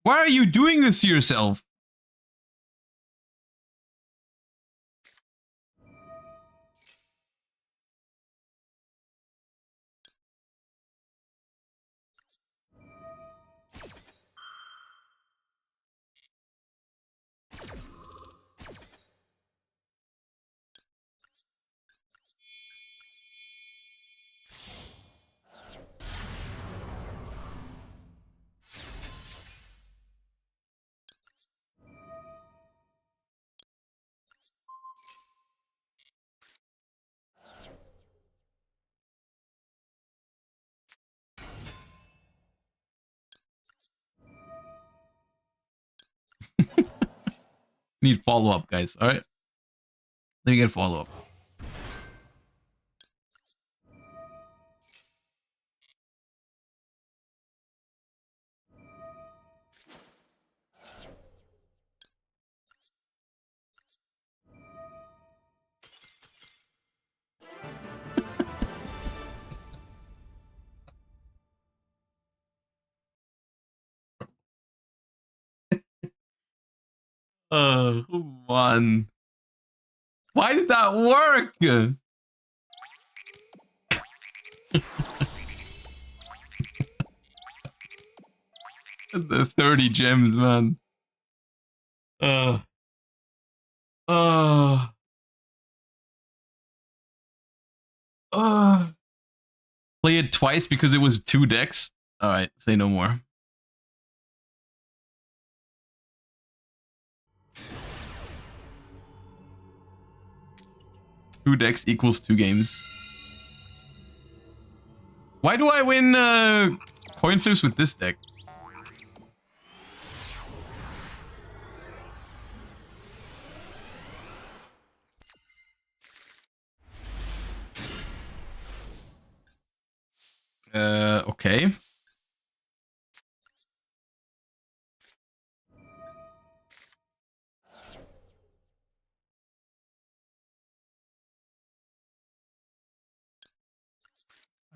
Why are you doing this to yourself? Need follow up, guys. All right. Let me get follow up. Come on. Why did that work? The 30 gems, man. Uh. Uh. Uh. Play it twice because it was 2 decks. All right, say no more. Two decks equals 2 games. Why do I win coin flips with this deck? Okay.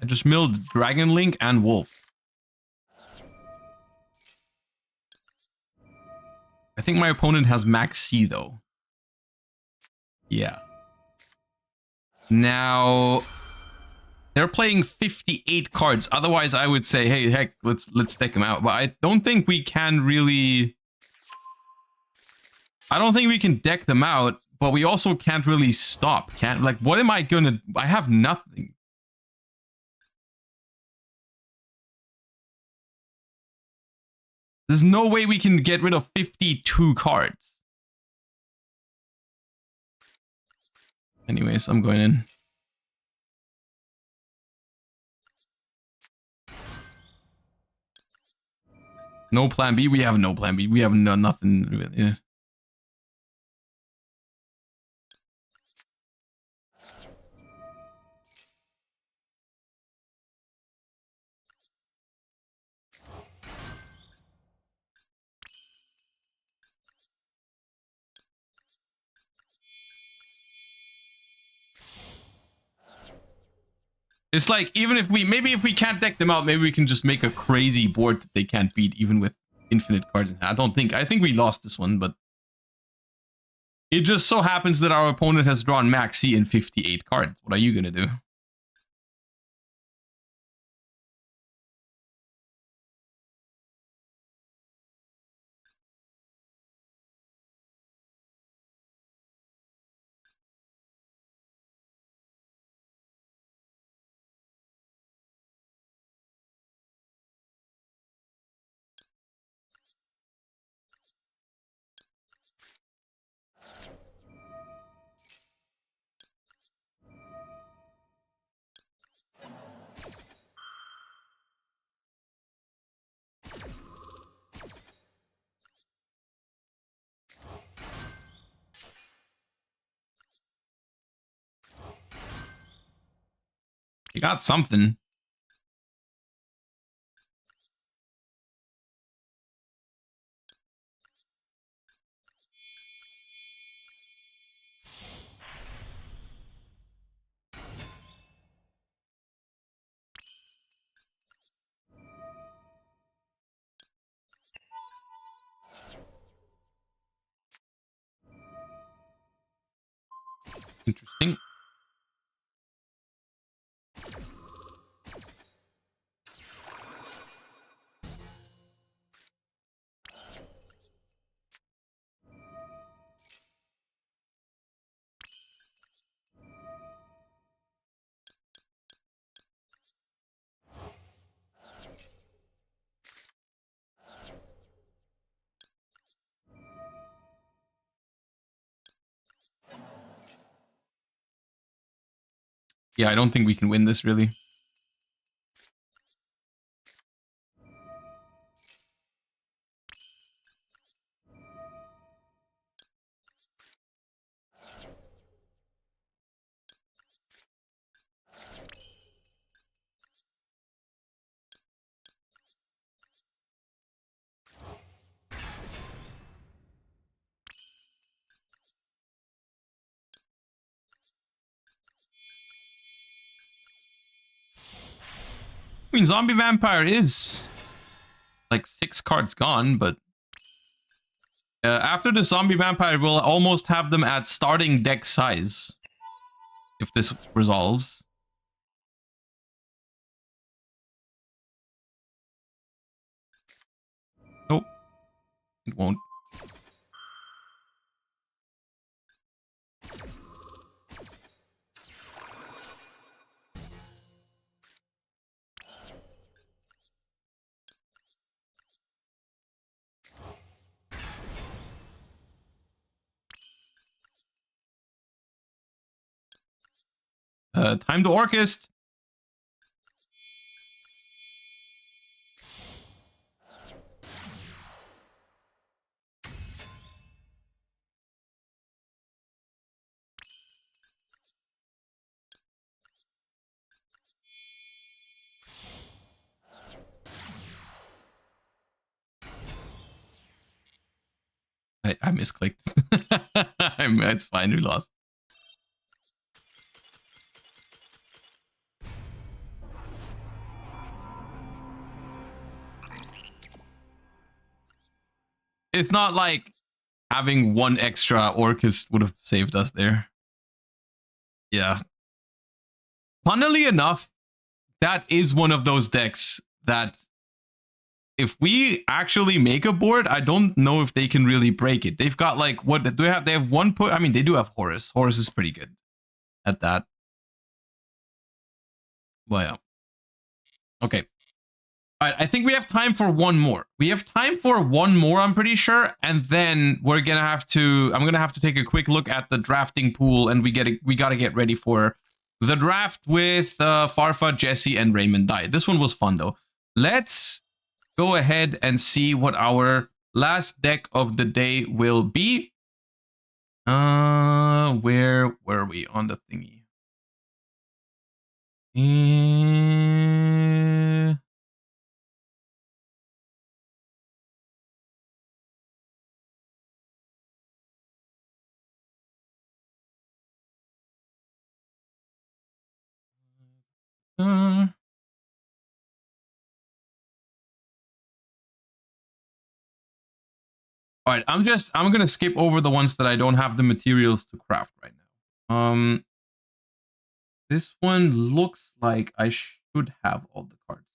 I just milled Dragon Link and Wolf. I think my opponent has Max C though. Yeah. Now they're playing 58 cards. Otherwise, I would say, hey, heck, let's take them out. But I don't think we can really. I don't think we can deck them out. But we also can't really stop. Can't like. What am I gonna? I have nothing. There's no way we can get rid of 52 cards. Anyways, I'm going in. No plan B. We have no plan B. We have nothing. Yeah. It's like, even if we, maybe if we can't deck them out, maybe we can just make a crazy board that they can't beat, even with infinite cards in hand. I think we lost this one, but it just so happens that our opponent has drawn Max C in 58 cards. What are you gonna do? You got something. Interesting. Yeah, I don't think we can win this, really. I mean, Zombie Vampire is like 6 cards gone, but after the Zombie Vampire, we'll almost have them at starting deck size if this resolves. Nope, it won't. Time to Orchest. I misclicked. It's fine, we lost. It's not like having one extra Orchest would have saved us there. Yeah. Funnily enough, that is one of those decks that if we actually make a board, I don't know if they can really break it. They've got like, what do they have? They have one put. I mean, they do have Horus. Horus is pretty good at that. Well, yeah. Okay. All right, I think we have time for one more. We have time for one more, I'm pretty sure, and then we're gonna have to. I'm gonna have to take a quick look at the drafting pool, and we gotta get ready for the draft with Farfa, Jesse, and Raymond die. This one was fun though. Let's go ahead and see what our last deck of the day will be. Where were we on the thingy? All right, I'm gonna skip over the ones that I don't have the materials to craft right now. This one looks like I should have all the cards.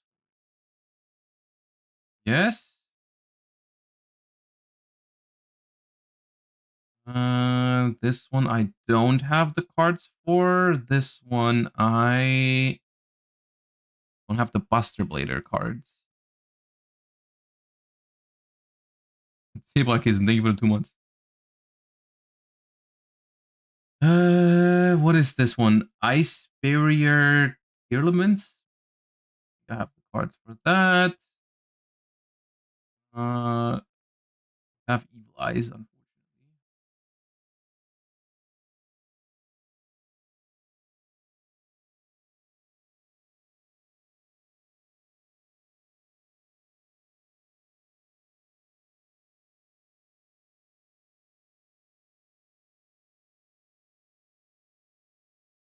Yes. This one I don't have the cards for. This one I don't have the Buster Blader cards. Table isn't. Thank you for the 2 months. What is this one? Ice Barrier Elements. I have the cards for that. I have Evil Eyes, unfortunately.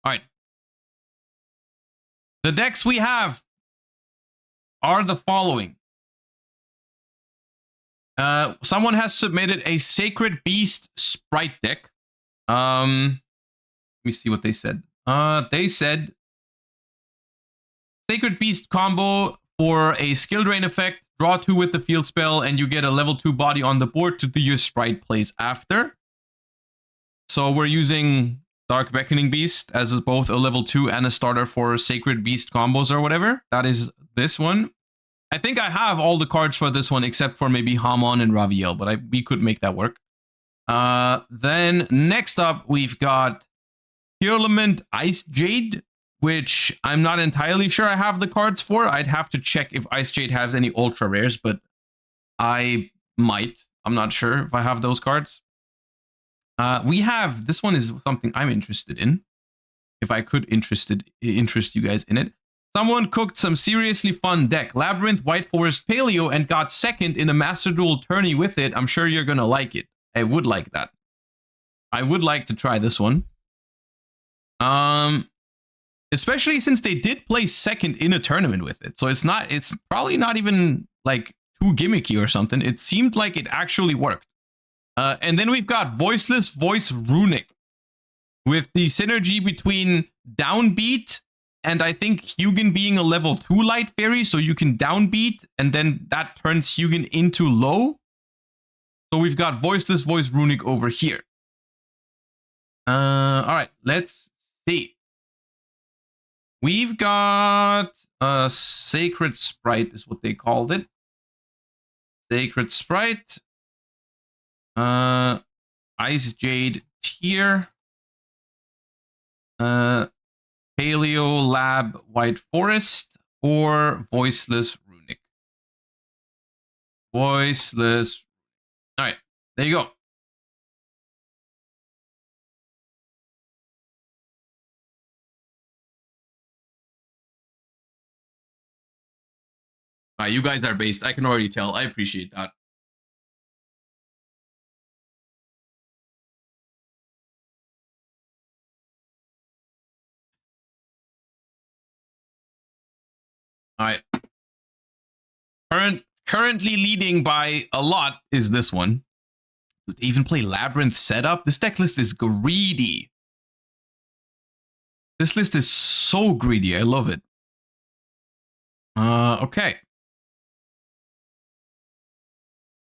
All right. The decks we have are the following. Someone has submitted a Sacred Beast Sprite deck. Let me see what they said. They said Sacred Beast combo for a skill drain effect. Draw 2 with the field spell, and you get a level 2 body on the board to do your Sprite plays after. So we're using Dark Beckoning Beast as both a level 2 and a starter for Sacred Beast combos or whatever. That is this one. I think I have all the cards for this one except for maybe Hamon and Raviel, but we could make that work. Then next up, we've got Purement Ice Jade, which I'm not entirely sure I have the cards for. I'd have to check if Ice Jade has any ultra rares, but I might. I'm not sure if I have those cards. We have, this one is something I'm interested in. If I could interest you guys in it. Someone cooked some seriously fun deck. Labyrinth, White Forest, Paleo, and got second in a Master Duel tourney with it. I'm sure you're gonna like it. I would like that. I would like to try this one. Especially since they did place second in a tournament with it. So it's probably not even like too gimmicky or something. It seemed like it actually worked. And then we've got Voiceless Voice Runic with the synergy between Downbeat and I think Hugin being a level 2 light fairy, so you can downbeat, and then that turns Hugin into low. So we've got Voiceless Voice Runic over here. All right, let's see. We've got Sacred Sprite is what they called it. Sacred Sprite. Ice Jade Tier. Paleo Lab White Forest or Voiceless Runic. Voiceless. All right, there you go. All right, you guys are based. I can already tell. I appreciate that. All right. Currently leading by a lot is this one. They even play Labyrinth setup. This deck list is greedy. This list is so greedy. I love it. Okay.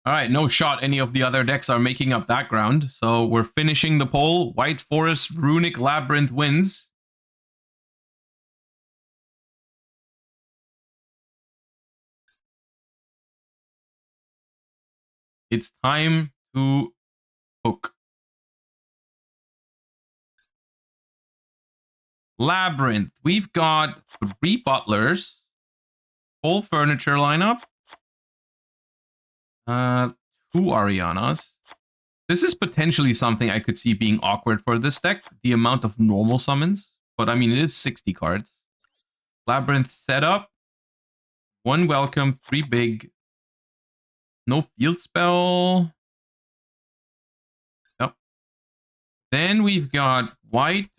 All right, no shot any of the other decks are making up that ground. So we're finishing the poll. White Forest Runic Labyrinth wins. It's time to hook. Labyrinth. We've got 3 butlers. Full furniture lineup. 2 Arianas. This is potentially something I could see being awkward for this deck. The amount of normal summons. But I mean, it is 60 cards. Labyrinth setup. 1 welcome, 3 big. No field spell. Yep. Then we've got White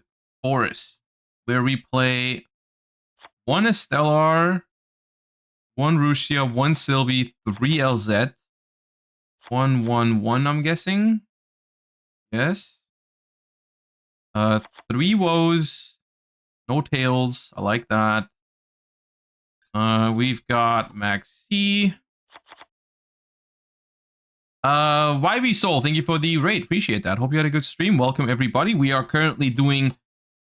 Forest, where we play 1 Estelar, 1 Rushia, 1 Sylvie, 3 LZ. 1/1/1, I'm guessing. Yes. 3 woes. No tails. I like that. We've got Maxi. YV Soul, thank you for the raid. Appreciate that. Hope you had a good stream. Welcome everybody. We are currently doing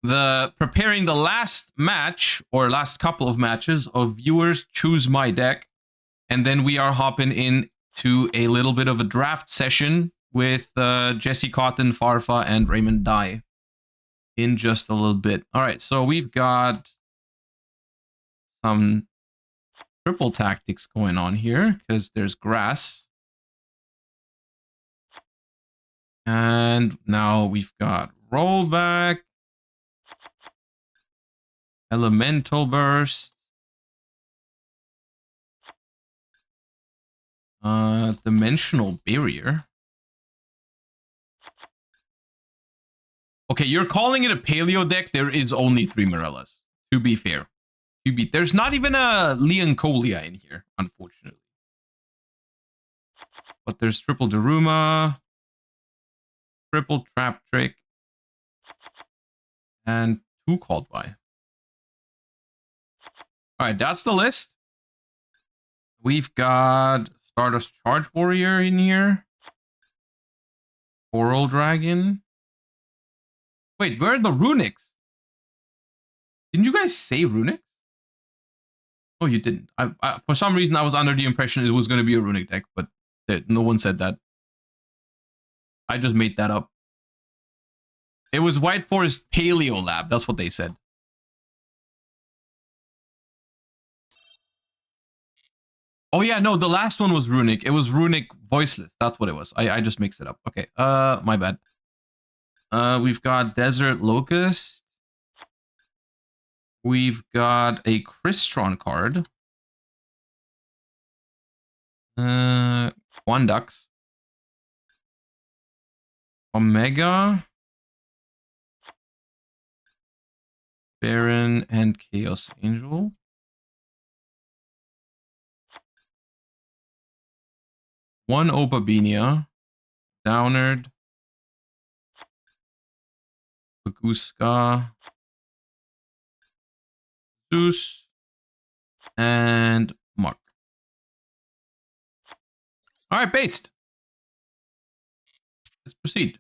preparing the last match or last couple of matches of Viewers Choose My Deck. And then we are hopping in to a little bit of a draft session with Jesse Cotton, Farfa, and Raymond Dye in just a little bit. All right, so we've got some triple tactics going on here because there's grass. And now we've got rollback, elemental burst, dimensional barrier. Okay, you're calling it a paleo deck. There is only 3 Morellas, to be fair. There's not even a Leoncolia in here, unfortunately. But there's triple Daruma, triple Trap Trick, and 2 Called By. Alright, that's the list. We've got Stardust Charge Warrior in here. Coral Dragon. Wait, where are the Runics? Didn't you guys say Runics? Oh, you didn't. For some reason, I was under the impression it was going to be a Runic deck, but no one said that. I just made that up. It was White Forest Paleo Lab. That's what they said. Oh yeah, no, the last one was Runic. It was Runic Voiceless. That's what it was. I just mixed it up. Okay, my bad. We've got Desert Locust. We've got a Crystron card. Quandux. Omega. Baron and Chaos Angel. One Opabinia. Downard. Baguska. Zeus. And Mark. Alright, based. Let's proceed.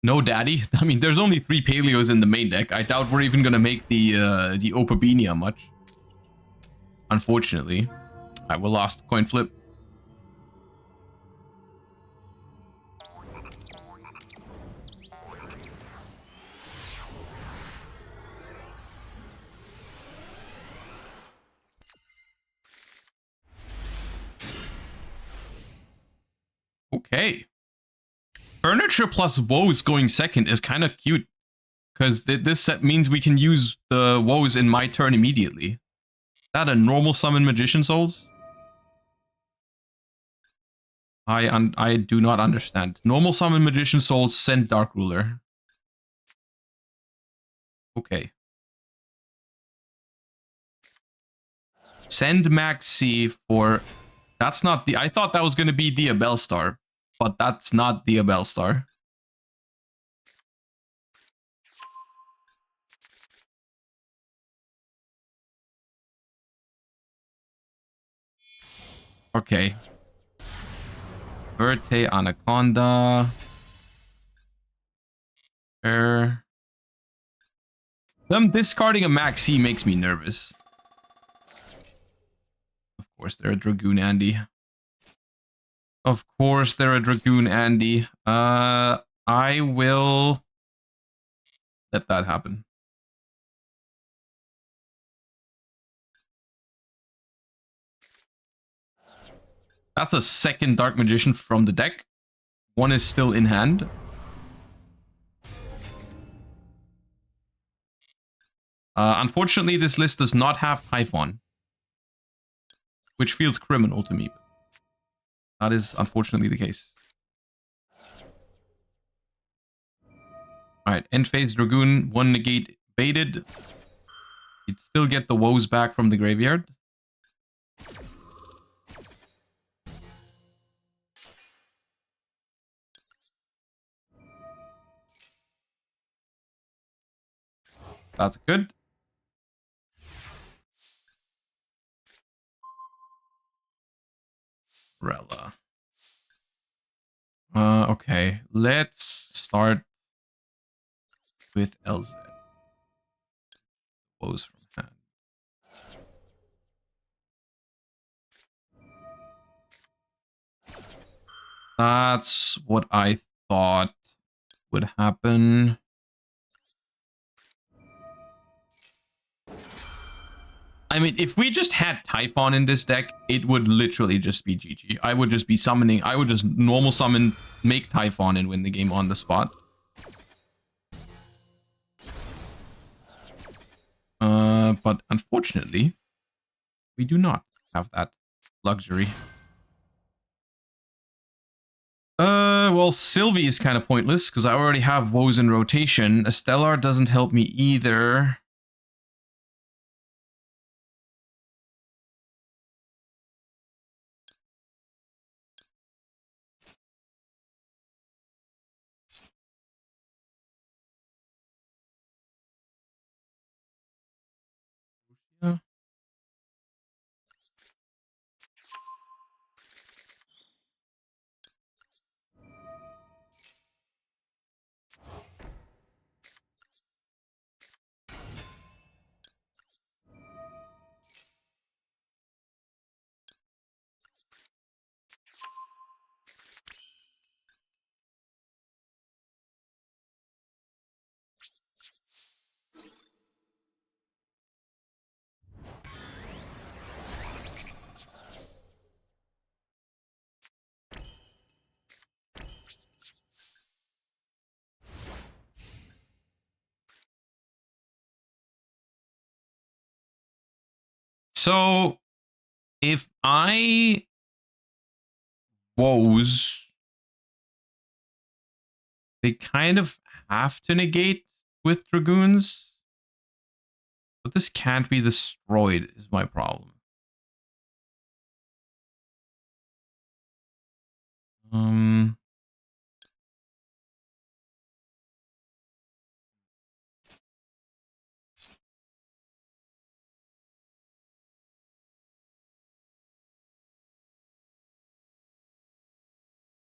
No daddy. I mean, there's only 3 paleos in the main deck. I doubt we're even gonna make the Opabinia much. Unfortunately. Alright, we lost coin flip. Okay. Furniture plus woes going second is kind of cute. Because this set means we can use the woes in my turn immediately. Is that a normal summon Magician Souls? I do not understand. Normal summon Magician Souls, send Dark Ruler. Okay. Send Max C for... That's not the... I thought that was going to be the Abel Star, but that's not the Abel Star. Okay. Verte Anaconda. Them discarding a Max C makes me nervous. Of course, they're a Dragoon Andy. Of course, they're a Dragoon Andy. I will let that happen. That's a second Dark Magician from the deck. One is still in hand. Unfortunately, this list does not have Typhon, which feels criminal to me. That is unfortunately the case. Alright, end phase Dragoon, 1 negate baited. You'd still get the woes back from the graveyard. That's good. Rella. Okay, let's start with LZ. Woes from hand. That's what I thought would happen. I mean, if we just had Typhon in this deck, it would literally just be GG. I would just be summoning. I would just normal summon, make Typhon, and win the game on the spot. But unfortunately, we do not have that luxury. Well, Sylvie is kind of pointless because I already have Woes in rotation. Stellar doesn't help me either. Yeah. So, if I Woes, they kind of have to negate with Dragoons. But this can't be destroyed, is my problem.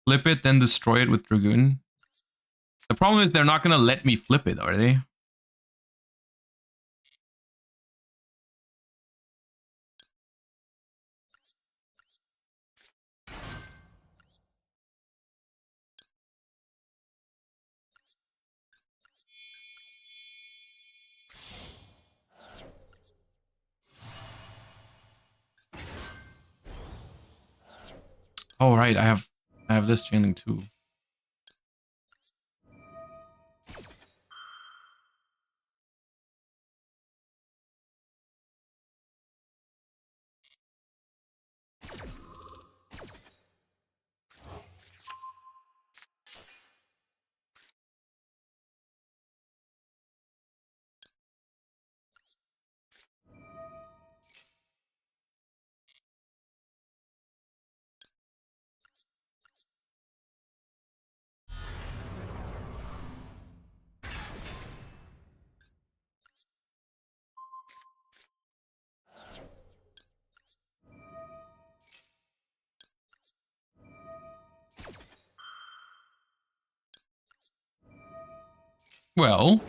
Flip it, then destroy it with Dragoon. The problem is they're not going to let me flip it, are they? Oh, right. I have this chaining too. Well,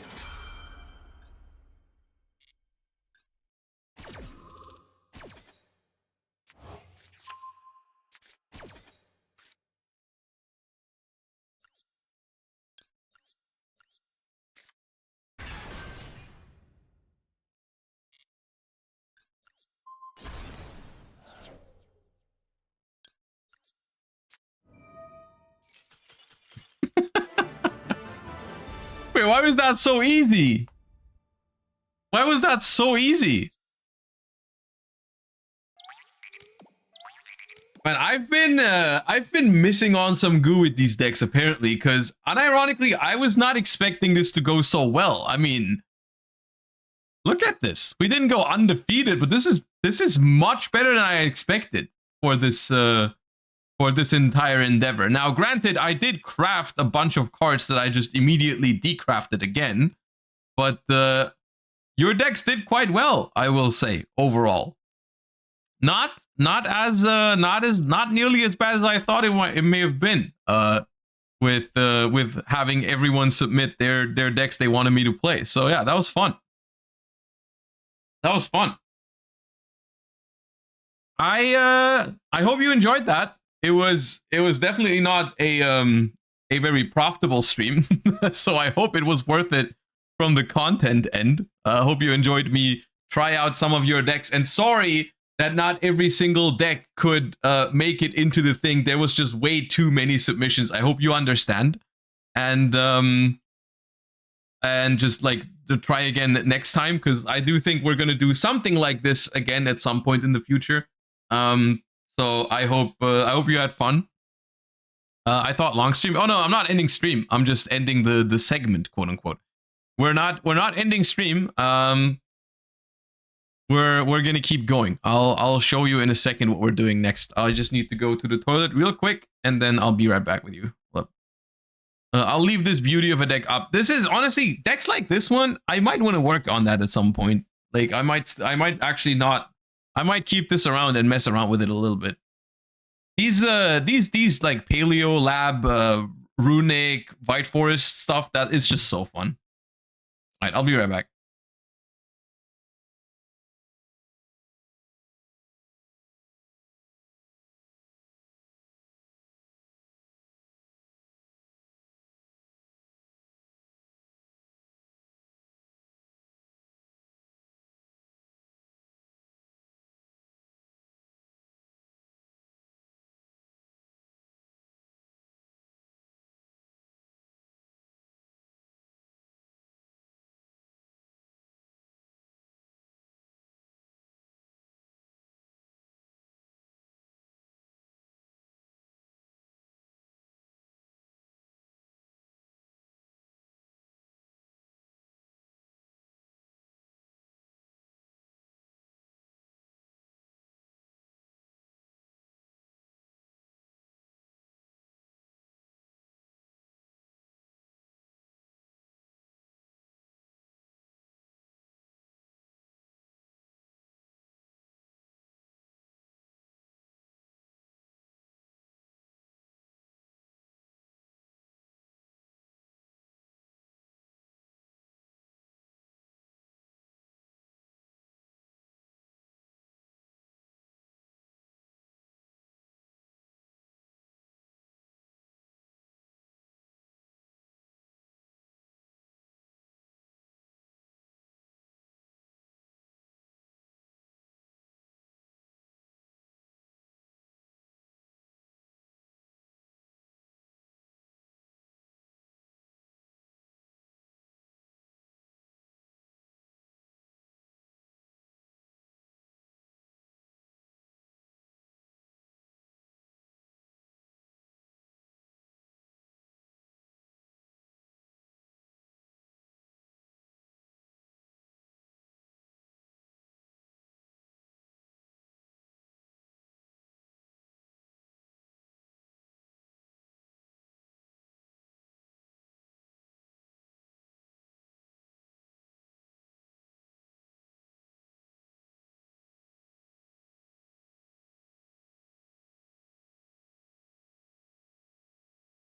wait, why was that so easy? Why was that so easy? Man, I've been missing on some goo with these decks apparently, because unironically, I was not expecting this to go so well. I mean, look at this. We didn't go undefeated, but this is much better than I expected for this entire endeavor. Now, granted, I did craft a bunch of cards that I just immediately decrafted again, but your decks did quite well, I will say, overall. Not nearly as bad as I thought it may have been. With having everyone submit their decks they wanted me to play. So yeah, that was fun. That was fun. I hope you enjoyed that. It was definitely not a very profitable stream, so I hope it was worth it from the content end. I hope you enjoyed me try out some of your decks, and sorry that not every single deck could make it into the thing. There was just way too many submissions. I hope you understand, and just like to try again next time, because I do think we're gonna do something like this again at some point in the future. So I hope you had fun. I thought long stream. Oh no, I'm not ending stream. I'm just ending the segment, quote unquote. We're not ending stream. We're gonna keep going. I'll show you in a second what we're doing next. I just need to go to the toilet real quick, and then I'll be right back with you. Look. I'll leave this beauty of a deck up. This is honestly decks like this one. I might want to work on that at some point. Like I might actually not. I might keep this around and mess around with it a little bit. These like Paleo Lab, Runic, White Forest stuff, that is just so fun. All right, I'll be right back.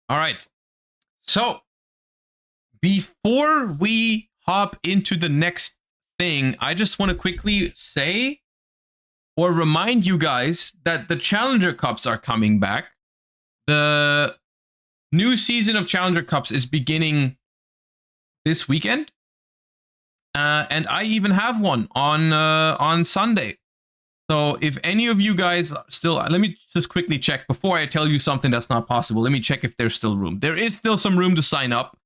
All right. So before we hop into the next thing, I just want to quickly say or remind you guys that the Challenger Cups are coming back. The new season of Challenger Cups is beginning this weekend. And I even have one on Sunday. So if any of you guys still, let me just quickly check before I tell you something that's not possible. Let me check if there's still room. There is still some room to sign up.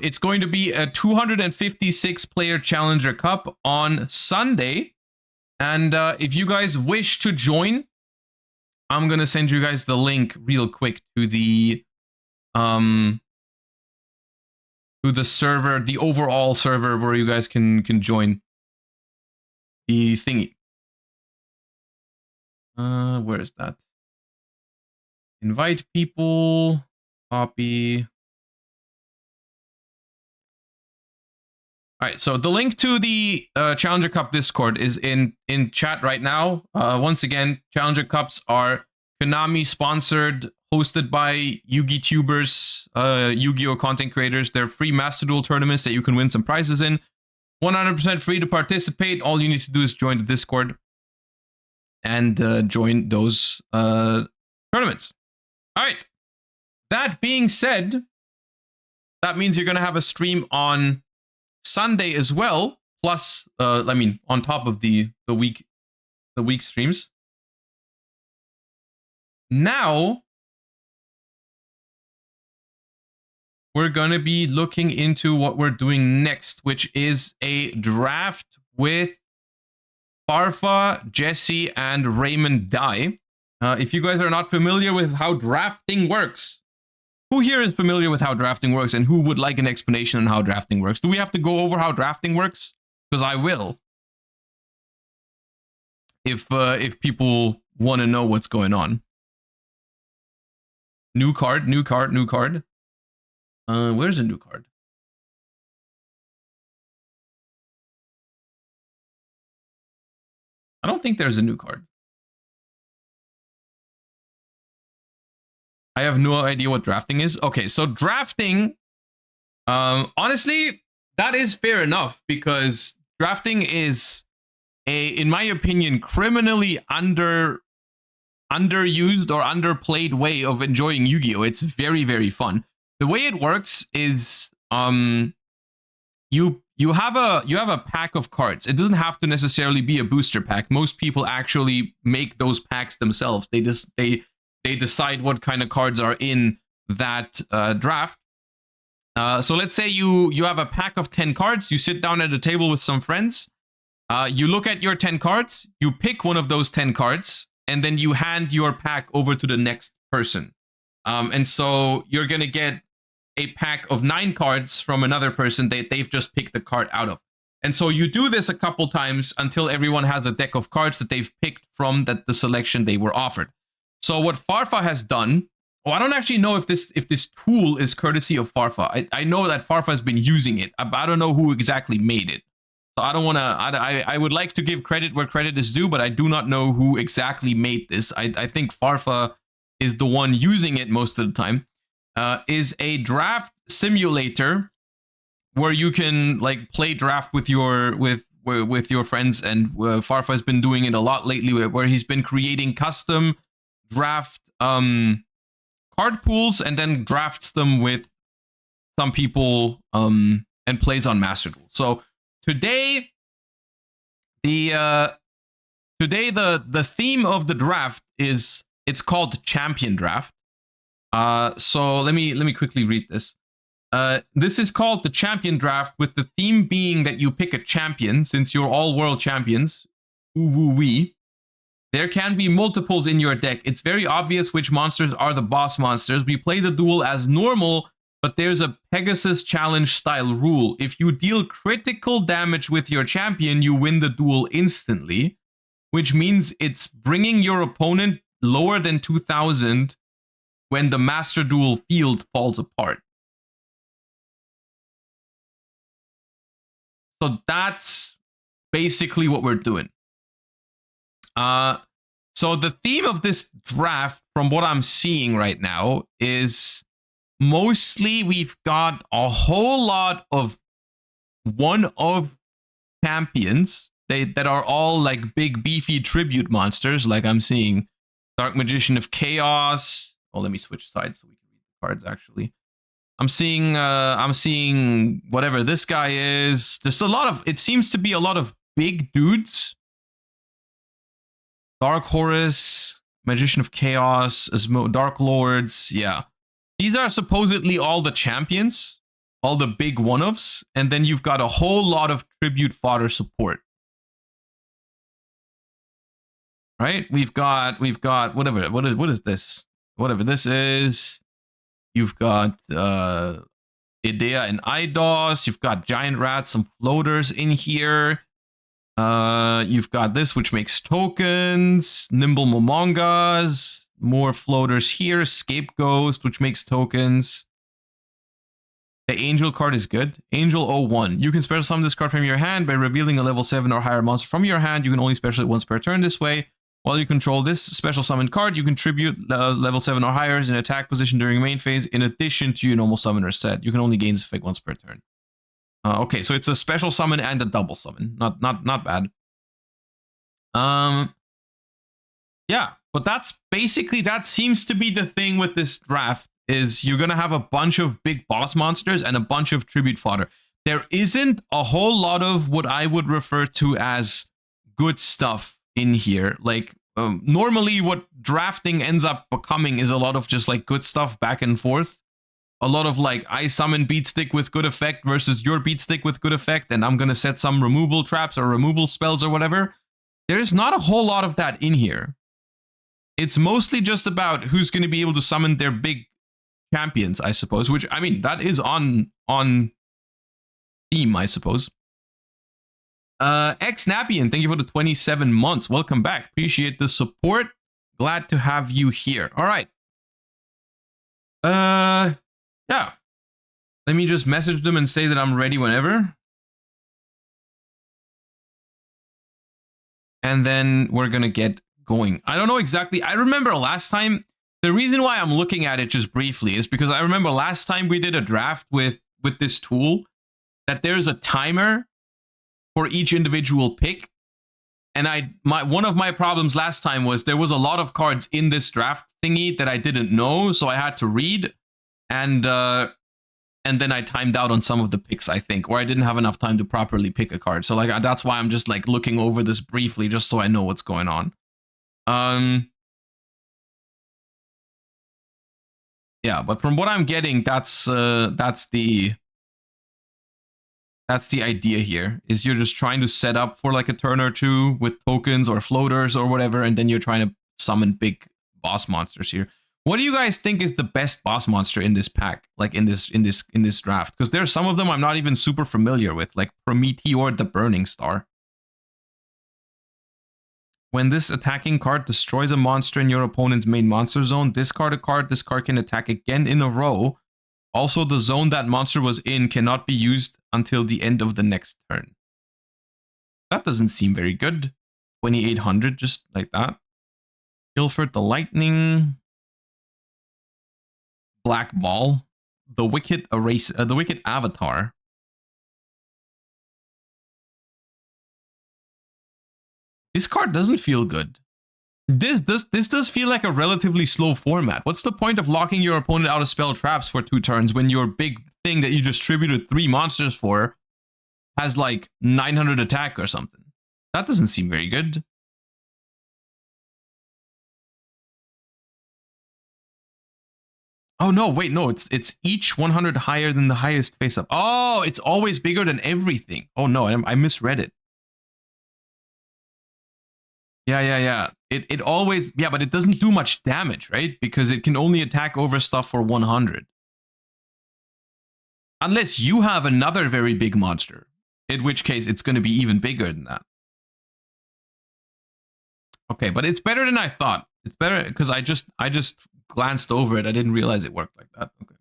It's going to be a 256 player Challenger Cup on Sunday. And if you guys wish to join, I'm going to send you guys the link real quick to the server, the overall server where you guys can join the thingy. Where is that? Invite people, copy. All right, so the link to the Challenger Cup Discord is in chat right now. Once again, Challenger Cups are Konami sponsored, hosted by Yugi tubers, Yu-Gi-Oh content creators. They're free Master Duel tournaments that you can win some prizes in. 100% free to participate. All you need to do is join the Discord and join those tournaments. All right. That being said, that means you're going to have a stream on Sunday as well. Plus, I mean, on top of the week streams. Now, we're going to be looking into what we're doing next, which is a draft with Farfa, Jesse, and Raymond die. If you guys are not familiar with how drafting works, who here is familiar with how drafting works and who would like an explanation on how drafting works? Do we have to go over how drafting works? Because I will. If people want to know what's going on. New card, new card, new card. Where's a new card? I don't think there's a new card. I have no idea what drafting is. Okay, so drafting, honestly, that is fair enough because drafting is in my opinion, criminally underused or underplayed way of enjoying Yu-Gi-Oh! It's very, very fun. The way it works is you have a pack of cards. It doesn't have to necessarily be a booster pack. Most people actually make those packs themselves. They decide what kind of cards are in that draft. So let's say you have a pack of 10 cards. You sit down at a table with some friends. You look at your 10 cards. You pick one of those 10 cards, and then you hand your pack over to the next person. And so you're gonna get a pack of 9 cards from another person that they've just picked the card out of. And so you do this a couple times until everyone has a deck of cards that they've picked from the selection they were offered. So what Farfa has done, I don't actually know if this tool is courtesy of Farfa. I know that Farfa has been using it. I don't know who exactly made it. So I don't want to, I would like to give credit where credit is due, but I do not know who exactly made this. I think Farfa is the one using it most of the time. Is a draft simulator where you can like play draft with your friends, and Farfa has been doing it a lot lately, where he's been creating custom draft card pools and then drafts them with some people and plays on Master Duel. So today the theme of the draft is, it's called Champion Draft. So let me quickly read this. This is called the Champion Draft, with the theme being that you pick a champion, since you're all world champions. Ooh-wee. There can be multiples in your deck. It's very obvious which monsters are the boss monsters. We play the duel as normal, but there's a Pegasus challenge style rule. If you deal critical damage with your champion, you win the duel instantly, which means it's bringing your opponent lower than 2,000 when the Master Duel field falls apart. So that's basically what we're doing. So the theme of this draft, from what I'm seeing right now, is mostly we've got a whole lot of one of champions that are all like big beefy tribute monsters. Like I'm seeing Dark Magician of Chaos. Oh, let me switch sides so we can read the cards actually. I'm seeing whatever this guy is. There's a lot of, it seems to be a lot of big dudes. Dark Horus, Magician of Chaos, Dark Lords, yeah. These are supposedly all the champions, all the big one-offs, and then you've got a whole lot of tribute fodder support. Right? We've got whatever, what is this? Whatever this is. You've got Idea and Eidos, you've got Giant Rats, some floaters in here. You've got this, which makes tokens, Nimble Momongas, more floaters here, Scapegoat, which makes tokens. The Angel card is good. Angel 01. You can special summon this card from your hand by revealing a level 7 or higher monster from your hand. You can only special it once per turn this way. While you control this special summoned card, you contribute level 7 or higher in attack position during main phase, in addition to your normal summoner set. You can only gain this effect once per turn. Okay, so it's a special summon and a double summon. Not bad. Yeah, but that's basically, that seems to be the thing with this draft, is you're gonna have a bunch of big boss monsters and a bunch of tribute fodder. There isn't a whole lot of what I would refer to as good stuff in here. Like normally what drafting ends up becoming is a lot of just like good stuff back and forth. A lot of like, I summon beat stick with good effect versus your beat stick with good effect, and I'm gonna set some removal traps or removal spells or whatever. There's not a whole lot of that in here. It's mostly just about who's going to be able to summon their big champions, I suppose, which, I mean, that is on theme, I suppose. Napian, thank you for the 27 months. Welcome back. Appreciate the support. Glad to have you here. All right. Yeah. Let me just message them and say that I'm ready whenever. And then we're going to get going. I don't know exactly. I remember last time, the reason why I'm looking at it just briefly is because I remember last time we did a draft with this tool, that there's a timer for each individual pick. And one of my problems last time was there was a lot of cards in this draft thingy that I didn't know, so I had to read, and then I timed out on some of the picks, I think, or I didn't have enough time to properly pick a card. So like that's why I'm just like looking over this briefly just so I know what's going on. Yeah, but from what I'm getting, that's the idea here, is you're just trying to set up for like a turn or two with tokens or floaters or whatever, and then you're trying to summon big boss monsters here. What do you guys think is the best boss monster in this pack, like in this draft? Because there's some of them I'm not even super familiar with, like Primite the Burning Star. When this attacking card destroys a monster in your opponent's main monster zone, discard a card. This card can attack again in a row. Also, the zone that monster was in cannot be used until the end of the next turn. That doesn't seem very good. 2800, just like that. Guilford the Lightning. Black Ball. The Wicked Avatar. This card doesn't feel good. This does feel like a relatively slow format. What's the point of locking your opponent out of spell traps for 2 turns when your big thing that you distributed 3 monsters for has like 900 attack or something? That doesn't seem very good. Oh no, wait, no, it's each 100 higher than the highest face up. Oh, it's always bigger than everything. Oh no, I misread it. Yeah. It always, yeah, but it doesn't do much damage, right? Because it can only attack over stuff for 100. Unless you have another very big monster, in which case it's going to be even bigger than that. Okay, but it's better than I thought. It's better because I just glanced over it. I didn't realize it worked like that. Okay.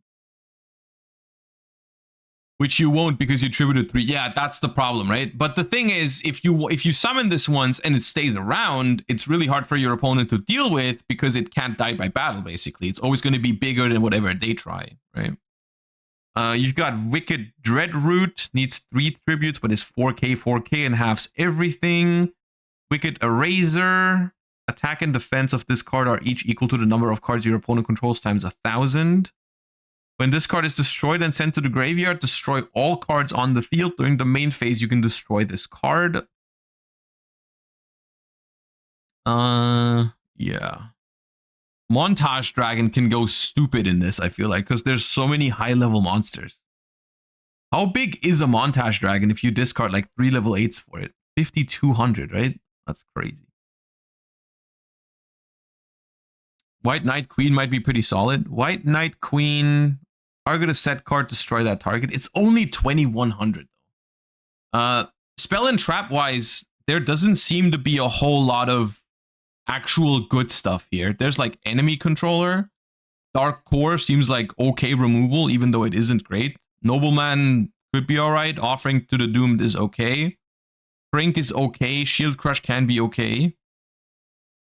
which you won't because you tributed 3. Yeah, that's the problem, right? But the thing is, if you summon this once and it stays around, it's really hard for your opponent to deal with because it can't die by battle, basically. It's always going to be bigger than whatever they try, right? You've got Wicked Dreadroot, needs 3 tributes, but is 4k and halves everything. Wicked Eraser, attack and defense of this card are each equal to the number of cards your opponent controls times 1,000. When this card is destroyed and sent to the graveyard, destroy all cards on the field. During the main phase, you can destroy this card. Yeah. Montage Dragon can go stupid in this, I feel like, because there's so many high-level monsters. How big is a Montage Dragon if you discard like 3 level 8s for it? 5,200, right? That's crazy. White Knight Queen might be pretty solid. White Knight Queen... Target a set card, destroy that target. It's only 2,100 though. Spell and trap wise, there doesn't seem to be a whole lot of actual good stuff here. There's like enemy controller. Dark Core seems like okay removal, even though it isn't great. Nobleman could be alright. Offering to the Doomed is okay. Brink is okay. Shield Crush can be okay.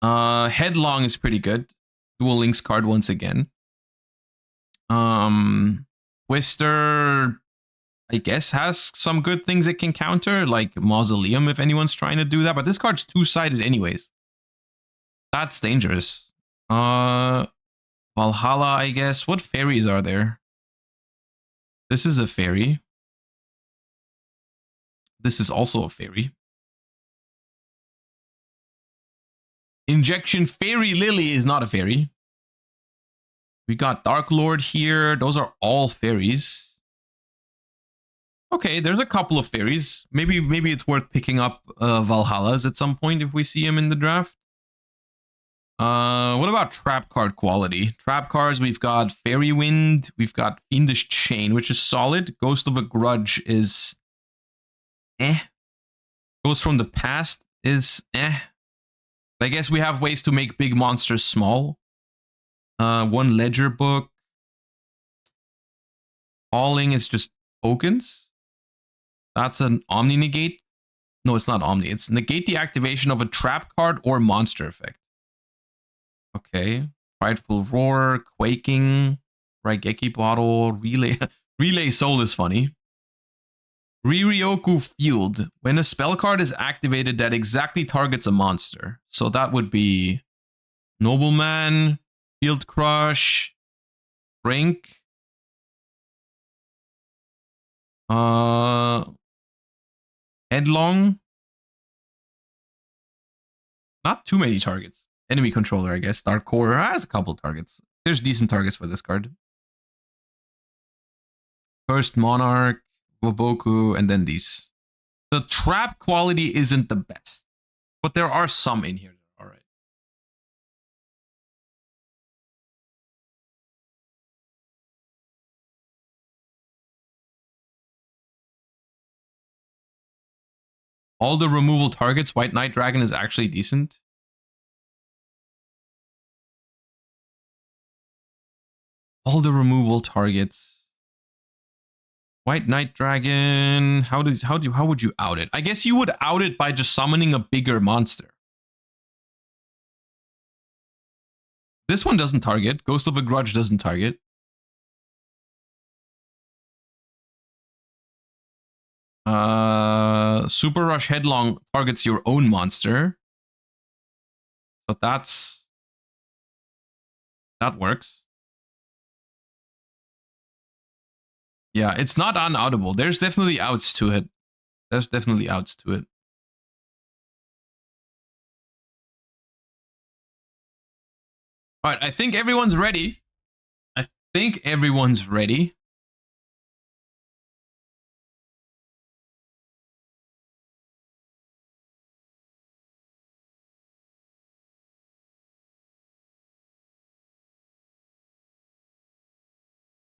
Headlong is pretty good. Dual Links card once again. Twister, I guess, has some good things it can counter, like Mausoleum if anyone's trying to do that, but this card's two-sided anyways. That's dangerous. Valhalla, I guess. What fairies are there? This is a fairy. This is also a fairy. Injection Fairy Lily is not a fairy. We got Dark Lord here. Those are all fairies. Okay, there's a couple of fairies. Maybe it's worth picking up Valhallas at some point if we see him in the draft. What about trap card quality? Trap cards, we've got Fairy Wind. We've got Fiendish Chain, which is solid. Ghost of a Grudge is Ghost from the Past is I guess we have ways to make big monsters small. One Ledger Book. Falling is just tokens. That's an Omni Negate. No, it's not Omni. It's negate the activation of a trap card or monster effect. Okay. Prideful Roar, Quaking, Raigeki Bottle, Relay. Relay Soul is funny. Riryoku Field. When a spell card is activated that exactly targets a monster. So that would be Nobleman, Field Crush, Brink. Headlong. Not too many targets. Enemy controller, I guess. Dark Core has a couple targets. There's decent targets for this card. First Monarch, Waboku, and then these. The trap quality isn't the best, but there are some in here that are alright. All the removal targets, White Knight Dragon is actually decent. All the removal targets. White Knight Dragon. How would you out it? I guess you would out it by just summoning a bigger monster. This one doesn't target. Ghost of a Grudge doesn't target. Super Rush Headlong targets your own monster. So that works. Yeah, it's not unoutable. There's definitely outs to it. There's definitely outs to it. All right, I think everyone's ready. I think everyone's ready.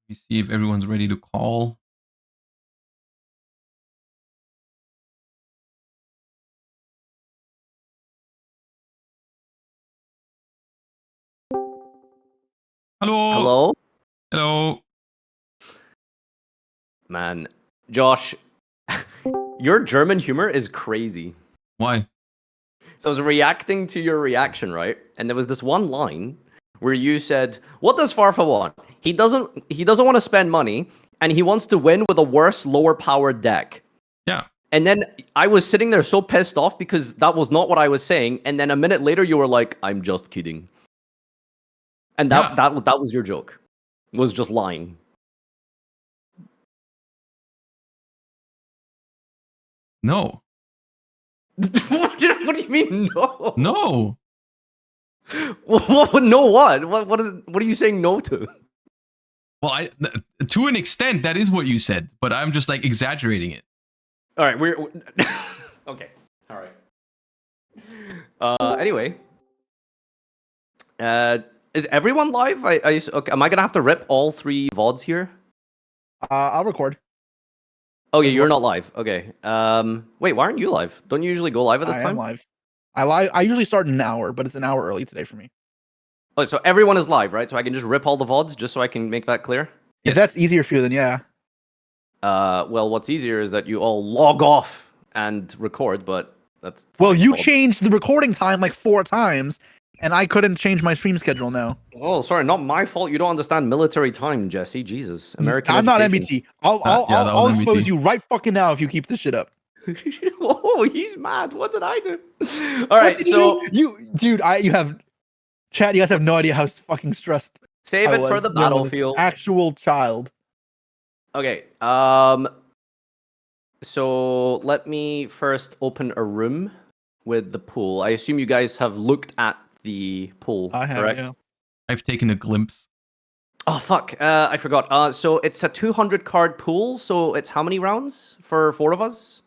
Let me see if everyone's ready to call. Hello. Hello? Hello. Man, Josh, your German humor is crazy. Why? So I was reacting to your reaction, right? And there was this one line where you said, "What does Farfa want? He doesn't want to spend money, and he wants to win with a worse, lower powered deck." Yeah. And then I was sitting there so pissed off because that was not what I was saying. And then a minute later, you were like, "I'm just kidding," and that was your joke. Was just lying. No. What do you mean no? No. No what? What are you saying no to? Well, to an extent, that is what you said, but I'm just like exaggerating it. All right, we're okay. All right. Anyway, is everyone live? Okay, am I gonna have to rip all 3 VODs here? I'll record. Oh yeah, you're not live. Okay. Wait, why aren't you live? Don't you usually go live at this I time? am live. I usually start in an hour, but it's an hour early today for me. Oh, so everyone is live, right? So I can just rip all the VODs just so I can make that clear? If that's easier for you, then yeah. Well, what's easier is that you all log off and record, but that's Well, fine. you changed the recording time like 4 times, and I couldn't change my stream schedule now. Oh, sorry, not my fault. You don't understand military time, Jesse. Jesus, American. I'm not education. MBT. Yeah, that I'll was expose MBT. you right fucking now if you keep this shit up. Oh, he's mad. What did I do? All right, so you have chat. You guys have no idea how fucking stressed. save I it for was the dealing with this battlefield. Actual child. Okay. So let me first open a room with the pool. I assume you guys have looked at the pool, I have. correct? Yeah. I've taken a glimpse. Oh fuck! I forgot. So it's a 200 card pool. So it's how many rounds for 4 of us?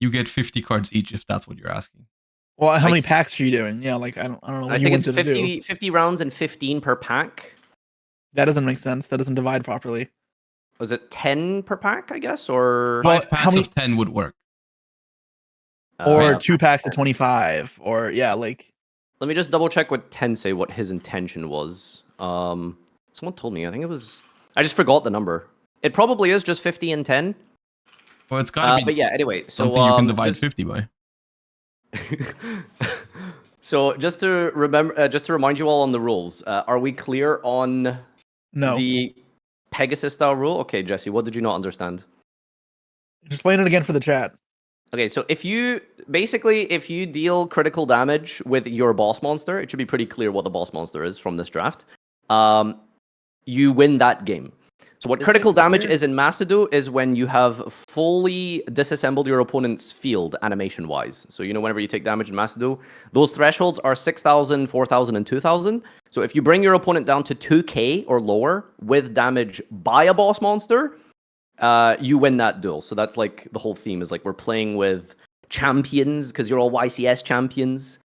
You get 50 cards each if that's what you're asking. Well, how many packs are you doing? Yeah, like I don't know. What I you think it's wanted to do. 50 rounds and 15 per pack. That doesn't make sense. That doesn't divide properly. Was it 10 per pack? I guess, or Well, 5 packs of 10 would work. Or yeah. 2 packs of 25, or yeah, like. Let me just double check what Tensei, what his intention was. Someone told me. I think it was. I just forgot the number. It probably is just 50 and 10. Well, it's gotta be. But yeah. Anyway, so something you can divide 50 by. So just to remember, just to remind you all on the rules. Are we clear on the Pegasus style rule? Okay, Jesse, what did you not understand? Explain it again for the chat. Okay, so if you deal critical damage with your boss monster, it should be pretty clear what the boss monster is from this draft. You win that game. So what critical damage is in Masadu is when you have fully disassembled your opponent's field animation-wise. So whenever you take damage in Masadu, those thresholds are 6,000, 4,000, and 2,000. So if you bring your opponent down to 2k or lower with damage by a boss monster, you win that duel. So that's like the whole theme is like we're playing with champions because you're all YCS champions.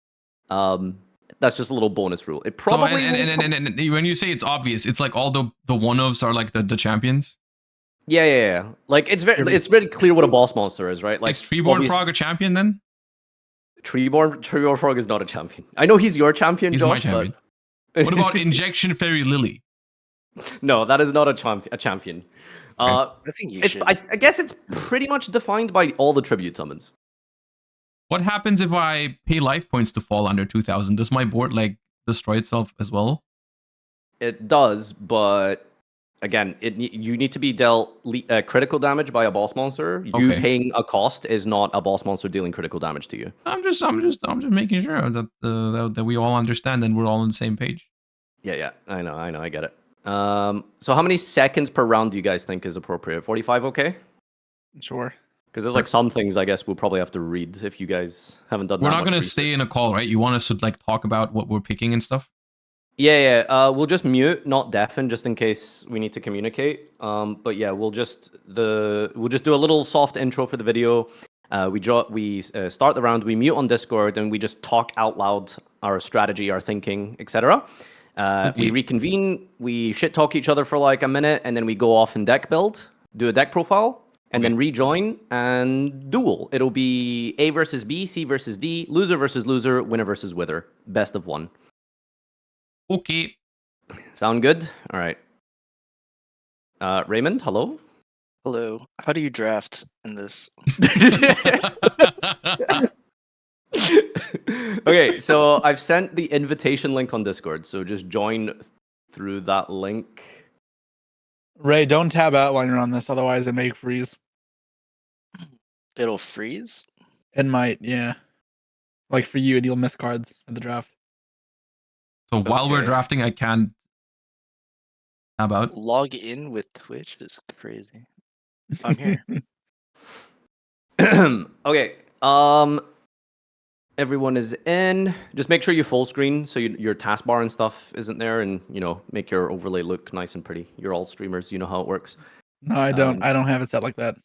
That's just a little bonus rule. It probably and when you say it's obvious, it's like all the one-ofs are like the champions. Yeah. Like it's very clear what a boss monster is, right? Like is Treeborn Frog a champion then? Treeborn Frog is not a champion. I know he's your champion, He's Josh, my champion. But... What about Injection Fairy Lily? No, that is not a champion. Okay. I think you should. I guess it's pretty much defined by all the tribute summons. What happens if I pay life points to fall under 2,000? Does my board like destroy itself as well? It does, but again, you need to be dealt critical damage by a boss monster. You paying a cost is not a boss monster dealing critical damage to you. I'm just making sure that we all understand and we're all on the same page. Yeah. I know. I get it. So how many seconds per round do you guys think is appropriate? 45, okay? Sure. Because there's like some things I guess we'll probably have to read if you guys haven't done. We're not gonna stay in a call, right? You want us to like talk about what we're picking and stuff? Yeah. We'll just mute, not deafen, just in case we need to communicate. But yeah, we'll just do a little soft intro for the video. We start the round, we mute on Discord, and we just talk out loud our strategy, our thinking, etc. We reconvene, we shit talk each other for like a minute, and then we go off and deck build, do a deck profile, and then rejoin and duel. It'll be A versus B, C versus D, loser versus loser, winner versus wither. Best of one. Okay. Sound good? All right. Raymond, hello? Hello. How do you draft in this? Okay, so I've sent the invitation link on Discord, so just join through that link. Ray, don't tab out while you're on this, otherwise it may freeze. It'll freeze? It might, yeah. Like for you, and you'll miss cards at the draft. So while we're Okay. drafting, I can't tab out. Log in with Twitch is crazy. I'm here. Okay, everyone is in. Just make sure you full screen so your taskbar and stuff isn't there, and make your overlay look nice and pretty. You're all streamers, you know how it works. No, I don't. I don't have it set like that.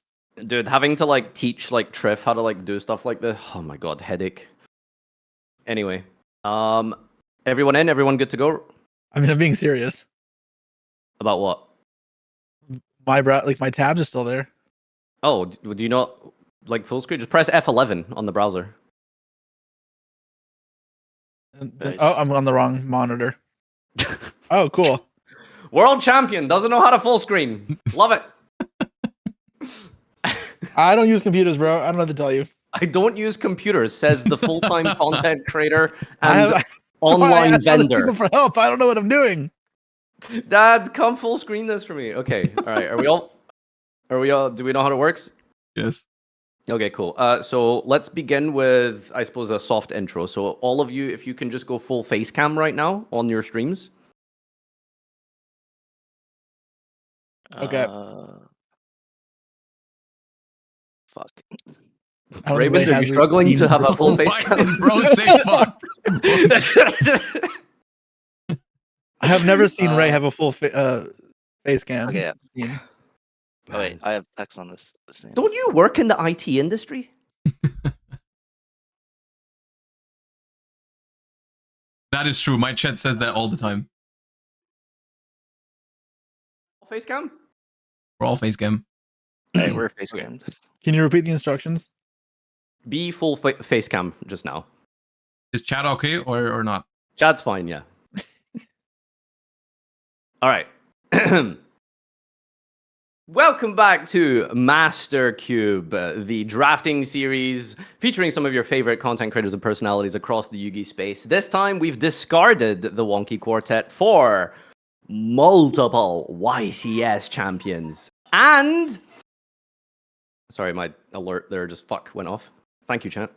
Dude, having to like teach like Triff how to like do stuff like this. Oh my god, headache. Anyway, everyone in? Everyone good to go? I mean, I'm being serious. About what? My my tabs are still there. Oh, do you not like full screen? Just press F11 on the browser. Nice. Oh, I'm on the wrong monitor. Oh, cool. World champion doesn't know how to full screen. Love it. I don't use computers, bro. I don't know what to tell you. I don't use computers, says the full-time content creator I and that's why I online asked other vendor. people for help. I don't know what I'm doing. Dad, come full screen this for me. Okay, all right. Are we all? Do we know how it works? Yes. Okay, cool. So let's begin with, I suppose, a soft intro. So all of you, if you can just go full face cam right now on your streams. Okay. Fuck. Raymond, are you struggling to have a full face Why cam? did bro say fuck? I have never seen Ray have a full face cam. Okay. Scene. Oh wait, I have text on this thing. Don't you work in the IT industry? That is true. My chat says that all the time. Face cam? We're all face cam. Hey, we're face cammed. Can you repeat the instructions? Be full face cam just now. Is chat okay or not? Chat's fine, yeah. All right. Welcome back to Master Cube, the drafting series featuring some of your favorite content creators and personalities across the Yugi space. This time, we've discarded the Wonky Quartet for multiple YCS champions. And... Sorry, my alert there just went off. Thank you, chat.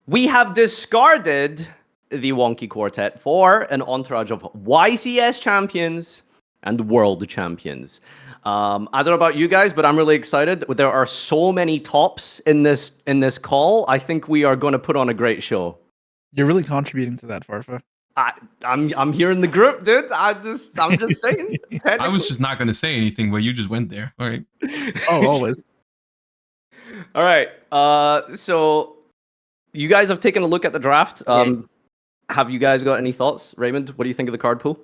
We have discarded the Wonky Quartet for an entourage of YCS champions and world champions. I don't know about you guys, but I'm really excited. There are so many tops in this call. I think we are going to put on a great show. You're really contributing to that, Farfa. I'm here in the group, dude. I'm just saying. I was just not going to say anything, but you just went there. All right. Oh, always. All right. So you guys have taken a look at the draft. Have you guys got any thoughts, Raymond? What do you think of the card pool?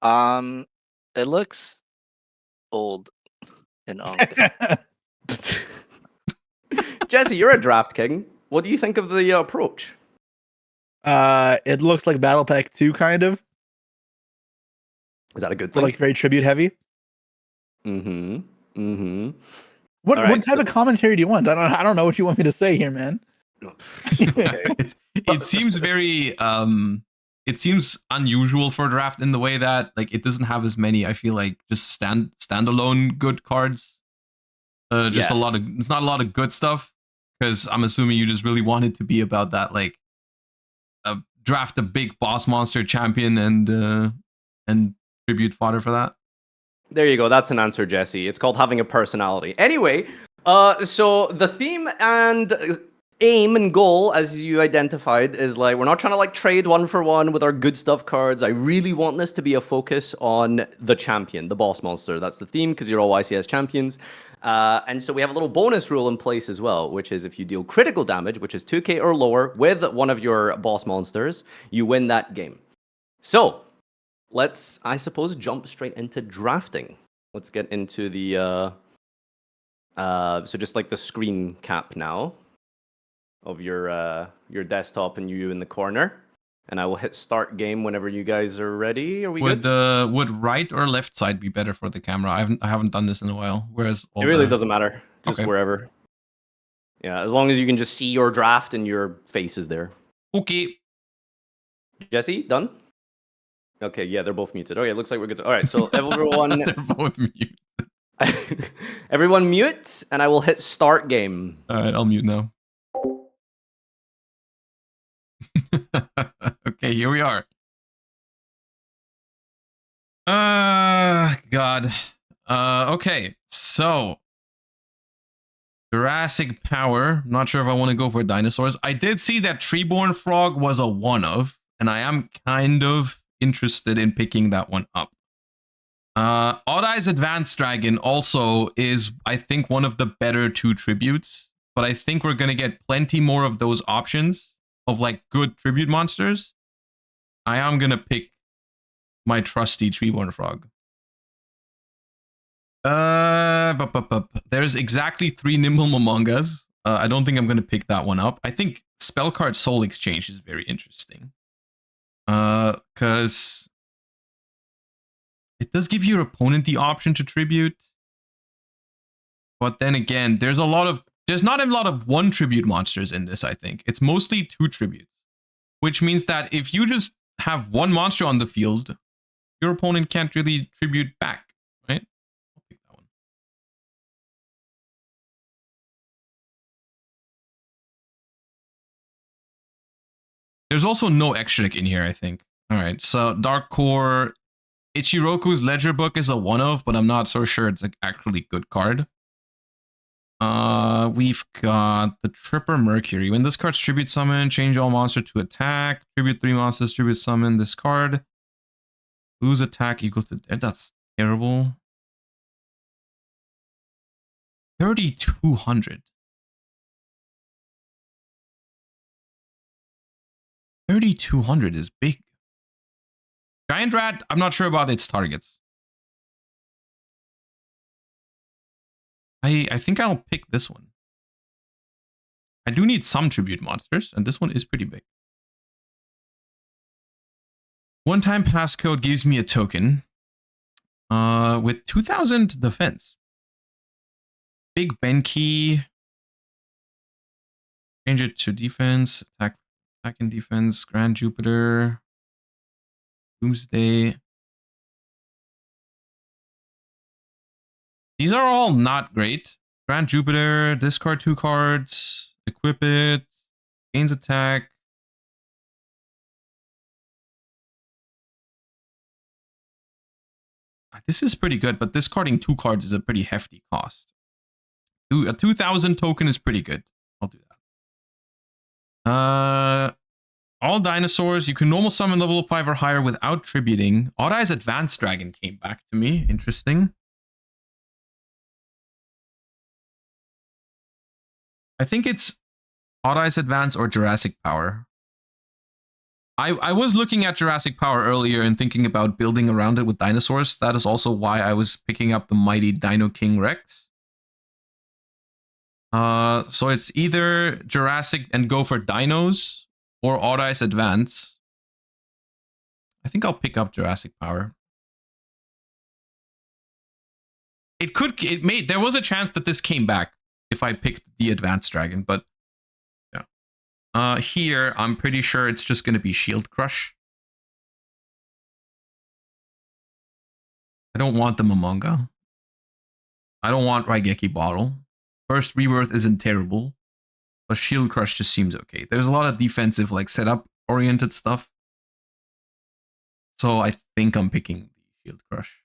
It looks old and Jesse, you're a draft king. What do you think of the approach? It looks like Battle Pack 2, kind of. Is that a good But thing? like very tribute heavy. What All right, type of commentary do you want? I don't know what you want me to say here, man. It seems very it seems unusual for a draft in the way that like it doesn't have as many, I feel like, just standalone good cards. Just Yeah. not a lot of good stuff, because I'm assuming you just really want it to be about that, like draft a big boss monster champion and tribute fodder for that. There you go. That's an answer, Jesse. It's called having a personality. Anyway, so the theme and aim and goal, as you identified, is like we're not trying to like trade one for one with our good stuff cards. I really want this to be a focus on the champion, the boss monster. That's the theme because you're all YCS champions. And so we have a little bonus rule in place as well, which is if you deal critical damage, which is 2k or lower, with one of your boss monsters, you win that game. So let's, I suppose, jump straight into drafting. Let's get into the so just like the screen cap now of your desktop and you in the corner. and I will hit start game whenever you guys are ready. Are we Would good? would right or left side be better for the camera? I haven't done this in a while. Whereas It really doesn't matter. Just Okay. wherever. Yeah, as long as you can just see your draft and your face is there. Okay. Jesse, done? Okay, yeah, they're both muted. Okay, it looks like we're good. All right, so everyone, They're both mute. everyone mute, and I will hit start game. All right, I'll mute now. Okay, here we are. God. Okay, so Jurassic Power. Not sure if I want to go for dinosaurs. I did see that Treeborn Frog was a one of, and I am kind of interested in picking that one up. Odd Eyes Advanced Dragon also is, I think, one of the better 2 tributes, but I think we're gonna get plenty more of those options of like good tribute monsters. I am gonna pick my trusty Treeborn Frog. There's exactly 3 Nimble Momongas. I don't think I'm gonna pick that one up. I think Spellcard Soul Exchange is very interesting. Because it does give your opponent the option to tribute. But then again, there's not a lot of 1 tribute monsters in this, I think. It's mostly 2 tributes. Which means that if you just have 1 monster on the field, your opponent can't really tribute back, right? I'll pick that one. There's also no extra deck in here, I think. Alright, so Dark Core. Ichiroku's Ledger Book is a one of, but I'm not so sure it's an actually good card. We've got the Tripper Mercury. When this card's tribute summon, change all monster to attack. Tribute 3 monsters, tribute summon this card. Lose attack equal to dead. That's terrible. 3,200. 3,200 is big. Giant Rat, I'm not sure about its targets. I think I'll pick this one. I do need some tribute monsters, and this one is pretty big. One-time passcode gives me a token with 2,000 defense. Big Benki. Change it to defense. Attack and defense. Grand Jupiter. Doomsday. These are all not great. Grand Jupiter, discard 2 cards, equip it, gains attack. This is pretty good, but discarding 2 cards is a pretty hefty cost. A 2,000 token is pretty good. I'll do that. All dinosaurs, you can normal summon level 5 or higher without tributing. Odd Eyes Advanced Dragon came back to me. Interesting. I think it's Odd Eyes Advance or Jurassic Power. I was looking at Jurassic Power earlier and thinking about building around it with dinosaurs. That is also why I was picking up the mighty Dino King Rex. So it's either Jurassic and go for dinos or Odd Eyes Advance. I think I'll pick up Jurassic Power. There was a chance that this came back if I picked the Advanced Dragon, but yeah. Here, I'm pretty sure it's just going to be Shield Crush. I don't want the Momonga. I don't want Raigeki Bottle. First Rebirth isn't terrible, but Shield Crush just seems okay. There's a lot of defensive, like, setup-oriented stuff. So I think I'm picking the Shield Crush.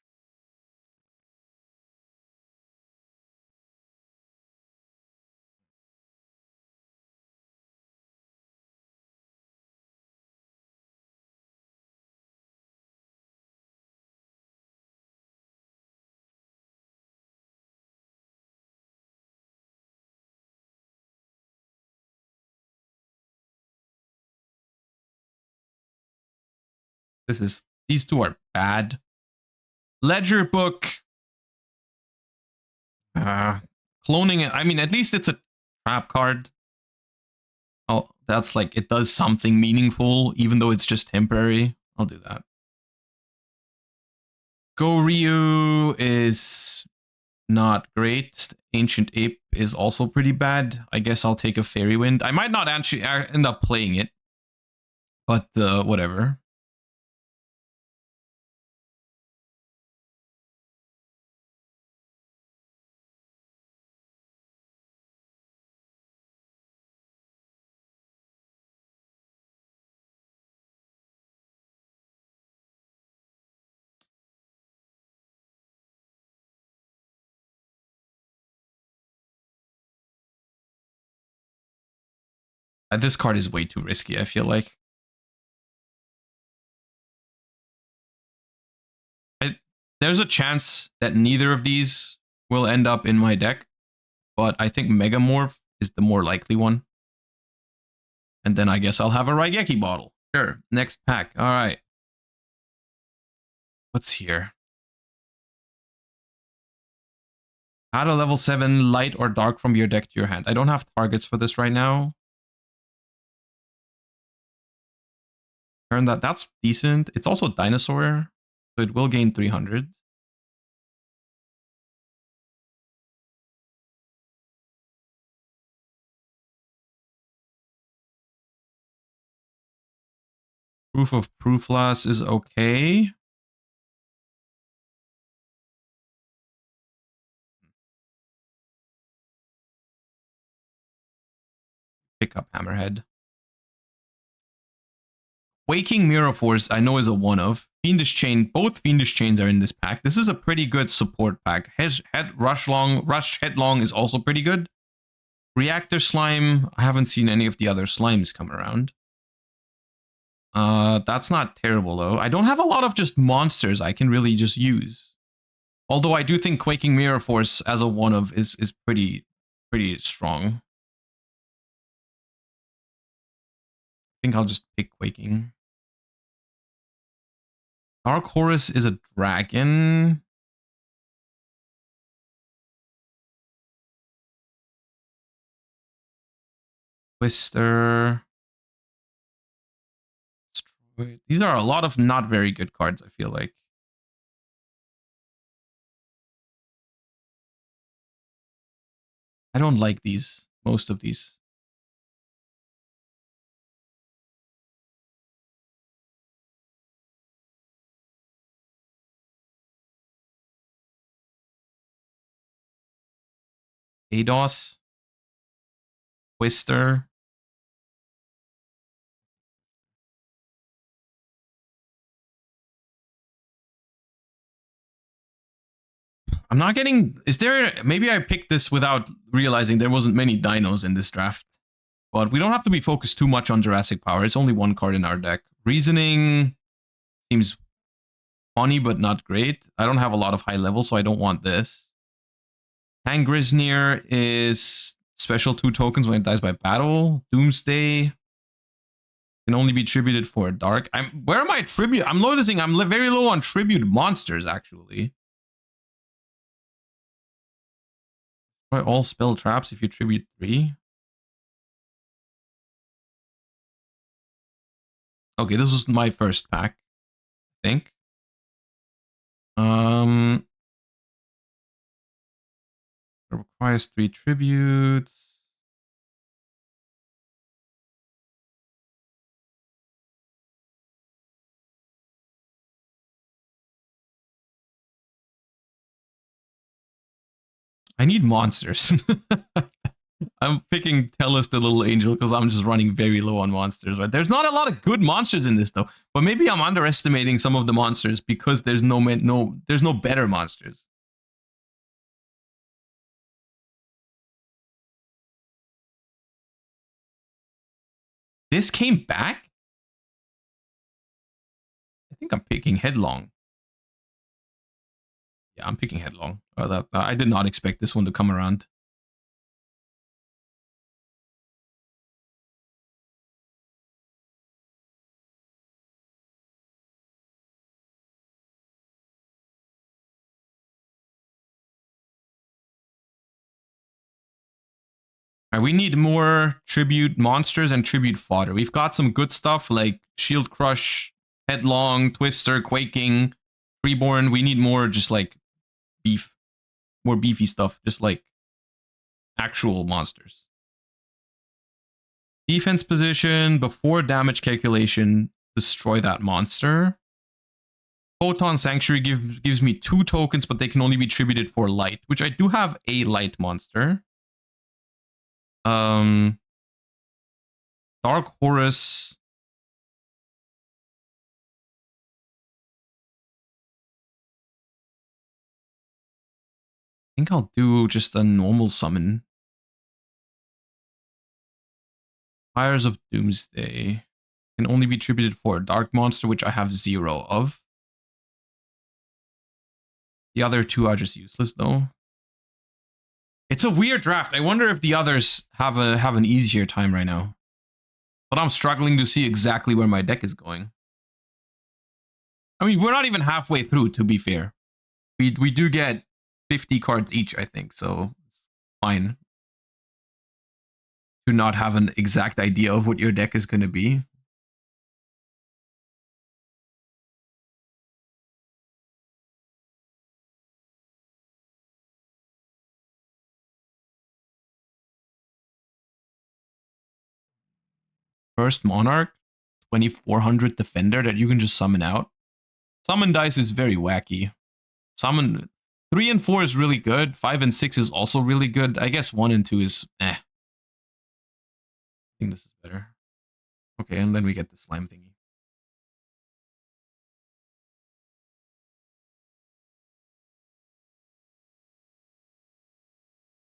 These 2 are bad. Ledger Book. Cloning it. I mean, at least it's a trap card. that's like, it does something meaningful, even though it's just temporary. I'll do that. Go Ryu is not great. Ancient Ape is also pretty bad. I guess I'll take a Fairy Wind. I might not actually end up playing it, but whatever. This card is way too risky, I feel like. There's a chance that neither of these will end up in my deck, but I think Megamorph is the more likely one. And then I guess I'll have a Raigeki bottle. Sure, next pack. All right. What's here? Add a level 7 light or dark from your deck to your hand. I don't have targets for this right now. Turn that. That's decent. It's also dinosaur, so it will gain 300. Proof of Proofless is okay. Pick up Hammerhead. Waking Mirror Force, I know, is a one-of. Fiendish Chain, both Fiendish Chains are in this pack. This is a pretty good support pack. Rush Headlong is also pretty good. Reactor Slime, I haven't seen any of the other slimes come around. That's not terrible, though. I don't have a lot of just monsters I can really just use. Although I do think Quaking Mirror Force as a one-of is pretty strong. I think I'll just pick Quaking. Dark Horus is a dragon. Twister. These are a lot of not very good cards, I feel like. I don't like these, most of these. ADOS. Twister. I'm not getting... Is there... Maybe I picked this without realizing there wasn't many dinos in this draft. But we don't have to be focused too much on Jurassic Power. It's only one card in our deck. Reasoning seems funny, but not great. I don't have a lot of high level, so I don't want this. Tangrisnir is special 2 tokens when it dies by battle. Doomsday can only be tributed for a dark. Where am I tribute? I'm noticing I'm very low on tribute monsters, actually. All spell traps if you tribute 3. Okay, this was my first pack, I think. It requires 3 tributes. I need monsters. I'm picking Tellus the Little Angel because I'm just running very low on monsters, right? There's not a lot of good monsters in this, though. But maybe I'm underestimating some of the monsters because there's no better monsters. This came back? I think I'm picking Headlong. Yeah, I'm picking Headlong. I did not expect this one to come around. All right, we need more tribute monsters and tribute fodder. We've got some good stuff like Shield Crush, Headlong, Twister, Quaking, Freeborn. We need more just like beef. More beefy stuff, just like actual monsters. Defense position, before damage calculation, destroy that monster. Photon Sanctuary gives me 2 tokens, but they can only be tributed for light, which I do have a light monster. Dark Horus. I think I'll do just a normal summon. Fires of Doomsday can only be tributed for a dark monster, which I have 0 of. The other 2 are just useless though. It's a weird draft. I wonder if the others have an easier time right now. But I'm struggling to see exactly where my deck is going. I mean, we're not even halfway through, to be fair. We do get 50 cards each, I think, so it's fine to not have an exact idea of what your deck is going to be. First Monarch, 2400 Defender that you can just summon out. Summon dice is very wacky. Summon 3 and 4 is really good. 5 and 6 is also really good. I guess 1 and 2 is eh. I think this is better. Okay, and then we get the slime thingy.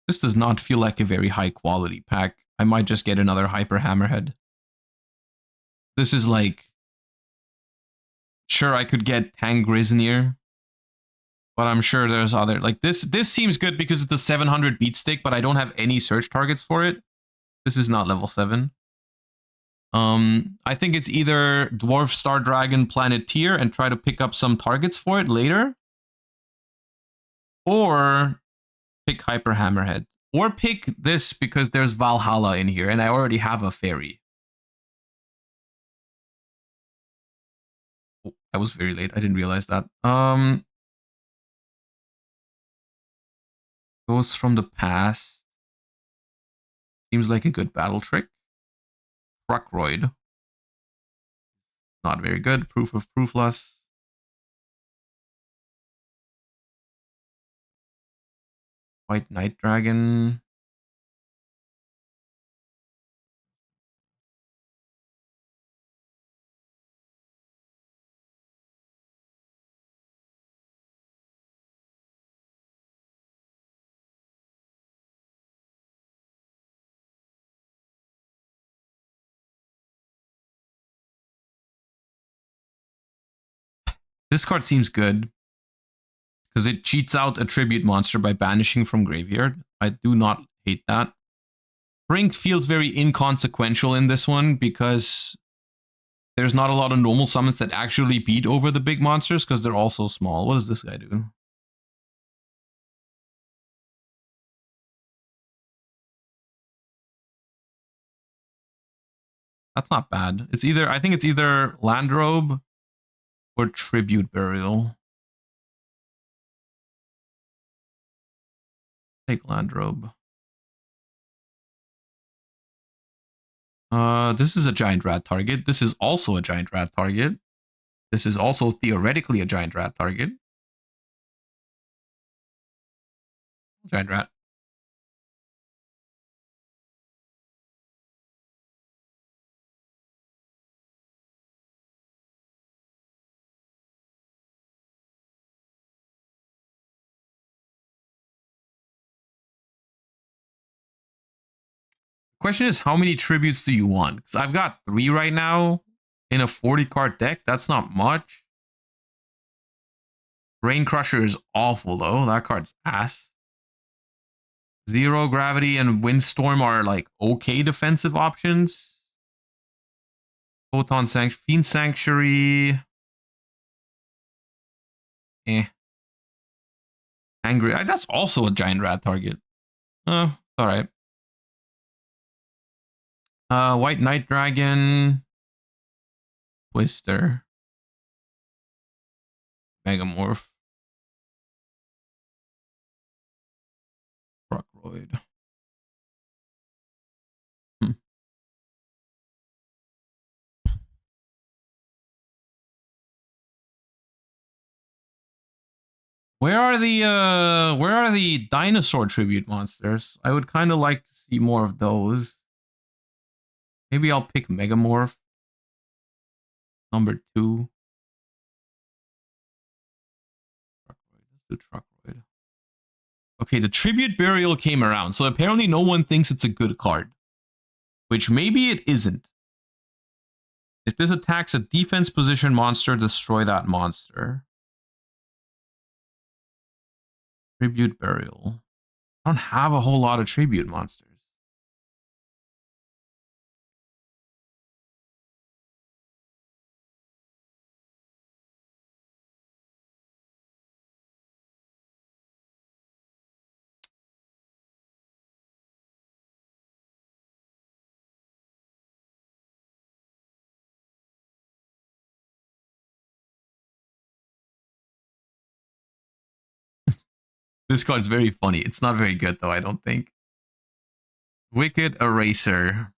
This does not feel like a very high quality pack. I might just get another Hyper Hammerhead. This is like... Sure, I could get Tangrisnir, but I'm sure there's other... Like, this seems good because it's the 700 beat stick, but I don't have any search targets for it. This is not level 7. I think it's either Dwarf Star Dragon Planeteer and try to pick up some targets for it later. Or pick Hyper Hammerhead. Or pick this because there's Valhalla in here and I already have a fairy. Oh, I was very late. I didn't realize that. Ghosts from the Past. Seems like a good battle trick. Truckroid. Not very good. Proof of Proofless. White Night Dragon. This card seems good because it cheats out a tribute monster by banishing from graveyard. I do not hate that. Brink feels very inconsequential in this one because there's not a lot of normal summons that actually beat over the big monsters because they're all so small. What does this guy do? That's not bad. It's either, I think it's either Landrobe or Tribute Burial. Take Landrobe. This is a giant rat target. This is also a giant rat target. This is also theoretically a giant rat target. Giant rat. Question is, how many tributes do you want? Because I've got 3 right now in a 40 card deck. That's not much. Rain Crusher is awful though. That card's ass. Zero Gravity and Windstorm are like okay defensive options. Photon Sanctuary, Fiend Sanctuary. Angry. That's also a giant rat target. Alright. White Night Dragon, Twister, Megamorph, Rockroid. Where are the dinosaur tribute monsters? I would kind of like to see more of those. Maybe I'll pick Megamorph. Number 2. Let's do Truckroid. Okay, the Tribute Burial came around, so apparently no one thinks it's a good card. Which maybe it isn't. If this attacks a defense position monster, destroy that monster. Tribute Burial. I don't have a whole lot of tribute monsters. This card's very funny. It's not very good though, I don't think. Wicked Eraser.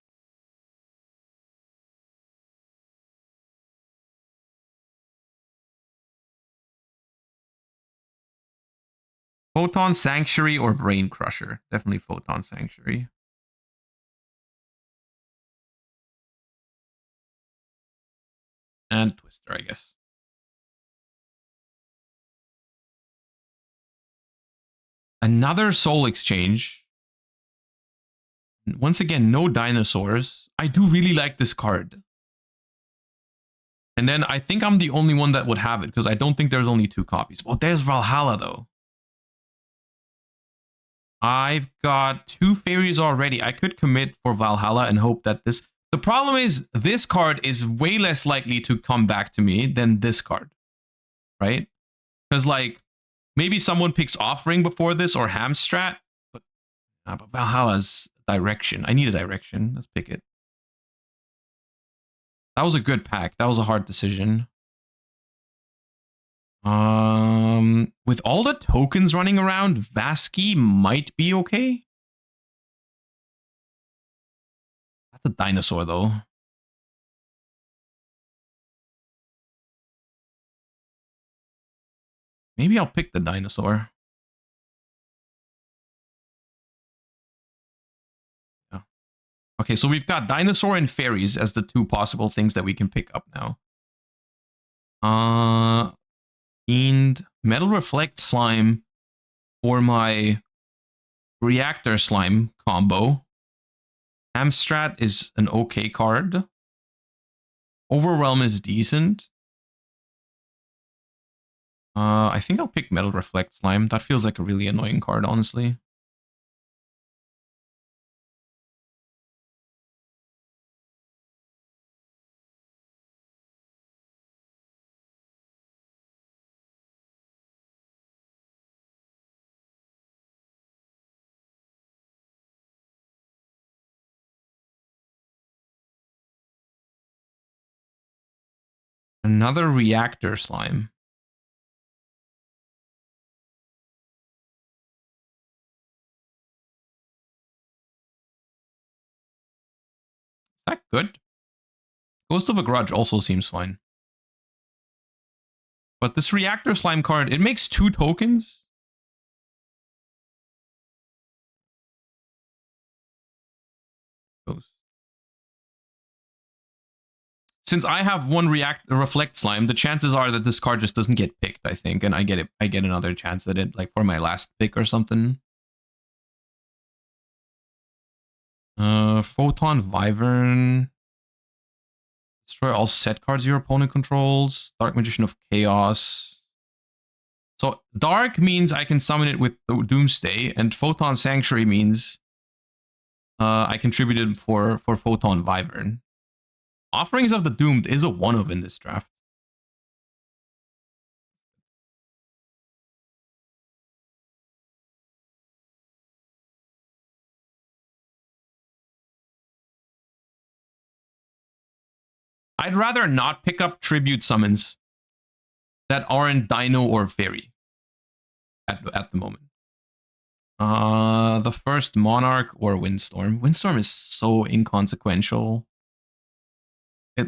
Photon Sanctuary or Brain Crusher. Definitely Photon Sanctuary. And Twister, I guess. Another Soul Exchange. Once again, no dinosaurs. I do really like this card. And then I think I'm the only one that would have it because I don't think there's only 2 copies. Well, there's Valhalla though. I've got 2 fairies already. I could commit for Valhalla and hope that this... The problem is this card is way less likely to come back to me than this card. Right? Because like, maybe someone picks Offering before this or Hamstrat. But Valhalla's direction. I need a direction. Let's pick it. That was a good pack. That was a hard decision. With all the tokens running around, Vasky might be okay. That's a dinosaur, though. Maybe I'll pick the dinosaur. Yeah. Okay, so we've got dinosaur and fairies as the 2 possible things that we can pick up now. Fiend, Metal Reflect Slime for my Reactor Slime combo. Hamstrat is an okay card. Overwhelm is decent. I think I'll pick Metal Reflect Slime. That feels like a really annoying card, honestly. Another Reactor Slime. Is that good? Ghost of a Grudge also seems fine. But this Reactor Slime card, it makes 2 tokens. Ghost. Since I have 1 Reflect Slime, the chances are that this card just doesn't get picked, I think, and I get another chance at it, like for my last pick or something. Photon Wyvern. Destroy all set cards your opponent controls. Dark Magician of Chaos. So Dark means I can summon it with Doomsday, and Photon Sanctuary means I contributed for Photon Wyvern. Offerings of the Doomed is a 1-of in this draft. I'd rather not pick up tribute summons that aren't Dino or Fairy at the moment. The first Monarch or Windstorm. Windstorm is so inconsequential.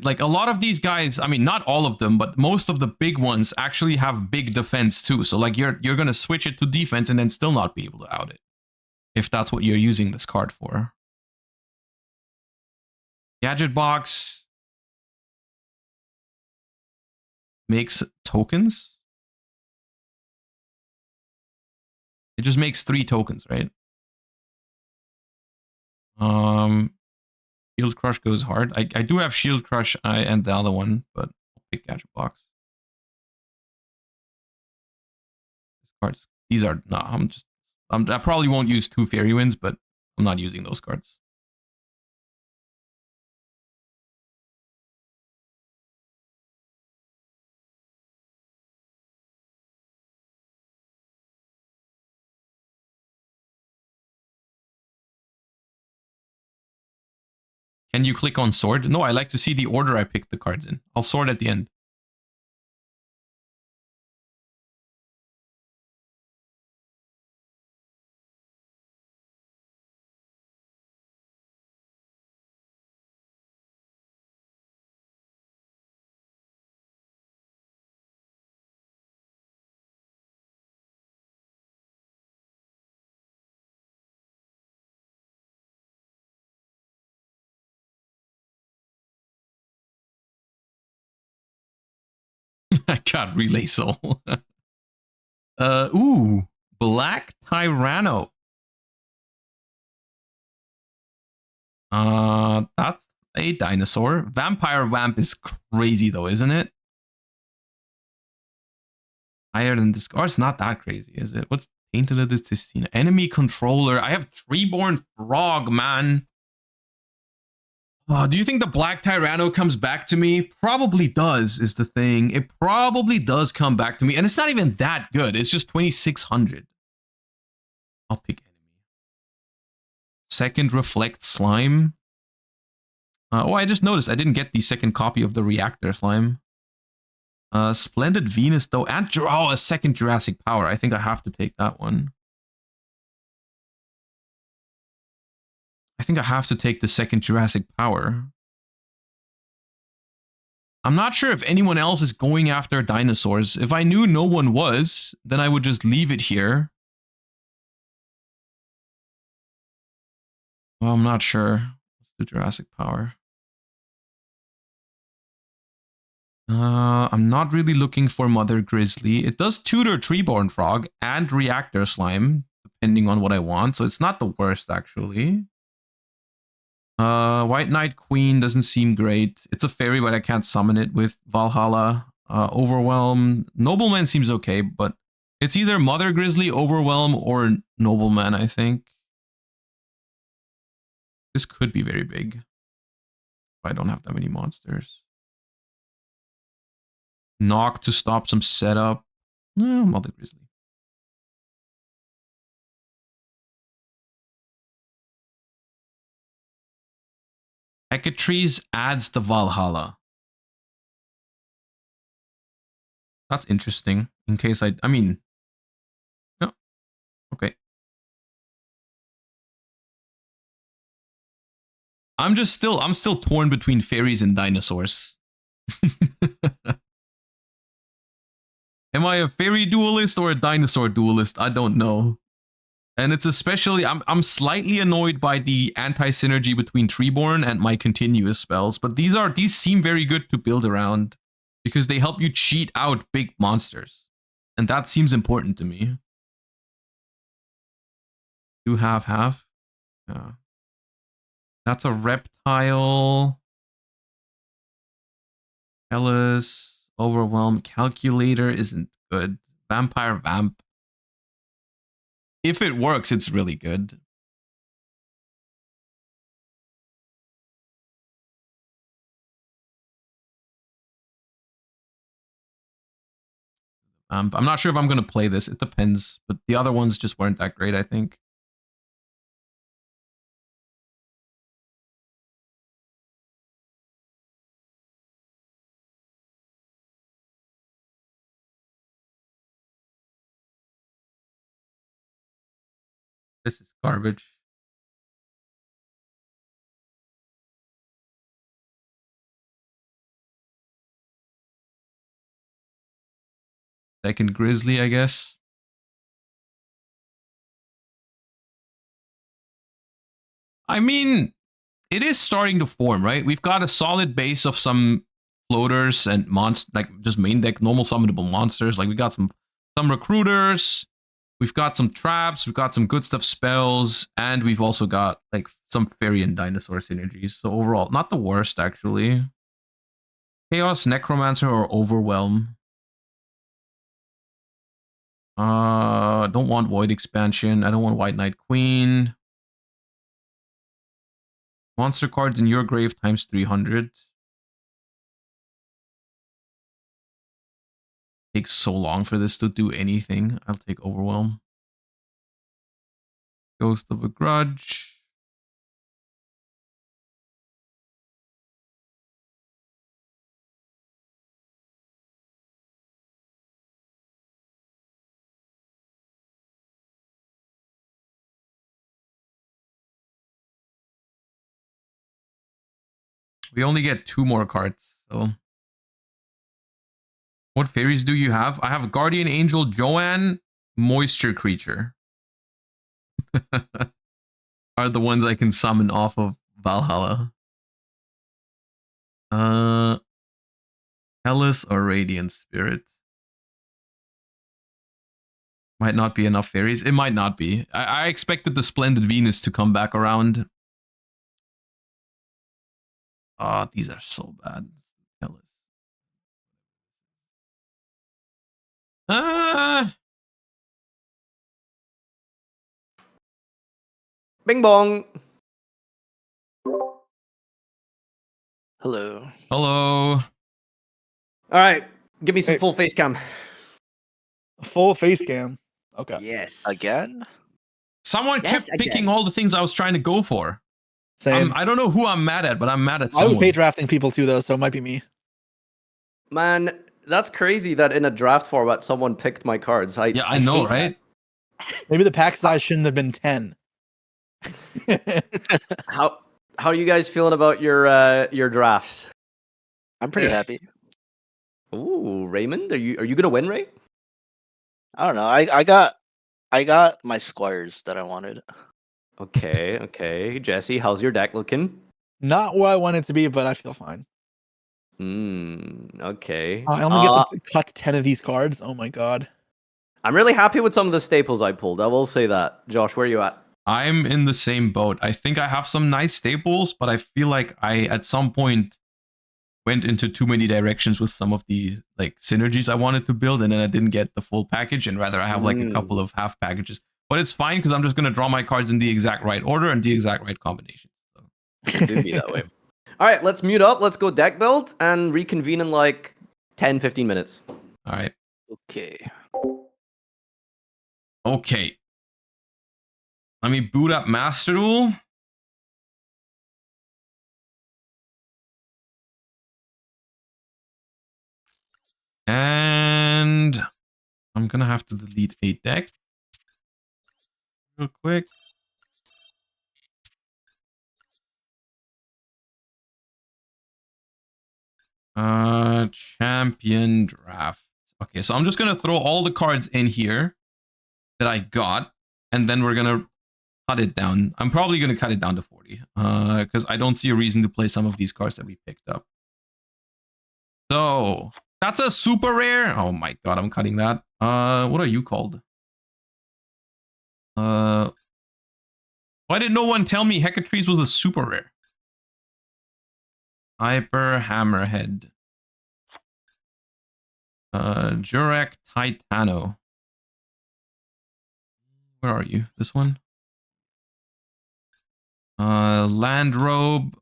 Like a lot of these guys, I mean, not all of them, but most of the big ones actually have big defense too. So like you're gonna switch it to defense and then still not be able to out it, if that's what you're using this card for. Gadget box makes tokens. It just makes 3 tokens, right? Shield Crush goes hard. I do have Shield Crush and the other one, but I'll pick Gadget Box. Cards. These are no. I probably won't use 2 Fairy Winds, but I'm not using those cards. Can you click on sword? No, I like to see the order I picked the cards in. I'll sort at the end. I got Relay Soul. Ooh, Black Tyranno. That's a dinosaur. Vampire Vamp is crazy though, isn't it? Higher than this. Oh, it's not that crazy, is it? What's Tainted of this enemy controller? I have Treeborn Frog, man. Oh, do you think the Black Tyranno comes back to me? Probably does, is the thing. It probably does come back to me. And it's not even that good. It's just 2,600. I'll pick enemy. Second Reflect Slime. Oh, I just noticed I didn't get the second copy of the Reactor Slime. Splendid Venus, though. And oh, a second Jurassic Power. I think I have to take that one. I think I have to take the second Jurassic Power. I'm not sure if anyone else is going after dinosaurs. If I knew no one was, then I would just leave it here. Well, I'm not sure. The Jurassic Power. I'm not really looking for Mother Grizzly. It does tutor Treeborn Frog and Reactor Slime, depending on what I want. So it's not the worst, actually. White Knight Queen doesn't seem great. It's a fairy, but I can't summon it with Valhalla. Overwhelm. Nobleman seems okay, but it's either Mother Grizzly, Overwhelm, or Nobleman, I think. This could be very big. If I don't have that many monsters. Knock to stop some setup. No, Mother Grizzly. Hecatrice adds the Valhalla. That's interesting. In case I mean, no, okay. I'm still torn between fairies and dinosaurs. Am I a fairy duelist or a dinosaur duelist? I don't know. And it's especially, I'm slightly annoyed by the anti-synergy between Treeborn and my continuous spells, but these seem very good to build around because they help you cheat out big monsters. And that seems important to me. You have half. Yeah. That's a reptile. Ellis, Overwhelm, Calculator isn't good. Vampire Vamp. If it works, it's really good. I'm not sure if I'm going to play this. It depends. But the other ones just weren't that great, I think. This is garbage. Second Grizzly, I guess. I mean, it is starting to form, right? We've got a solid base of some floaters and monsters, like just main deck normal summonable monsters. Like we got some recruiters, we've got some traps, we've got some good stuff spells, and we've also got like some fairy and dinosaur synergies. So overall, not the worst actually. Chaos, Necromancer, or Overwhelm. Don't want Void expansion. I don't want White Knight Queen. Monster cards in your grave times 300. Takes so long for this to do anything. I'll take Overwhelm. Ghost of a Grudge. We only get 2 more cards, so. What fairies do you have? I have Guardian Angel, Joanne, Moisture Creature. Are the ones I can summon off of Valhalla. Hellas or Radiant Spirit. Might not be enough fairies. It might not be. I expected the Splendid Venus to come back around. Oh, these are so bad. Hellas. Bing bong. Hello. Hello. All right, give me some Hey. full face cam. Full face cam. Okay. Yes. Again? Someone Yes, kept picking again. all the things I was trying to go for. Same. I don't know who I'm mad at, but I'm mad at I was someone. hate drafting people too, though, so it might be me. Man, that's crazy that in a draft format someone picked my cards. Yeah, I know, hate right? Maybe the pack size shouldn't have been 10. that. How are you guys feeling about your drafts? I'm pretty happy. Ooh, Raymond, are you gonna win, Ray? I don't know. I got my squires that I wanted. Okay. Jesse, how's your deck looking? Not what I want it to be, but I feel fine. Okay. I only get to cut 10 of these cards. Oh my god. I'm really happy with some of the staples I pulled. I will say that. Josh, where are you at? I'm in the same boat. I think I have some nice staples, but I feel like I at some point went into too many directions with some of the like synergies I wanted to build, and then I didn't get the full package, and rather I have like a couple of half packages. But it's fine because I'm just gonna draw my cards in the exact right order and the exact right combination. So. It do be that way. All right, let's mute up. Let's go deck build and reconvene in like 10, 15 minutes. All right. Okay. Okay. Let me boot up Master Duel. And I'm gonna have to delete a deck real quick. Champion draft. Okay, so I'm just gonna throw all the cards in here that I got, and then we're gonna cut it down. I'm probably gonna cut it down to 40, because I don't see a reason to play some of these cards that we picked up. So that's a super rare. Oh my god, I'm cutting that. What are you called? Why did no one tell me Hecatrice was a super rare? Hyper Hammerhead. Jurek Titano. Where are you? This one? Landrobe.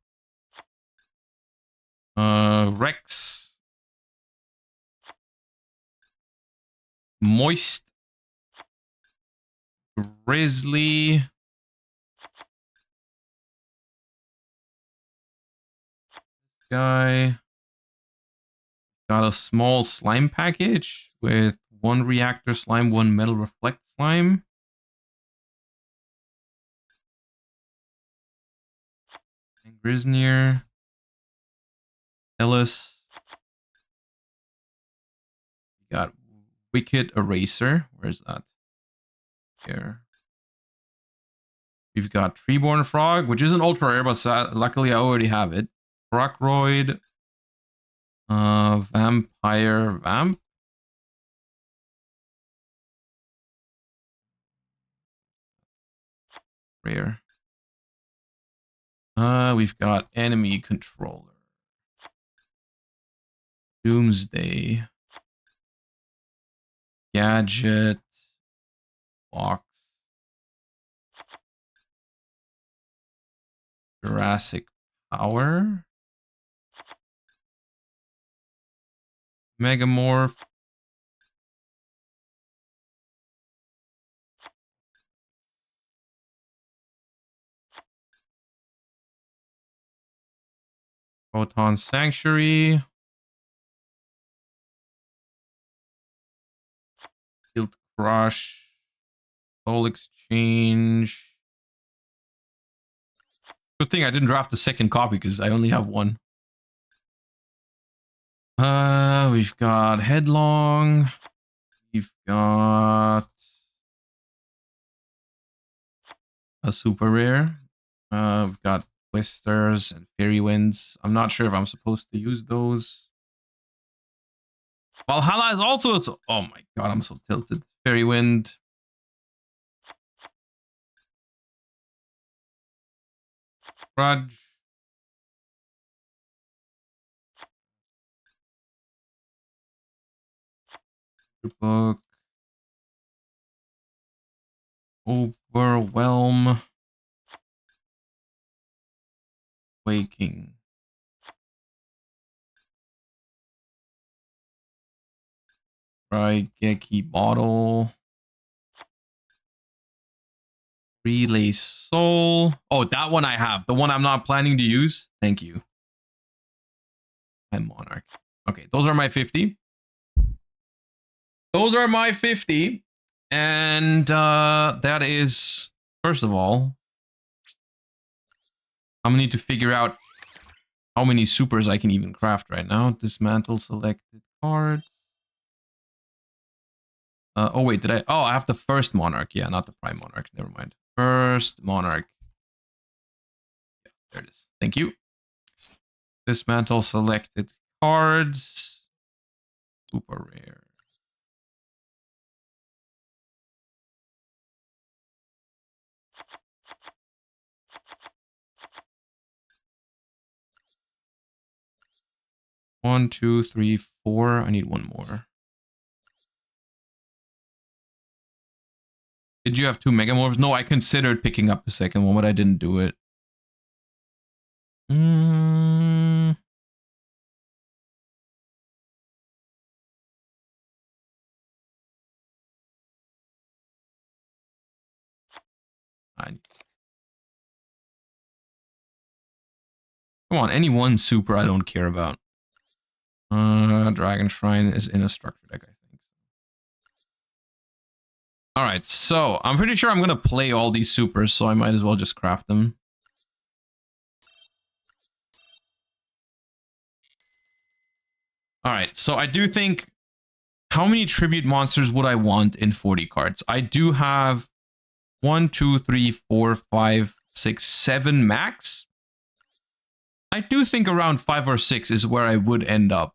Rex. Moist. Grizzly. Guy. Got a small slime package with 1 reactor slime, 1 metal reflect slime. Grisnir. Ellis. We got Wicked Eraser. Where's that? Here. We've got Treeborn Frog, which isn't ultra rare, but luckily I already have it. Rockroid. Vampire Vamp. Rare. We've got Enemy Controller. Doomsday. Gadget. Box. Jurassic Power. Megamorph. Photon Sanctuary. Field Crush. Soul Exchange. Good thing I didn't draft the second copy because I only have one. We've got Headlong. We've got a super rare. We've got Blisters and Fairy Winds. I'm not sure if I'm supposed to use those. Valhalla is also... Oh my god, I'm so tilted. Fairy Wind. Grudge. Book. Overwhelm. Waking. Right, Geki Bottle. Relay Soul. Oh, that one I have. The one I'm not planning to use. Thank you. And Monarch. Okay, those are my 50. Those are my 50. And that is, first of all, I'm gonna need to figure out how many supers I can even craft right now. Dismantle selected cards. Oh wait, did I? Oh, I have the first Monarch. Yeah, not the Prime Monarch. Never mind. First Monarch. Yeah, there it is. Thank you. Dismantle selected cards. Super rare. One, two, three, four. I need one more. Did you have two Megamorphs? No, I considered picking up the second one, but I didn't do it. Come on, any one super I don't care about. Dragon Shrine is in a structure deck, I think. Alright, so I'm pretty sure I'm gonna play all these supers, so I might as well just craft them. Alright, so I do think... How many tribute monsters would I want in 40 cards? I do have 1, 2, 3, 4, 5, 6, 7 max. I do think around 5 or 6 is where I would end up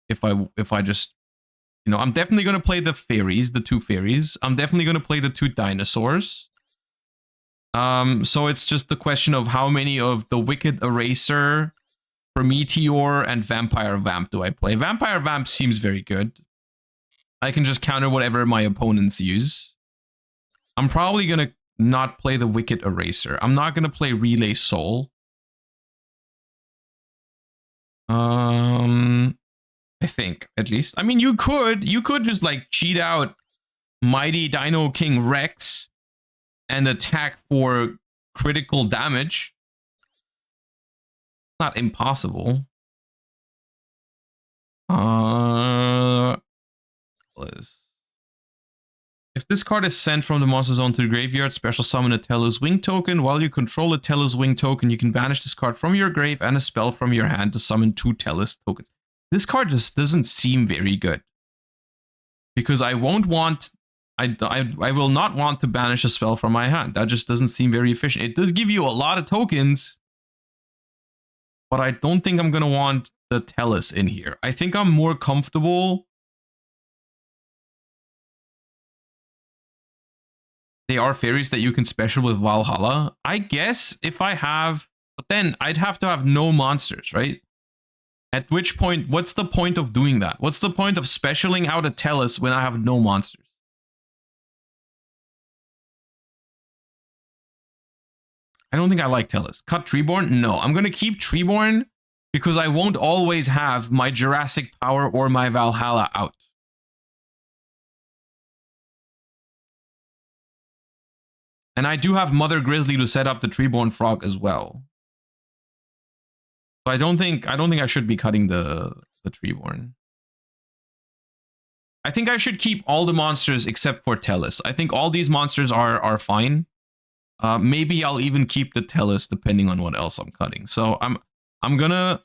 if I just, you know, I'm definitely going to play the fairies, the 2 fairies. I'm definitely going to play the 2 dinosaurs. So it's just the question of how many of the Wicked Eraser, Prometeor, and Vampire Vamp do I play. Vampire Vamp seems very good. I can just counter whatever my opponents use. I'm probably going to not play the Wicked Eraser. I'm not going to play Relay Soul. I think, at least. I mean, you could just like cheat out Mighty Dino King Rex and attack for critical damage. Not impossible. If this card is sent from the monster zone to the graveyard, special summon a Telus Wing token. While you control a Telus Wing token, you can banish this card from your grave and a spell from your hand to summon 2 Telus tokens. This card just doesn't seem very good. Because I won't want... I will not want to banish a spell from my hand. That just doesn't seem very efficient. It does give you a lot of tokens, but I don't think I'm going to want the Telus in here. I think I'm more comfortable... They are fairies that you can special with Valhalla. I guess if I have... But then I'd have to have no monsters, right? At which point, what's the point of doing that? What's the point of specialing out a Telus when I have no monsters? I don't think I like Telus. Cut Treeborn? No, I'm going to keep Treeborn because I won't always have my Jurassic Power or my Valhalla out. And I do have Mother Grizzly to set up the Treeborn Frog as well. So I don't think I should be cutting the Treeborn. I think I should keep all the monsters except for Telus. I think all these monsters are fine. Maybe I'll even keep the Telus depending on what else I'm cutting. So I'm gonna...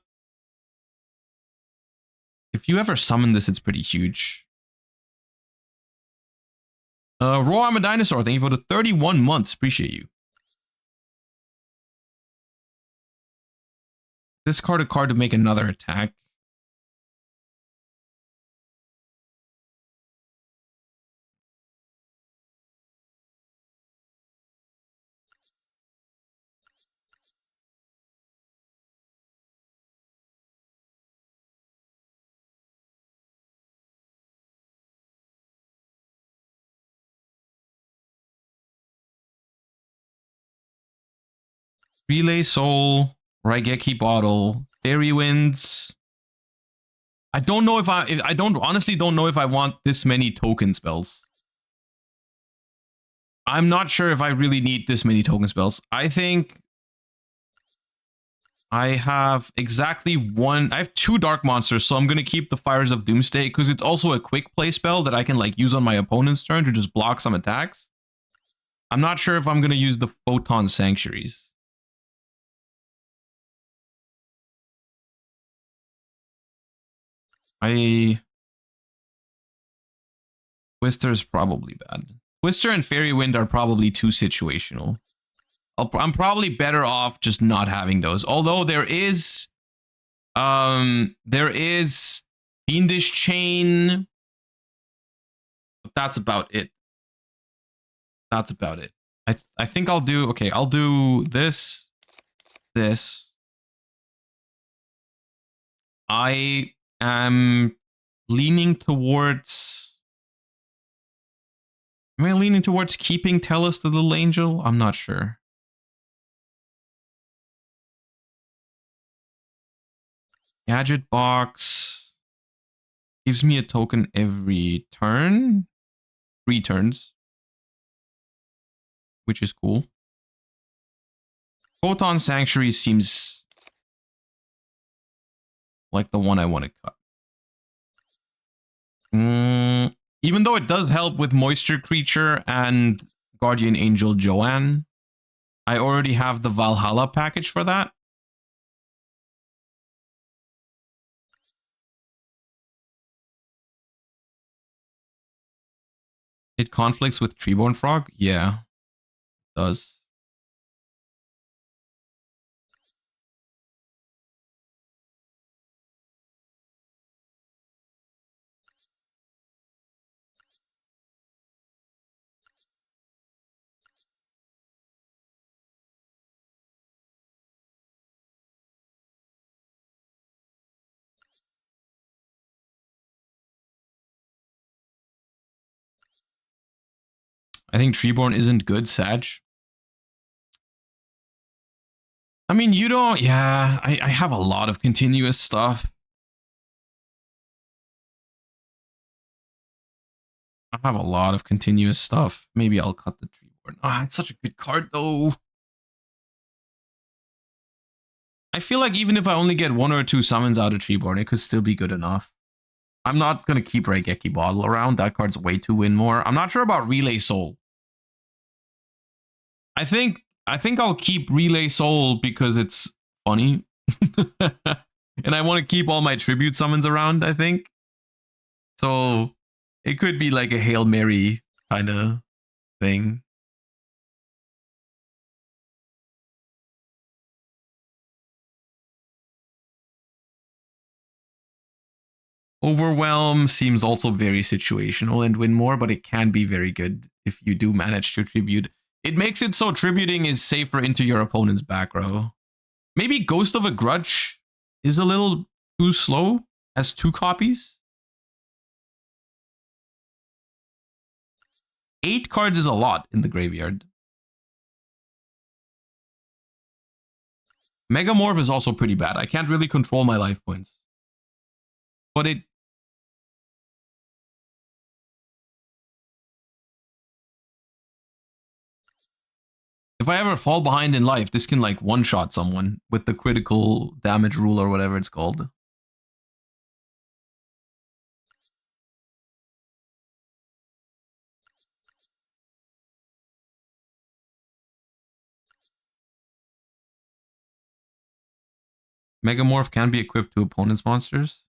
If you ever summon this, it's pretty huge. Raw, I'm a dinosaur. Thank you for the 31 months. Appreciate you. Discard a card to make another attack. Relay Soul, Raigeki Bottle, Fairy Winds. I don't know if I honestly don't know if I want this many token spells. I'm not sure if I really need this many token spells. I think I have exactly one. I have 2 dark monsters, so I'm going to keep the Fires of Doomsday because it's also a quick play spell that I can like use on my opponent's turn to just block some attacks. I'm not sure if I'm going to use the Photon Sanctuaries. Twister is probably bad. Twister and Fairy Wind are probably too situational. I'm probably better off just not having those. Although there is Fiendish Chain. But that's about it. That's about it. I think I'll do... Okay, I'll do this. This. I am leaning towards... Am I leaning towards keeping Telus the Little Angel? I'm not sure. Gadget Box gives me a token every turn. 3 turns. Which is cool. Photon Sanctuary seems like the one I want to cut. Even though it does help with Moisture Creature and Guardian Angel Joanne, I already have the Valhalla package for that. It conflicts with Treeborn Frog? Yeah, it does. I think Treeborn isn't good, Sag. I mean, you don't... Yeah, I have a lot of continuous stuff. I have a lot of continuous stuff. Maybe I'll cut the Treeborn. Ah, it's such a good card, though. I feel like even if I only get 1 or 2 summons out of Treeborn, it could still be good enough. I'm not gonna keep Raigeki Bottle around. That card's way too win more. I'm not sure about Relay Soul. I think I'll keep Relay Soul because it's funny. And I want to keep all my tribute summons around, I think. So it could be like a Hail Mary kind of thing. Overwhelm seems also very situational and win more, but it can be very good if you do manage to tribute. It makes it so tributing is safer into your opponent's back row. Maybe Ghost of a Grudge is a little too slow, has 2 copies. 8 cards is a lot in the graveyard. Megamorph is also pretty bad. I can't really control my life points. But it... If I ever fall behind in life, this can like one-shot someone with the critical damage rule or whatever it's called. Megamorph can be equipped to opponent's monsters.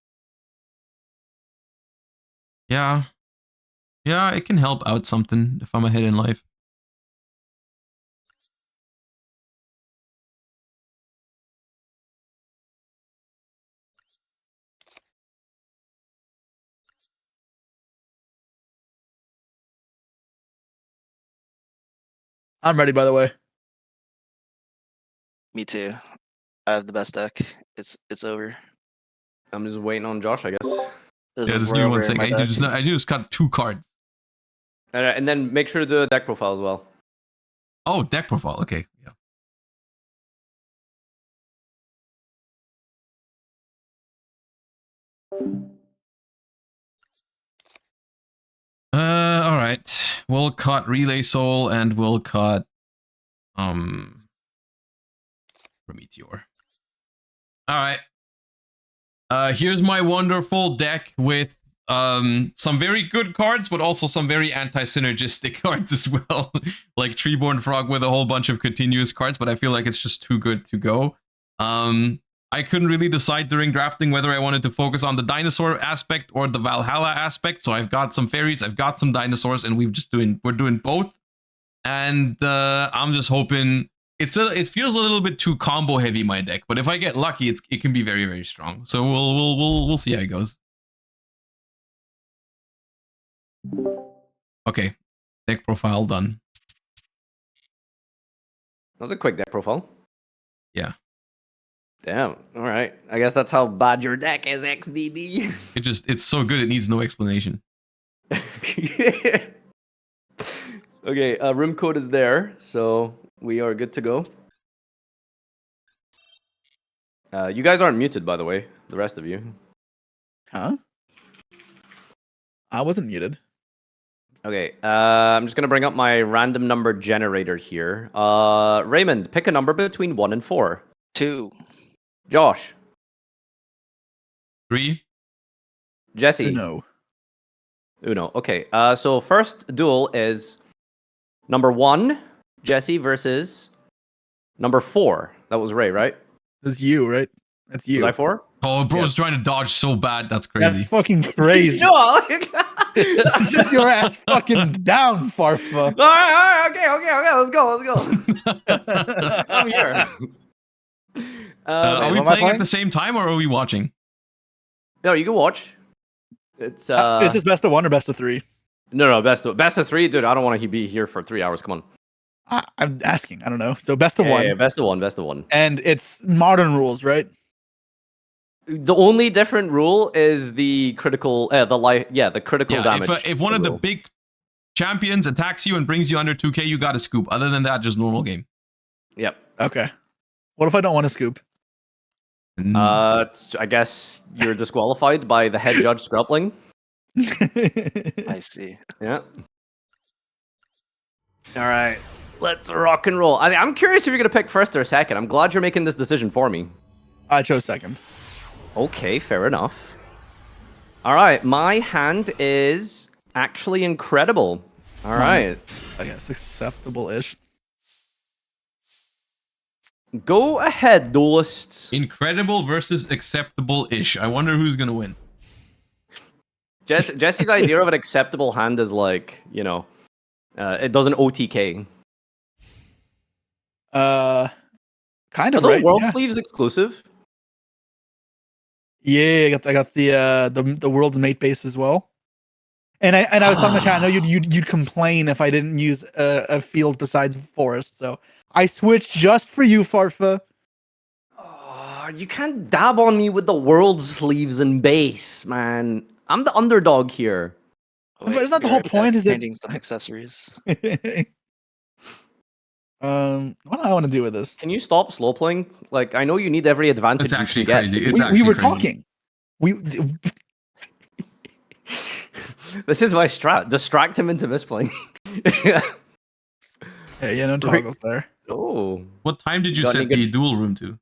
Yeah. Yeah, it can help out something if I'm ahead in life. I'm ready, by the way. Me too. I have the best deck. It's over. I'm just waiting on Josh, I guess. There's Yeah, a just give me one Rover in my second. deck. I just got 2 cards. And then make sure to do a deck profile as well. Oh, deck profile. Okay. Yeah. All right. We'll cut Relay Soul and we'll cut Meteor. All right. Here's my wonderful deck with some very good cards, but also some very anti-synergistic cards as well. Like Treeborn Frog with a whole bunch of continuous cards, but I feel like it's just too good to go. I couldn't really decide during drafting whether I wanted to focus on the dinosaur aspect or the Valhalla aspect. So I've got some fairies, I've got some dinosaurs, and we're doing both. And I'm just hoping it feels a little bit too combo heavy, my deck. But if I get lucky, it can be very, very strong. So we'll see how it goes. Okay, deck profile done. That was a quick deck profile. Yeah. Damn. All right. I guess that's how bad your deck is, XDD. It's so good it needs no explanation. Okay, room code is there, so we are good to go. You guys aren't muted, by the way, the rest of you. Huh? I wasn't muted. Okay, I'm just gonna bring up my random number generator here. Raymond, pick a number between 1 and 4. 2. Josh. 3. Jesse. No. Uno. Okay. So first duel is number 1, Jesse versus number 4. That was Ray, right? That's you, right? That's you. Was I 4? Oh, bro's trying to dodge so bad. That's crazy. That's fucking crazy. Sit your ass fucking down, Farfa. All right, okay, let's go. I'm here. Are we who am I playing at playing? the same time or are we watching? No, you can watch. It's Is this best of 1 or best of 3? no, best of 3, dude. I don't want to be here for 3 hours. Come on. I'm asking. I don't know. So best of 1. Yeah, best of one. And it's modern rules, right? The only different rule is the critical, the critical damage. If one of the rule. big champions attacks you and brings you under 2k, you got to scoop. Other than that, just normal game. Yep. Okay. What if I don't want to scoop? I guess you're disqualified by the head judge Scrupling. I see. Yeah. All right. Let's rock and roll. I'm curious if you're going to pick first or second. I'm glad you're making this decision for me. I chose second. Okay, fair enough. All right, my hand is actually incredible. All right, I guess acceptable-ish. go ahead, duelists. Incredible versus acceptable-ish. I wonder who's gonna win. Jesse's idea of an acceptable hand is like, you know, it doesn't OTK. Kind Are of those right. world Yeah. sleeves exclusive? Yeah, I got the world's mate base as well. And I was telling my chat, I know you'd complain if I didn't use a field besides forest, so I switched just for you, Farfa. Oh, you can't dab on me with the world sleeves and base, man. I'm the underdog here. But isn't that the whole point, is that- painting some accessories? What do I want to do with this? Can you stop slow playing? Like, I know you need every advantage It's you actually can get. crazy. Can It's you- We actually were crazy. talking. We This is my strat. Distract him into misplaying. yeah, no toggles there. Oh. What time did you Got set any good- the duel room to?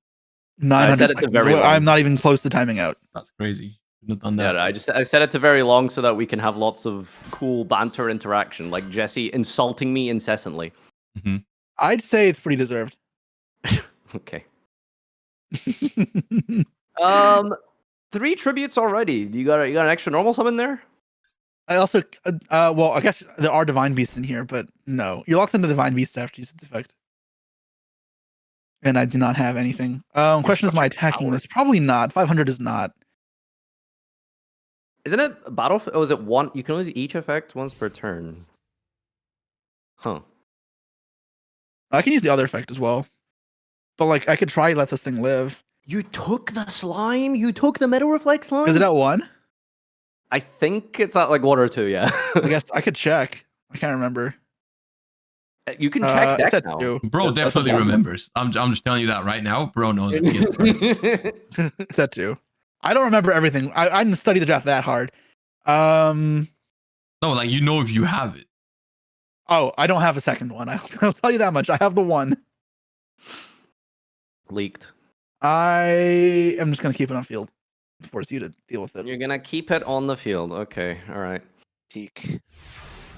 900 set it to seconds. very Well, I'm long. not even close to timing out. That's crazy. Shouldn't have done that. Yeah, I set it to very long so that we can have lots of cool banter interaction, like Jesse insulting me incessantly. I'd say it's pretty deserved. Okay. 3 tributes already. You got an extra normal sub in there? I also, well, I guess there are divine beasts in here, but no, you're locked into divine beasts after you use its effect. And I do not have anything. Question is, my attacking power. this? Probably not. 500 is not. Isn't it a battle? Oh, is it one? You can only use each effect once per turn. Huh. I can use the other effect as well. But like, I could try let this thing live. You took the slime? You took the Metal Reflect slime? Is it at 1? I think it's at like 1 or 2, yeah. I guess I could check. I can't remember. You can check It's deck at now. 2. Bro That's definitely a problem. remembers. I'm just telling you that right now. Bro knows if he is correct. It's at 2. I don't remember everything. I didn't study the draft that hard. No, like you know if you have it. Oh, I don't have a second one. I'll tell you that much. I have the one. Leaked. I am just gonna keep it on field. Force you to deal with it. You're gonna keep it on the field. Okay, all right. Peak.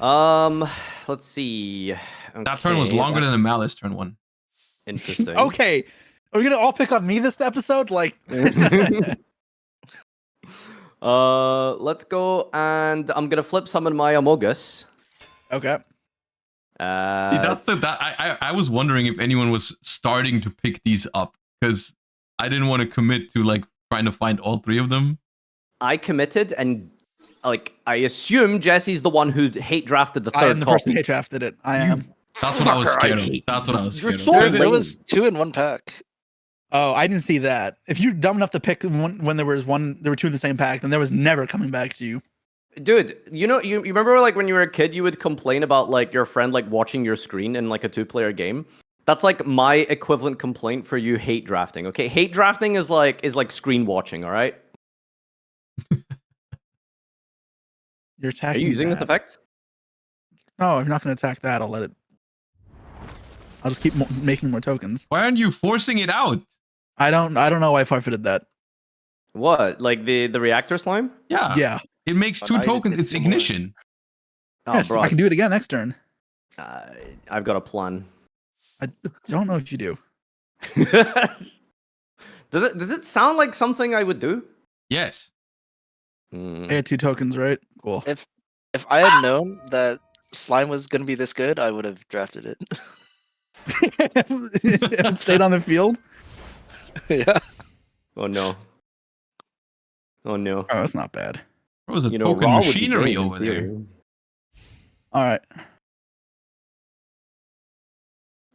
Let's see. That turn was Okay, longer than the Malice turn one. Interesting. Okay, are we gonna all pick on me this episode? Like, Let's go, and I'm gonna flip summon my Amogus. okay. I was wondering if anyone was starting to pick these up because I didn't want to commit to like trying to find all 3 of them. I committed, and like I assume Jesse's the one who hate drafted the third I am the person copy. who drafted it. I am. That's what I was Fucker, I scared of. hate That's what I was You're scared so of. There lame. was 2 in 1 pack. Oh, I didn't see that. If you're dumb enough to pick when there were 2 in the same pack, then there was never coming back to you. Dude, you know, you remember like when you were a kid, you would complain about like your friend like watching your screen in like a 2-player game. That's like my equivalent complaint for you hate drafting. Okay, hate drafting is like screen watching. All right. You're Are attacking. you using this that. effect? No, if you're not gonna attack that, I'll let it. I'll just keep making more tokens. Why aren't you forcing it out? I don't know why Farfa did that. What? Like the reactor slime? Yeah. Yeah. It makes But 2 now you just tokens. get It's some more. ignition. Oh, Yes, bro. I can do it again next turn. I've got a plan. I don't know if you do. Does it sound like something I would do? Yes. Hmm. I had 2 tokens, right? Cool. If I had known that slime was gonna be this good, I would have drafted it. It stayed on the field. Yeah. Oh no. Oh no. Oh, that's not bad. There was a You know, token raw would be machinery great in over there. theory. All right.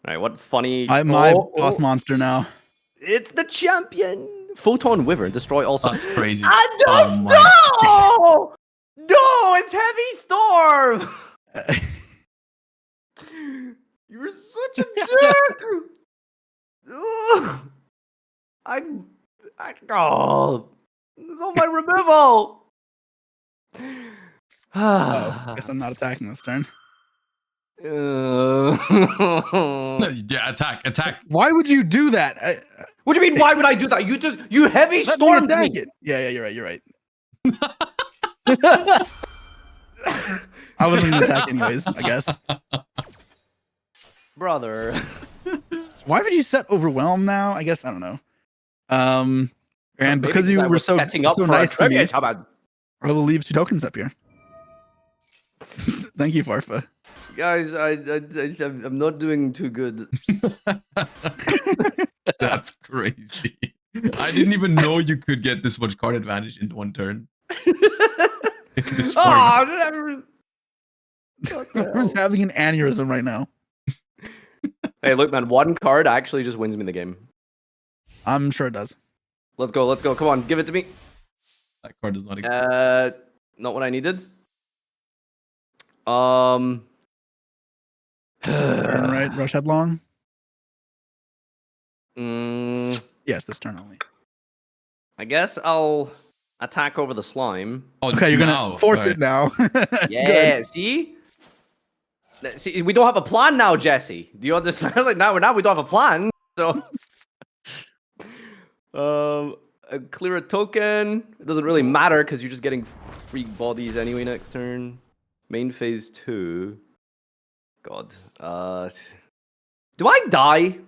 All right, what funny? I'm my Oh, boss oh, monster now. It's the champion. Photon Wyvern, destroy all. That's crazy. I Oh don't my- know. No, it's Heavy Storm. You're such a dick. Ugh. Oh, it's on my removal. Oh, guess I'm not attacking this turn. No, yeah, attack. Why would you do that? What do you mean? Why would I do that? You heavy Let me stormed attack me. it. Yeah, you're right. You're right. I wasn't gonna attack anyways, I guess. Brother. Why would you set overwhelm now? I guess I don't know. And Maybe because you I were was so setting up so for nice a to me, trivia tab. I will leave 2 tokens up here. Thank you, Farfa. Guys, I'm not doing too good. That's crazy. I didn't even know you could get this much card advantage in one turn. In this format. Who's having an aneurysm right now? Hey, look, man, one card actually just wins me the game. I'm sure it does. Let's go, let's go. Come on, give it to me. That card does not exist. Not what I needed. Turn right, rush headlong. Yes, this turn only. I guess I'll attack over the slime. Oh, Okay, you're now. gonna force Alright. it now. Yeah, see? See, we don't have a plan now, Jesse. Do you understand? Like now we don't have a plan. So, clear a token. It doesn't really matter because you're just getting free bodies anyway next turn. Main phase 2. God. Do I die?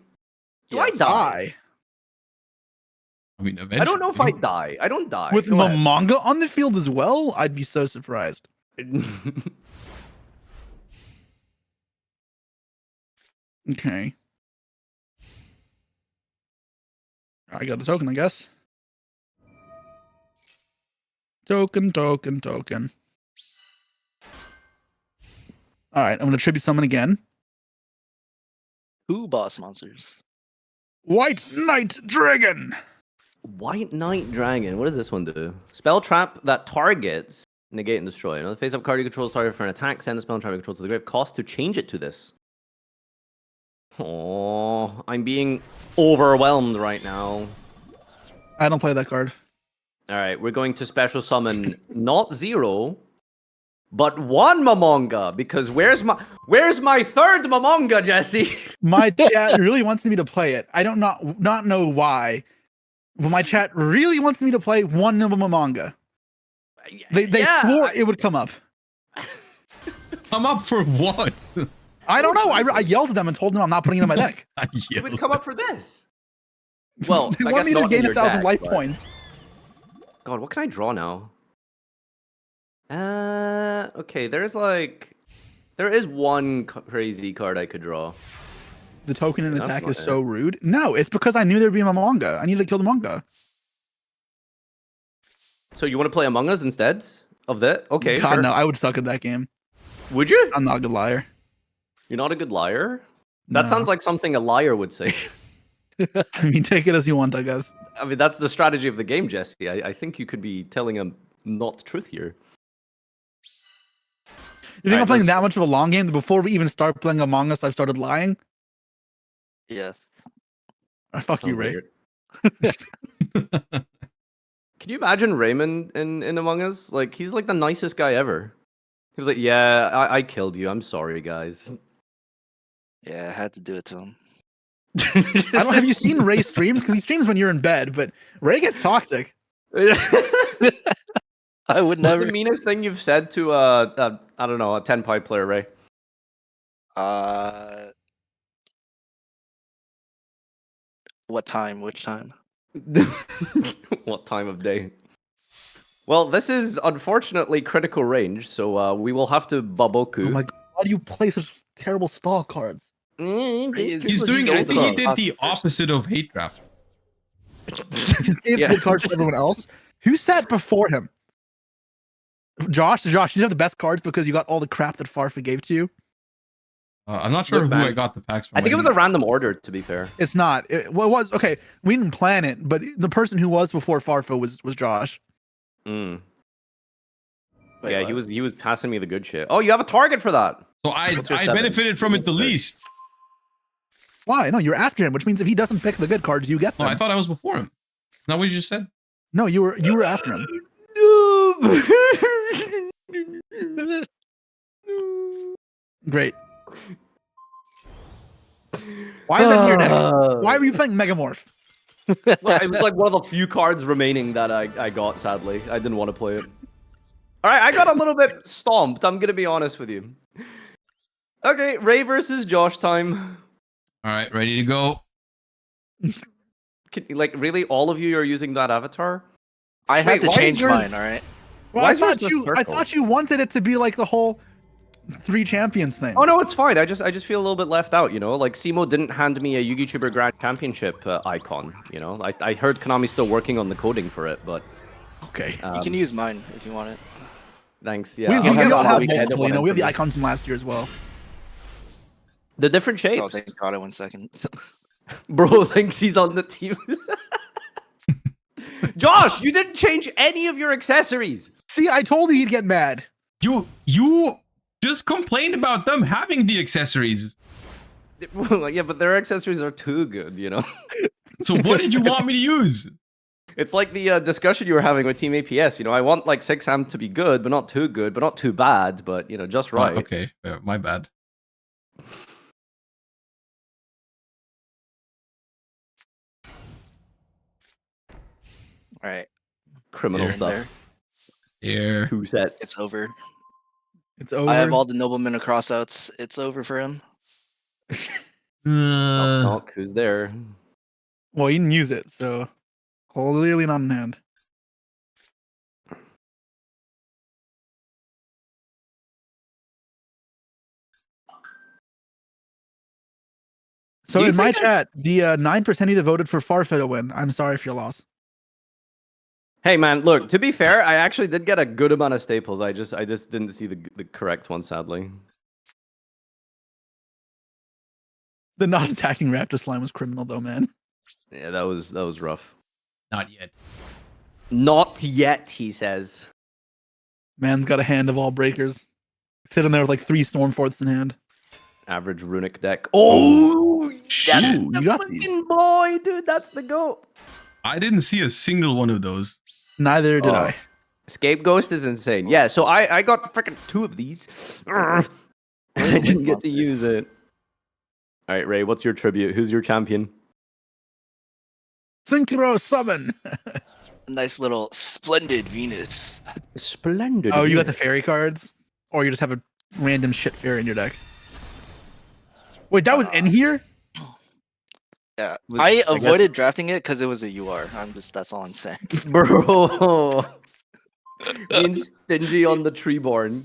Do I Yes. die? I mean, eventually. I don't know if I die. I don't die. With Go ahead. Momonga on the field as well, I'd be so surprised. Okay. I got a token, I guess. Token. All right, I'm gonna tribute summon again. 2 boss monsters. White Knight Dragon. White Knight Dragon. What does this one do? Spell trap that targets negate and destroy. Another face-up card you control is target for an attack. Send a spell trap you control to the grave. Cost to change it to this. Oh, I'm being overwhelmed right now. I don't play that card. All right, we're going to special summon not 0, but 1 Momonga. Because where's my third Momonga, Jesse? My chat really wants me to play it. I don't not know why, but my chat really wants me to play 1 Momonga. They Yeah, swore it would come up. Come up for what? I don't know. I yelled at them and told them I'm not putting it in my deck. it would come up for this. Well, They I want guess me to not in gain your 1,000 deck, life but- points. God, what can I draw now? Okay, there is one crazy card I could draw. The token and That's attack not is so rude. No, it's because I knew there'd be a Momonga. I needed to kill the Momonga. So you want to play Among Us instead of that? Okay, God, sure. no, I would suck at that game. Would you? I'm not a good liar. You're not a good liar? That No. sounds like something a liar would say. I mean, take it as you want, I guess. I mean, that's the strategy of the game, Jesse. I think you could be telling a not truth here. You think Alright, I'm playing let's- that much of a long game that before we even start playing Among Us, I've started lying? Yeah. Fuck you, Sounds Ray. weird. Can you imagine Raymond in Among Us? Like, he's like the nicest guy ever. He was like, yeah, I killed you. I'm sorry, guys. Yeah, I had to do it to him. I don't have you seen Ray streams? Because he streams when you're in bed, but Ray gets toxic. I would What's never. the meanest thing you've said to I don't know, a 10 pipe player, Ray? What time? Which time? What time of day? Well, this is unfortunately critical range, so we will have to Baboku. Oh my god, why do you play such terrible stall cards? He's doing. I think he did the opposite of hate draft. Just gave Yeah. the cards to everyone else. Who sat before him? Josh, you have the best cards because you got all the crap that Farfa gave to you. I'm not sure Look, who man, I got the packs from. I think it was a random order, to be fair. It's not. Well, it was okay. We didn't plan it, but the person who was before Farfa was Josh. Mm. Wait, Yeah, what? he was passing me the good shit. Oh, you have a target for that. So I What's your seven? benefited from it the What's your- least. Why? No, you're after him, which means if he doesn't pick the good cards, you get Oh, them. I thought I was before him. Is that what you just said? No, you were after him. Great. Why is that in your deck? Why were you playing Megamorph? Well, it was like one of the few cards remaining that I got, sadly. I didn't want to play it. All right, I got a little bit stomped. I'm gonna be honest with you. Okay, Ray versus Josh time. All right, ready to go. Like, really, all of you are using that avatar? I had Wait, to why is change yours- mine. All right. Well, Why I is yours thought the you I circle? thought you wanted it to be like the whole 3 champions thing. Oh no, it's fine. I just feel a little bit left out. You know, like Simo didn't hand me a YouTuber Grand Championship icon. You know, I heard Konami's still working on the coding for it, but Okay. You can use mine if you want it. thanks. Yeah, we I'll we have all it on have the weekend. multiple, you know, we have the icons from last year as well. The different Oh, shapes. thank God, 1 second. Bro thinks he's on the team. Josh, you didn't change any of your accessories. See, I told you he'd get mad. You just complained about them having the accessories. Yeah, but their accessories are too good, you know? So what did you want me to use? It's like the discussion you were having with Team APS. You know, I want like 6am to be good, but not too good, but not too bad, but, you know, just right. Okay, my bad. All right. Criminal Here and stuff. there. Here. Two set. It's over. It's over. I have all the noblemen of crossouts. It's over for him. Knock, knock, who's there? Well, he didn't use it, so clearly not in hand. So Do you in my think chat, the 9% either voted for Farfa to win. I'm sorry for your loss. Hey man, look, to be fair, I actually did get a good amount of staples. I just didn't see the correct one, sadly. The not attacking Raptor slime was criminal though, man. Yeah, that was rough. Not yet. Not yet, he says. Man's got a hand of all breakers. Sitting there with like 3 Stormforths in hand. Average runic deck. Oh, Shit. that's Ooh, the you got fucking these. boy, dude. That's the goat. I didn't see a single one of those. Neither did Oh. I. Escape Ghost is insane. Yeah, so I got freaking 2 of these. I didn't get to use it. All right, Ray, what's your tribute? Who's your champion? Synchro summon. Nice little splendid Venus. Splendid. Oh, you got the fairy cards? Or you just have a random shit fairy in your deck? Wait, that was in here? Yeah, Was- I guess- avoided drafting it because it was a UR. That's all I'm saying. Bro. Being stingy on the Treeborn.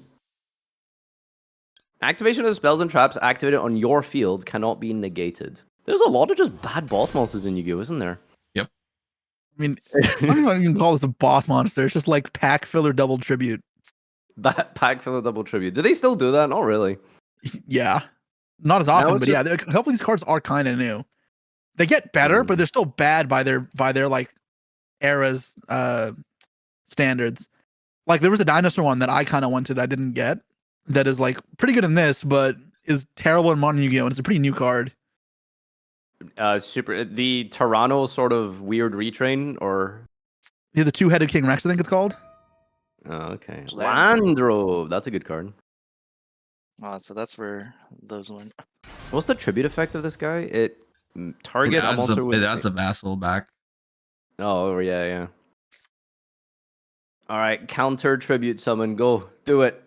Activation of spells and traps activated on your field cannot be negated. There's a lot of just bad boss monsters in Yu-Gi-Oh, isn't there? I mean, I don't even call this a boss monster. It's just like pack filler double tribute. That pack for the double tribute. Do they still do that? Not really. Yeah. Not as often, it's but yeah, a couple of these cards are kind of new. They get better, but they're still bad by their like era's standards. Like there was a dinosaur one that I kind of wanted, I didn't get. That is like pretty good in this, but is terrible in modern Yu-Gi-Oh! And it's a pretty new card. The Toronto sort of weird retrain, or Yeah, the 2-headed King Rex, I think it's called. oh, okay, Landrove. Landrove. That's a good card. So that's where those went. What's the tribute effect of this guy? It target a monster with That's a vassal back. oh yeah. All right, counter tribute summon. Go do it.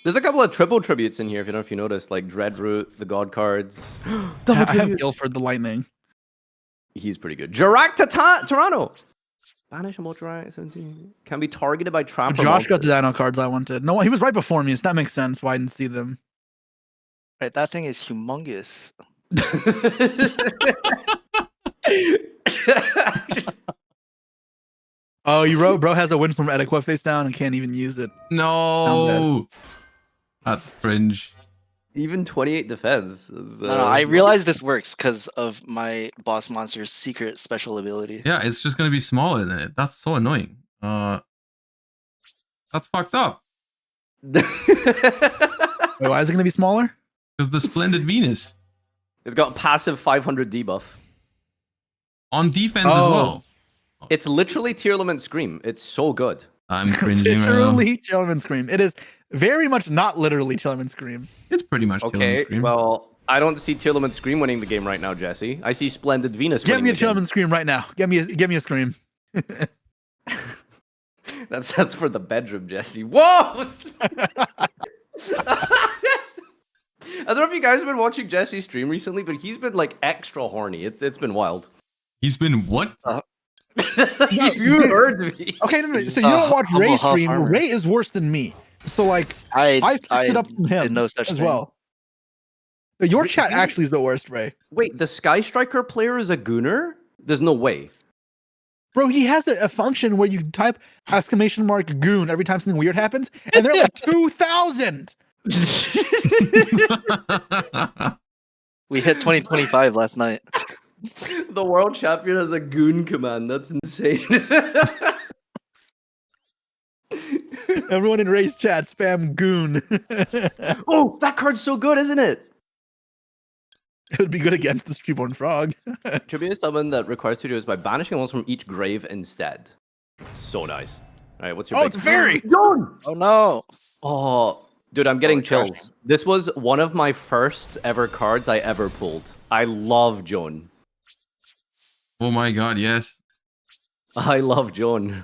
There's a couple of triple tributes in here. If you don't know if you noticed, like Dreadroot, the God cards. Double I have tribute. Guilford the Lightning. He's pretty good. Jarak Toronto. Banish a Motorai 17. Can be targeted by trap. Josh got the dino cards I wanted. No, he was right before me, so that makes sense why I didn't see them. Right, that thing is humongous. Oh, you wrote bro has a win from Etiqua face down and can't even use it. No. That's fringe. Even 28 defense. Is, No, I realize this works because of my boss monster's secret special ability. Yeah, it's just gonna be smaller than it. That's so annoying. That's fucked up. Wait, why is it gonna be smaller? Because the Splendid Venus It's got passive 500 debuff. on defense as Oh. well. It's literally Tier Limit Scream. It's so good. I'm cringing right now. Literally Chillerman Scream. It is very much not literally Chillerman Scream. It's pretty much Okay, Tilden Scream. well, I don't see Tier Limit Scream winning the game right now, Jesse. I see Splendid Venus Give winning me a the game. Chillerman Scream right now. Give me a Scream. That's for the bedroom, Jesse. Whoa! I don't know if you guys have been watching Jesse stream recently, but he's been like extra horny. It's been wild. He's been what? You heard me. Okay, no. So you don't watch humble Ray half stream. armor. Ray is worse than me. So like, I picked it up from him did no such as thing. well. But your Wait, chat you- actually is the worst, Ray. Wait, the Sky Striker player is a gooner? There's no way. Bro, he has a function where you type !goon every time something weird happens, and they're like 2,000. We hit 2025 last night. The world champion has a goon command. That's insane. Everyone in Ray's chat spam goon. Oh, that card's so good, isn't it? It would be good against the Streetborn Frog. Should be a summon that requires 2 duos by banishing ones from each grave instead. So nice. All right, what's your? Oh, big- it's very. Done! Oh no! Oh, dude, I'm getting Oh, gosh. chills. This was one of my first ever cards I ever pulled. I love Joan. Oh my god, yes. I love Joan.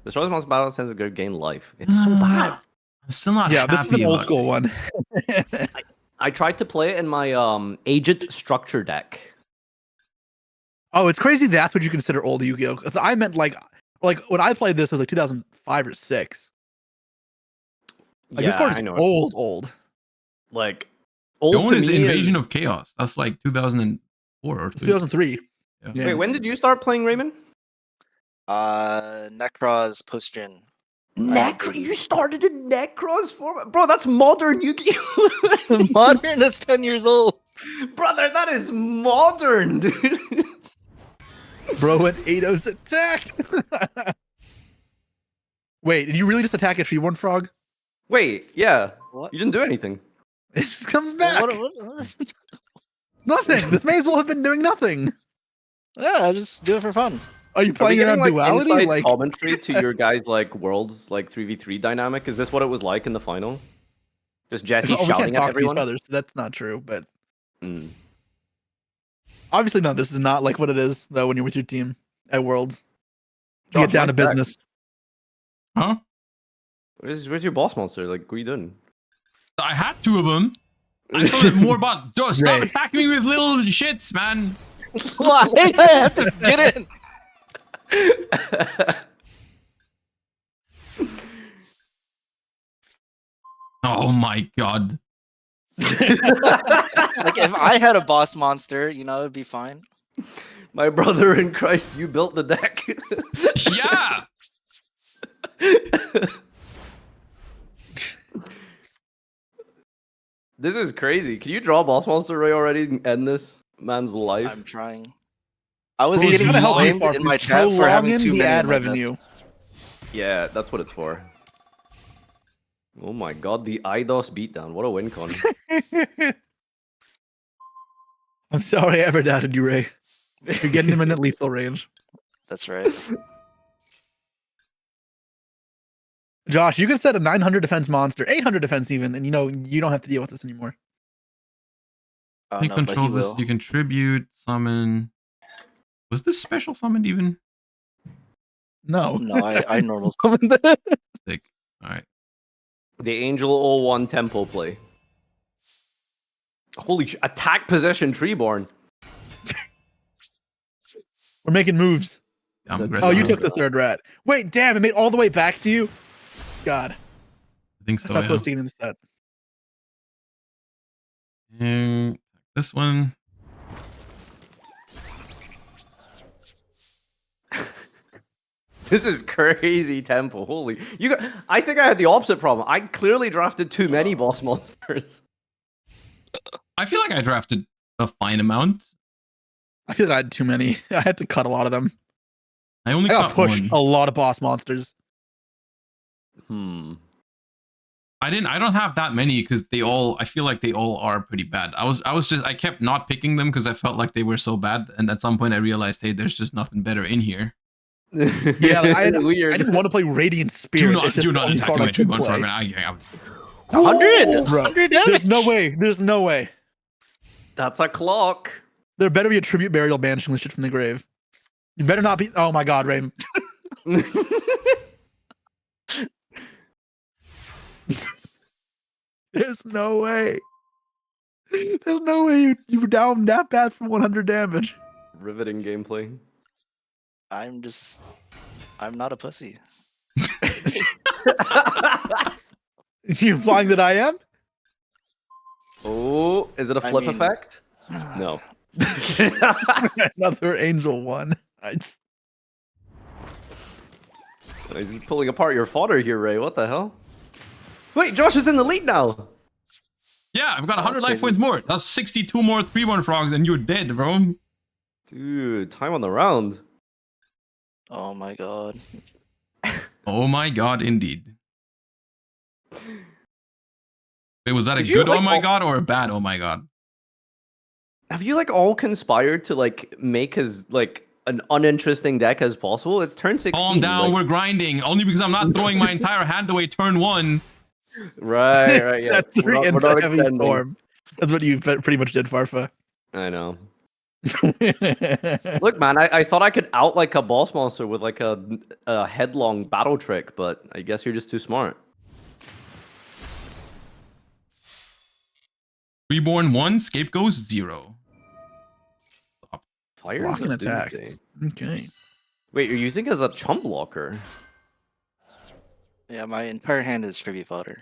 The strongest monster battle sends a good gain life. It's so bad. I'm still not Yeah, this is an happy old about school one. I tried to play it in my agent structure deck. Oh, it's crazy. That's what you consider old Yu-Gi-Oh. 'Cause I meant like when I played this, it was like 2005 or 6. Like this card's I know. old. Like The old one to is me Invasion of Chaos. That's like 2004 or 3. 2003. Yeah. Yeah. Wait, when did you start playing Raymond? Necros post-gen. You started in Necros format, bro. That's modern Yu-Gi-Oh. Modern is 10 years old. Brother, that is modern, dude. Bro went 8-0's attack. Wait, did you really just attack a Treeborn Frog? Wait, yeah, What? you didn't do anything. It just comes back. What? Nothing. This may as well have been doing nothing. Yeah, just do it for fun. Are you Are we playing getting around like duality? inside Like, commentary to your guys' like worlds like 3v3 dynamic? Is this what it was like in the final? Just Jesse oh, we can't shouting at talk to each everyone? other, so that's not true. But Mm. obviously, no, this is not like what it is though when you're with your team at Worlds. You Josh, get down to nice deck. business. Huh? Where's your boss monster? Like, what are you doing? I had 2 of them. I thought it more about stop Ray. attacking me with little shits, man. Why? I have to get in. Oh my god. Like if I had a boss monster, you know, it'd be fine. My brother in Christ, you built the deck. Yeah. This is crazy. Can you draw a boss monster Ray already and end this man's life? I'm trying. I was Bro, getting it's gonna help you, flamed in my Farfa. chat for having Prolonging too the many ad in my deck. revenue. Yeah, that's what it's for. Oh my god, the IDOS beatdown. What a win con. I'm sorry I ever doubted you, Ray. You're getting him in at lethal range. That's right. Josh, you can set a 900 defense monster, 800 defense even, and you know you don't have to deal with this anymore. Oh, You no, but he control this. will. You contribute, summon. Was this special summoned even? No. No, I normal summon that. Sick. Alright. The Angel 01 tempo play. Holy attack possession Treeborn. We're making moves. I'm Oh, aggressive. Oh, you Wow. took the third rat. Wait, damn, it made all the way back to you? God. I think so. That's how Yeah. close to getting the set. And this one. This is crazy tempo. Holy. I think I had the opposite problem. I clearly drafted too many boss monsters. I feel like I drafted a fine amount. I feel like I had too many. I had to cut a lot of them. I only I got cut pushed one. a lot of boss monsters. I don't have that many because I feel like they all are pretty bad. I kept not picking them because I felt like they were so bad, and at some point I realized, hey, there's just nothing better in here. Yeah, like, I Weird. didn't want to play Radiant Spirit. It's just Do the not only attack card my I could tree one play. frog. 100! Bro, 100 There's damage! no way. There's no way. That's a clock. There better be a tribute burial banishing this shit from the grave. You better not be. Oh my god, Raymond. There's no way. There's no way you were down that bad from 100 damage. Riveting gameplay. I'm not a pussy. You implying that I am? Oh, is it a I flip mean- effect? No. Another angel one. He's pulling apart your fodder here, Ray. What the hell? Wait, Josh is in the lead now. Yeah, I've got 100 life crazy. points more. That's 62 more 3-1 frogs, and you're dead, bro. Dude, time on the round. Oh my god. Oh my god, indeed. Wait, was that a Did you, good like, oh my all- god or a bad oh my god? Have you like all conspired to like make as like an uninteresting deck as possible? It's turn 16. Calm down, like- we're grinding. Only because I'm not throwing my entire hand away turn 1. Right, yeah. That's 3 we're into not heavy extending. storm. That's what you pretty much did, Farfa. I know. Look, man, I thought I could out like a boss monster with like a headlong battle trick, but I guess you're just too smart. Reborn 1, scapegoat 0. Fire Blocking attacks. Okay. Wait, you're using it as a chump blocker. Yeah, my entire hand is tribute fodder.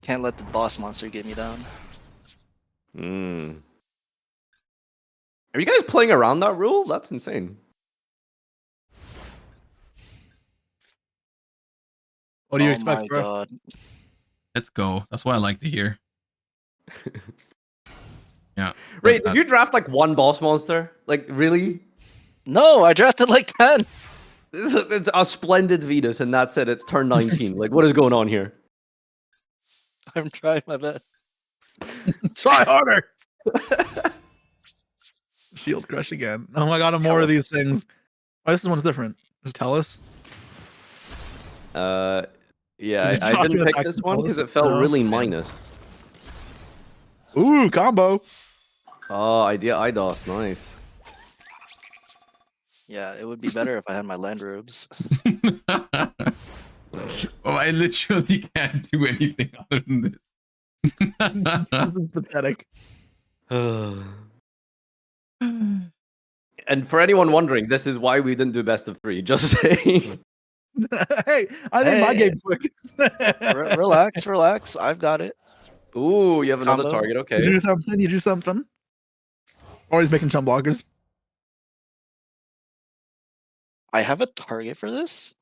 Can't let the boss monster get me down. Hmm. Are you guys playing around that rule? That's insane. What do you Oh expect, my bro? god. Let's go. That's what I like to hear. Yeah. Ray, did you draft like one boss monster? Like, really? No, I drafted like 10. It's a splendid Venus, and that's it. It's turn 19. Like, what is going on here? I'm trying my best. Try harder. Shield crush again. Oh my god, more of these things. Oh, this one's different. Just tell us. Yeah, Is it I Joshua didn't pick Jackson this one because Wallace? it felt No. really minus. Ooh, combo. Oh, idea IDOS, nice. Yeah, it would be better if I had my land robes. Oh, I literally can't do anything other than this. This is pathetic. And for anyone wondering, this is why we didn't do best of 3. Just saying. Hey, I think my Hey. game quick. Relax, relax. I've got it. Ooh, you have another Combo. target. You Okay. do something. You do something. Always making chum blockers. I have a target for this?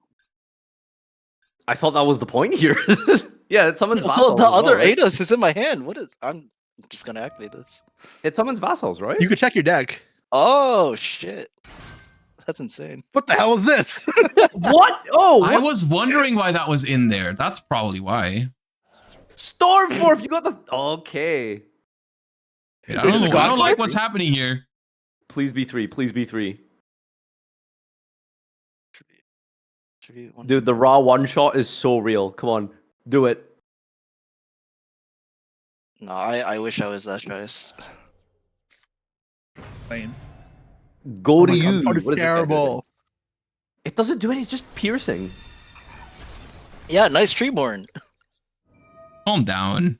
I thought that was the point here. Yeah, it summons Well, vassals. the as well, other right? Ados is in my hand. What is? I'm just gonna activate this. It summons vassals, right? You could check your deck. Oh shit, that's insane. What the hell is this? What? Oh, I what? was wondering why that was in there. That's probably why. Stormforth, you got the. Okay. I don't know. I God don't like Party? what's happening here. Please be 3. Please be 3. Tribute one. Dude, the raw one shot is so real. Come on, do it. No, I wish I was that choice. Lane. Go Oh to my God, you. this card is What is this guy doing? terrible. It doesn't do anything. It's just piercing. Yeah, nice Treeborn. Calm down.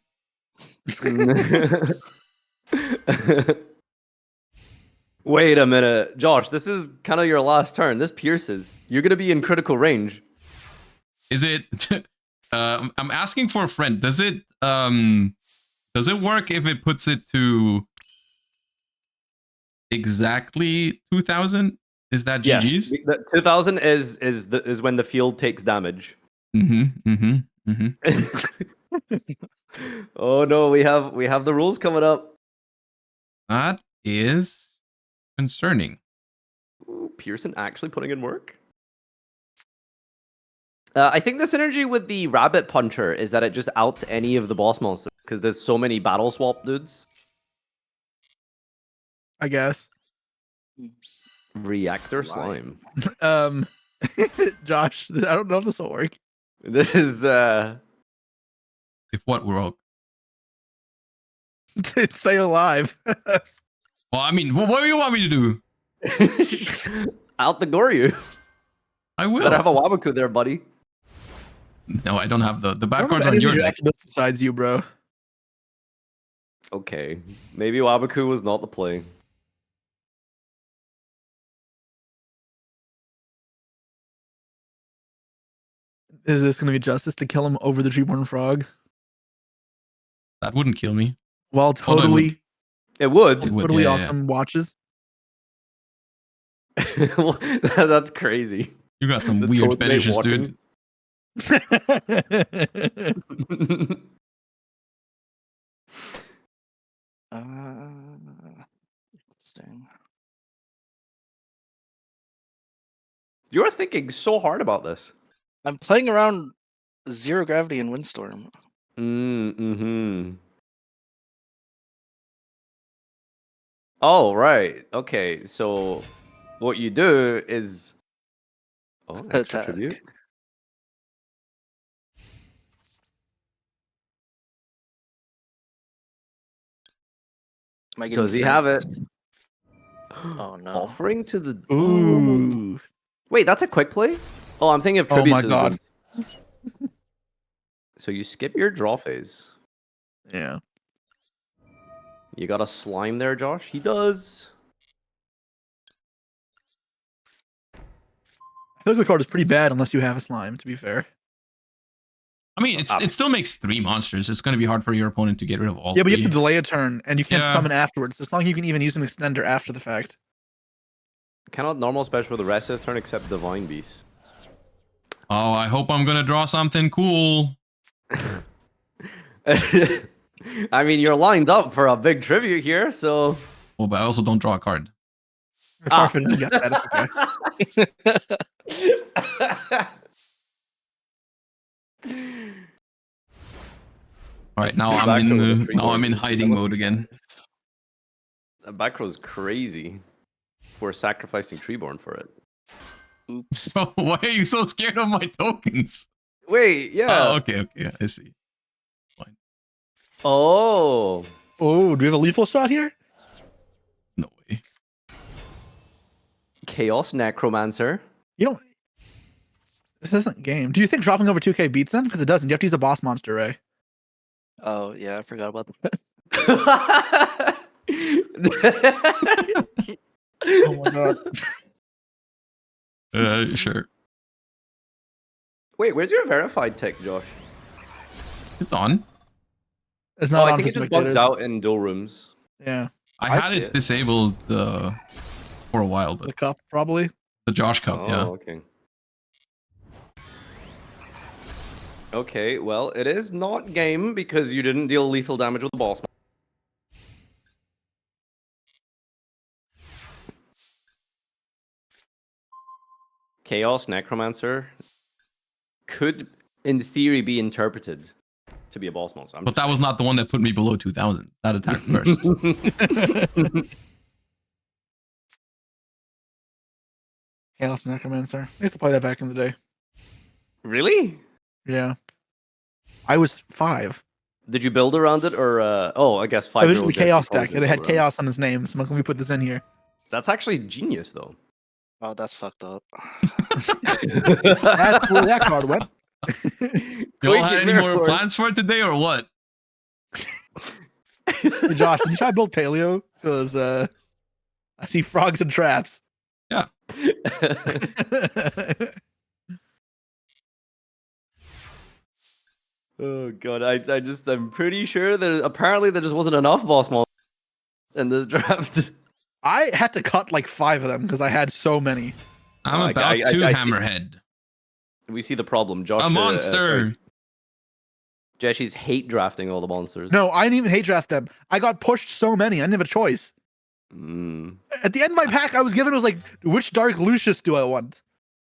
Wait a minute, Josh. This is kind of your last turn. This pierces. You're gonna be in critical range. Is it? I'm asking for a friend. Does it work if it puts it to exactly 2,000? Is that Yes. GG's? The 2000 is when the field takes damage. Oh no, we have the rules coming up. That is concerning. Ooh, Pearson actually putting in work. I think the synergy with the Rabbit Puncher is that it just outs any of the boss monsters because there's so many battle swap dudes. I guess. Reactor Slime. Slime. Josh, I don't know if this will work. This is If what world? Stay alive. Well, I mean, what do you want me to do? out the Goryu. I will. Better have a Wabaku there, buddy. No, I don't have the I don't bad know cards if on anybody your deck. drafted those besides you, bro. Okay, maybe Wabaku was not the play. Is this going to be justice to kill him over the Treeborn Frog? That wouldn't kill me. Well, Although it would. totally, It would. It would, totally yeah, yeah. awesome watches. That's crazy. You got some The weird toad mate fetishes, walking. dude. Interesting. You're thinking so hard about this. I'm playing around Zero Gravity and Windstorm. Mm-hmm. Oh, right. Okay, so what you do is... Oh, extra Attack. tribute. Am I getting Does he zero? have it? Oh no. Offering to the... Ooh. Wait, that's a quick play? Oh, I'm thinking of Oh tribute my to the God. Winds. So you skip your draw phase. Yeah. You got a slime there, Josh? He does. I feel like the card is pretty bad unless you have a slime, to be fair. I mean, it still makes 3 monsters. It's going to be hard for your opponent to get rid of all Yeah, but you 3. have to delay a turn, and you can't Yeah. summon afterwards. So as long as you can even use an extender after the fact. Cannot normal special for the rest of his turn except Divine Beast. Oh, I hope I'm going to draw something cool. I mean, you're lined up for a big tribute here, so... Oh, but I also don't draw a card. Farfa, you got that. It's okay. All right, now Back I'm to the in tree now I'm in board. hiding mode again. That back row's crazy. We're sacrificing Treeborn for it. Oops. Why are you so scared of my tokens? Wait, yeah. Oh, okay, I see. Oh. Oh, do we have a lethal shot here? No way. Chaos Necromancer. You don't. This isn't game. Do you think dropping over 2K beats them? Because it doesn't. You have to use a boss monster, Ray. Oh yeah, I forgot about that. Oh my God. Sure. Wait, where's your verified tech, Josh? It's on. It's Oh, not I on think for it just bugs spectators. out in dual rooms. Yeah, I I had see it it. disabled for a while, the but cup probably. the Josh Cup, Oh, yeah. okay. Okay, well, it is not game because you didn't deal lethal damage with the boss. Chaos Necromancer could, in theory, be interpreted to be a boss monster. But that was not the one that put me below 2,000. That attacked first. Chaos Necromancer. I used to play that back in the day. Really? Yeah. I was 5. Did you build around it, or oh, I guess It 5 was just the chaos probably deck, and it had build around chaos on his name. So can we put this in here? That's actually genius, though. Oh, that's fucked up. That's where that card went. You all had any more plans for today or what? Hey, Josh, did you try to build paleo? Because I see frogs and traps. Yeah. Oh god, I'm pretty sure that apparently there just wasn't enough boss monsters in this draft. I had to cut like 5 of them because I had so many. I'm I- about I- to I see- Hammerhead. We see the problem, Josh. A monster. Jeshi's hate drafting all the monsters. No, I didn't even hate draft them. I got pushed so many. I didn't have a choice. Mm. At the end of my pack, I was given was like, which Dark Lucius do I want?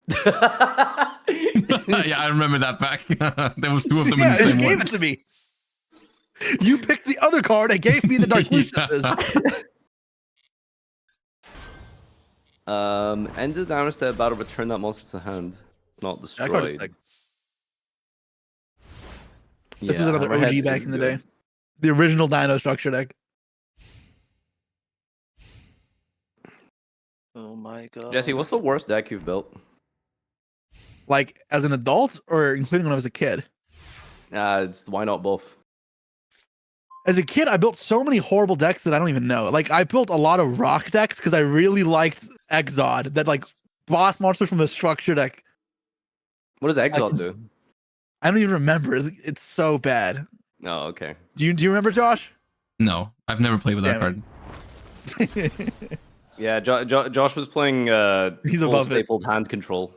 Yeah, I remember that pack. There was 2 of them in Yeah, the you same gave one. it to me. You picked the other card and gave me the Dark Lucius. End the damage step battle, return that monster to the hand, not That card is destroyed. sick. This was another Hammerhead OG back is in the good. day. The original Dino structure deck. Oh my god. Jesse, what's the worst deck you've built? Like as an adult, or including when I was a kid? Why not both? As a kid, I built so many horrible decks that I don't even know. Like I built a lot of rock decks because I really liked Exod, that like boss monster from the structure deck. What does Exalt do? I don't even remember. It's so bad. Oh, okay. Do you remember, Josh? No, I've never played with that card. Yeah, Josh was playing He's full above it. stapled hand control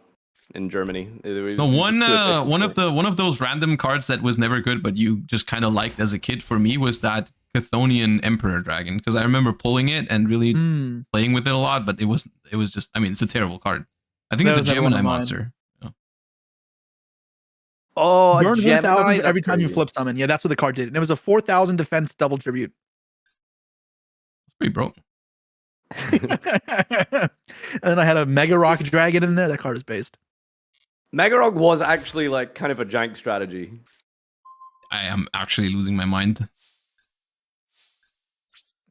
in Germany. It was No, just one of those random cards that was never good, but you just kind of liked as a kid for me was that Chthonian Emperor Dragon, because I remember pulling it and really playing with it a lot, but it was just, I mean, it's a terrible card. I think it's a Gemini monster. Yeah. Oh, Burn Gemini, 1,000 every time you crazy. flip summon. Yeah, that's what the card did. And it was a 4,000 defense double tribute. It's pretty broke. And then I had a Mega Rock Dragon in there. That card is based. Megarog was actually like kind of a jank strategy. I am actually losing my mind.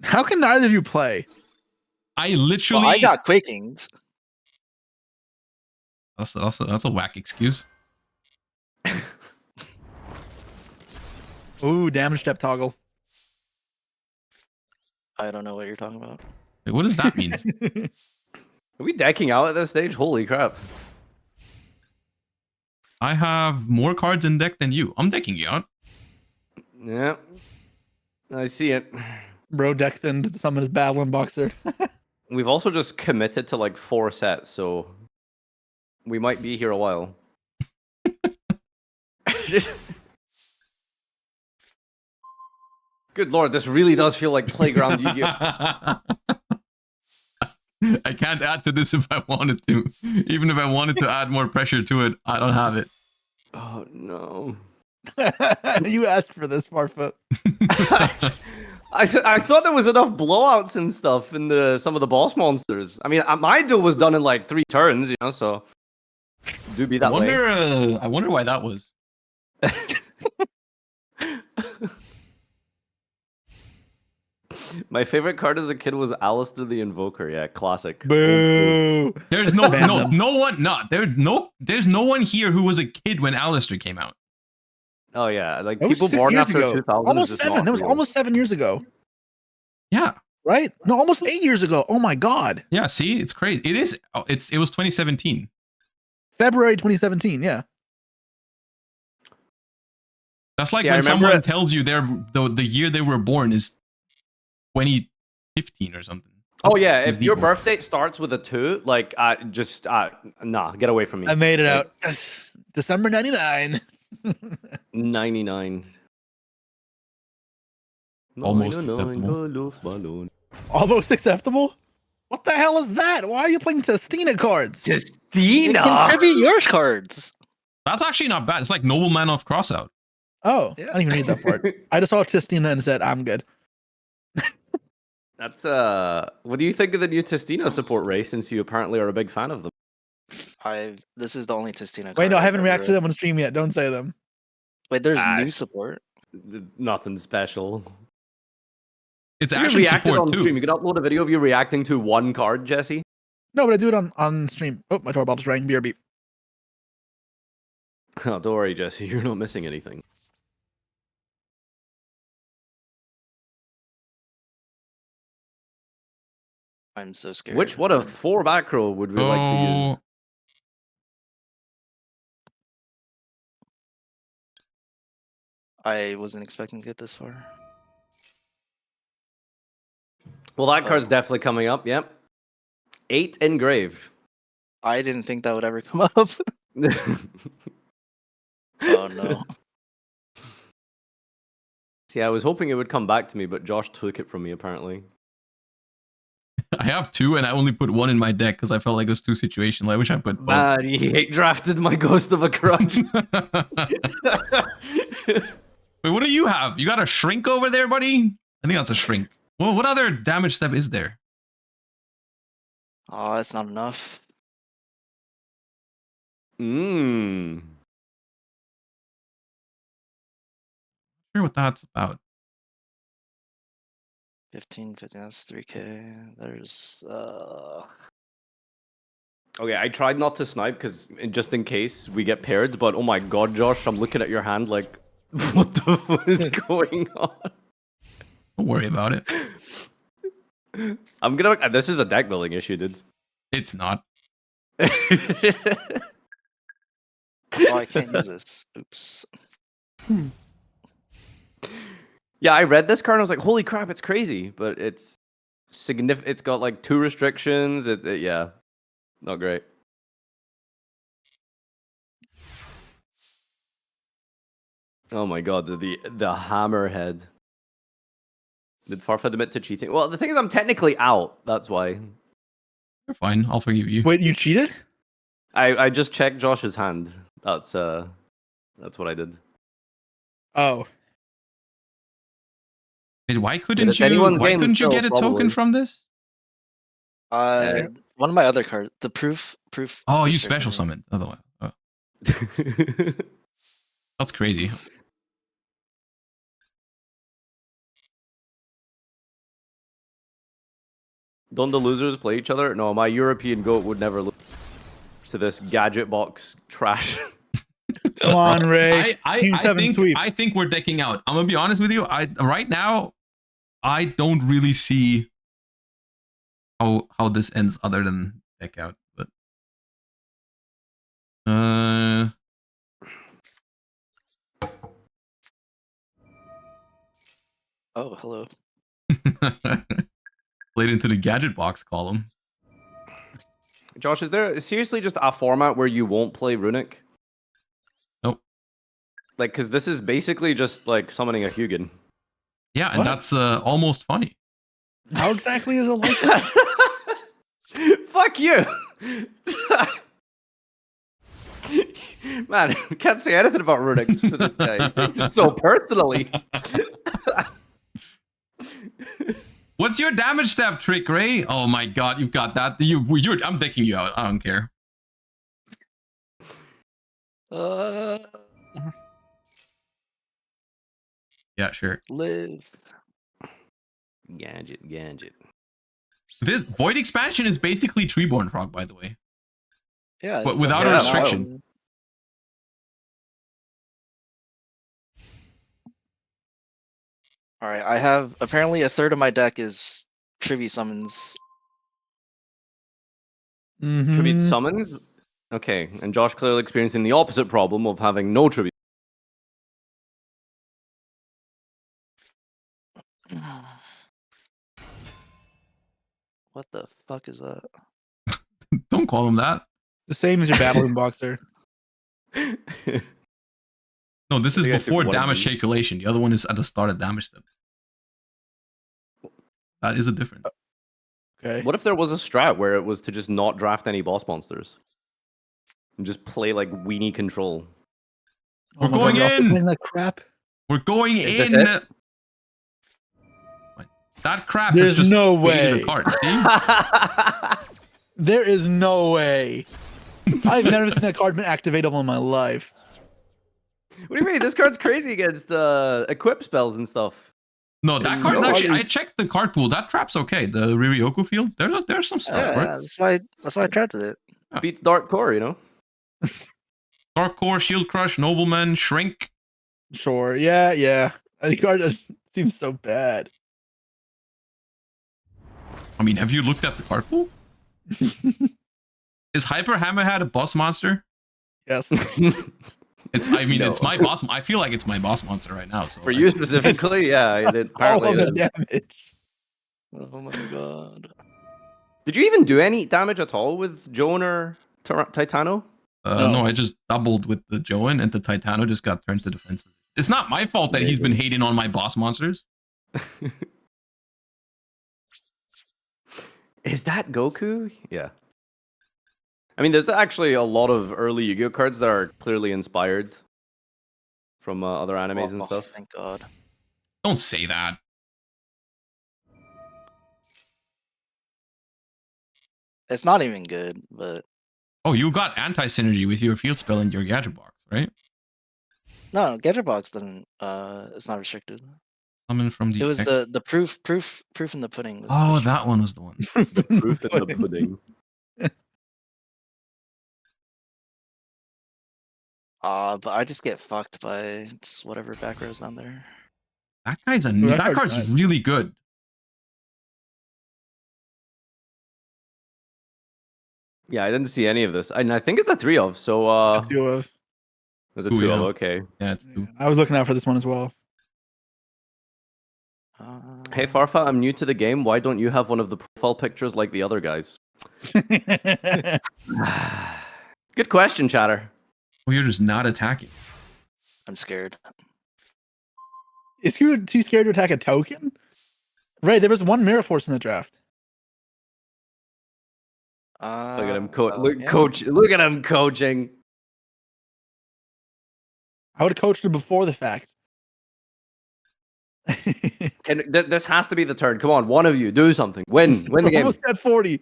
How can neither of you play? I literally. Well, I got Quakings. That's a whack excuse. Ooh, damage step toggle. I don't know what you're talking about. Wait, what does that mean? Are we decking out at this stage? Holy crap. I have more cards in deck than you. I'm decking you out. Yeah. I see it. Bro deck then to summon his battling boxer. We've also just committed to like 4 sets, so we might be here a while. Good lord, this really does feel like playground Yu-Gi-Oh! I can't add to this if I wanted to. Even if I wanted to add more pressure to it, I don't have it. Oh no. You asked for this, Farfa. I thought there was enough blowouts and stuff in some of the boss monsters. I mean, my duel was done in like 3 turns, you know, so do be that way. I wonder why that was. My favorite card as a kid was Alistair the Invoker. Yeah, classic. Boo. There's no one here who was a kid when Alistair came out. Oh yeah, like That was people 6 born years after ago. 2000. Almost 7. That was almost 7 years ago. Yeah. Right? No, almost 8 years ago. Oh my god. Yeah, see? It's crazy. It is it was 2017. February 2017, yeah. That's like See, I when remember someone tells you the year they were born is 2015 or something. Oh yeah, if That's your evil. birth date starts with a 2, like just nah, get away from me. I made it Like, out. December 99. 99. Almost 99 acceptable. Luftballon. Almost acceptable? What the hell is that? Why are you playing Testina cards? Justina! Contribute your cards. That's actually not bad. It's like Nobleman of Crossout. Oh, Yeah. I don't even read that part. I just saw Testina and said, I'm good. That's what do you think of the new Testina support, Ray, since you apparently are a big fan of them? This is the only Testina card. Wait, no, I I've haven't ever reacted to read. them on stream yet. Don't say them. Wait, there's Ah, new support. Nothing special. It's You actually reacted support on too. stream. You could upload a video of you reacting to one card, Jesse. No, but I do it on stream. Oh, my doorbell just rang. BRB. Oh, don't worry, Jesse. You're not missing anything. I'm so scared. What a 4 back row would we like to use? Oh, I wasn't expecting to get this far. Well, that card's definitely coming up. Yep. 8 engraved. I didn't think that would ever come up. Oh no. See, I was hoping it would come back to me, but Josh took it from me apparently. I have 2 and I only put 1 in my deck because I felt like it was 2 situational. I wish I put both. Man, he hate drafted my Ghost of a Crutch. Wait, what do you have? You got a shrink over there, buddy? I think that's a shrink. Well, what other damage step is there? Oh, that's not enough. Mmm. Sure what that's about. 15, that's 3K. There's Okay, I tried not to snipe because just in case we get paired, but oh my god, Josh, I'm looking at your hand like, what the fuck is going on? Don't worry about it. I'm gonna. This is a deck building issue, dude. It's not. Oh, I can't use this. Oops. Yeah, I read this card and I was like, holy crap, it's crazy, but it's significant. It's got like 2 restrictions. Yeah, not great. Oh my god, the hammerhead. Did Farfa admit to cheating? Well, the thing is, I'm technically out. That's why. You're fine. I'll forgive you. Wait, you cheated? I just checked Josh's hand. That's what I did. Oh. Wait, why couldn't it's you? anyone's Why game couldn't you still, get a token probably. from this? One of my other cards, the proof. Oh, you restriction. special summoned. Otherwise, oh, that's crazy. Don't the losers play each other? No, my European goat would never lose to this gadget box trash. Come on, Ray. Team 7 think sweep. I think we're decking out. I'm gonna be honest with you. Right now, I don't really see how this ends other than deck out. But Oh, hello. played into the gadget box column. Josh, is there seriously just a format where you won't play Runic? Nope. Like, because this is basically just like summoning a Hugin. Yeah, and What? that's almost funny. How exactly is it like that? Fuck you! Man, can't say anything about Runics to this guy. He takes it so personally. What's your damage step trick, Ray? Oh my god, you've got that. I'm taking you out. I don't care. Yeah, sure. Live. Gadget. This Void expansion is basically Treeborn Frog, by the way. Yeah. But it's without a okay. restriction. All right, I have apparently a third of my deck is tribute summons. Tribute Mhm. summons? Okay, and Josh clearly experiencing the opposite problem of having no tribute. What the fuck is that? Don't call him that. The same as your battling boxer. No, this I is think I took before one of damage these. calculation. The other one is at the start of damage step. That is a difference. Okay. What if there was a strat where it was to just not draft any boss monsters? And just play like weenie control? We're Oh my going God, you're also in! playing that crap. We're going Is this in. it? That crap There's is just no baited way. a card. See? There is no way. I've never seen that card been activatable in my life. What do you mean? This card's crazy against equip spells and stuff. No, that You card's know actually. I these- checked the card pool. That trap's okay. The Riryoku field. There's some stuff. Yeah, Right? that's why I drafted it. Beats Dark Core, you know? Dark Core, Shield Crush, Nobleman, Shrink. Sure. Yeah. The card just seems so bad. I mean, have you looked at the card pool? Is Hyper Hammerhead a boss monster? Yes. It's. I mean, No. it's my boss. I feel like it's my boss monster right now. So For you specifically, yeah. All Apparently of it the is. damage. Oh my god. Did you even do any damage at all with Joan or Titano? No, No. I just doubled with the Joan, and the Titano just got turned to defense. It's not my fault that he's been hating on my boss monsters. Is that Goku? Yeah. I mean, there's actually a lot of early Yu-Gi-Oh cards that are clearly inspired from other animes and stuff. Thank God. Don't say that. It's not even good, but Oh, you got anti-synergy with your field spell and your gadget box, right? no, Gadget Box doesn't. It's not restricted. Summon from the. It was the proof in the pudding. Was Oh, restricted. that one was the one. The proof in the pudding. But I just get fucked by just whatever back row's on there. That guy's that that card's card's nice. really good. Yeah, I didn't see any of this. And I think it's a 3 of, so Two of. it's a Ooh, 2 of, yeah. okay. Yeah, it's Yeah, two. I was looking out for this one as well. Hey Farfa, I'm new to the game. Why don't you have one of the profile pictures like the other guys? Good question, chatter. Well, you're just not attacking. I'm scared. Is you too scared to attack a token? Right, there was one Mirror Force in the draft. Look at him, Yeah. coach. Look at him coaching. I would have coached him before the fact. This has to be the turn. Come on, one of you, do something. Win the We're game. almost at 40.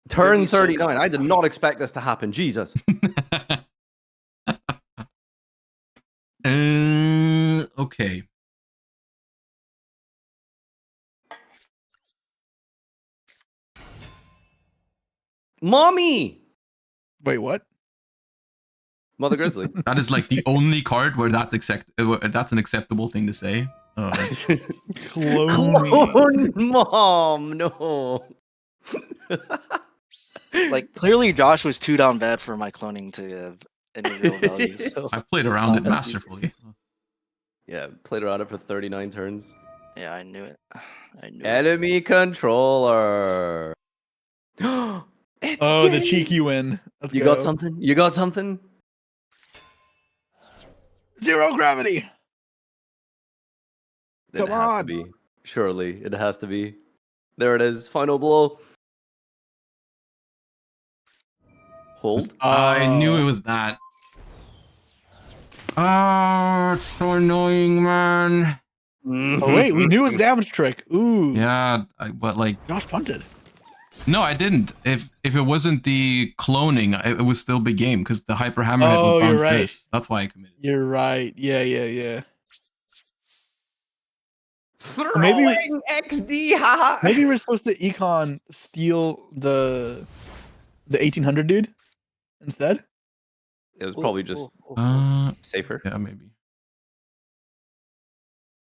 Turn Maybe so. 39. I did not expect this to happen. Jesus. Okay. Mommy! Wait, what? Mother Grizzly. That is like the only card where that's an acceptable thing to say. Oh, Clone me. Clone mom, no. Like clearly, Josh was too down bad for my cloning to have any real value. So I played around it masterfully. Yeah, played around it for 39 turns. yeah, I knew it. I knew it. Enemy controller. It's Oh, the game. cheeky win. Let's You go. got something? You got something? Zero gravity. It Come has to on. be. Surely, it has to be. There it is. Final blow. Hold. I knew it was that. Oh, it's so annoying, man. Oh wait, we knew it was damage trick. Ooh. Yeah, but like, Josh punted. no, I didn't. If it wasn't the cloning, it would still be game because the hyper hammerhead Oh, would you're bounce right. this. That's why I committed. You're right. Yeah. Throwing Maybe- XD, haha. Maybe we're supposed to econ steal the 1800 dude instead. It was probably just safer. Yeah, maybe.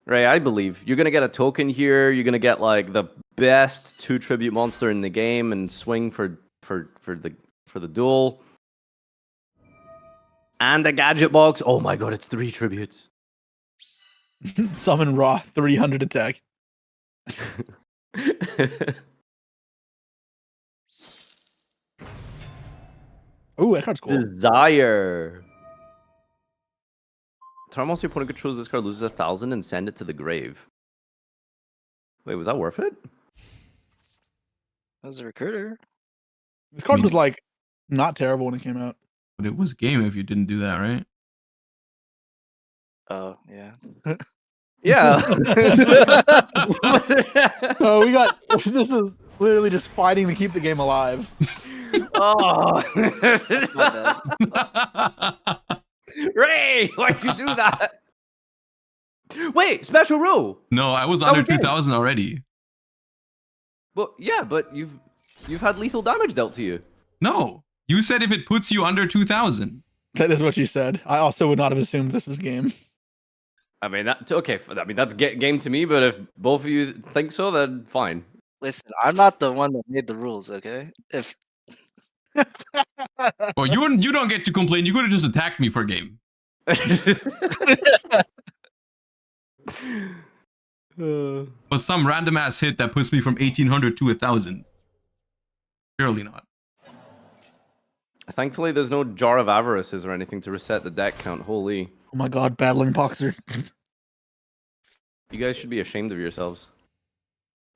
Ray, I believe you're gonna get a token here. You're gonna get like the best 2 tribute monster in the game and swing for the duel. And a gadget box. Oh my god, it's 3 tributes. Summon raw 300 attack. Oh, that card's cool. Desire. Turn monster your opponent controls this card loses 1,000 and send it to the grave. Wait, was that worth it? That was a recruiter. This card mean- was like not terrible when it came out. But it was game if you didn't do that, right? Oh yeah. Yeah. Oh, we got this is literally just fighting to keep the game alive. Oh. Not bad. Ray, why'd you do that? Wait, special rule. No, I was Oh, under okay. 2,000 already. Well, yeah, but you've had lethal damage dealt to you. No, you said if it puts you under 2,000. That is what you said. I also would not have assumed this was game. I mean, that's okay. I mean, that's game to me. But if both of you think so, then fine. Listen, I'm not the one that made the rules. Okay. If Well, you don't get to complain. You could have just attacked me for game. But some random ass hit that puts me from 1,800 to 1,000. Surely not. Thankfully, there's no jar of avarices or anything to reset the deck count. Holy, Oh my god, battling boxer. you guys should be ashamed of yourselves.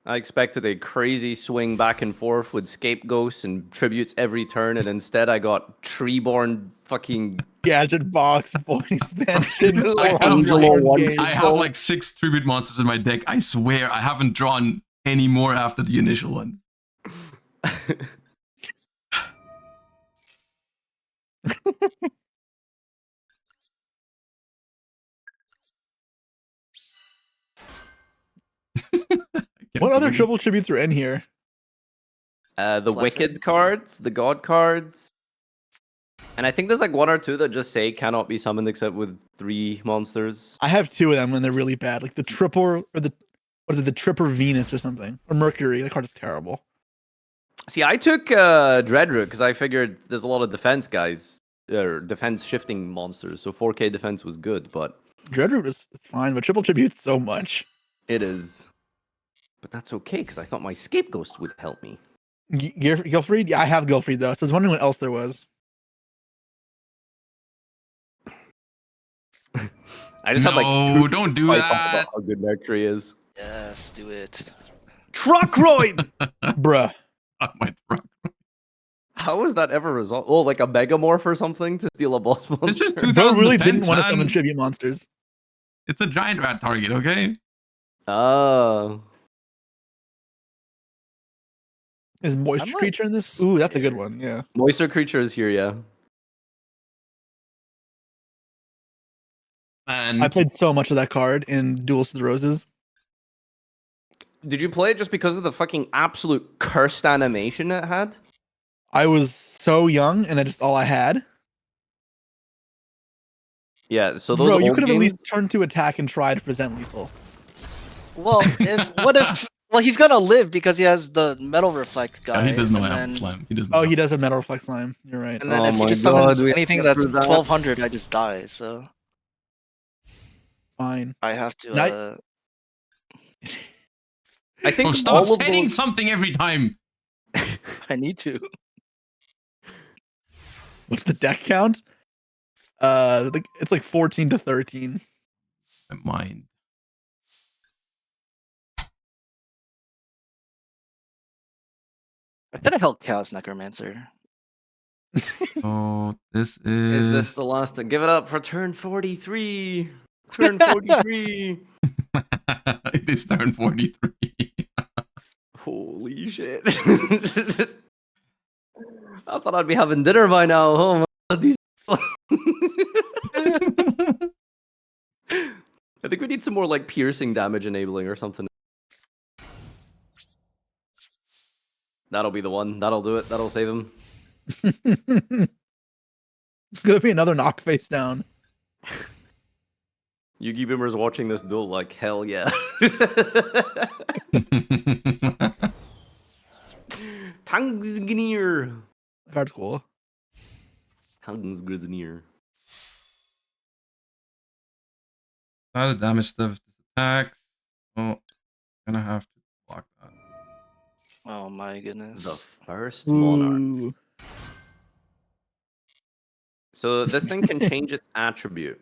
I expected a crazy swing back and forth with scapegoats and tributes every turn, and instead I got treeborn fucking. Gadget box, boy expansion. I have, Angelo Iron one Gauge. I have like 6 tribute monsters in my deck. I swear I haven't drawn any more after the initial one. What other triple tributes are in here? The Slifer? wicked cards, the god cards. And I think there's like one or two that just say cannot be summoned except with 3 monsters. I have 2 of them and they're really bad. Like the triple or the what is it? The Tripper Venus or something or Mercury. That card is terrible. See, I took Dreadroot because I figured there's a lot of defense guys or defense shifting monsters, so 4K defense was good, but Dreadroot is fine, but Triple Tribute's so much. it is. But that's okay because I thought my Scapegoat would help me. Gilfried? Yeah, I have Gilfried though, so I was wondering what else there was. I just had like No, don't do I talk that. about how good Mercury is. Yes, do it. Truckroid! Bruh. Oh, my truck. How is that ever resolved? Oh, like a Megamorph or something to steal a boss monster? It's just 2,000 Bro really defense, didn't want to man. summon tribute monsters. It's a giant rat target, okay? Oh. Is Moisture I'm, like, Creature in this? Ooh, that's a good one. Yeah. Moisture Creature is here, yeah. And I played so much of that card in Duels of the Roses. Did you play it just because of the fucking absolute cursed animation it had? I was so young and that's just all I had. Yeah, so those Bro, old you could have at games... least turned to attack and try to present lethal. Well, what if? Well, he's gonna live because he has the metal reflect guy. yeah, he doesn't know and how to then, slam. He doesn't. Oh, know. he does have Metal Reflect Slime. You're right. And then Oh if he my just God, summons we have to anything get that's through that. 1200, I just die. So Fine. I have to. Now- I think Oh, all stop of saying those... something every time. I need to. What's the deck count? It's like 14 to 13. My mind. I could have held Chaos Necromancer. Oh, this Is is. this the last... Give it up for turn 43! Turn 43! It is turn 43. Holy shit. I thought I'd be having dinner by now. Oh my God, these... I think we need some more like piercing damage enabling or something. That'll be the one. That'll do it. That'll save him. It's gonna be another knock face down. Yugi Boomer's watching this duel like hell yeah. Tangsgnir. That card's cool. Tangsgnir. Not a damage stuff. Attacks. Oh, gonna have to block that. Oh my goodness. The first monarch. Ooh. So this thing can change its attribute.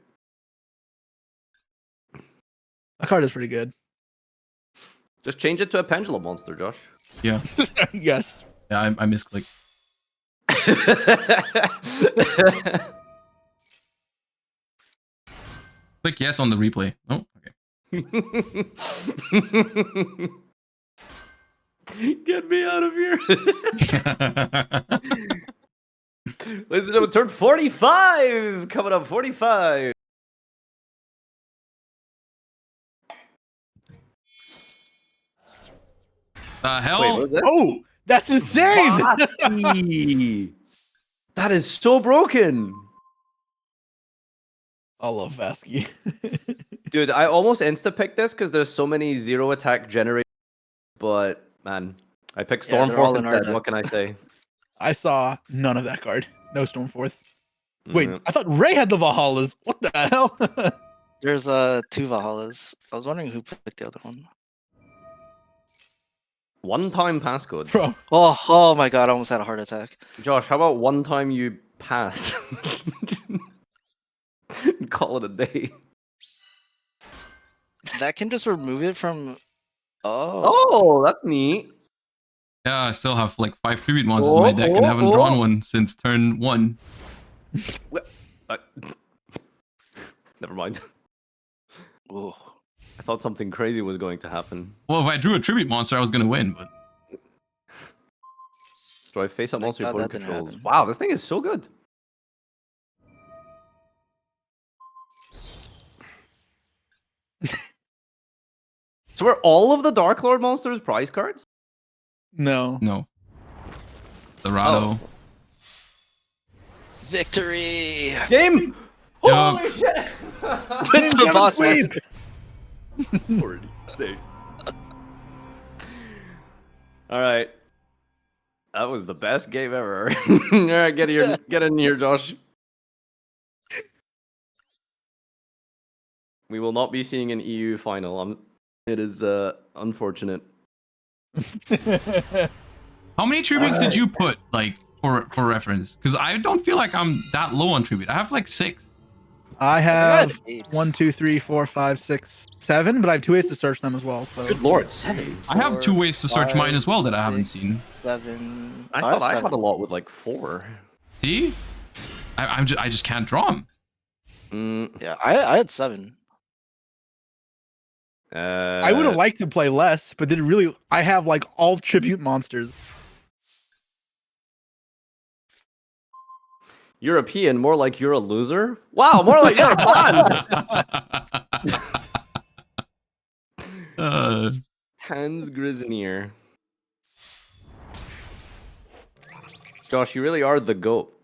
That card is pretty good. Just change it to a pendulum monster, Josh. Yeah, Yes. yeah, I misclicked. Click yes on the replay. Oh, okay. Get me out of here. Ladies and gentlemen, turn 45! Coming up, 45! The hell? Wait, what was that? Oh, that's insane. Vasky! That is so broken! I love Vasky. Dude, I almost insta-picked this because there's so many zero attack generators, but man, I picked Yeah, they're all Stormforth in our instead. What deck. can I say? I saw none of that card. No Stormforth. Wait, Mhm. I thought Ray had the Valhallas. What the hell? There's 2 Valhallas. I was wondering who picked the other one. One-time passcode. Bro, Oh my god! I almost had a heart attack. Josh, how about one time you pass? Call it a day. That can just remove it from. Oh. Oh, that's neat. Yeah, I still have like 5 tribute monsters in my deck and haven't drawn one since turn 1. Never mind. Ooh. I thought something crazy was going to happen. Well, if I drew a tribute monster, I was gonna win, but So I face up Thank monster your God opponent that didn't controls. happen. Wow, this thing is so good. So are all of the Dark Lord monsters prize cards? no. no. Dorado. Victory! Game. Yup. Holy shit! With the boss sweep. 46. All right. That was the best game ever. All right, get in here, Josh. We will not be seeing an EU final. It is unfortunate. How many tributes did you put, like, for reference? Because I don't feel like I'm that low on tribute. I have like 6. I had have 8. 1, 2, 3, 4, 5, 6, 7, but I have 2 ways to search them as well. So Good lord, 7. I have 2 ways to search mine as well that I haven't 6, seen. 7. I thought I had 7. a lot with like 4. See? I just can't draw them. Yeah, I had 7. I would have liked to play less, but then really, I have like all tribute monsters. European, more like you're a loser. Wow, more like you're a fan. Hans Grisnier. Josh, you really are the GOAT.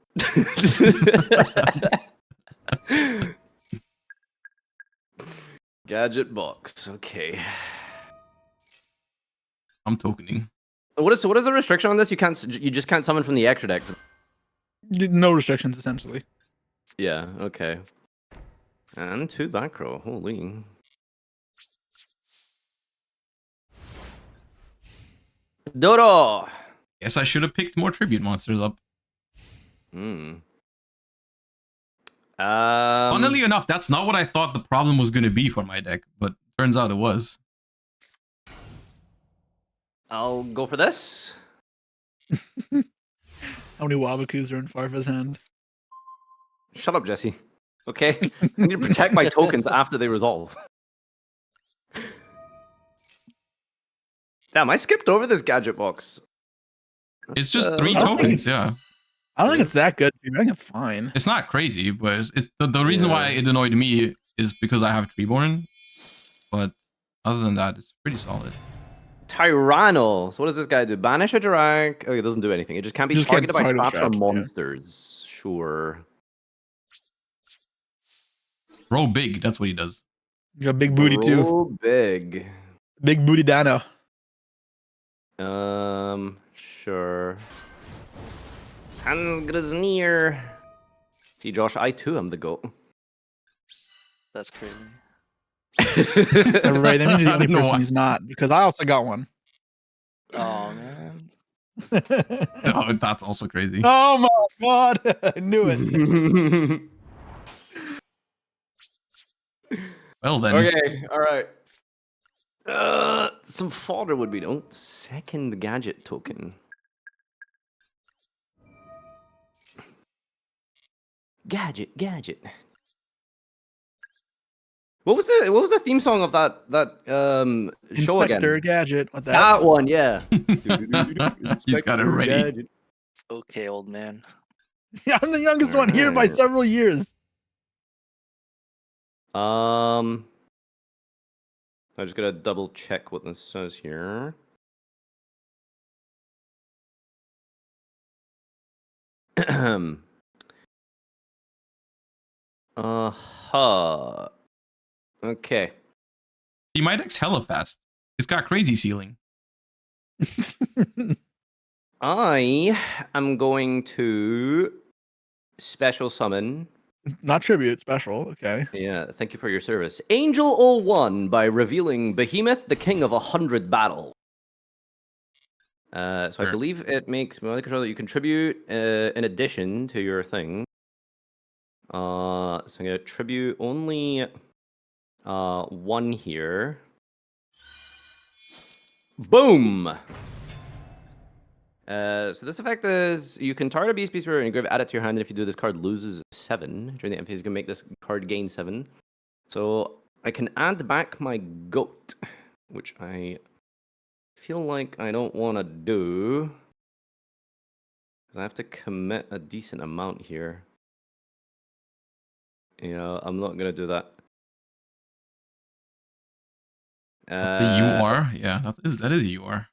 Gadget box. Okay. I'm tokening. What is the restriction on this? You just can't summon from the extra deck. No restrictions, essentially. Yeah. Okay. And 2 back row. Holy. Dodo. Guess I should have picked more tribute monsters up. Funnily enough, that's not what I thought the problem was going to be for my deck, but turns out it was. I'll go for this. How many Wabakus are in Farfa's hand? Shut up, Jesse. Okay? I need to protect my tokens after they resolve. Damn, I skipped over this gadget box. It's just 3 I don't think tokens, it's- yeah. I don't think it's that good. I think it's fine. It's not crazy, but it's the reason why it annoyed me is because I have Treeborn. But other than that, it's pretty solid. Tyranno. So what does this guy do? Banish a drag. Oh, it doesn't do anything. It just can't be Just can't targeted by target traps or traps, yeah. monsters. Sure. Roll big, that's what he does. You got big booty too. Roll big. Big booty Dano. Sure. Hans Grisnier. See, Josh, I too am the GOAT. That's crazy. Right, that means you're the I only don't know person why. who's not, because I also got one. Oh man. Oh, that's also crazy. Oh my god, I knew it. Well then. Okay, all right. Some fodder would be don't. Second gadget token. Gadget. What was the theme song of that show Inspector again? Gadget. What that? That one, yeah. He's got it ready. Gadget. Okay, old man. Yeah, I'm the youngest one here by Alright. several years. I just gotta double check what this says here. Okay. See, my deck's hella fast. It's got crazy ceiling. I am going to special summon. Not tribute, special. Okay. Yeah, thank you for your service. Angel 01 by revealing Behemoth, the king of 100 battle. So I Sure. believe it makes melee control that you contribute in addition to your thing. So I'm gonna tribute only 1 here. Boom! So this effect is you can target a beast spirit and grave add it to your hand, and if you do, this card loses 7. During the end phase, you can make this card gain 7. So I can add back my goat, which I feel like I don't want to do. Because I have to commit a decent amount here. Yeah, I'm not going to do that. That's a UR? Yeah, that is a UR.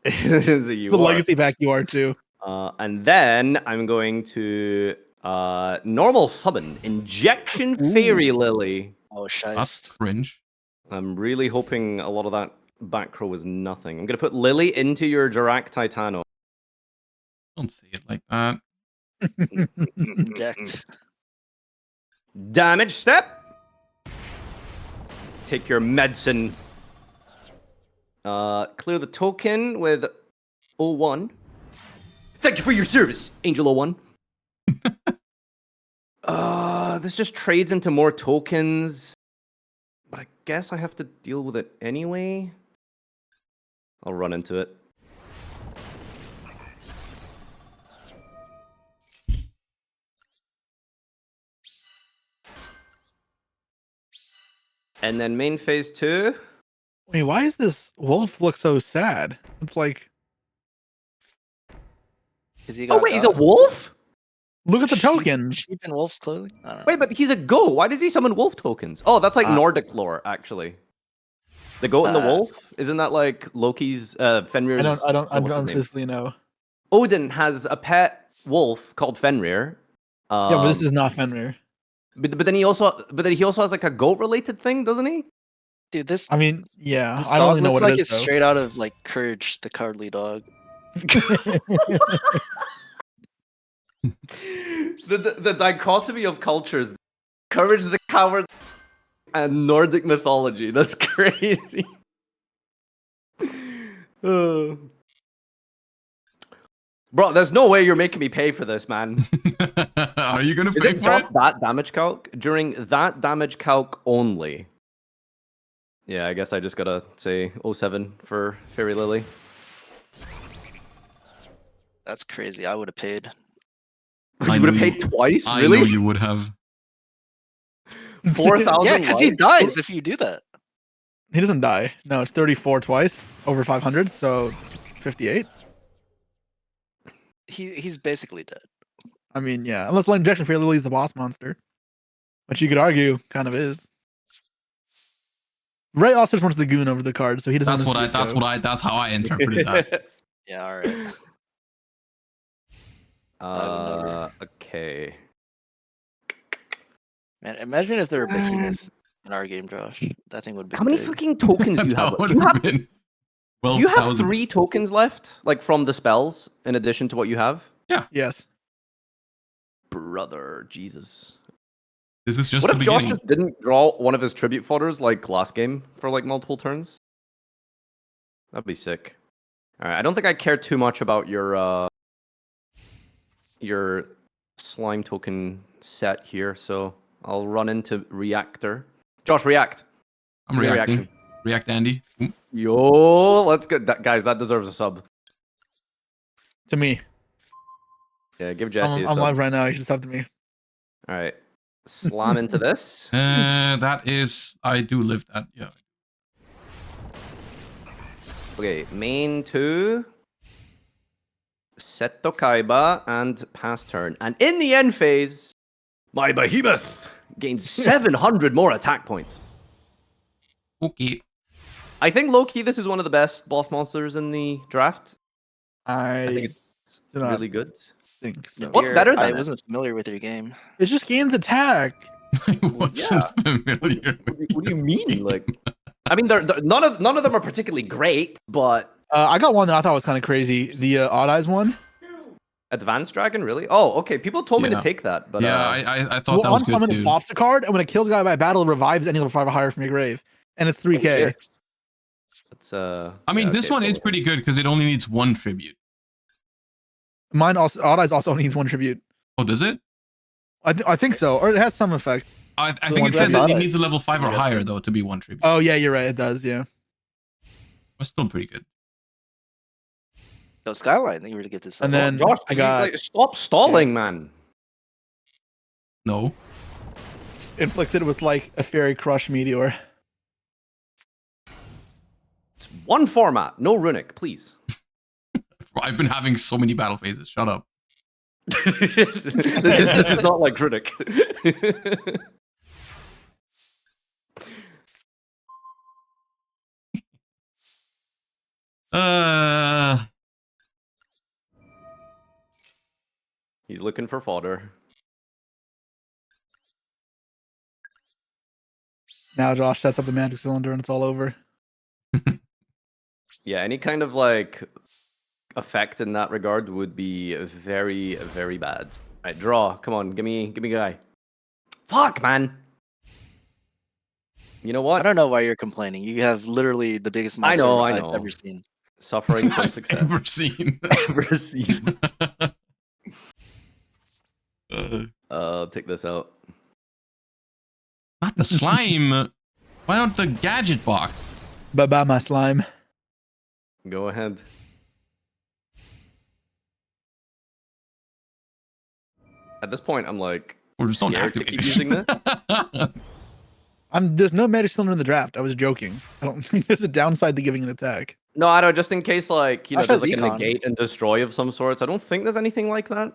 It is a It's a UR. legacy pack you are too. And then I'm going to Normal summon. Injection Fairy Lily. Oh, That's shiest. cringe. I'm really hoping a lot of that back row is nothing. I'm going to put Lily into your Dirac Titano. Don't say it like that. Inject. Damage step. Take your medicine. Clear the token with 01. Thank you for your service, Angel 01. This just trades into more tokens. But I guess I have to deal with it anyway. I'll run into it. And then main phase 2. Wait, why is this wolf look so sad? It's like, Oh wait, he's a wolf? look at the tokens. Sheep and wolf's clothing. I don't know. Wait, but he's a goat. Why does he summon wolf tokens? Oh, that's like Ah. Nordic lore, actually. The goat and the Uh, wolf? Isn't that like Loki's, Fenrir's? I don't what's his name? truthfully know. Odin has a pet wolf called Fenrir. Yeah, but this is not Fenrir. But then he also has like a goat related thing, doesn't he? Dude, this I mean, yeah, this I don't dog really know looks what like it it's is. straight out of like Courage, the Cowardly Dog. The dichotomy of cultures, Courage the Coward, and Nordic mythology. That's crazy. Bro, there's no way you're making me pay for this, man. Are you gonna Is pay it for it? just that damage calc? During that damage calc only. Yeah, I guess I just gotta say 07 for Fairy Lily. That's crazy. I would have paid. I You would have knew paid twice? I Really? know you would have. 4,000 Yeah, because he likes? dies if you do that. He doesn't die. No, it's 34 twice over 500, so 58. He's basically dead. I mean, yeah, unless Light Injection Fairy Lily is the boss monster, which you could argue kind of is. Ray also just wants the goon over the card, so he doesn't. That's how I interpreted that. Yeah, all right. Okay. Man, imagine if there were behemoths in our game, Josh. That thing would be How many big. fucking tokens do you have? That Do would you have have, been. Well, do you have 1,000. 3 tokens left? Like from the spells, in addition to what you have? Yes. Brother, Jesus. This is just What the if Josh beginning. just didn't draw one of his tribute fodders like last game for like multiple turns? That'd be sick. Alright, I don't think I care too much about your slime token set here, so I'll run into Reactor. Josh, react. I'm Give me a reacting. reaction. React, Andy. Ooh. Yo, let's go. Guys, that deserves a sub. To me, Yeah, give Jesse a I'm sub. live right now. You should sub to me. Alright. Slam into this. That is, I do live that. Yeah. Okay, main 2. Seto Kaiba and pass turn. And in the end phase, my behemoth gains 700 more attack points. Okay. I think low-key this is one of the best boss monsters in the draft. I think it's do not really good. think so. What's better than I it? wasn't familiar with your game. It just gains attack. I wasn't familiar. What do you mean? Like, I mean, none of them are particularly great, but I got one that I thought was kind of crazy. The Odd Eyes one. Advanced Dragon, really? Oh, okay. People told me to Yeah. take that, but Yeah, I thought that Well, was on good summon too. it pops a card, and when it kills a guy by battle, it revives any level 5 or higher from your grave, and it's 3k. shit. it's I mean, yeah, this okay, one is cool. pretty good because it only needs 1 tribute. Mine also Odd Eyes also needs 1 tribute. Oh, does it? I think so, or it has some effect. I The think one it says tribute. it needs a level 5 or Interesting. higher though to be 1 tribute. Oh yeah, you're right. It does. Yeah. But still pretty good. Yo, Skyline, they really get this. And up. then Josh, I got like, stop stalling, man. No. inflicted with like a fairy crush meteor. It's one format, no runic, please. I've been having so many battle phases. Shut up. this is not like runic. Uh, He's looking for fodder. Now Josh sets up the magic cylinder and it's all over. Yeah, any kind of like effect in that regard would be very, very bad. Right, draw. Come on, give me guy. Fuck, man. You know I what? don't know why you're complaining. You have literally the biggest I monster know, I I've know. ever seen. Suffering from I've success. ever seen. Ever seen. Take this out. Not the slime. Why not the gadget box? Bye bye, my slime. Go ahead. At this point, I'm like Or just don't scared to activate keep it. using this. There's no magic cylinder in the draft. I was joking. I don't think there's a downside to giving an attack. No, I don't. Just in case, like Josh there's has like a econ. negate and destroy of some sorts. I don't think there's anything like that.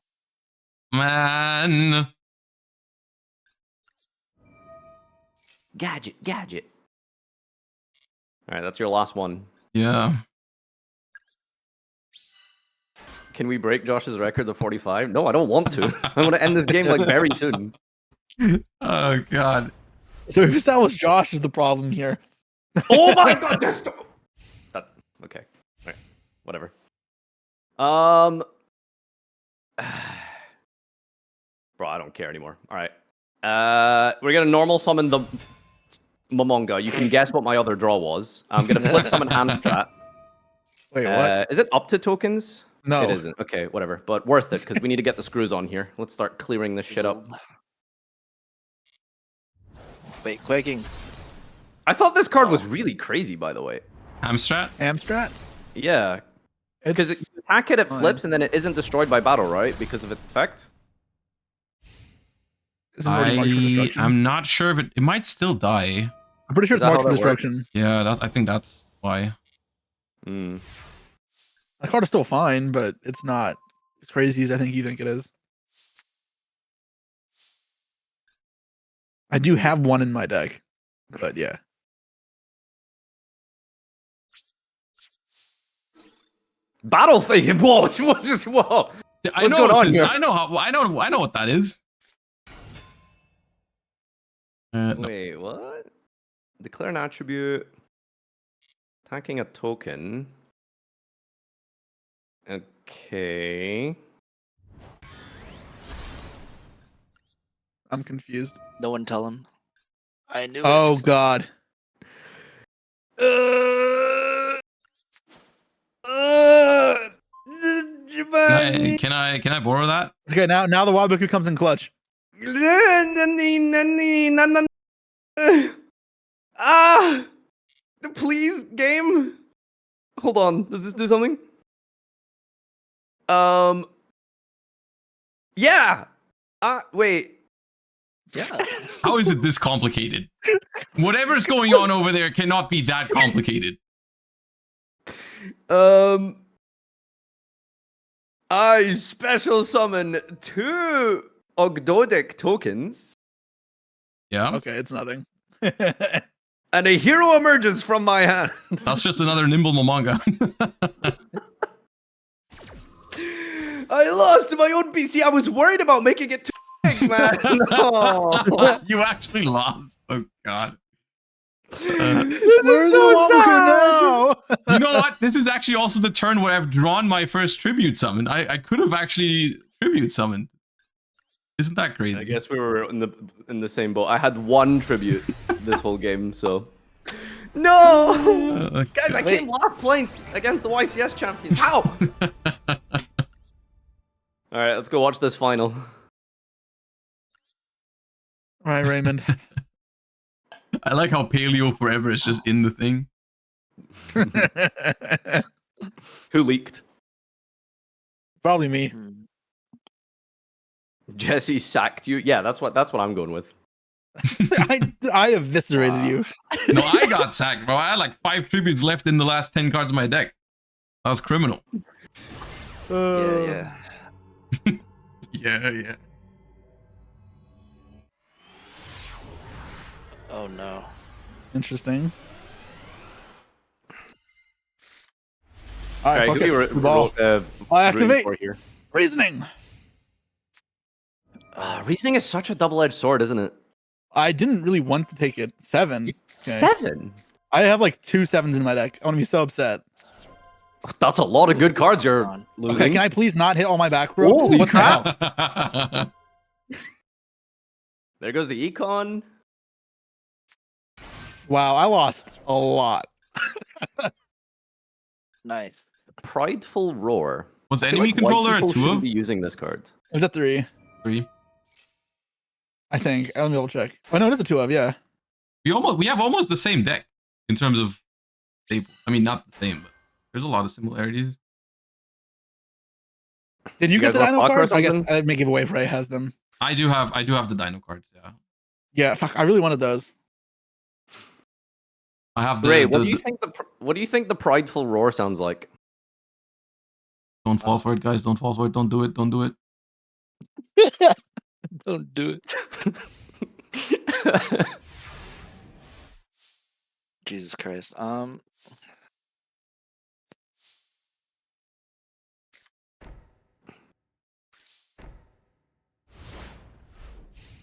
Man. Gadget. All right, that's your last one. Yeah. Can we break Josh's record of 45? No, I don't want to. I want to end this game like very soon. Oh god. So if that was Josh is the problem here. Oh my god, that's that. Okay, all right, whatever. Bro, I don't care anymore. All right, we're gonna normal summon the Momonga. You can guess what my other draw was. I'm gonna flip summon hand strat. Wait, what? Is it up to tokens? No. It isn't. Okay, whatever. But worth it, because we need to get the screws on here. Let's start clearing this shit up. Wait, quaking. I thought this card was really crazy, by the way. Hamstrat? Amstrat? Yeah, because It's you attack it, it fine. flips, and then it isn't destroyed by battle, right? Because of its effect? isn't already marked for destruction. I'm not sure if it might still die. I'm pretty sure Is it's that marked how for that works? destruction. Yeah, I think that's why. Hmm. That card is still fine, but it's not as crazy as I think you think it is. I do have one in my deck, but yeah. Battle thing. Whoa! What's just whoa? I What's know going what on this, here? I know what that is. No. Wait, what? Declare an attribute. Attacking a token. Okay. I'm confused. No one tell him. I knew Oh it. god. Can I borrow that? Okay, now the Wabuku comes in clutch. Ah! Please, game. Hold on. Does this do something? Yeah. Wait. Yeah. How is it this complicated? Whatever's going on over there cannot be that complicated. I special summon 2 Ogdodic tokens, Yeah, Okay, it's nothing. and a hero emerges from my hand. that's just another nimble Momonga. I lost my own PC. I was worried about making it too big, man. No. You actually lost. Oh god. This Where's is the so Wabuku sad. now? You know what? This is actually also the turn where I've drawn my first tribute summon. I could have actually tribute summoned. Isn't that crazy? I guess we were in the same boat. I had 1 tribute this whole game, so. No, Okay. guys, I came last place against the YCS champions. How? All right, let's go watch this final. All right, Raymond. I like how Paleo Forever is just in the thing. Who leaked? Probably me. Hmm. Jesse sacked you. Yeah, that's what I'm going with. I eviscerated you. No, I got sacked, bro. I had like 5 tributes left in the last 10 cards of my deck. That was criminal. Yeah. Yeah. Oh no. Interesting. All All right, right, fuck give me it. Ball. I activate. here. Reasoning. Reasoning is such a double-edged sword, isn't it? I didn't really want to take it. 7. Okay. 7. I have like 2 7s in my deck. I want to be so upset. That's a lot of good cards you're losing. Okay, can I please not hit all my back row? Holy What the hell? crap. There goes the econ. Wow, I lost a lot. Nice. Prideful Roar. Was I feel enemy like white controller a people 2 shouldn't of be using this card. It was at 3, 3? I think. Let me double check. Oh no, it is a 2 of, yeah. We have almost the same deck in terms of staple. I mean, not the same, but there's a lot of similarities. Did you You get guys the want dino Flock or cards? I guess something? I may give away if Ray has them. I do have the dino cards, yeah. Yeah, fuck, I really wanted those. I have the Ray, what the- do you think the Prideful Roar sounds like? don't fall for it, guys. Don't fall for it. Don't do it. Don't do it. Don't do it. Jesus Christ.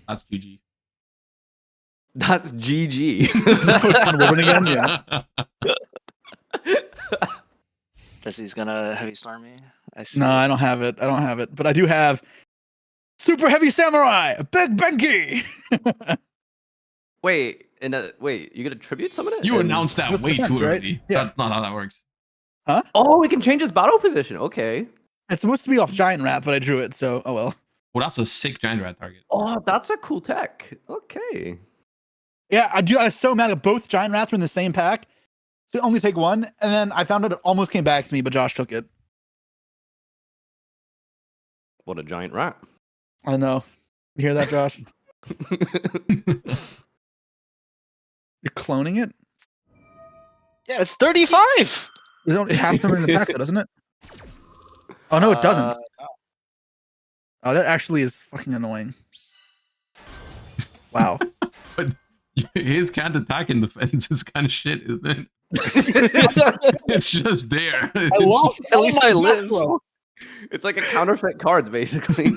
That's GG. That's GG. On Ribbon again? Yeah. Jesse's gonna heavy storm me. I see. No, I don't have it. I don't have it. But I do have Super Heavy Samurai, Big Benki. Wait, you gonna tribute summon it? You And- announced that Just way defense, too right? early. Yeah. That's not how that works. Oh, we can change his battle position. Okay. It's supposed to be off Giant Rat, but I drew it, so oh well. Well, that's a sick giant rat target. Oh, that's a cool tech. Okay. Yeah, I was so mad that both Giant Rats were in the same pack. So only take one, and then I found out it almost came back to me, but Josh took it. What a giant rat. I know. You hear that, Josh? You're cloning it? Yeah, it's 35. There's only half them in the pack, though, doesn't it? Oh no, it doesn't. Oh, that actually is fucking annoying. Wow. But his can't attack in defense is kind of shit, isn't it? It's just there. I lost At least I live. It's like a counterfeit card, basically.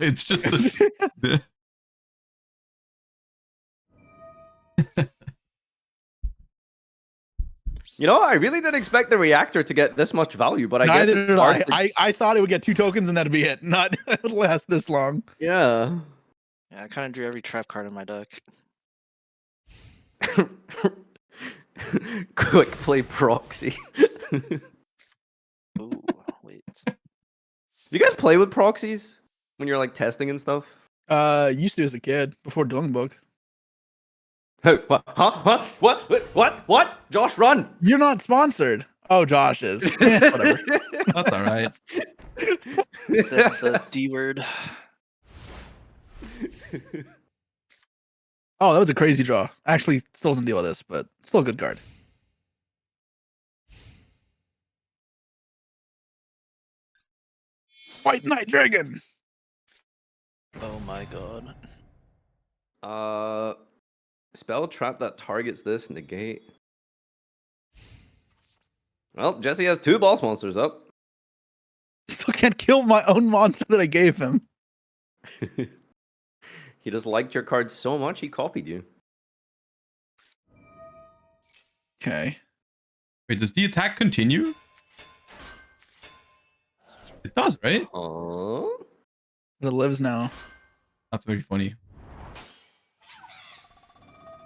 It's just the You know, I really didn't expect the reactor to get this much value, but I guess Neither it's did hard I. to... I thought it would get 2 tokens and that'd be it. Not it would last this long. Yeah. Yeah, I kind of drew every trap card in my deck. Quick play proxy. Ooh, wait. Do you guys play with proxies when you're like testing and stuff? Used to as a kid before Dueling Book. Hey, what? Huh? What? Josh, run! You're not sponsored. Oh, Josh is. Eh, whatever. that's all right. The D word. Oh, that was a crazy draw. Actually, still doesn't deal with this, but still a good card. White Knight Dragon. Oh my god. Spell trap that targets this negate. Well, Jesse has 2 boss monsters up. Still can't kill my own monster that I gave him. He just liked your card so much he copied you. Okay. Wait, does the attack continue? It does, right? Oh. It lives now. That's very funny.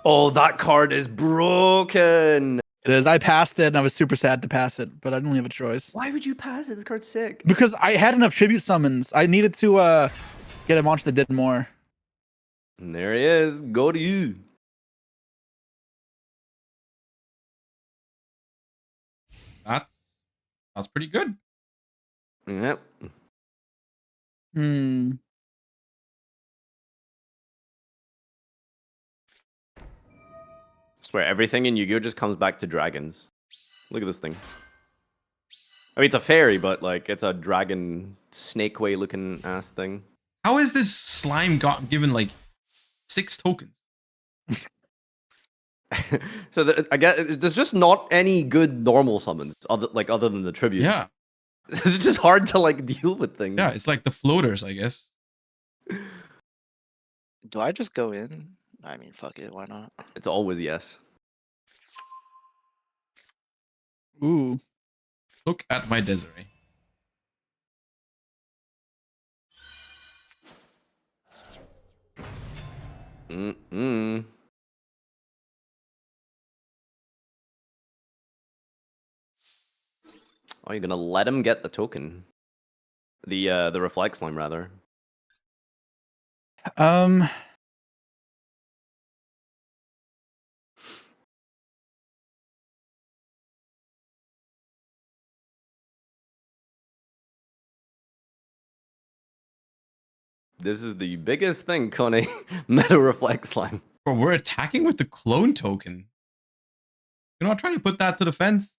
Oh, that card is broken. It is. I passed it and I was super sad to pass it, but I didn't really have a choice. Why would you pass it? This card's sick. Because I had enough tribute summons. I needed to get a monster that did more. And there he is. Go to you. That's pretty good. Yep. Hmm. Swear everything in Yu-Gi-Oh just comes back to dragons. Look at this thing. I mean, it's a fairy, but like it's a dragon snake way looking ass thing. How is this slime given like 6 tokens? So I guess there's just not any good normal summons other than the tributes. Yeah. It's just hard to like deal with things. Yeah, it's like the floaters, I guess. Do I just go in? I mean, fuck it, why not? It's always yes. Ooh. Look at my Desiree. Mm-mm. Oh, you're gonna let him get the token. The reflect slime rather. This is the biggest thing, Connie. Meta reflect slime. Bro, we're attacking with the clone token. You're not trying to put that to the fence?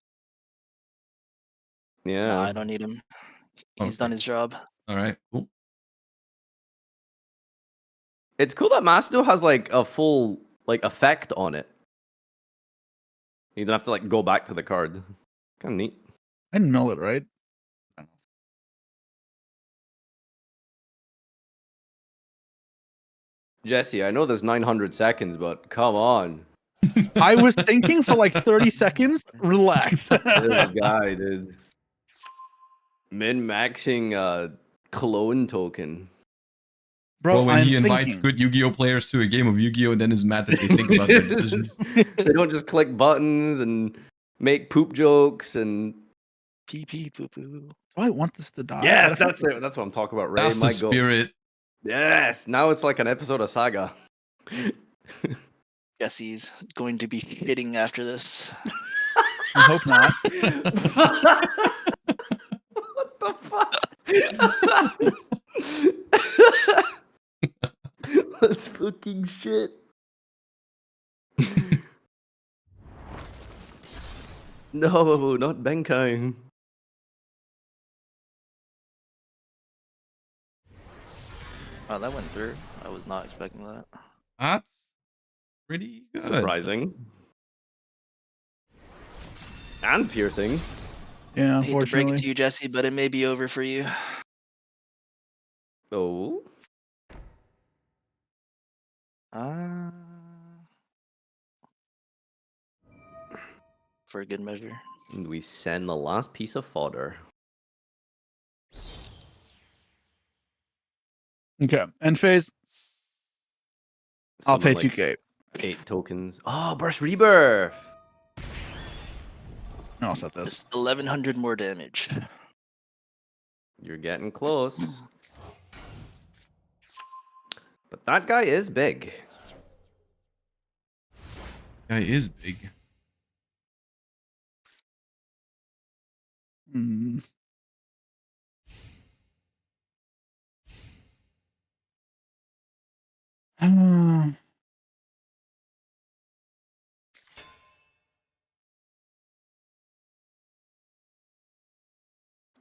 Yeah. Nah, I don't need him. He's Okay. done his job. All right, cool. It's cool that Masto has like a full like effect on it. You don't have to like go back to the card. Kind of neat. I didn't mill it, right? Jesse, I know there's 900 seconds, but come on. I was thinking for like 30 seconds. Relax. This guy, dude. Min-maxing clone token. Bro, Well, when I'm he invites thinking. good Yu-Gi-Oh players to a game of Yu-Gi-Oh, then is mad that they think about their decisions. They don't just click buttons and make poop jokes and Pee pee poo poo. Do I want this to die? yes, that's it. That's what I'm talking about, Ray. That's the My spirit. Yes, now it's like an episode of Saga. Jesse's going to be shitting after this. I hope not. What the fuck? Let's fucking shit. No, not Benkai. Oh, that went through. I was not expecting that. That's pretty good. Surprising. And piercing. Yeah, I hate to break it to unfortunately. you, Jesse, but it may be over for you. Oh. For a good measure. And we send the last piece of fodder. Okay, end phase. I'll pay Summon, 2K. 8 tokens. Oh, burst rebirth. I'll set this. Just 1100 more damage. You're getting close. But that guy is big. Guy is big. Hmm.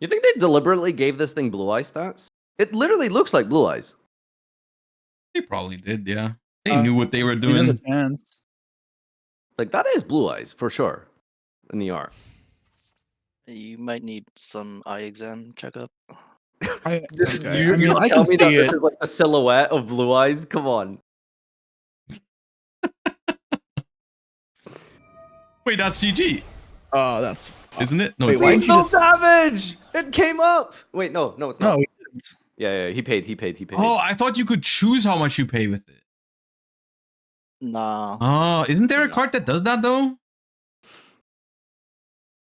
You think they deliberately gave this thing blue eye stats? It literally looks like blue eyes. They probably did, yeah. They knew what they were He has a doing. chance. Like that is blue eyes for sure in the art. You might need some eye exam checkup. Okay. You, I mean, I tell can me that see this it. is like a silhouette of blue eyes. Come on. Wait, that's GG, Oh, that's isn't it? No, Wait, it's why not. didn't you Lethal damage. It came up. Wait, no, it's not. no. Yeah, he paid. Oh, I thought you could choose how much you pay with it. Nah. Oh, isn't there a No. card that does that though?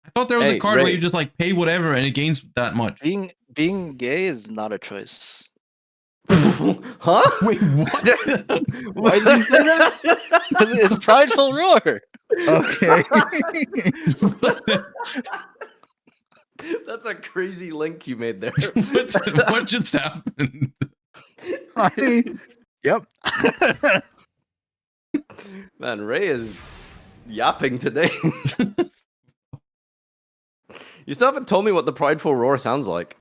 I thought there was a Hey, card where Ray. you just like pay whatever and it gains that much. Being gay is not a choice. Huh? Wait, what? Why did you say that? Because it's a prideful roar. Okay. That's a crazy link you made there. what just happened? Yep. Man, Ray is yapping today. You still haven't told me what the prideful roar sounds like.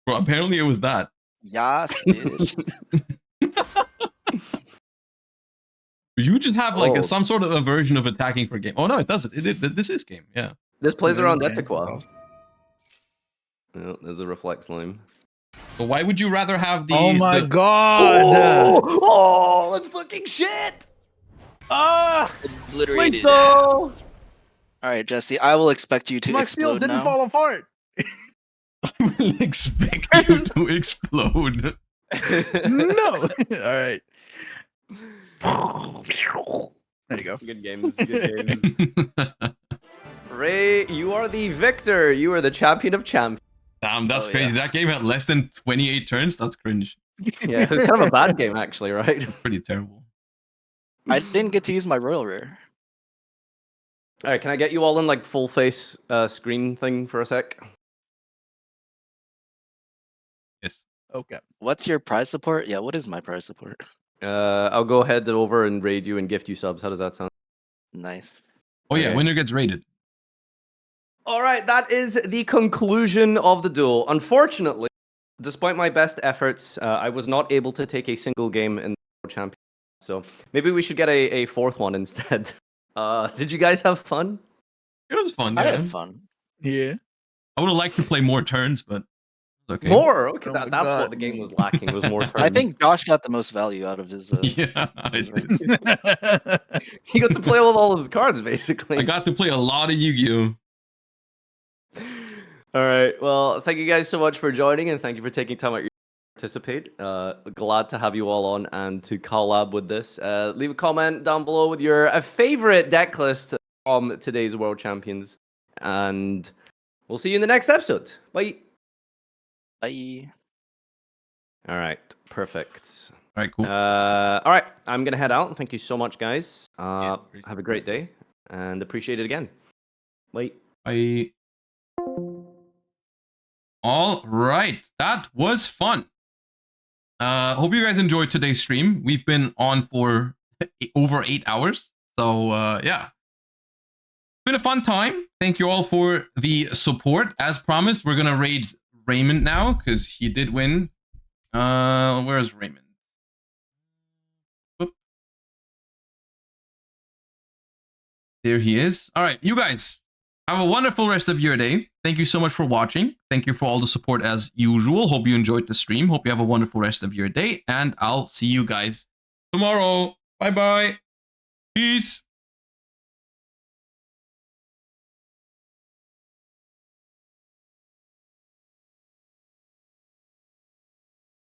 Bro, apparently it was that. Yas, bitch. You just have like Oh. some sort of a version of attacking for game. Oh no, it doesn't. This is game. Yeah. This plays around Okay, Etiqua. that's Oh, there's a reflect slime. So why would you rather have the? Oh my the- god! Oh, that's fucking shit! Ah! Obliterated. So All right, Jesse. I will expect you to My field explode didn't now. fall apart. I will expect you to explode. No. All right. There you go. Good games, good games. Ray, you are the victor. You are the champion of champions. Damn, that's Oh, crazy. yeah. That game had less than 28 turns. That's cringe. Yeah, it was kind of a bad game, actually, right? Pretty terrible. I didn't get to use my royal rare. All right, can I get you all in like full face screen thing for a sec? Yes. Okay. What's your prize support? Yeah, what is my prize support? I'll go ahead over and raid you and gift you subs. How does that sound? Nice. Oh yeah, Okay. winner gets rated. All right, that is the conclusion of the duel. Unfortunately, despite my best efforts, I was not able to take a single game in the World Championship. So maybe we should get a fourth one instead. Did you guys have fun? It was fun. I Yeah. had fun. Yeah. I would have liked to play more turns, but it's okay. More? Okay, Oh my that's God. what the game was lacking, was more turns. I think Josh got the most value out of his. Yeah, I his did. ring. he got to play with all of his cards, basically. I got to play a lot of Yu-Gi-Oh. All right. Well, thank you guys so much for joining, and thank you for taking time out your to participate. Glad to have you all on and to collab with this. Leave a comment down below with your favorite deck list from today's World Champions, and we'll see you in the next episode. Bye. Bye. All right. Perfect. All right, cool. All right. I'm gonna head out. Thank you so much, guys. Yeah, Have a great day, and appreciate it again. Bye. Bye. All right, that was fun. Hope you guys enjoyed today's stream. We've been on for over 8 hours, so yeah, been a fun time. Thank you all for the support. As promised, we're gonna raid Raymond now because he did win. Where's Raymond? Whoop. There he is. All right, you guys. Have a wonderful rest of your day. Thank you so much for watching. Thank you for all the support as usual. Hope you enjoyed the stream. Hope you have a wonderful rest of your day. And I'll see you guys tomorrow. Bye-bye. Peace.